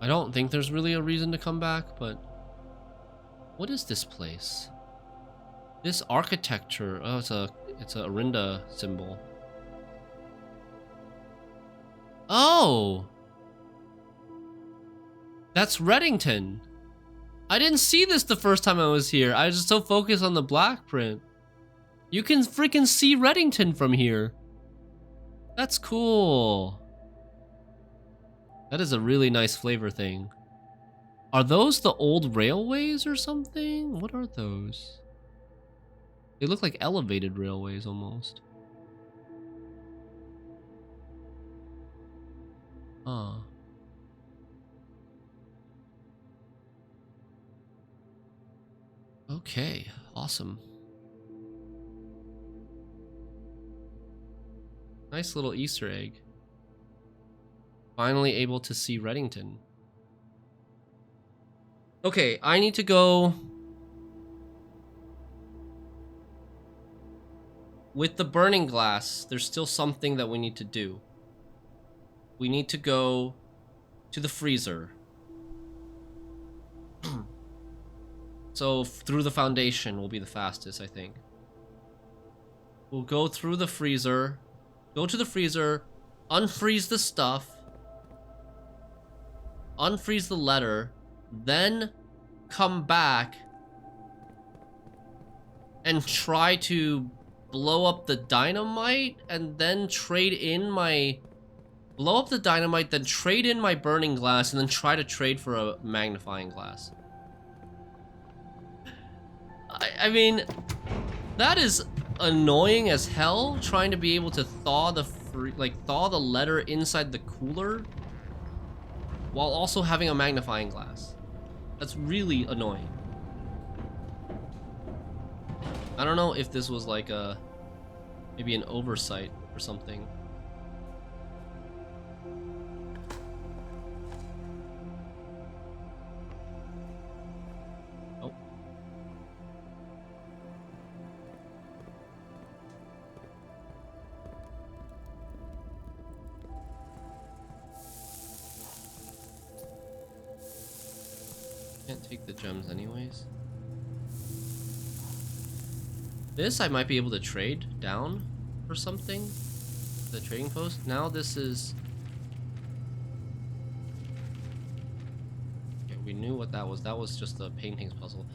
I don't think there's really a reason to come back, but what is this place? This architecture, oh, it's a Arinda symbol. Oh! That's Reddington. I didn't see this the first time I was here. I was just so focused on the black print. You can freaking see Reddington from here. That's cool. That is a really nice flavor thing. Are those the old railways or something? What are those? They look like elevated railways almost. Huh. Okay, awesome. Nice little Easter egg. Finally able to see Reddington. Okay, I need to go with the burning glass. There's still something that we need to do. We need to go to the freezer. So through the foundation will be the fastest, I think. We'll go through the freezer, go to the freezer, unfreeze the stuff, unfreeze the letter, then come back and try to blow up the dynamite and then trade in my... Blow up the dynamite, then trade in my burning glass, and then try to trade for a magnifying glass. I mean, that is annoying as hell trying to be able to thaw the thaw the letter inside the cooler while also having a magnifying glass. That's really annoying. I don't know if this was like a maybe an oversight or something. Oh. Can't take the gems anyways. This I might be able to trade down or something. The trading post. Now this is... Okay, we knew what that was. That was just the paintings puzzle.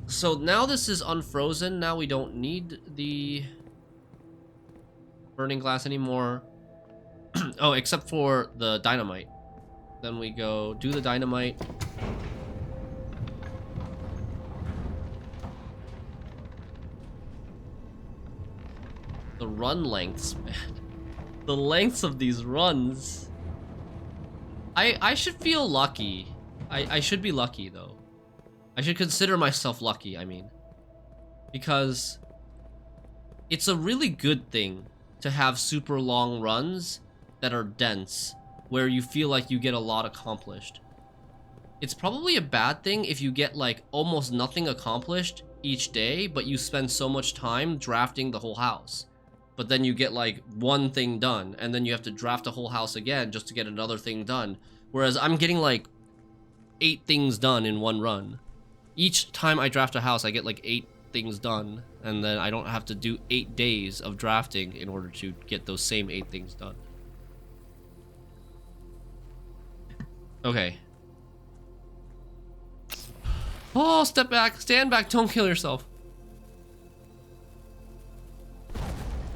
So now this is unfrozen. Now we don't need the burning glass anymore. Oh, except for the dynamite. Then we go do the dynamite. The run lengths, man. The lengths of these runs. I should feel lucky. I should be lucky, though. I should consider myself lucky, I mean. Because it's a really good thing to have super long runs that are dense, where you feel like you get a lot accomplished. It's probably a bad thing if you get, like, almost nothing accomplished each day, but you spend so much time drafting the whole house. But then you get like one thing done, and then you have to draft a whole house again just to get another thing done. Whereas I'm getting like 8 things done in one run. Each time I draft a house, I get like 8 things done, and then I don't have to do 8 days of drafting in order to get those same 8 things done. Okay. Oh, step back, stand back, don't kill yourself.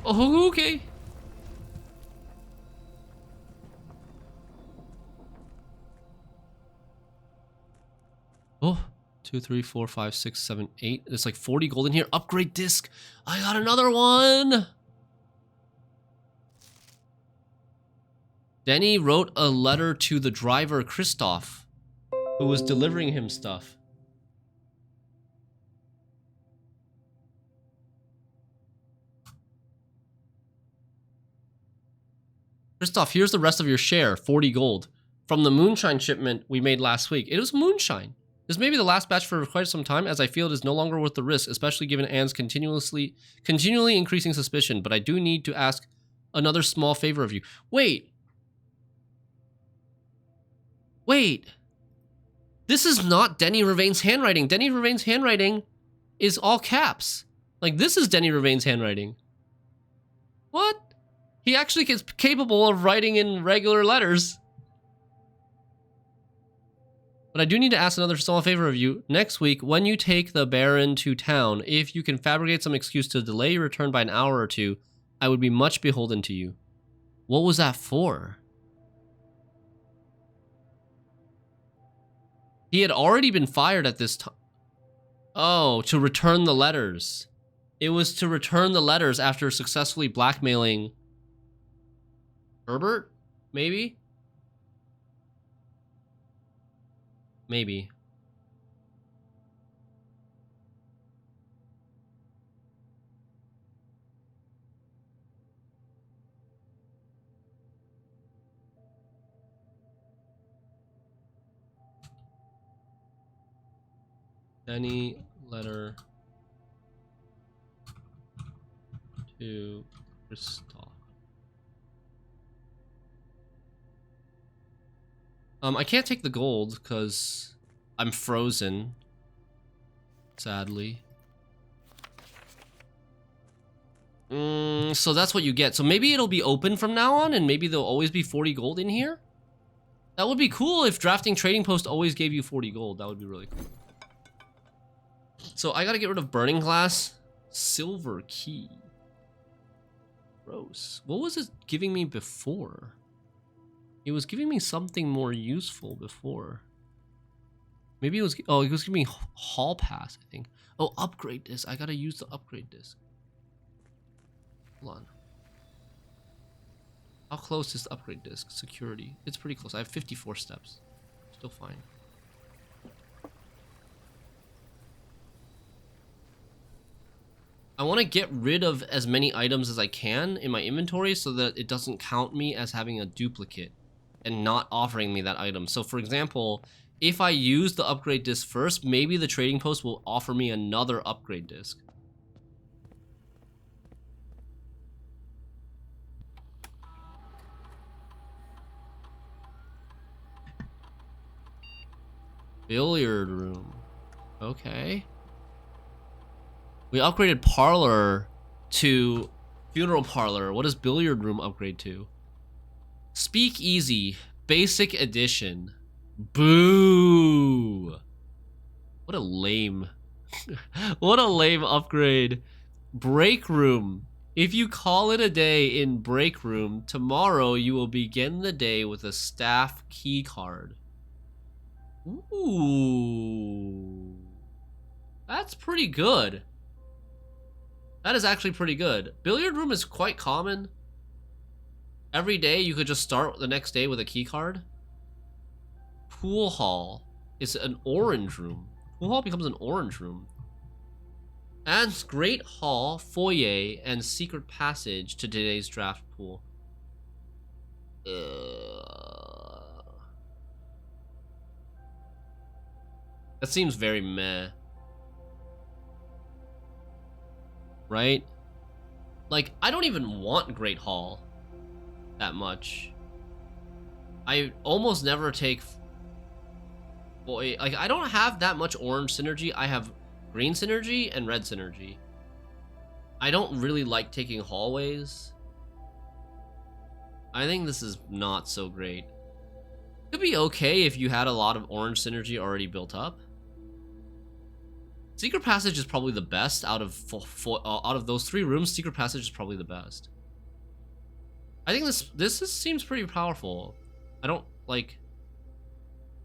Oh, okay. Oh, 2, 3, 4, 5, 6, 7, 8. There's like 40 gold in here. Upgrade disc. I got another one. Denny wrote a letter to the driver, Christoph, who was delivering him stuff. Christoph, here's the rest of your share, 40 gold. From the moonshine shipment we made last week. It was moonshine. This may be the last batch for quite some time, as I feel it is no longer worth the risk, especially given Anne's continually increasing suspicion, but I do need to ask another small favor of you. Wait. This is not Denny Ravain's handwriting. Denny Ravain's handwriting is all caps. Like, this is Denny Ravain's handwriting. What? He actually gets capable of writing in regular letters. But I do need to ask another small favor of you. Next week, when you take the Baron to town, if you can fabricate some excuse to delay your return by an hour or two, I would be much beholden to you. What was that for? He had already been fired at this time. Oh, to return the letters. It was to return the letters after successfully blackmailing Herbert? Maybe? Maybe. Any letter to Christoph. I can't take the gold because I'm frozen. Sadly. So that's what you get. So maybe it'll be open from now on, and maybe there'll always be 40 gold in here? That would be cool if drafting trading post always gave you 40 gold. That would be really cool. So I gotta get rid of burning glass. Silver key. Gross. What was it giving me before? It was giving me something more useful before. Maybe it was... Oh, it was giving me hall pass, I think. Oh, upgrade disc. I gotta use the upgrade disc. Hold on. How close is the upgrade disc? Security. It's pretty close. I have 54 steps. Still fine. I want to get rid of as many items as I can in my inventory so that it doesn't count me as having a duplicate and not offering me that item. So for example, if I use the upgrade disc first, maybe the trading post will offer me another upgrade disc. Billiard room. Okay. We upgraded parlor to funeral parlor. What does billiard room upgrade to? Speak easy. Basic edition. Boo. What a lame. What a lame upgrade. Break room. If you call it a day in break room, tomorrow you will begin the day with a staff key card. Ooh. That's pretty good. That is actually pretty good. Billiard room is quite common. Every day you could just start the next day with a key card. Pool hall is an orange room. Pool hall becomes an orange room. Adds great hall, foyer, and secret passage to today's draft pool. That seems very meh. Right? Like, I don't even want Great Hall that much. I almost never take... Boy, like, I don't have that much orange synergy. I have green synergy and red synergy. I don't really like taking hallways. I think this is not so great. It'd be okay if you had a lot of orange synergy already built up. Secret Passage is probably the best out of those 3 rooms. Secret Passage is probably the best. I think this seems pretty powerful. I don't like.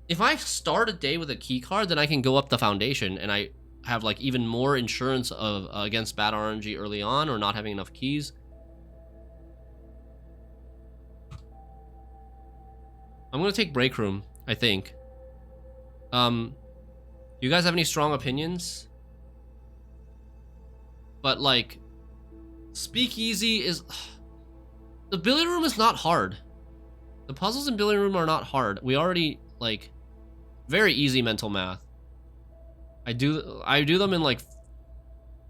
If I start a day with a key card, then I can go up the foundation, and I have like even more insurance of against bad RNG early on or not having enough keys. I'm gonna take break room, I think. You guys have any strong opinions? But like, speakeasy is... The billiard room is not hard. The puzzles in billiard room are not hard. We already, like, very easy mental math. I do them in like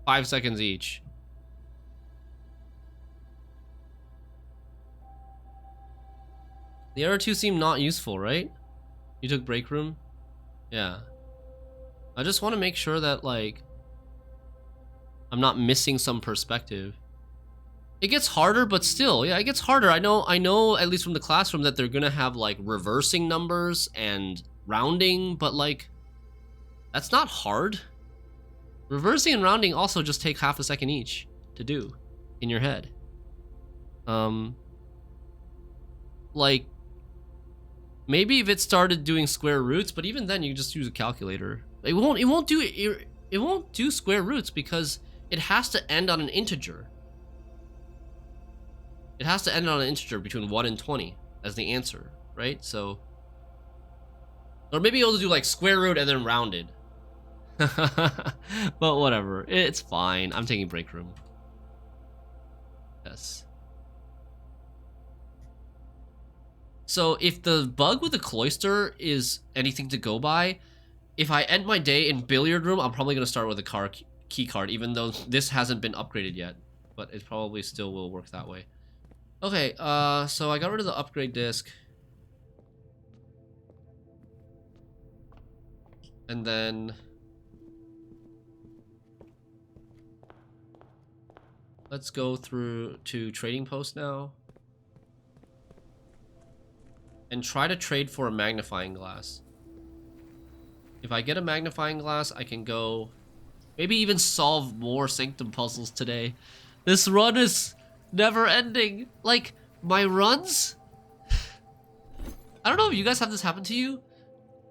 5 seconds each. The other 2 seem not useful, right? You took break room? Yeah. I just want to make sure that, like, I'm not missing some perspective. It gets harder, but still, yeah, it gets harder. I know, at least from the classroom, that they're gonna have, like, reversing numbers and rounding, but, like, that's not hard. Reversing and rounding also just take half a second each to do in your head. Like, maybe if it started doing square roots, but even then you just use a calculator. It won't do square roots because it has to end on an integer. It has to end on an integer between 1 and 20 as the answer, right? So, or maybe it'll do like square root and then rounded. But whatever, it's fine. I'm taking break room. Yes. So if the bug with the cloister is anything to go by, if I end my day in billiard room, I'm probably going to start with a key card, even though this hasn't been upgraded yet. But it probably still will work that way. Okay, so I got rid of the upgrade disc. And then... let's go through to trading post now. And try to trade for a magnifying glass. If I get a magnifying glass, I can go... maybe even solve more Sanctum puzzles today. This run is never ending. Like, my runs... I don't know if you guys have this happen to you.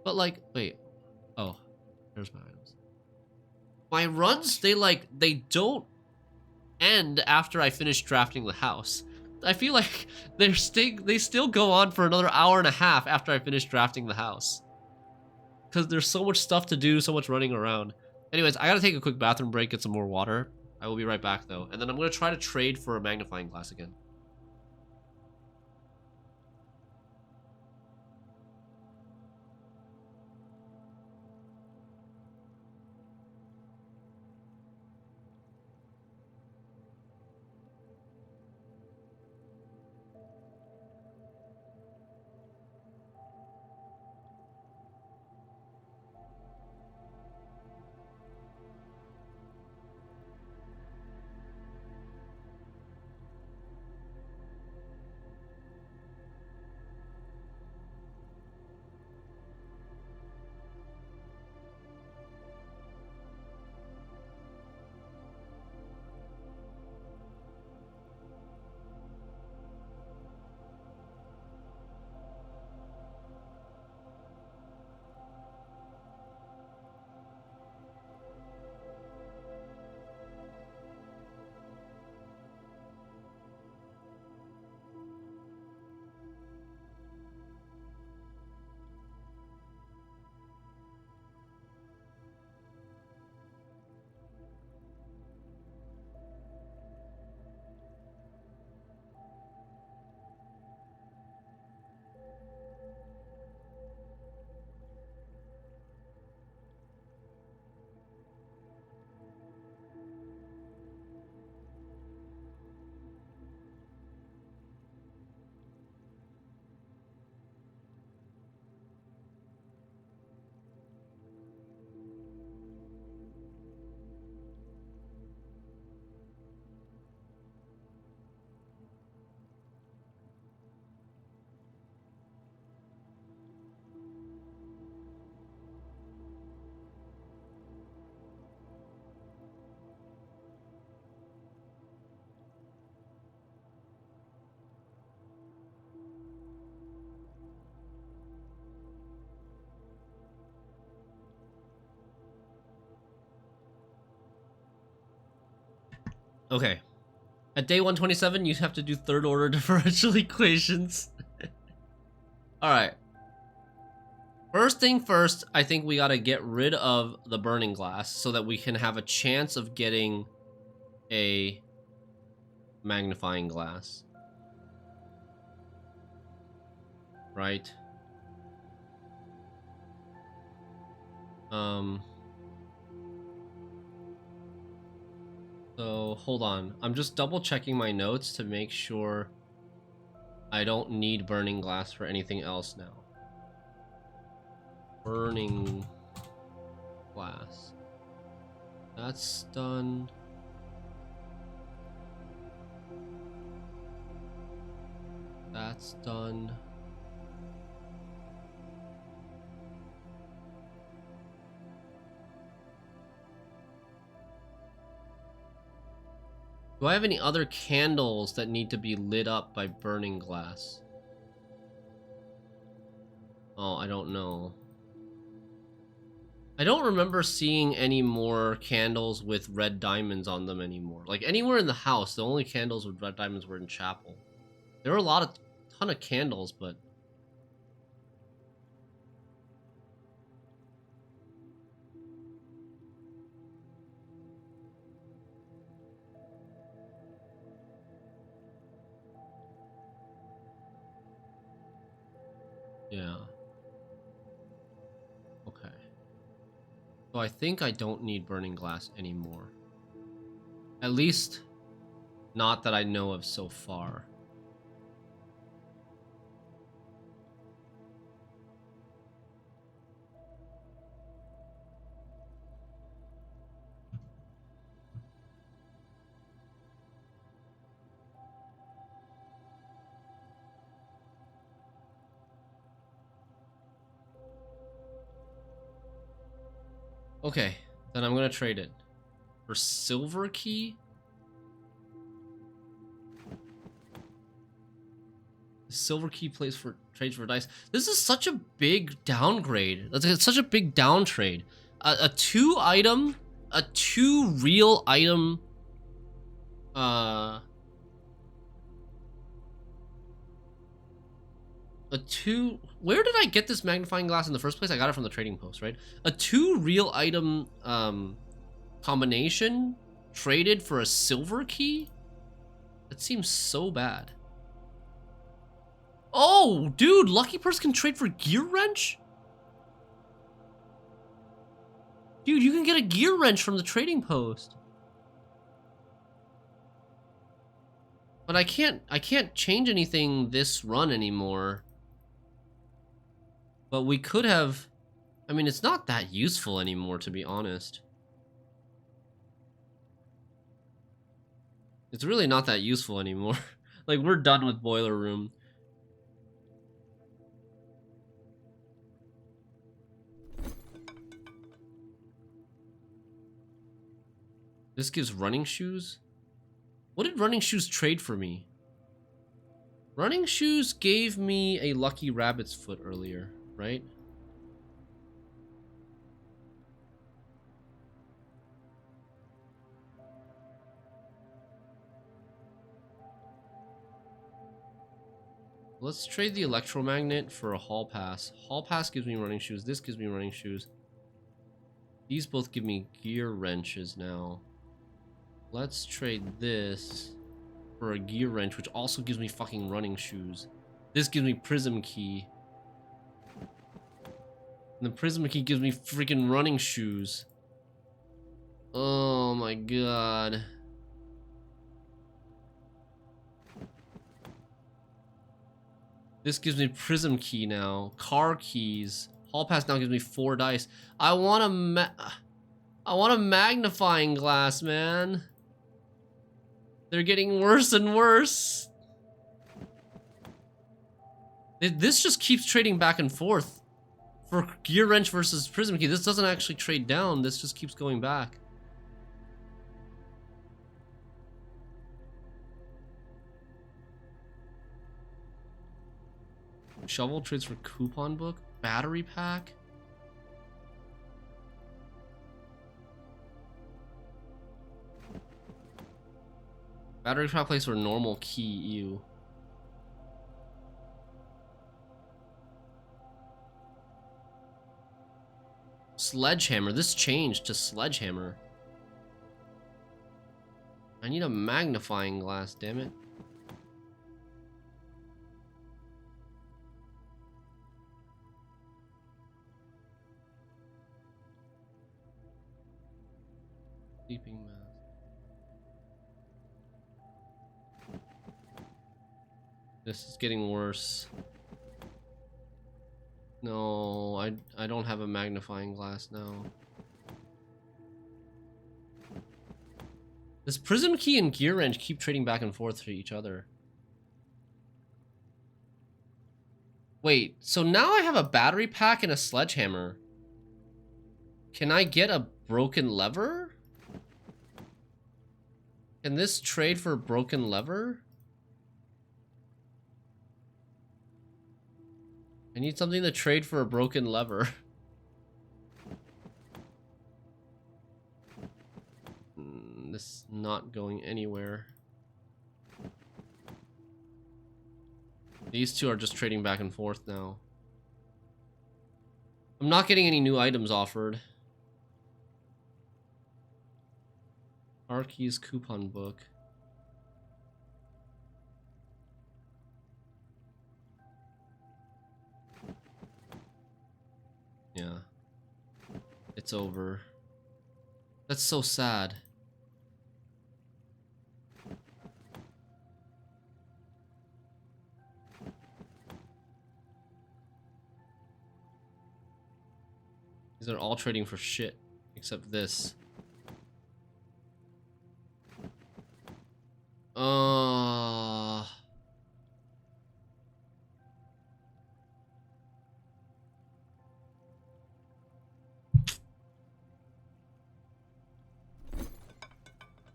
But like, wait. Oh, there's my items. My runs, they don't end after I finish drafting the house. I feel like they still go on for another hour and a half after I finish drafting the house. Because there's so much stuff to do, so much running around. Anyways, I gotta take a quick bathroom break, get some more water. I will be right back though. And then I'm gonna try to trade for a magnifying glass again. Okay. At day 127, you have to do third order differential equations. Alright. First thing first, I think we gotta get rid of the burning glass so that we can have a chance of getting a magnifying glass. Right? So, hold on. I'm just double checking my notes to make sure I don't need burning glass for anything else now. Burning glass. That's done. That's done. Do I have any other candles that need to be lit up by burning glass? Oh, I don't know. I don't remember seeing any more candles with red diamonds on them anymore. Like anywhere in the house, the only candles with red diamonds were in chapel. There were a ton of candles, but yeah. Okay. So I think I don't need burning glass anymore. At least, not that I know of so far. Okay, then I'm gonna trade it for silver key. Silver key plays for trades for dice. This is such a big downgrade. It's such a big down trade. A two real item A 2... Where did I get this magnifying glass in the first place? I got it from the trading post, right? A 2 real item combination traded for a silver key? That seems so bad. Oh, dude, Lucky Purse can trade for Gear Wrench? Dude, you can get a Gear Wrench from the trading post. But I can't change anything this run anymore. But we could have... I mean, it's not that useful anymore, to be honest. It's really not that useful anymore. Like, we're done with Boiler Room. This gives running shoes? What did running shoes trade for me? Running shoes gave me a lucky rabbit's foot earlier, right? Let's trade the electromagnet for a hall pass. Hall pass gives me running shoes. This gives me running shoes. These both give me gear wrenches now. Let's trade this for a gear wrench, which also gives me fucking running shoes. This gives me prism key. And the prism key gives me freaking running shoes. Oh my god. This gives me prism key now. Car keys. Hall pass now gives me 4 dice. I want a magnifying glass, man. They're getting worse and worse. This just keeps trading back and forth. For gear wrench versus prism key, this doesn't actually trade down. This just keeps going back. Shovel trades for coupon book. Battery pack. Battery pack place for normal key. Ew. Sledgehammer. This changed to sledgehammer. I need a magnifying glass, damn it. Sleeping mask. This is getting worse. No, I don't have a magnifying glass now. This prism key and gear wrench keep trading back and forth to each other. Wait, so now I have a battery pack and a sledgehammer. Can I get a broken lever? Can this trade for a broken lever? I need something to trade for a broken lever. This is not going anywhere. These two are just trading back and forth now. I'm not getting any new items offered. Arkeys coupon book. Yeah. It's over. That's so sad. These are all trading for shit, except this.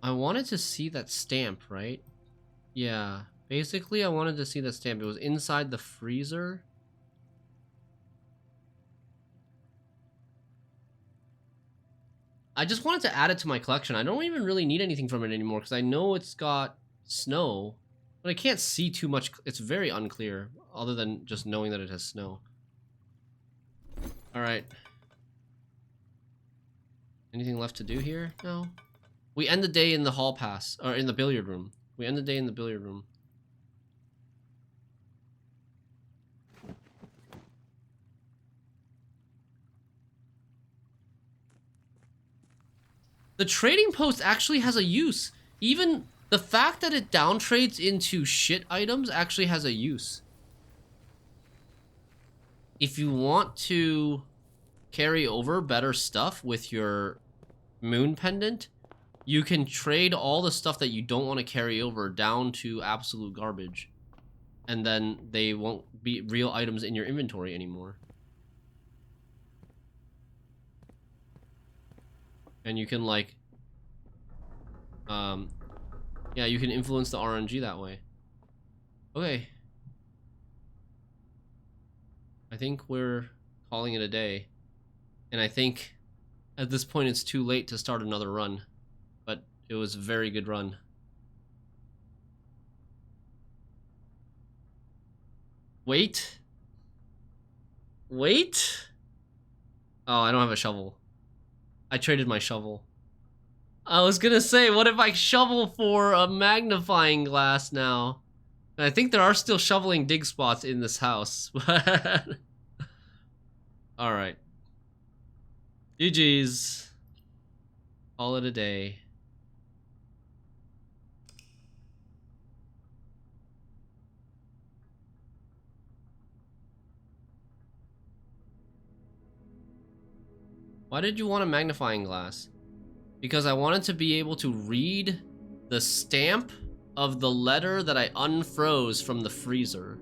I wanted to see that stamp, right? Yeah. Basically, I wanted to see that stamp. It was inside the freezer. I just wanted to add it to my collection. I don't even really need anything from it anymore because I know it's got snow, but I can't see too much. It's very unclear other than just knowing that it has snow. All right. Anything left to do here? No. We end the day in the hall pass, or in the billiard room. We end the day in the billiard room. The trading post actually has a use. Even the fact that it downtrades into shit items actually has a use. If you want to carry over better stuff with your moon pendant, you can trade all the stuff that you don't want to carry over down to absolute garbage. And then they won't be real items in your inventory anymore. And you can like, yeah, you can influence the RNG that way. Okay. I think we're calling it a day. And I think at this point it's too late to start another run. But it was a very good run. Wait. Wait. Oh, I don't have a shovel. I traded my shovel. I was gonna say, what if I shovel for a magnifying glass now? I think there are still shoveling dig spots in this house. Alright. GG's. Call it a day. Why did you want a magnifying glass? Because I wanted to be able to read the stamp of the letter that I unfroze from the freezer.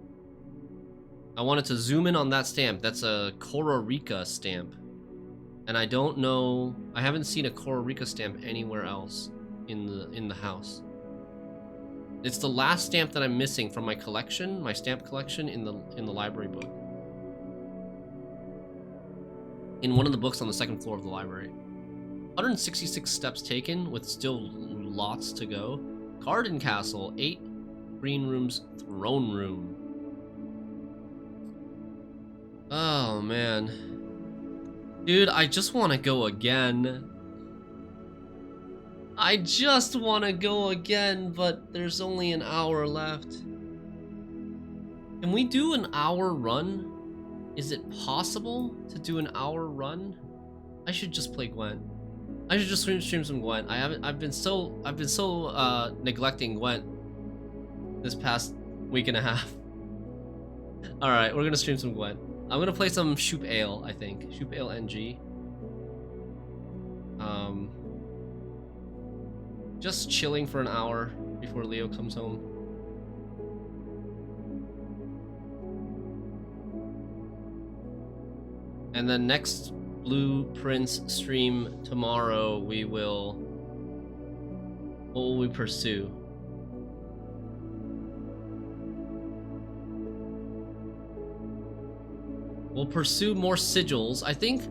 I wanted to zoom in on that stamp. That's a Kororika stamp. And I don't know, I haven't seen a Kororika stamp anywhere else in the house. It's the last stamp that I'm missing from my collection, my stamp collection in the library book. In one of the books on the second floor of the library. 166 steps taken with still lots to go. Garden Castle, 8 green rooms, throne room. Oh man. Dude, I just want to go again. I just want to go again, but there's only an hour left. Can we do an hour run? Is it possible to do an hour run? I should just play Gwent. I should just stream some Gwent. I've been so neglecting Gwent this past week and a half. All right, we're gonna stream some Gwent. I'm gonna play some Shoop Ale, I think. Shoop Ale NG. Just chilling for an hour before Leo comes home. And then next Blueprints stream tomorrow, what will we pursue? We'll pursue more sigils. I think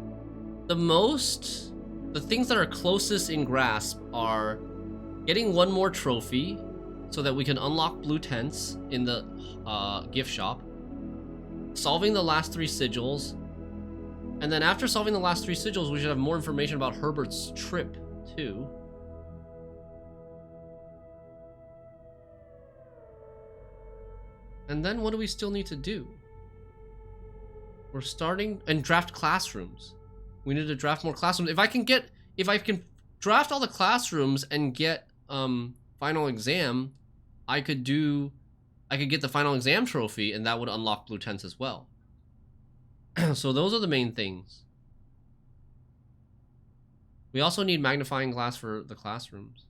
the things that are closest in grasp are getting one more trophy so that we can unlock blue tents in the gift shop, solving the last 3 sigils, and then after solving the last 3 sigils, we should have more information about Herbert's trip, too. And then what do we still need to do? We're starting and draft classrooms. We need to draft more classrooms. If I can draft all the classrooms and get final exam, I could get the final exam trophy, and that would unlock blue tents as well. So those are the main things. We also need magnifying glass for the classrooms.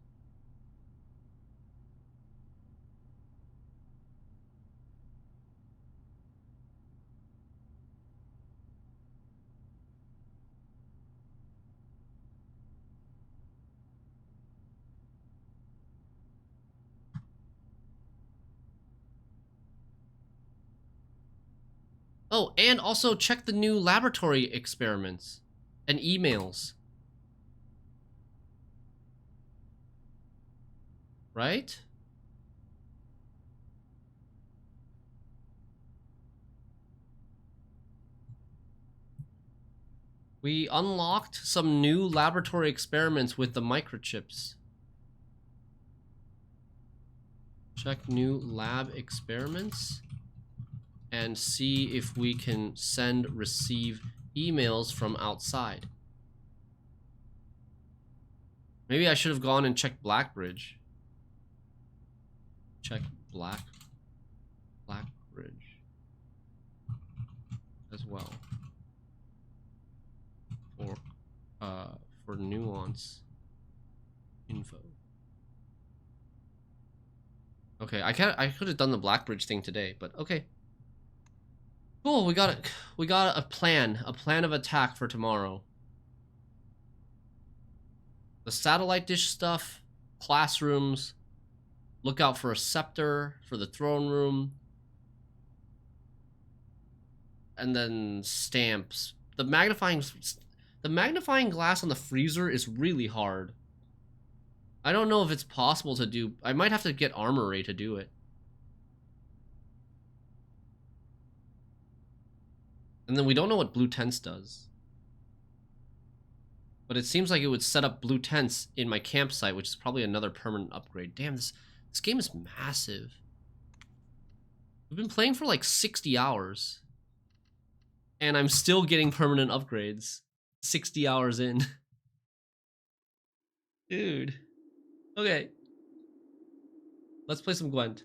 Oh, and also check the new laboratory experiments and emails. Right? We unlocked some new laboratory experiments with the microchips. Check new lab experiments and see if we can receive emails from outside. Maybe I should have gone and checked Blackbridge. Check Blackbridge as well. For nuance info. Okay, I could have done the Blackbridge thing today, but okay. Cool, we got it. We got a plan of attack for tomorrow. The satellite dish stuff, classrooms, look out for a scepter for the throne room, and then stamps. The magnifying glass on the freezer is really hard. I don't know if it's possible to do. I might have to get Armory to do it. And then we don't know what blue tents does. But it seems like it would set up blue tents in my campsite, which is probably another permanent upgrade. Damn, this game is massive. We've been playing for like 60 hours. And I'm still getting permanent upgrades. 60 hours in. Dude. Okay. Let's play some Gwent.